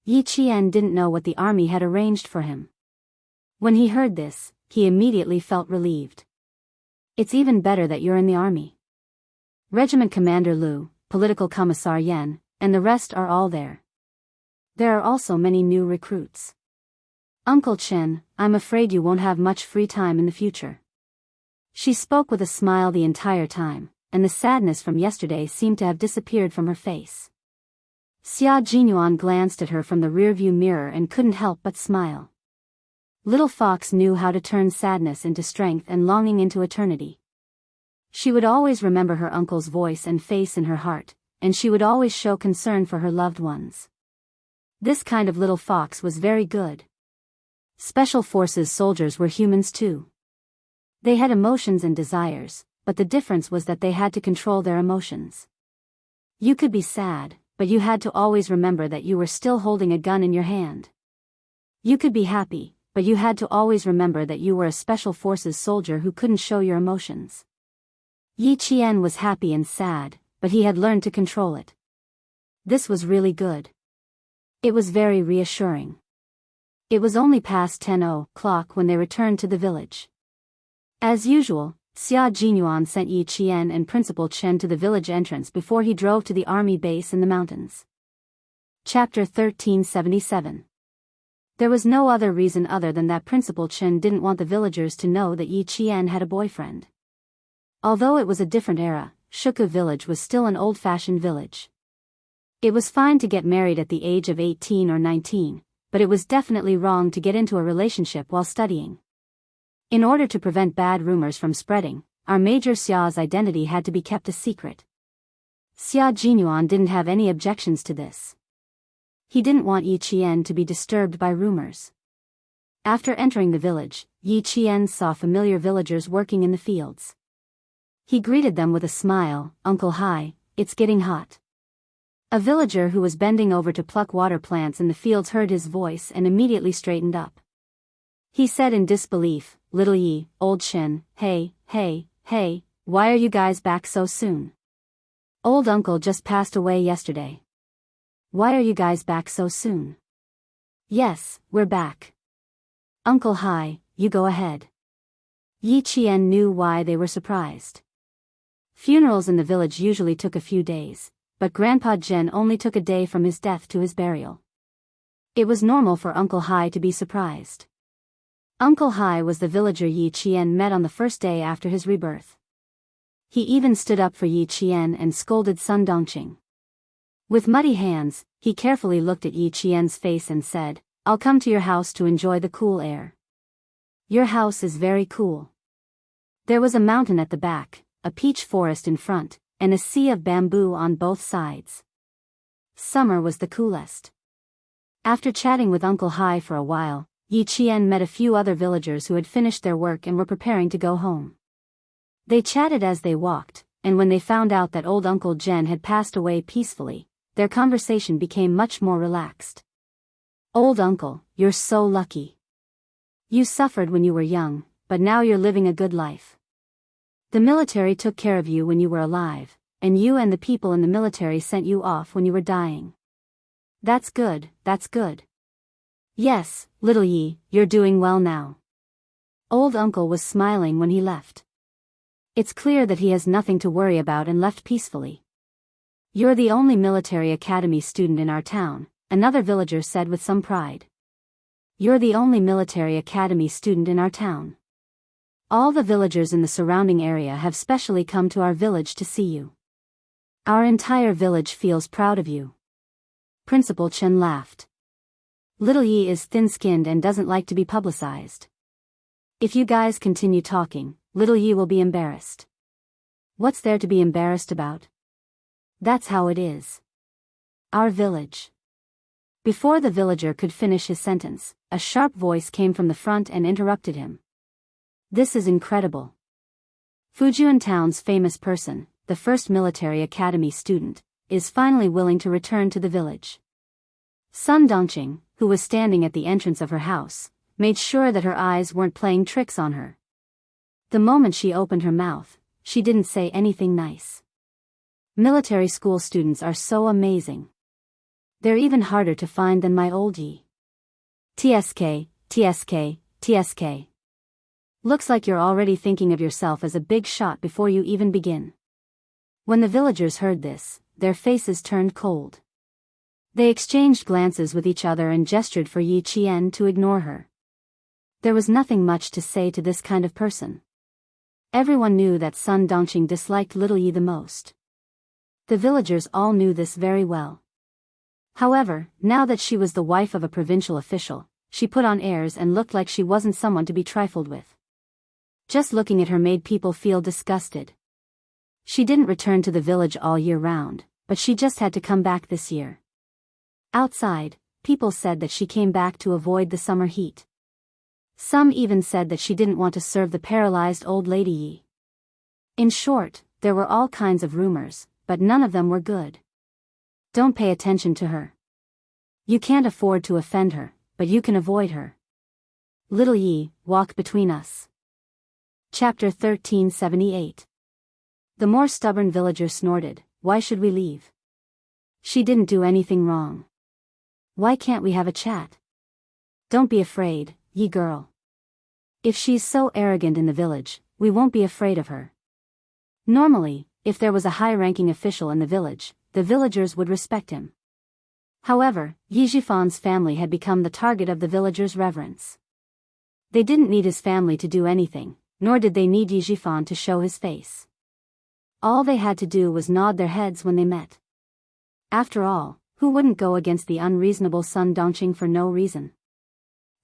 Yi Qian didn't know what the army had arranged for him. When he heard this, he immediately felt relieved. "It's even better that you're in the army. Regiment Commander Lu, Political Commissar Yan, and the rest are all there. There are also many new recruits. Uncle Chen, I'm afraid you won't have much free time in the future." She spoke with a smile the entire time, and the sadness from yesterday seemed to have disappeared from her face. Xia Jinyuan glanced at her from the rearview mirror and couldn't help but smile. Little Fox knew how to turn sadness into strength and longing into eternity. She would always remember her uncle's voice and face in her heart, and she would always show concern for her loved ones. This kind of little fox was very good. Special Forces soldiers were humans too. They had emotions and desires, but the difference was that they had to control their emotions. You could be sad, but you had to always remember that you were still holding a gun in your hand. You could be happy, but you had to always remember that you were a Special Forces soldier who couldn't show your emotions. Yi Qian was happy and sad, but he had learned to control it. This was really good. It was very reassuring. It was only past 10 o'clock when they returned to the village. As usual, Xia Jinyuan sent Yi Qian and Principal Chen to the village entrance before he drove to the army base in the mountains. Chapter 1377. There was no other reason other than that Principal Chen didn't want the villagers to know that Yi Qian had a boyfriend. Although it was a different era, Shuku village was still an old-fashioned village. It was fine to get married at the age of 18 or 19, but it was definitely wrong to get into a relationship while studying. In order to prevent bad rumors from spreading, our Major Xia's identity had to be kept a secret. Xia Jinyuan didn't have any objections to this. He didn't want Yi Qian to be disturbed by rumors. After entering the village, Yi Qian saw familiar villagers working in the fields. He greeted them with a smile. "Uncle, hi, it's getting hot." A villager who was bending over to pluck water plants in the fields heard his voice and immediately straightened up. He said in disbelief, "Little Yi, old Shin, hey, why are you guys back so soon? Old uncle just passed away yesterday. Why are you guys back so soon?" "Yes, we're back." "Uncle, hi, you go ahead." Yi Qian knew why they were surprised. Funerals in the village usually took a few days, but Grandpa Zhen only took a day from his death to his burial. It was normal for Uncle Hai to be surprised. Uncle Hai was the villager Yi Qian met on the first day after his rebirth. He even stood up for Yi Qian and scolded Sun Dongqing. With muddy hands, he carefully looked at Yi Qian's face and said, "I'll come to your house to enjoy the cool air. Your house is very cool." There was a mountain at the back, a peach forest in front, and a sea of bamboo on both sides. Summer was the coolest. After chatting with Uncle Hai for a while, Yi Qian met a few other villagers who had finished their work and were preparing to go home. They chatted as they walked, and when they found out that old Uncle Zhen had passed away peacefully, their conversation became much more relaxed. "Old uncle, you're so lucky. You suffered when you were young, but now you're living a good life. The military took care of you when you were alive, and you and the people in the military sent you off when you were dying. That's good, that's good. Yes, little Yi, you're doing well now." Old uncle was smiling when he left. It's clear that he has nothing to worry about and left peacefully. "You're the only military academy student in our town," another villager said with some pride. "You're the only military academy student in our town. All the villagers in the surrounding area have specially come to our village to see you. Our entire village feels proud of you." Principal Chen laughed. "Little Yi is thin-skinned and doesn't like to be publicized. If you guys continue talking, little Yi will be embarrassed." "What's there to be embarrassed about? That's how it is. Our village." Before the villager could finish his sentence, a sharp voice came from the front and interrupted him. "This is incredible. Fujian Town's famous person, the first military academy student, is finally willing to return to the village." Sun Dongqing, who was standing at the entrance of her house, made sure that her eyes weren't playing tricks on her. The moment she opened her mouth, she didn't say anything nice. Military school students are so amazing. They're even harder to find than my old Yi. TSK. Looks like you're already thinking of yourself as a big shot before you even begin. When the villagers heard this, their faces turned cold. They exchanged glances with each other and gestured for Yi Qian to ignore her. There was nothing much to say to this kind of person. Everyone knew that Sun Dongqing disliked little Yi the most. The villagers all knew this very well. However, now that she was the wife of a provincial official, she put on airs and looked like she wasn't someone to be trifled with. Just looking at her made people feel disgusted. She didn't return to the village all year round, but she just had to come back this year. Outside, people said that she came back to avoid the summer heat. Some even said that she didn't want to serve the paralyzed old lady Yi. In short, there were all kinds of rumors, but none of them were good. Don't pay attention to her. You can't afford to offend her, but you can avoid her. Little Yi, walk between us. Chapter 1378. The more stubborn villager snorted, "Why should we leave? She didn't do anything wrong. Why can't we have a chat? Don't be afraid, Yi girl. If she's so arrogant in the village, we won't be afraid of her. Normally, if there was a high-ranking official in the village, the villagers would respect him. However, Yi Jifan's family had become the target of the villagers' reverence. They didn't need his family to do anything, nor did they need Yi Jifan to show his face. All they had to do was nod their heads when they met. After all, who wouldn't go against the unreasonable Sun Dongqing for no reason?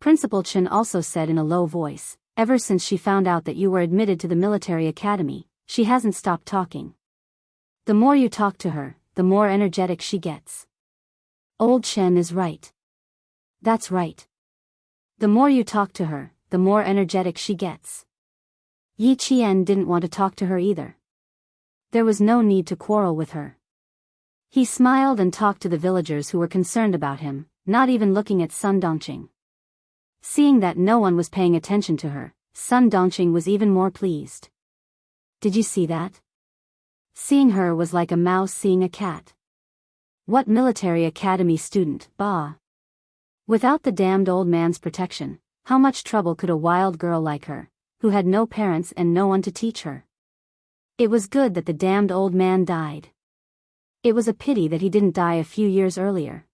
Principal Chen also said in a low voice, ever since she found out that you were admitted to the military academy, she hasn't stopped talking. The more you talk to her, the more energetic she gets. Old Chen is right. That's right. The more you talk to her, the more energetic she gets. Yi Qian didn't want to talk to her either. There was no need to quarrel with her. He smiled and talked to the villagers who were concerned about him, not even looking at Sun Dongqing. Seeing that no one was paying attention to her, Sun Dongqing was even more pleased. Did you see that? Seeing her was like a mouse seeing a cat. What military academy student, bah! Without the damned old man's protection, how much trouble could a wild girl like her, who had no parents and no one to teach her? It was good that the damned old man died. It was a pity that he didn't die a few years earlier.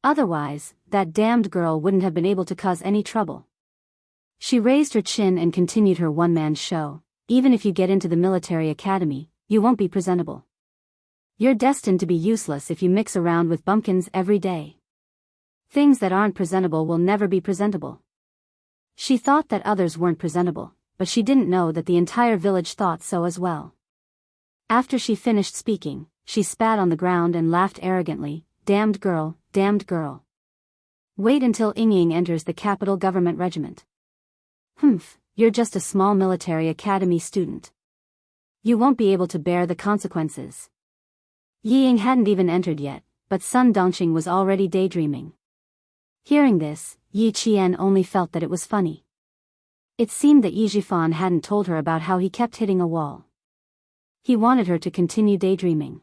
Otherwise, that damned girl wouldn't have been able to cause any trouble. She raised her chin and continued her one-man show. Even if you get into the military academy, you won't be presentable. You're destined to be useless if you mix around with bumpkins every day. Things that aren't presentable will never be presentable. She thought that others weren't presentable, but she didn't know that the entire village thought so as well. After she finished speaking, she spat on the ground and laughed arrogantly, damned girl, damned girl. Wait until Yingying enters the capital government regiment. Humph, you're just a small military academy student. You won't be able to bear the consequences. Yiying hadn't even entered yet, but Sun Dongqing was already daydreaming. Hearing this, Yi Qian only felt that it was funny. It seemed that Yi Jifan hadn't told her about how he kept hitting a wall. He wanted her to continue daydreaming.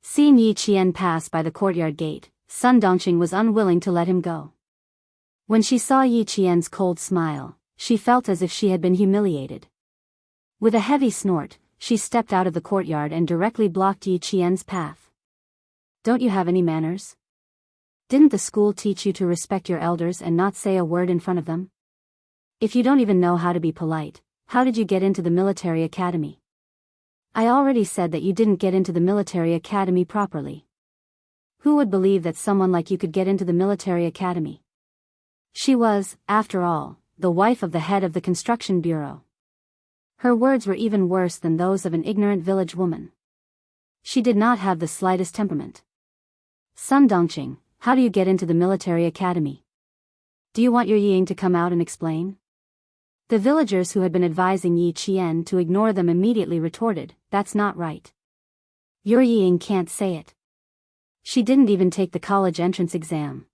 Seeing Yi Qian pass by the courtyard gate, Sun Dongqing was unwilling to let him go. When she saw Yi Qian's cold smile, she felt as if she had been humiliated. With a heavy snort, she stepped out of the courtyard and directly blocked Yi Qian's path. Don't you have any manners? Didn't the school teach you to respect your elders and not say a word in front of them? If you don't even know how to be polite, how did you get into the military academy? I already said that you didn't get into the military academy properly. Who would believe that someone like you could get into the military academy? She was, after all, the wife of the head of the construction bureau. Her words were even worse than those of an ignorant village woman. She did not have the slightest temperament. Sun Dongqing, how do you get into the military academy? Do you want your Yiying to come out and explain? The villagers who had been advising Yi Qian to ignore them immediately retorted, that's not right. Your Yiying can't say it. She didn't even take the college entrance exam.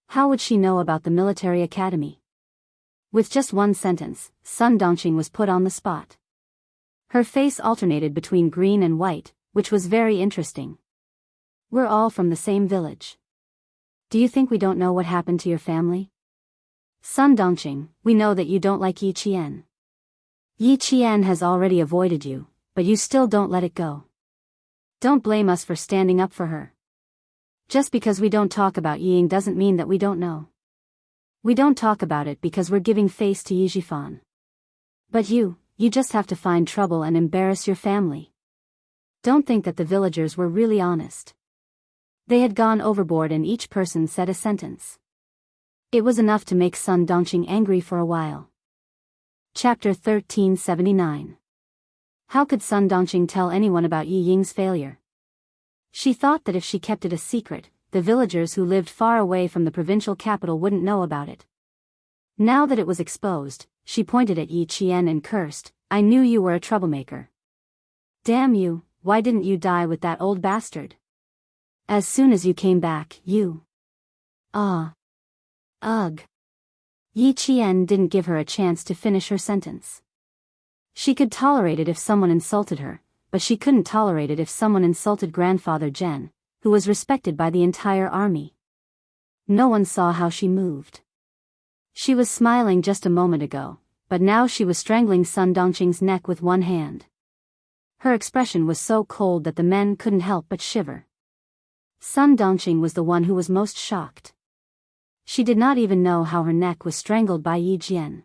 How would she know about the military academy? With just one sentence, Sun Dongqing was put on the spot. Her face alternated between green and white, which was very interesting. We're all from the same village. Do you think we don't know what happened to your family? Sun Dongqing, we know that you don't like Yi Qian. Yi Qian has already avoided you, but you still don't let it go. Don't blame us for standing up for her. Just because we don't talk about Yiying doesn't mean that we don't know. We don't talk about it because we're giving face to Yi Jifan. But you just have to find trouble and embarrass your family. Don't think that the villagers were really honest. They had gone overboard and each person said a sentence. It was enough to make Sun Dongqing angry for a while. Chapter 1379. How could Sun Dongqing tell anyone about Yi Ying's failure? She thought that if she kept it a secret, the villagers who lived far away from the provincial capital wouldn't know about it. Now that it was exposed, she pointed at Yi Qian and cursed, I knew you were a troublemaker. Damn you, why didn't you die with that old bastard? As soon as you came back, you... Ugh. Yi Qian didn't give her a chance to finish her sentence. She could tolerate it if someone insulted her, but she couldn't tolerate it if someone insulted Grandfather Zhen, who was respected by the entire army. No one saw how she moved. She was smiling just a moment ago, but now she was strangling Sun Dongqing's neck with one hand. Her expression was so cold that the men couldn't help but shiver. Sun Dongqing was the one who was most shocked. She did not even know how her neck was strangled by Yi Jian.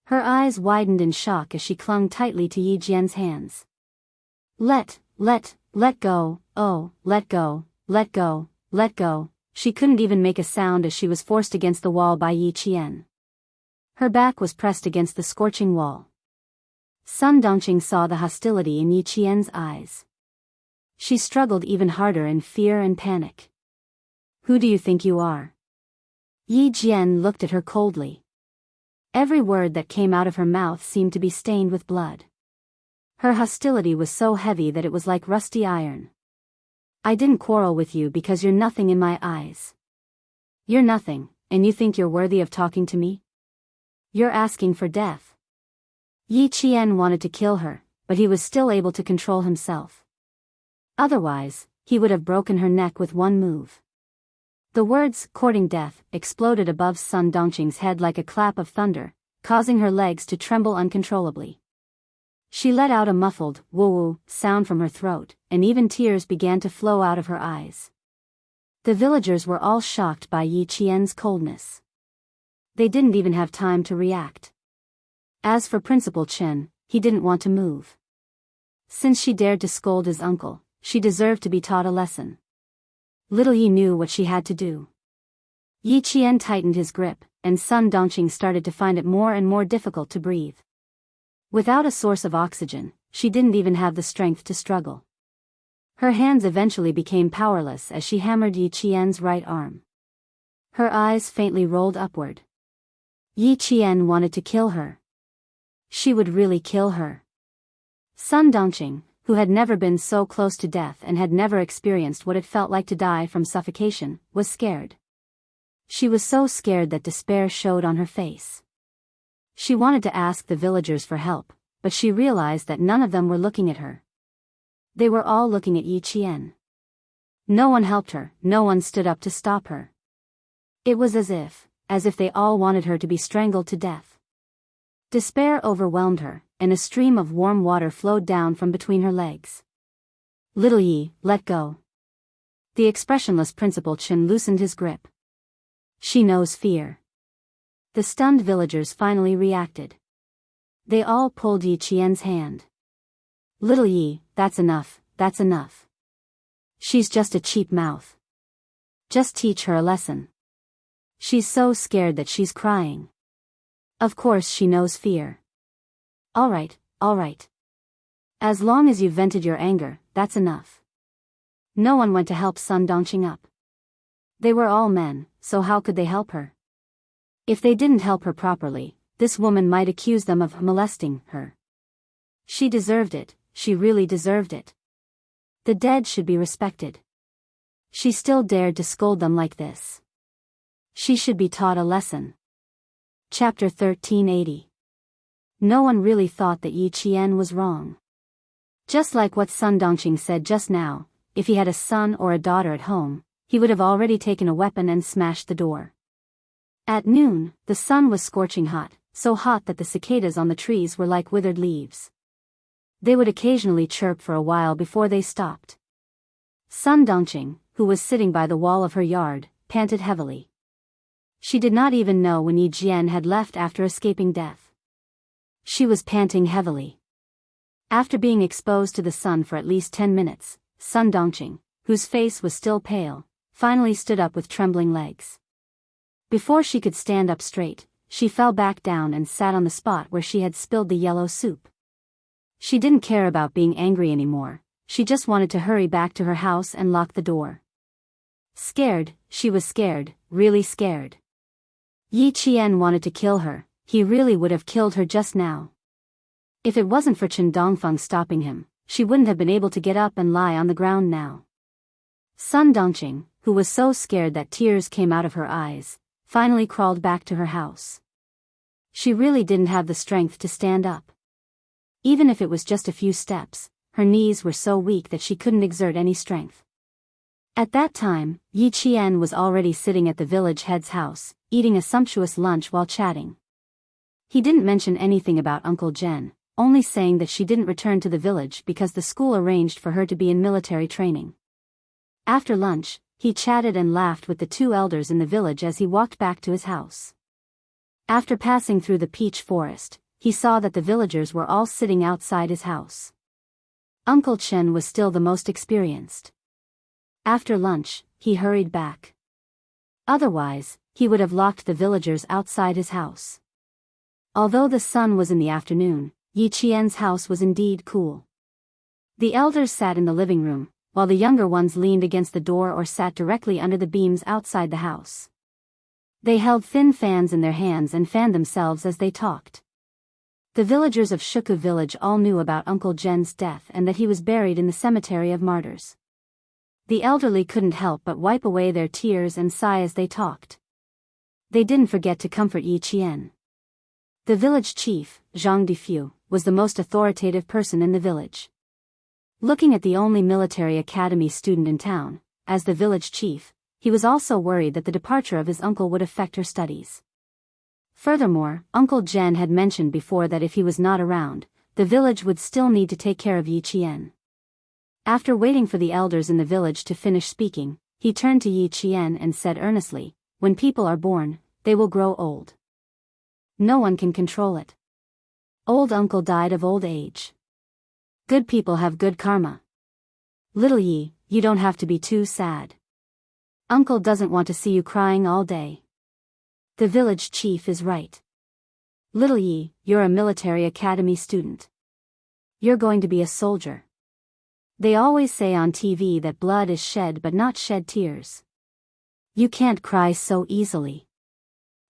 Her eyes widened in shock as she clung tightly to Yi Jian's hands. Let go, oh, let go, let go, let go. She couldn't even make a sound as she was forced against the wall by Yi Qian. Her back was pressed against the scorching wall. Sun Dongqing saw the hostility in Yi Qian's eyes. She struggled even harder in fear and panic. Who do you think you are? Yi Jian looked at her coldly. Every word that came out of her mouth seemed to be stained with blood. Her hostility was so heavy that it was like rusty iron. I didn't quarrel with you because you're nothing in my eyes. You're nothing, and you think you're worthy of talking to me? You're asking for death. Yi Qian wanted to kill her, but he was still able to control himself. Otherwise, he would have broken her neck with one move. The words, courting death, exploded above Sun Dongqing's head like a clap of thunder, causing her legs to tremble uncontrollably. She let out a muffled, woo-woo, sound from her throat, and even tears began to flow out of her eyes. The villagers were all shocked by Yi Qian's coldness. They didn't even have time to react. As for Principal Chen, he didn't want to move. Since she dared to scold his uncle, she deserved to be taught a lesson. Little Yi knew what she had to do. Yi Qian tightened his grip, and Sun Dongqing started to find it more and more difficult to breathe. Without a source of oxygen, she didn't even have the strength to struggle. Her hands eventually became powerless as she hammered Yi Qian's right arm. Her eyes faintly rolled upward. Yi Qian wanted to kill her. She would really kill her. Sun Dongqing, who had never been so close to death and had never experienced what it felt like to die from suffocation, was scared. She was so scared that despair showed on her face. She wanted to ask the villagers for help, but she realized that none of them were looking at her. They were all looking at Yi Qian. No one helped her, no one stood up to stop her. It was as if they all wanted her to be strangled to death. Despair overwhelmed her, and a stream of warm water flowed down from between her legs. Little Yi, let go. The expressionless Principal Chen loosened his grip. She knows fear. The stunned villagers finally reacted. They all pulled Yi Qian's hand. Little Yi, that's enough, that's enough. She's just a cheap mouth. Just teach her a lesson. She's so scared that she's crying. Of course she knows fear. All right. As long as you've vented your anger, that's enough. No one went to help Sun Dongqing up. They were all men, so how could they help her? If they didn't help her properly, this woman might accuse them of molesting her. She deserved it, she really deserved it. The dead should be respected. She still dared to scold them like this. She should be taught a lesson. Chapter 1380. No one really thought that Yi Qian was wrong. Just like what Sun Dongqing said just now, if he had a son or a daughter at home, he would have already taken a weapon and smashed the door. At noon, the sun was scorching hot, so hot that the cicadas on the trees were like withered leaves. They would occasionally chirp for a while before they stopped. Sun Dongqing, who was sitting by the wall of her yard, panted heavily. She did not even know when Yi Jian had left after escaping death. She was panting heavily. After being exposed to the sun for at least 10 minutes, Sun Dongqing, whose face was still pale, finally stood up with trembling legs. Before she could stand up straight, she fell back down and sat on the spot where she had spilled the yellow soup. She didn't care about being angry anymore, she just wanted to hurry back to her house and lock the door. Scared, she was scared, really scared. Yi Qian wanted to kill her, he really would have killed her just now. If it wasn't for Chen Dongfeng stopping him, she wouldn't have been able to get up and lie on the ground now. Sun Dongqing, who was so scared that tears came out of her eyes, finally crawled back to her house. She really didn't have the strength to stand up. Even if it was just a few steps, her knees were so weak that she couldn't exert any strength. At that time, Yi Qian was already sitting at the village head's house, eating a sumptuous lunch while chatting. He didn't mention anything about Uncle Jen, only saying that she didn't return to the village because the school arranged for her to be in military training. After lunch, he chatted and laughed with the two elders in the village as he walked back to his house. After passing through the peach forest, he saw that the villagers were all sitting outside his house. Uncle Chen was still the most experienced. After lunch, he hurried back. Otherwise, he would have locked the villagers outside his house. Although the sun was in the afternoon, Yi Qian's house was indeed cool. The elders sat in the living room, while the younger ones leaned against the door or sat directly under the beams outside the house. They held thin fans in their hands and fanned themselves as they talked. The villagers of Shuku village all knew about Uncle Jen's death and that he was buried in the cemetery of martyrs. The elderly couldn't help but wipe away their tears and sigh as they talked. They didn't forget to comfort Yi Qian. The village chief, Zhang Difu, was the most authoritative person in the village. Looking at the only military academy student in town, as the village chief, he was also worried that the departure of his uncle would affect her studies. Furthermore, Uncle Jen had mentioned before that if he was not around, the village would still need to take care of Yi Qian. After waiting for the elders in the village to finish speaking, he turned to Yi Qian and said earnestly, "When people are born, they will grow old. No one can control it. Old uncle died of old age. Good people have good karma. Little Yi, you don't have to be too sad. Uncle doesn't want to see you crying all day. The village chief is right. Little Yi, you're a military academy student. You're going to be a soldier. They always say on TV that blood is shed but not shed tears. You can't cry so easily."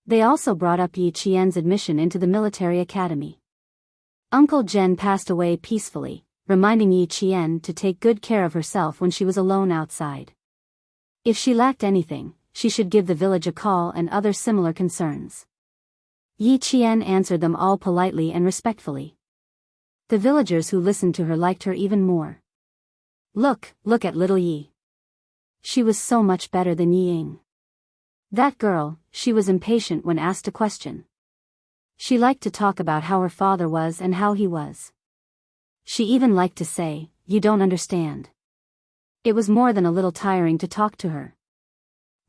They also brought up Yi Qian's admission into the military academy. Uncle Jen passed away peacefully, reminding Yi Qian to take good care of herself when she was alone outside. If she lacked anything, she should give the village a call and other similar concerns. Yi Qian answered them all politely and respectfully. The villagers who listened to her liked her even more. Look at little Yi. She was so much better than Yi Ying. That girl, she was impatient when asked a question. She liked to talk about how her father was and how he was. She even liked to say, "You don't understand." It was more than a little tiring to talk to her.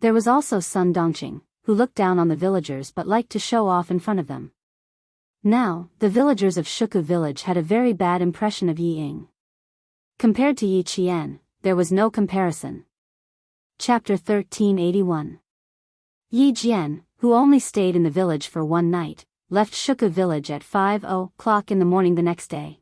There was also Sun Dongqing, who looked down on the villagers but liked to show off in front of them. Now, the villagers of Shuku village had a very bad impression of Yi Ying. Compared to Yi Qian, there was no comparison. Chapter 1381. Yi Jian, who only stayed in the village for one night, left Shuku village at 5:00 in the morning the next day.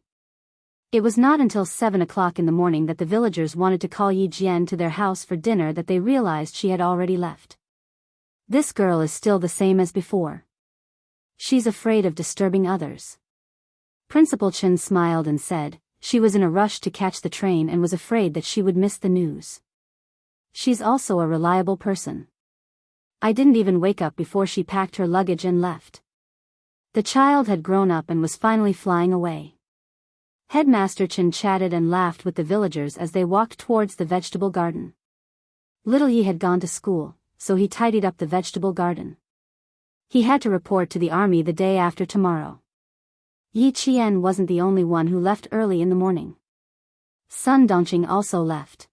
It was not until 7:00 in the morning that the villagers wanted to call Yi Jian to their house for dinner that they realized she had already left. This girl is still the same as before. She's afraid of disturbing others. Principal Chen smiled and said, she was in a rush to catch the train and was afraid that she would miss the news. She's also a reliable person. I didn't even wake up before she packed her luggage and left. The child had grown up and was finally flying away. Headmaster Chen chatted and laughed with the villagers as they walked towards the vegetable garden. Little Yi had gone to school, so he tidied up the vegetable garden. He had to report to the army the day after tomorrow. Yi Qian wasn't the only one who left early in the morning. Sun Dongqing also left.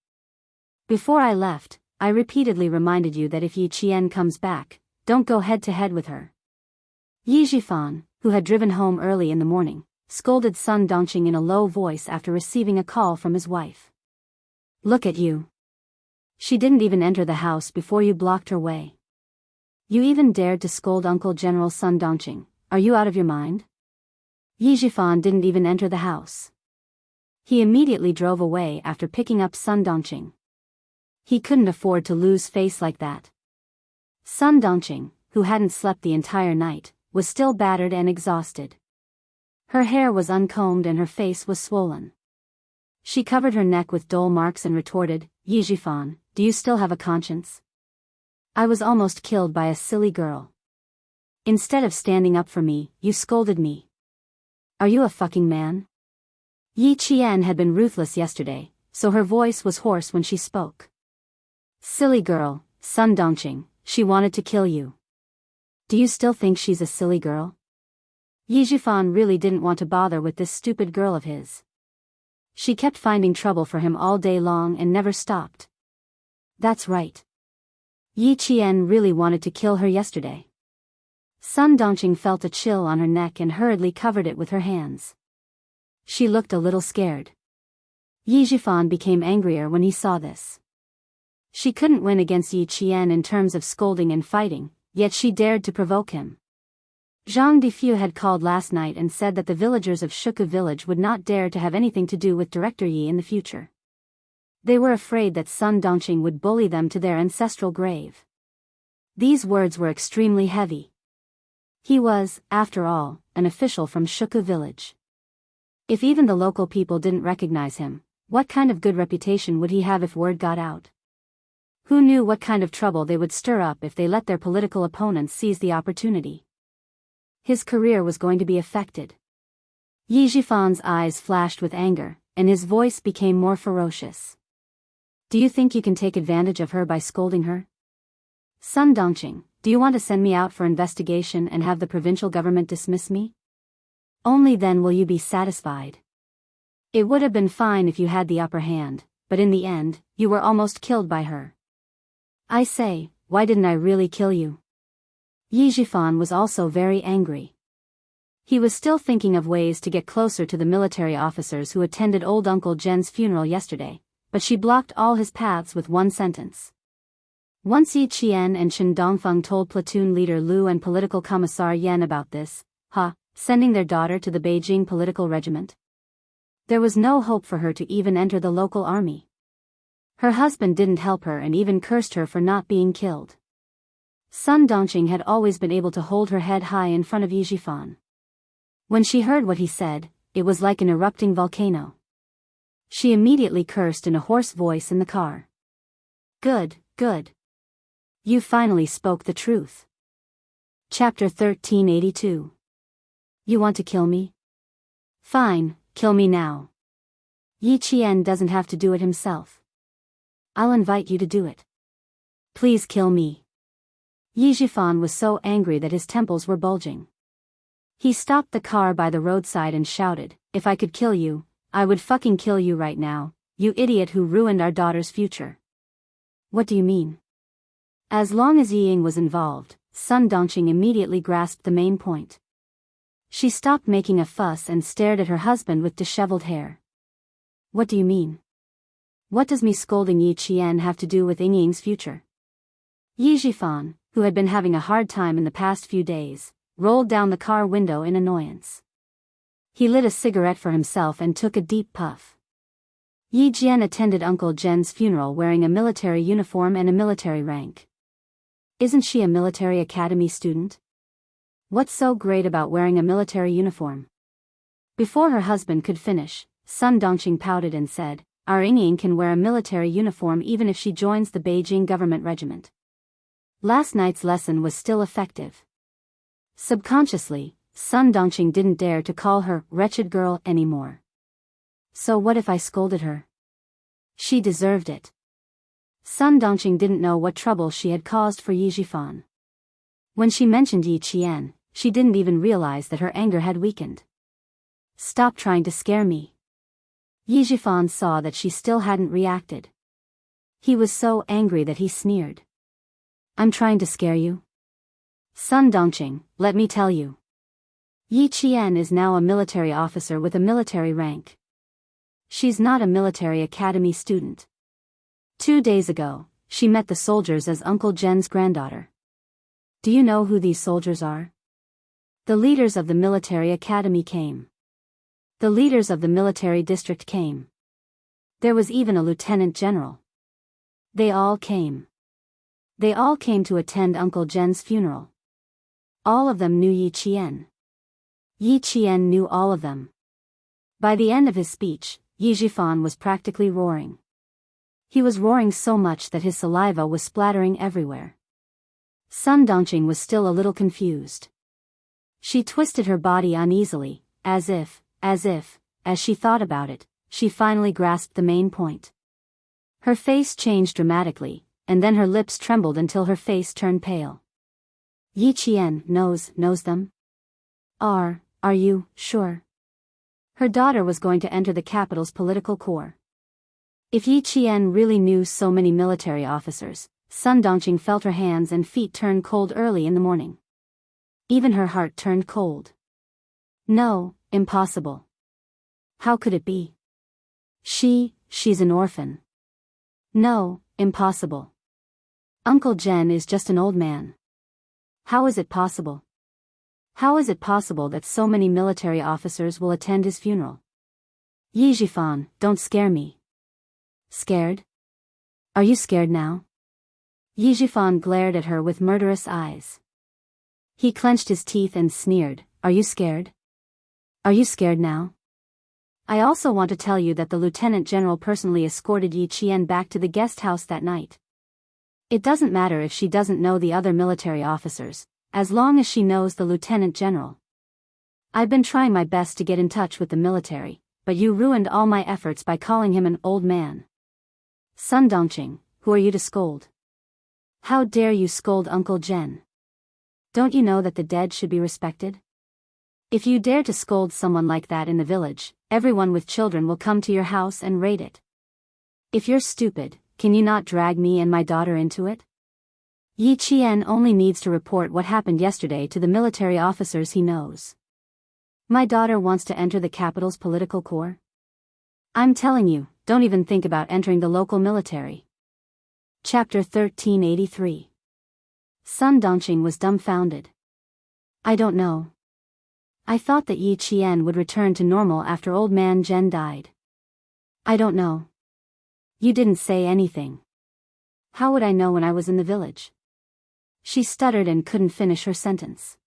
Before I left, I repeatedly reminded you that if Yi Qian comes back, don't go head-to-head with her. Yi Zhifan, who had driven home early in the morning, scolded Sun Dongqing in a low voice after receiving a call from his wife. Look at you. She didn't even enter the house before you blocked her way. You even dared to scold Uncle General Sun Dongqing. Are you out of your mind? Yi Zhifan didn't even enter the house. He immediately drove away after picking up Sun Dongqing. He couldn't afford to lose face like that. Sun Dongqing, who hadn't slept the entire night, was still battered and exhausted. Her hair was uncombed and her face was swollen. She covered her neck with dole marks and retorted, Yi Zhifan, do you still have a conscience? I was almost killed by a silly girl. Instead of standing up for me, you scolded me. Are you a fucking man? Yi Qian had been ruthless yesterday, so her voice was hoarse when she spoke. Silly girl, Sun Dongqing, she wanted to kill you. Do you still think she's a silly girl? Yi Zhifan really didn't want to bother with this stupid girl of his. She kept finding trouble for him all day long and never stopped. That's right. Yi Qian really wanted to kill her yesterday. Sun Dongqing felt a chill on her neck and hurriedly covered it with her hands. She looked a little scared. Yi Zhifan became angrier when he saw this. She couldn't win against Yi Qian in terms of scolding and fighting, yet she dared to provoke him. Zhang Difu had called last night and said that the villagers of Shuku village would not dare to have anything to do with Director Yi in the future. They were afraid that Sun Dongqing would bully them to their ancestral grave. These words were extremely heavy. He was, after all, an official from Shuku village. If even the local people didn't recognize him, what kind of good reputation would he have if word got out? Who knew what kind of trouble they would stir up if they let their political opponents seize the opportunity? His career was going to be affected. Yi Zhifan's eyes flashed with anger, and his voice became more ferocious. Do you think you can take advantage of her by scolding her? Sun Dongqing, do you want to send me out for investigation and have the provincial government dismiss me? Only then will you be satisfied. It would have been fine if you had the upper hand, but in the end, you were almost killed by her. I say, why didn't I really kill you? Yi Zhifan was also very angry. He was still thinking of ways to get closer to the military officers who attended old Uncle Jen's funeral yesterday, but she blocked all his paths with one sentence. Once Yi Qian and Chen Dongfeng told platoon leader Lu and political commissar Yan about this, sending their daughter to the Beijing political regiment. There was no hope for her to even enter the local army. Her husband didn't help her and even cursed her for not being killed. Sun Dongqing had always been able to hold her head high in front of Yi Zhifan. When she heard what he said, it was like an erupting volcano. She immediately cursed in a hoarse voice in the car. Good, good. You finally spoke the truth. Chapter 1382. You want to kill me? Fine, kill me now. Yi Qian doesn't have to do it himself. I'll invite you to do it. Please kill me. Yi Zhifan was so angry that his temples were bulging. He stopped the car by the roadside and shouted, if I could kill you, I would fucking kill you right now, you idiot who ruined our daughter's future. What do you mean? As long as Yi Ying was involved, Sun Dongqing immediately grasped the main point. She stopped making a fuss and stared at her husband with disheveled hair. What do you mean? What does me scolding Yi Qian have to do with Ying Ying's future? Yi Zhifan, who had been having a hard time in the past few days, rolled down the car window in annoyance. He lit a cigarette for himself and took a deep puff. Yi Jian attended Uncle Jen's funeral wearing a military uniform and a military rank. Isn't she a military academy student? What's so great about wearing a military uniform? Before her husband could finish, Sun Dongqing pouted and said, our Ying Ying can wear a military uniform even if she joins the Beijing government regiment. Last night's lesson was still effective. Subconsciously, Sun Dongqing didn't dare to call her wretched girl anymore. So what if I scolded her? She deserved it. Sun Dongqing didn't know what trouble she had caused for Yi Zhifan. When she mentioned Yi Qian, she didn't even realize that her anger had weakened. Stop trying to scare me. Yi Zhifan saw that she still hadn't reacted. He was so angry that he sneered. I'm trying to scare you? Sun Dongqing, let me tell you. Yi Qian is now a military officer with a military rank. She's not a military academy student. 2 days ago, she met the soldiers as Uncle Jen's granddaughter. Do you know who these soldiers are? The leaders of the military academy came. The leaders of the military district came. There was even a lieutenant general. They all came. They all came to attend Uncle Jen's funeral. All of them knew Yi Qian. Yi Qian knew all of them. By the end of his speech, Yi Zhifan was practically roaring. He was roaring so much that his saliva was splattering everywhere. Sun Dongqing was still a little confused. She twisted her body uneasily, as she thought about it, she finally grasped the main point. Her face changed dramatically, and then her lips trembled until her face turned pale. Yi Qian knows them? Are you sure? Her daughter was going to enter the capital's political corps. If Yi Qian really knew so many military officers, Sun Dongqing felt her hands and feet turn cold early in the morning. Even her heart turned cold. No, impossible. How could it be? She's an orphan. No, impossible. Uncle Zhen is just an old man. How is it possible? How is it possible that so many military officers will attend his funeral? Yi Zhifan, don't scare me. Scared? Are you scared now? Yi Zhifan glared at her with murderous eyes. He clenched his teeth and sneered, Are you scared? Are you scared now? I also want to tell you that the Lieutenant General personally escorted Yi Qian back to the guest house that night. It doesn't matter if she doesn't know the other military officers, as long as she knows the Lieutenant General. I've been trying my best to get in touch with the military, but you ruined all my efforts by calling him an old man. Sun Dongqing, who are you to scold? How dare you scold Uncle Zhen? Don't you know that the dead should be respected? If you dare to scold someone like that in the village, everyone with children will come to your house and raid it. If you're stupid, can you not drag me and my daughter into it? Yi Qian only needs to report what happened yesterday to the military officers he knows. My daughter wants to enter the capital's political corps? I'm telling you, don't even think about entering the local military. Chapter 1383. Sun Dongqing was dumbfounded. I don't know. I thought that Yi Qian would return to normal after old man Zhen died. I don't know. You didn't say anything. How would I know when I was in the village? She stuttered and couldn't finish her sentence.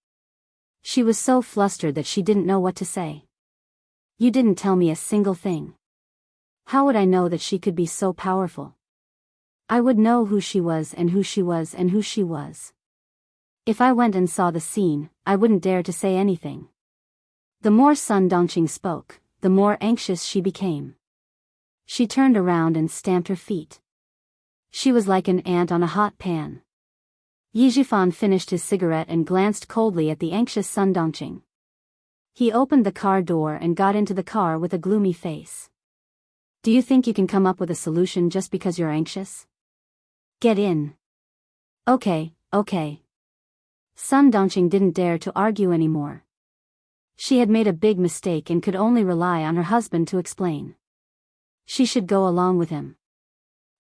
She was so flustered that she didn't know what to say. You didn't tell me a single thing. How would I know that she could be so powerful? I would know who she was and who she was and who she was. If I went and saw the scene, I wouldn't dare to say anything. The more Sun Dongqing spoke, the more anxious she became. She turned around and stamped her feet. She was like an ant on a hot pan. Yi Zhifan finished his cigarette and glanced coldly at the anxious Sun Dongqing. He opened the car door and got into the car with a gloomy face. Do you think you can come up with a solution just because you're anxious? Get in. Okay. Sun Dongqing didn't dare to argue anymore. She had made a big mistake and could only rely on her husband to explain. She should go along with him.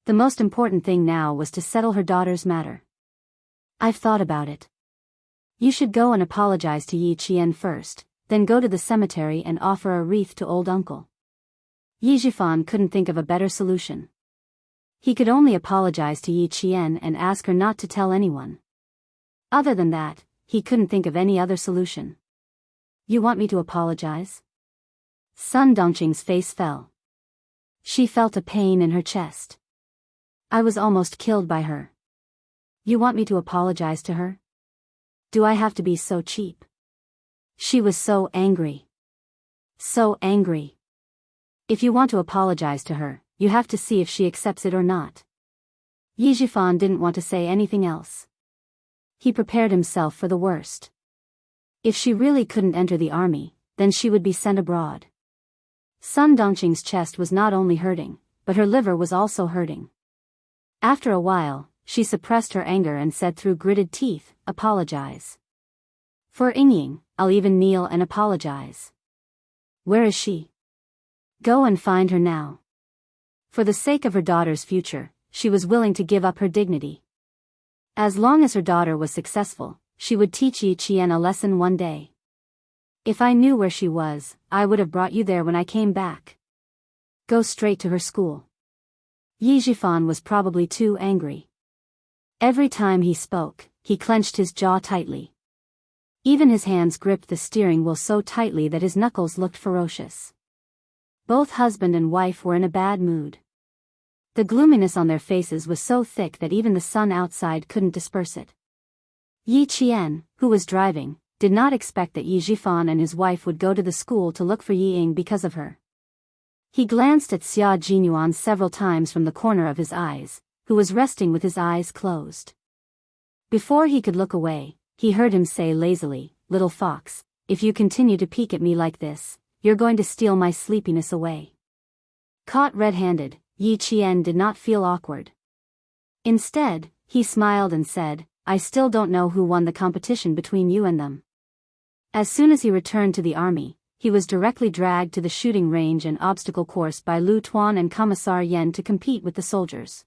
The most important thing now was to settle her daughter's matter. I've thought about it. You should go and apologize to Yi Qian first, then go to the cemetery and offer a wreath to old uncle. Yi Zhifan couldn't think of a better solution. He could only apologize to Yi Qian and ask her not to tell anyone. Other than that, he couldn't think of any other solution. You want me to apologize? Sun Dongqing's face fell. She felt a pain in her chest. I was almost killed by her. You want me to apologize to her? Do I have to be so cheap? She was so angry. So angry. If you want to apologize to her, you have to see if she accepts it or not. Yi Zhifan didn't want to say anything else. He prepared himself for the worst. If she really couldn't enter the army, then she would be sent abroad. Sun Dongqing's chest was not only hurting, but her liver was also hurting. After a while, she suppressed her anger and said through gritted teeth, apologize. For Yingying, I'll even kneel and apologize. Where is she? Go and find her now. For the sake of her daughter's future, she was willing to give up her dignity. As long as her daughter was successful, she would teach Yi Qian a lesson one day. If I knew where she was, I would have brought you there when I came back. Go straight to her school. Yi Zhifan was probably too angry. Every time he spoke, he clenched his jaw tightly. Even his hands gripped the steering wheel so tightly that his knuckles looked ferocious. Both husband and wife were in a bad mood. The gloominess on their faces was so thick that even the sun outside couldn't disperse it. Yi Qian, who was driving, did not expect that Yi Zhifan and his wife would go to the school to look for Yi Ying because of her. He glanced at Xia Jinyuan several times from the corner of his eyes, who was resting with his eyes closed. Before he could look away, he heard him say lazily, "Little fox, if you continue to peek at me like this, you're going to steal my sleepiness away." Caught red-handed, Yi Qian did not feel awkward. Instead, he smiled and said, "I still don't know who won the competition between you and them." As soon as he returned to the army, he was directly dragged to the shooting range and obstacle course by Lu Tuan and Commissar Yen to compete with the soldiers.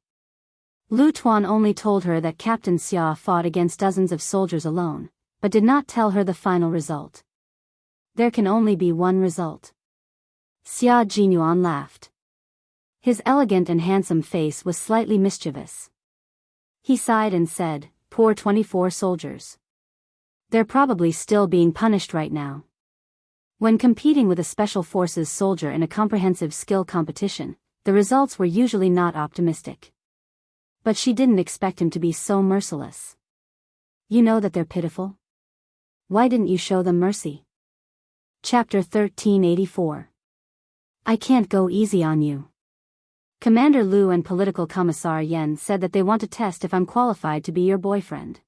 Lu Tuan only told her that Captain Xia fought against dozens of soldiers alone, but did not tell her the final result. There can only be one result. Xia Jinyuan laughed. His elegant and handsome face was slightly mischievous. He sighed and said, "Poor 24 soldiers. They're probably still being punished right now." When competing with a Special Forces soldier in a comprehensive skill competition, the results were usually not optimistic. But she didn't expect him to be so merciless. "You know that they're pitiful? Why didn't you show them mercy?" Chapter 1384. I can't go easy on you. Commander Lu and Political Commissar Yen said that they want to test if I'm qualified to be your boyfriend.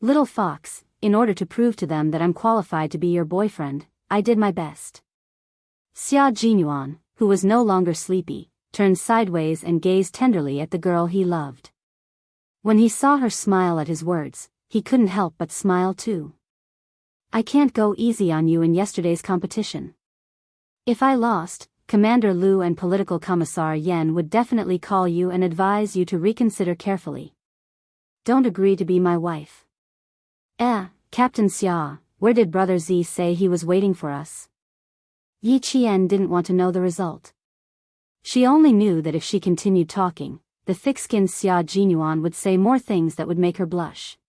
Little fox, in order to prove to them that I'm qualified to be your boyfriend, I did my best. Xia Jinyuan, who was no longer sleepy, turned sideways and gazed tenderly at the girl he loved. When he saw her smile at his words, he couldn't help but smile too. I can't go easy on you in yesterday's competition. If I lost, Commander Lu and Political Commissar Yen would definitely call you and advise you to reconsider carefully. Don't agree to be my wife. Captain Xia, where did Brother Z say he was waiting for us? Yi Qian didn't want to know the result. She only knew that if she continued talking, the thick-skinned Xia Jinyuan would say more things that would make her blush.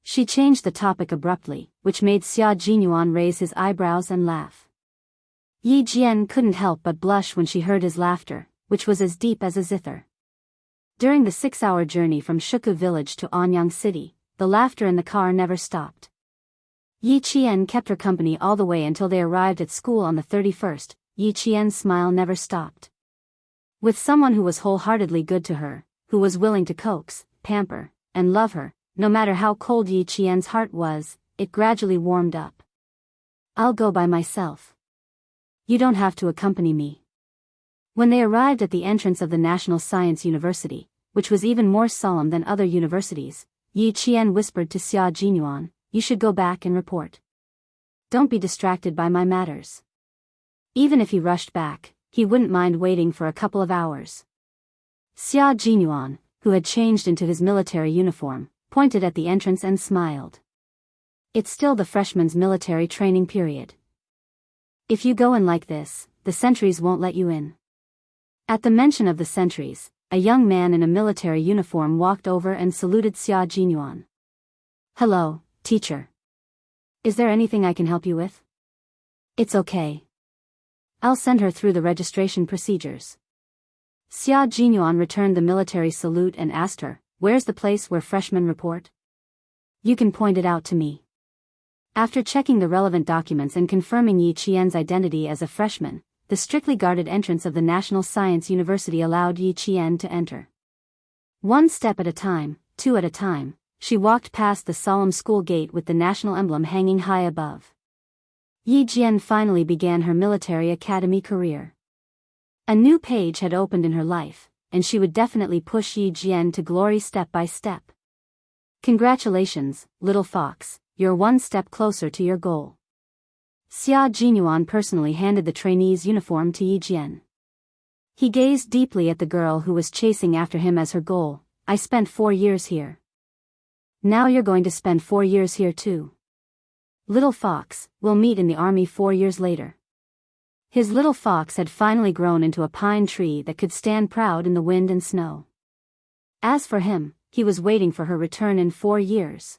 She changed the topic abruptly, which made Xia Jinyuan raise his eyebrows and laugh. Yi Jian couldn't help but blush when she heard his laughter, which was as deep as a zither. During the 6-hour journey from Shuku village to Anyang city, the laughter in the car never stopped. Yi Qian kept her company all the way until they arrived at school on the 31st. Yi Qian's smile never stopped. With someone who was wholeheartedly good to her, who was willing to coax, pamper, and love her, no matter how cold Yi Qian's heart was, it gradually warmed up. I'll go by myself. You don't have to accompany me. When they arrived at the entrance of the National Science University, which was even more solemn than other universities, Yi Qian whispered to Xia Jinyuan, "You should go back and report. Don't be distracted by my matters." Even if he rushed back, he wouldn't mind waiting for a couple of hours. Xia Jinyuan, who had changed into his military uniform, pointed at the entrance and smiled. It's still the freshman's military training period. If you go in like this, the sentries won't let you in. At the mention of the sentries, a young man in a military uniform walked over and saluted Xia Jinyuan. "Hello, teacher. Is there anything I can help you with?" "It's okay. I'll send her through the registration procedures." Xia Jinyuan returned the military salute and asked her, "Where's the place where freshmen report?" "You can point it out to me." After checking the relevant documents and confirming Yi Qian's identity as a freshman, the strictly guarded entrance of the National Science University allowed Yi Qian to enter. One step at a time, two at a time, she walked past the solemn school gate with the national emblem hanging high above. Yi Jian finally began her military academy career. A new page had opened in her life, and she would definitely push Yi Jian to glory step by step. Congratulations, little fox, you're one step closer to your goal. Xia Jinyuan personally handed the trainee's uniform to Yi Jian. He gazed deeply at the girl who was chasing after him as her goal. "I spent 4 years here. Now you're going to spend 4 years here too. Little fox, we'll meet in the army 4 years later." His little fox had finally grown into a pine tree that could stand proud in the wind and snow. As for him, he was waiting for her return in 4 years.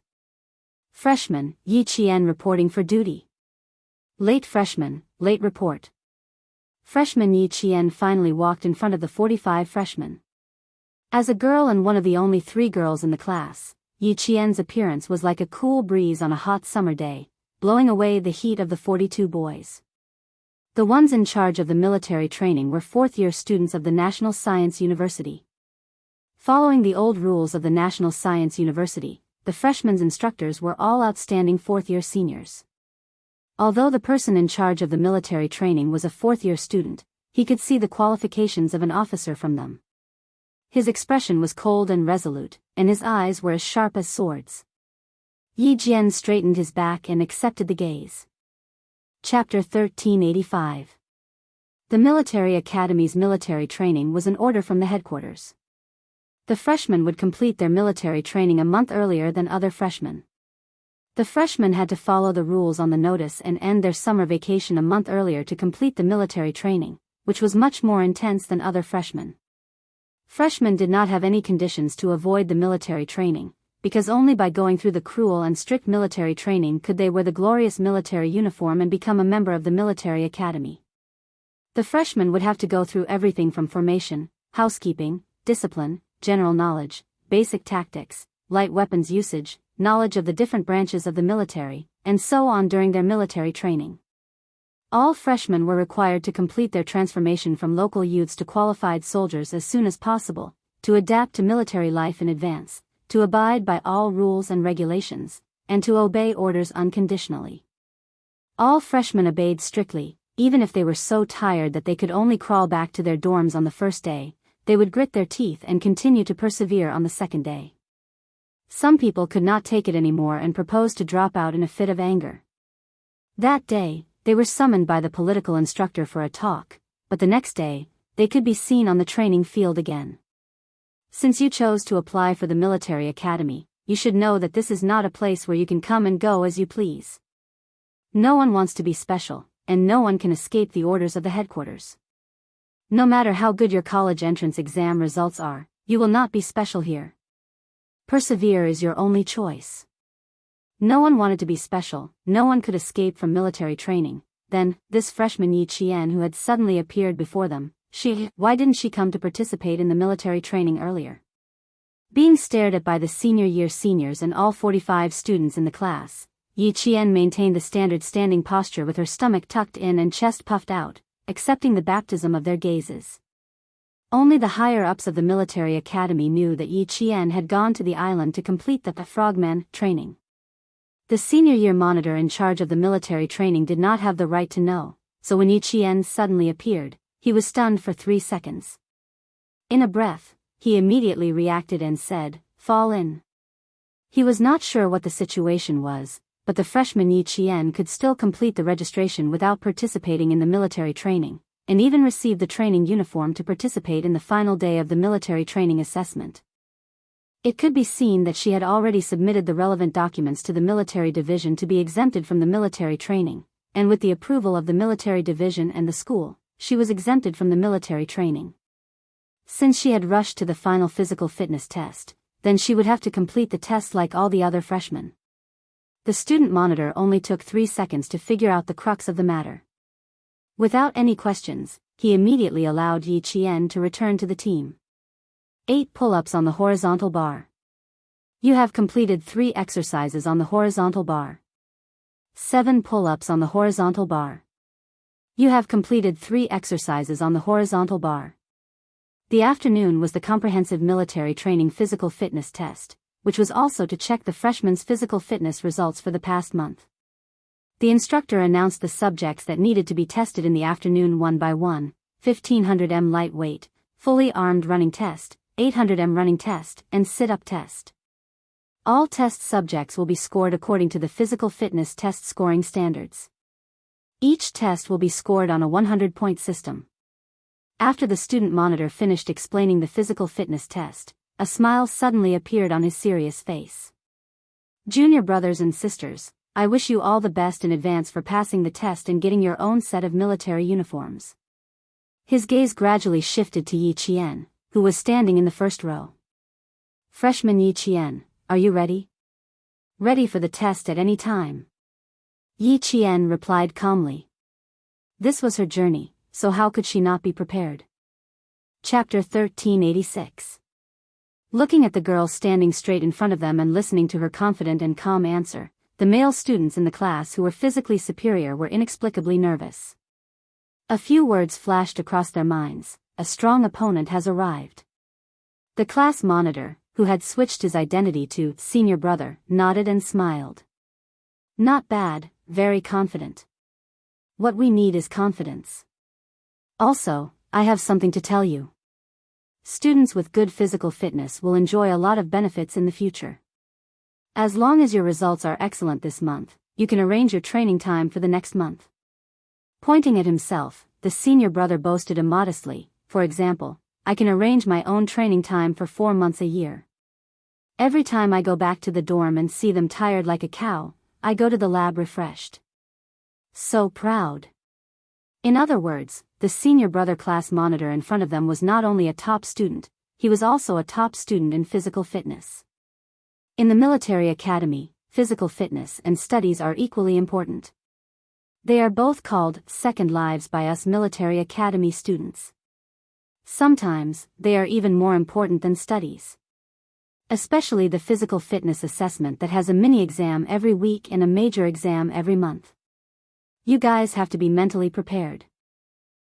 Freshman, Yi Qian reporting for duty. Late freshman, late report. Freshman Yi Qian finally walked in front of the 45 freshmen. As a girl and one of the only 3 girls in the class, Yi Qian's appearance was like a cool breeze on a hot summer day, blowing away the heat of the 42 boys. The ones in charge of the military training were 4th-year students of the National Science University. Following the old rules of the National Science University, the freshmen's instructors were all outstanding fourth-year seniors. Although the person in charge of the military training was a fourth-year student, he could see the qualifications of an officer from them. His expression was cold and resolute, and his eyes were as sharp as swords. Yi Jian straightened his back and accepted the gaze. Chapter 1385. The military academy's military training was an order from the headquarters. The freshmen would complete their military training a month earlier than other freshmen. The freshmen had to follow the rules on the notice and end their summer vacation a month earlier to complete the military training, which was much more intense than other freshmen. Freshmen did not have any conditions to avoid the military training, because only by going through the cruel and strict military training could they wear the glorious military uniform and become a member of the military academy. The freshmen would have to go through everything from formation, housekeeping, discipline, general knowledge, basic tactics, light weapons usage, knowledge of the different branches of the military, and so on during their military training. All freshmen were required to complete their transformation from local youths to qualified soldiers as soon as possible, to adapt to military life in advance, to abide by all rules and regulations, and to obey orders unconditionally. All freshmen obeyed strictly, even if they were so tired that they could only crawl back to their dorms on the first day. They would grit their teeth and continue to persevere on the second day. Some people could not take it anymore and proposed to drop out in a fit of anger. That day, they were summoned by the political instructor for a talk, but the next day, they could be seen on the training field again. Since you chose to apply for the military academy, you should know that this is not a place where you can come and go as you please. No one wants to be special, and no one can escape the orders of the headquarters. No matter how good your college entrance exam results are, you will not be special here. Persevere is your only choice. No one wanted to be special, no one could escape from military training. Then, this freshman Yi Qian who had suddenly appeared before them, why didn't she come to participate in the military training earlier? Being stared at by the senior year seniors and all 45 students in the class, Yi Qian maintained the standard standing posture with her stomach tucked in and chest puffed out, accepting the baptism of their gazes. Only the higher-ups of the military academy knew that Yi Qian had gone to the island to complete the frogman training. The senior year monitor in charge of the military training did not have the right to know, so when Yi Qian suddenly appeared, he was stunned for 3 seconds. In a breath, he immediately reacted and said, "Fall in." He was not sure what the situation was, but the freshman Yi Qian could still complete the registration without participating in the military training, and even receive the training uniform to participate in the final day of the military training assessment. It could be seen that she had already submitted the relevant documents to the military division to be exempted from the military training, and with the approval of the military division and the school, she was exempted from the military training. Since she had rushed to the final physical fitness test, then she would have to complete the test like all the other freshmen. The student monitor only took 3 seconds to figure out the crux of the matter. Without any questions, he immediately allowed Yi Qian to return to the team. 8 pull-ups on the horizontal bar. You have completed 3 exercises on the horizontal bar. 7 pull-ups on the horizontal bar. You have completed 3 exercises on the horizontal bar. The afternoon was the comprehensive military training physical fitness test, which was also to check the freshmen's physical fitness results for the past month. The instructor announced the subjects that needed to be tested in the afternoon one by one: 1500 m lightweight, fully armed running test, 800 m running test, and sit-up test. All test subjects will be scored according to the physical fitness test scoring standards. Each test will be scored on a 100-point system. After the student monitor finished explaining the physical fitness test, a smile suddenly appeared on his serious face. "Junior brothers and sisters, I wish you all the best in advance for passing the test and getting your own set of military uniforms." His gaze gradually shifted to Yi Qian, who was standing in the first row. "Freshman Yi Qian, are you ready?" "Ready for the test at any time." Yi Qian replied calmly. This was her journey, so how could she not be prepared? Chapter 1386. Looking at the girl standing straight in front of them and listening to her confident and calm answer, the male students in the class who were physically superior were inexplicably nervous. A few words flashed across their minds: "A strong opponent has arrived." The class monitor, who had switched his identity to senior brother, nodded and smiled. Not bad, very confident. What we need is confidence. Also, I have something to tell you. Students with good physical fitness will enjoy a lot of benefits in the future. As long as your results are excellent this month, you can arrange your training time for the next month. Pointing at himself, the senior brother boasted immodestly, for example, I can arrange my own training time for 4 months a year. Every time I go back to the dorm and see them tired like a cow, I go to the lab refreshed. So proud. In other words, the senior brother class monitor in front of them was not only a top student, he was also a top student in physical fitness. In the military academy, physical fitness and studies are equally important. They are both called second lives by us military academy students. Sometimes, they are even more important than studies. Especially the physical fitness assessment that has a mini-exam every week and a major exam every month. You guys have to be mentally prepared.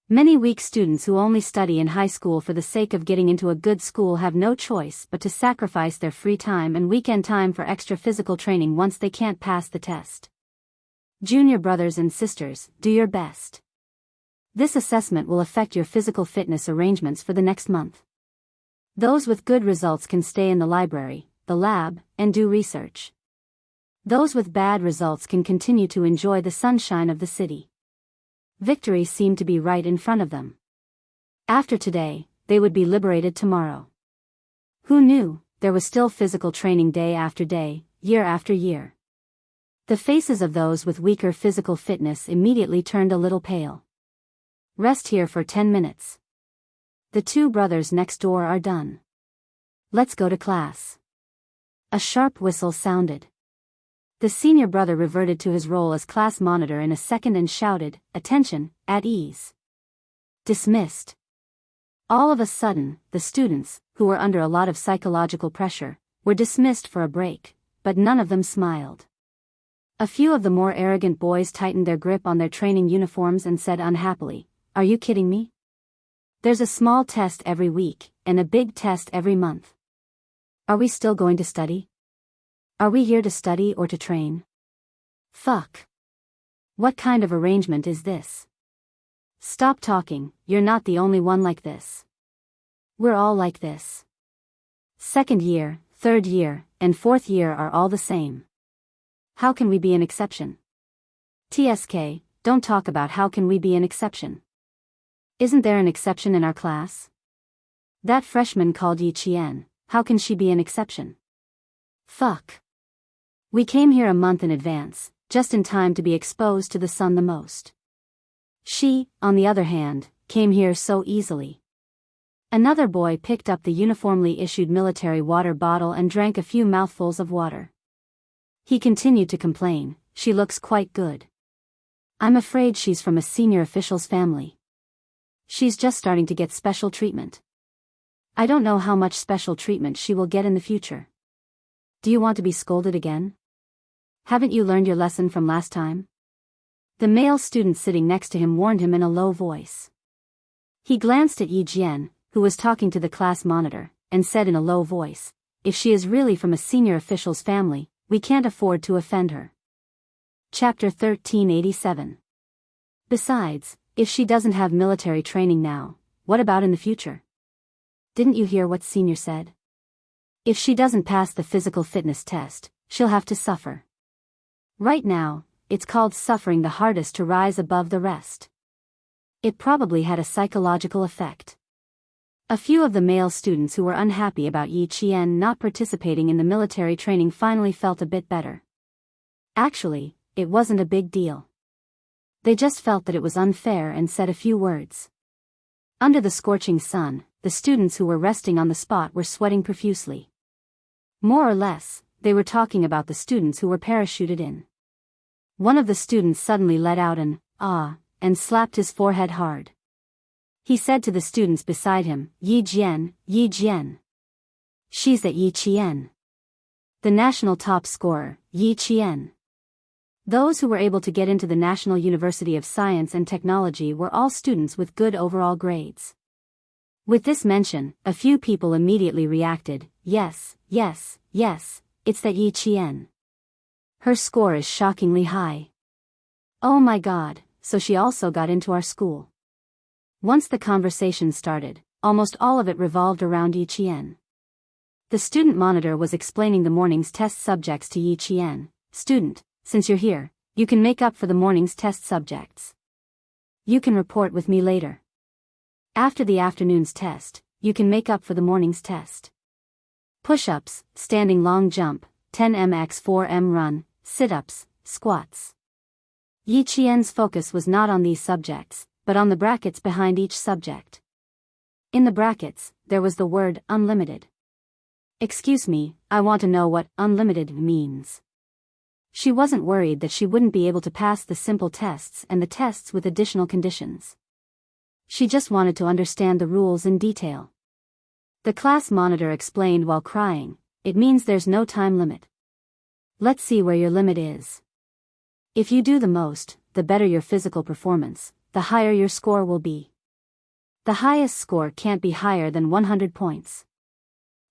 Many weak students who only study in high school for the sake of getting into a good school have no choice but to sacrifice their free time and weekend time for extra physical training once they can't pass the test. Junior brothers and sisters, do your best. This assessment will affect your physical fitness arrangements for the next month. Those with good results can stay in the library, the lab, and do research. Those with bad results can continue to enjoy the sunshine of the city. Victory seemed to be right in front of them. After today, they would be liberated tomorrow. Who knew, there was still physical training day after day, year after year. The faces of those with weaker physical fitness immediately turned a little pale. Rest here for 10 minutes. The 2 brothers next door are done. Let's go to class. A sharp whistle sounded. The senior brother reverted to his role as class monitor in a second and shouted, "Attention, at ease." Dismissed. All of a sudden, the students, who were under a lot of psychological pressure, were dismissed for a break, but none of them smiled. A few of the more arrogant boys tightened their grip on their training uniforms and said unhappily, "Are you kidding me? There's a small test every week, and a big test every month. Are we still going to study? Are we here to study or to train? Fuck. What kind of arrangement is this? Stop talking, you're not the only one like this. We're all like this. Second year, third year, and fourth year are all the same. How can we be an exception? TSK, don't talk about how can we be an exception. Isn't there an exception in our class? That freshman called Yi Qian, how can she be an exception? Fuck. We came here a month in advance, just in time to be exposed to the sun the most. She, on the other hand, came here so easily. Another boy picked up the uniformly issued military water bottle and drank a few mouthfuls of water. He continued to complain, she looks quite good. I'm afraid she's from a senior official's family. She's just starting to get special treatment. I don't know how much special treatment she will get in the future. Do you want to be scolded again? Haven't you learned your lesson from last time? The male student sitting next to him warned him in a low voice. He glanced at Yi Jian, who was talking to the class monitor, and said in a low voice, "If she is really from a senior official's family, we can't afford to offend her." Chapter 1387. Besides, if she doesn't have military training now, what about in the future? Didn't you hear what Senior said? If she doesn't pass the physical fitness test, she'll have to suffer. Right now, it's called suffering the hardest to rise above the rest. It probably had a psychological effect. A few of the male students who were unhappy about Yi Qian not participating in the military training finally felt a bit better. Actually, it wasn't a big deal. They just felt that it was unfair and said a few words. Under the scorching sun, the students who were resting on the spot were sweating profusely. More or less, they were talking about the students who were parachuted in. One of the students suddenly let out an "ah" and slapped his forehead hard. He said to the students beside him, "Yi Jian, Yi Jian. She's that Yi Qian. The national top scorer, Yi Qian." Those who were able to get into the National University of Science and Technology were all students with good overall grades. With this mention, a few people immediately reacted, yes, yes, yes, it's that Yi Qian. Her score is shockingly high. Oh my god, so she also got into our school. Once the conversation started, almost all of it revolved around Yi Qian. The student monitor was explaining the morning's test subjects to Yi Qian. Student, since you're here, you can make up for the morning's test subjects. You can report with me later. After the afternoon's test, you can make up for the morning's test. Push-ups, standing long jump, 10m x 4m run, sit-ups, squats. Yi Qian's focus was not on these subjects, but on the brackets behind each subject. In the brackets, there was the word unlimited. Excuse me, I want to know what unlimited means. She wasn't worried that she wouldn't be able to pass the simple tests and the tests with additional conditions. She just wanted to understand the rules in detail. The class monitor explained while crying, it means there's no time limit. Let's see where your limit is. If you do the most, the better your physical performance, the higher your score will be. The highest score can't be higher than 100 points.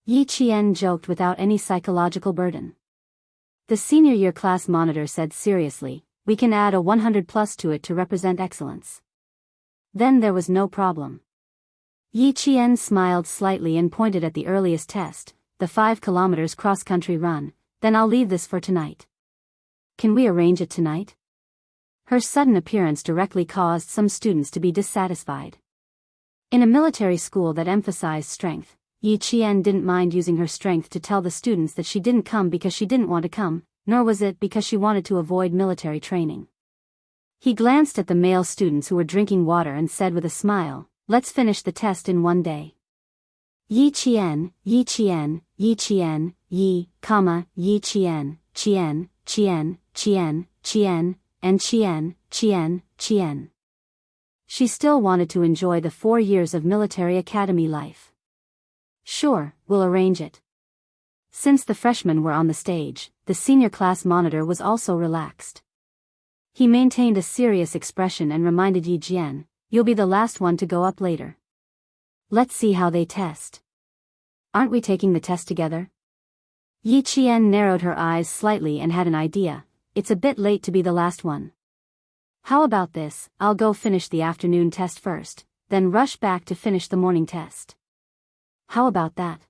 Yi Qian joked without any psychological burden. The senior year class monitor said seriously, we can add a 100 plus to it to represent excellence. Then there was no problem. Yi Qian smiled slightly and pointed at the earliest test, the 5 kilometers cross-country run. Then I'll leave this for tonight. Can we arrange it tonight? Her sudden appearance directly caused some students to be dissatisfied. In a military school that emphasized strength, Yi Qian didn't mind using her strength to tell the students that she didn't come because she didn't want to come, nor was it because she wanted to avoid military training. He glanced at the male students who were drinking water and said with a smile, let's finish the test in one day. Yi Qian, Yi Qian, Yi Qian, Yi, Yi Qian, Qian, Qian, Qian, Qian, and Qian, Qian, Qian. She still wanted to enjoy the 4 years of military academy life. Sure, we'll arrange it. Since the freshmen were on the stage, the senior class monitor was also relaxed. He maintained a serious expression and reminded Yi Jian, you'll be the last one to go up later. Let's see how they test. Aren't we taking the test together? Yi Qian narrowed her eyes slightly and had an idea, it's a bit late to be the last one. How about this, I'll go finish the afternoon test first, then rush back to finish the morning test. How about that?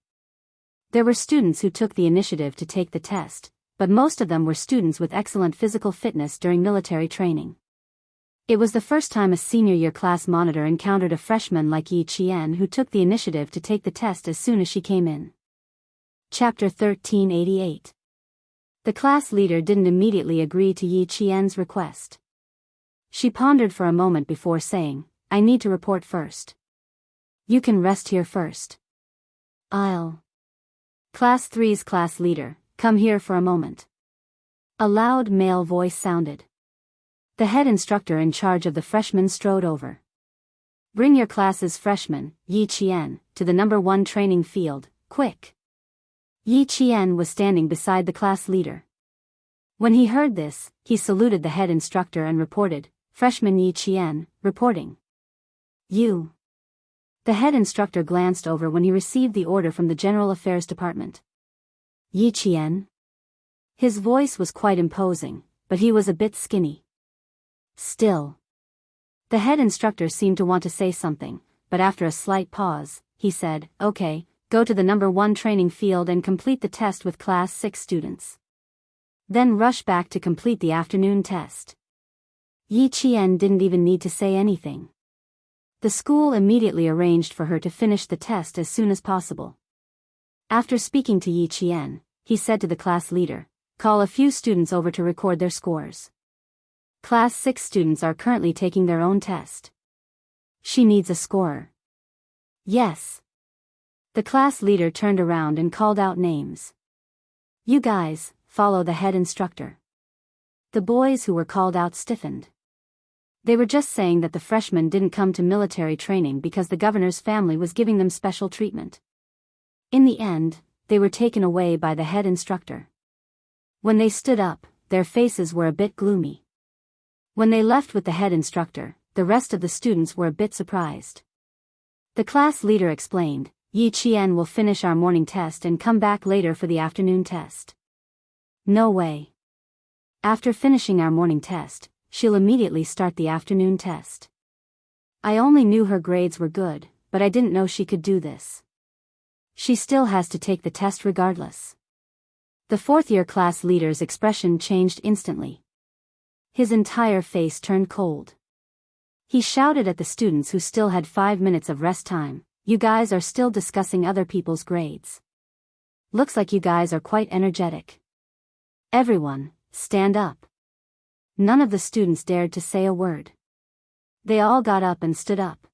There were students who took the initiative to take the test, but most of them were students with excellent physical fitness during military training. It was the first time a senior year class monitor encountered a freshman like Yi Qian who took the initiative to take the test as soon as she came in. Chapter 1388. The class leader didn't immediately agree to Yi Qian's request. She pondered for a moment before saying, I need to report first. You can rest here first. I'll. Class 3's class leader, come here for a moment. A loud male voice sounded. The head instructor in charge of the freshmen strode over. Bring your class's freshman, Yi Qian, to the number 1 training field, quick. Yi Qian was standing beside the class leader. When he heard this, he saluted the head instructor and reported, Freshman Yi Qian, reporting. You. The head instructor glanced over when he received the order from the General Affairs Department. Yi Qian? His voice was quite imposing, but he was a bit skinny. Still. The head instructor seemed to want to say something, but after a slight pause, he said, okay, go to the number 1 training field and complete the test with class 6 students. Then rush back to complete the afternoon test. Yi Qian didn't even need to say anything. The school immediately arranged for her to finish the test as soon as possible. After speaking to Yi Qian, he said to the class leader, call a few students over to record their scores. Class 6 students are currently taking their own test. She needs a scorer. Yes. The class leader turned around and called out names. You guys, follow the head instructor. The boys who were called out stiffened. They were just saying that the freshmen didn't come to military training because the governor's family was giving them special treatment. In the end, they were taken away by the head instructor. When they stood up, their faces were a bit gloomy. When they left with the head instructor, the rest of the students were a bit surprised. The class leader explained, Yi Qian will finish our morning test and come back later for the afternoon test. No way. After finishing our morning test, she'll immediately start the afternoon test. I only knew her grades were good, but I didn't know she could do this. She still has to take the test regardless. The fourth-year class leader's expression changed instantly. His entire face turned cold. He shouted at the students who still had 5 minutes of rest time, "You guys are still discussing other people's grades. Looks like you guys are quite energetic. Everyone, stand up." None of the students dared to say a word. They all got up and stood up.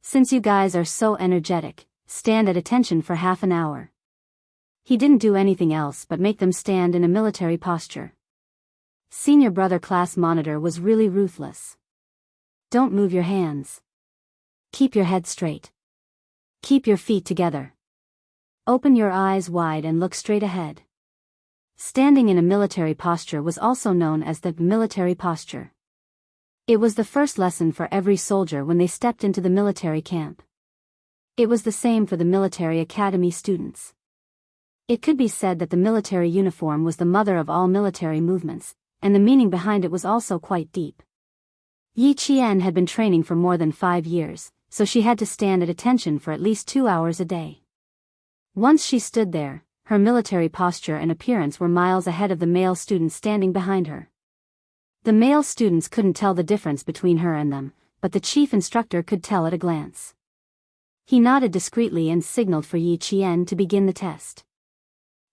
"Since you guys are so energetic, stand at attention for half an hour." He didn't do anything else but make them stand in a military posture. Senior brother class monitor was really ruthless. "Don't move your hands. Keep your head straight. Keep your feet together. Open your eyes wide and look straight ahead." Standing in a military posture was also known as the military posture. It was the first lesson for every soldier when they stepped into the military camp. It was the same for the military academy students. It could be said that the military uniform was the mother of all military movements, and the meaning behind it was also quite deep. Yi Qian had been training for more than 5 years, so she had to stand at attention for at least 2 hours a day. Once she stood there, her military posture and appearance were miles ahead of the male students standing behind her. The male students couldn't tell the difference between her and them, but the chief instructor could tell at a glance. He nodded discreetly and signaled for Yi Qian to begin the test.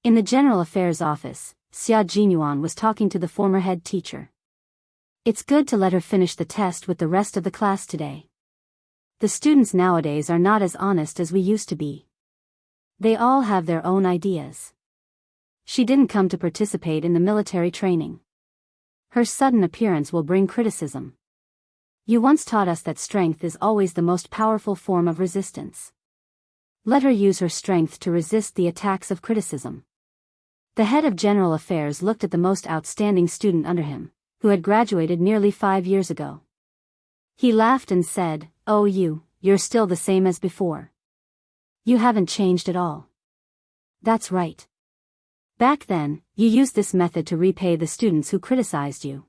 In the General Affairs office, Xia Jinyuan was talking to the former head teacher. "It's good to let her finish the test with the rest of the class today. The students nowadays are not as honest as we used to be. They all have their own ideas. She didn't come to participate in the military training. Her sudden appearance will bring criticism. You once taught us that strength is always the most powerful form of resistance. Let her use her strength to resist the attacks of criticism." The head of General Affairs looked at the most outstanding student under him, who had graduated nearly 5 years ago. He laughed and said, "Oh, you're still the same as before. You haven't changed at all." "That's right. Back then, you used this method to repay the students who criticized you.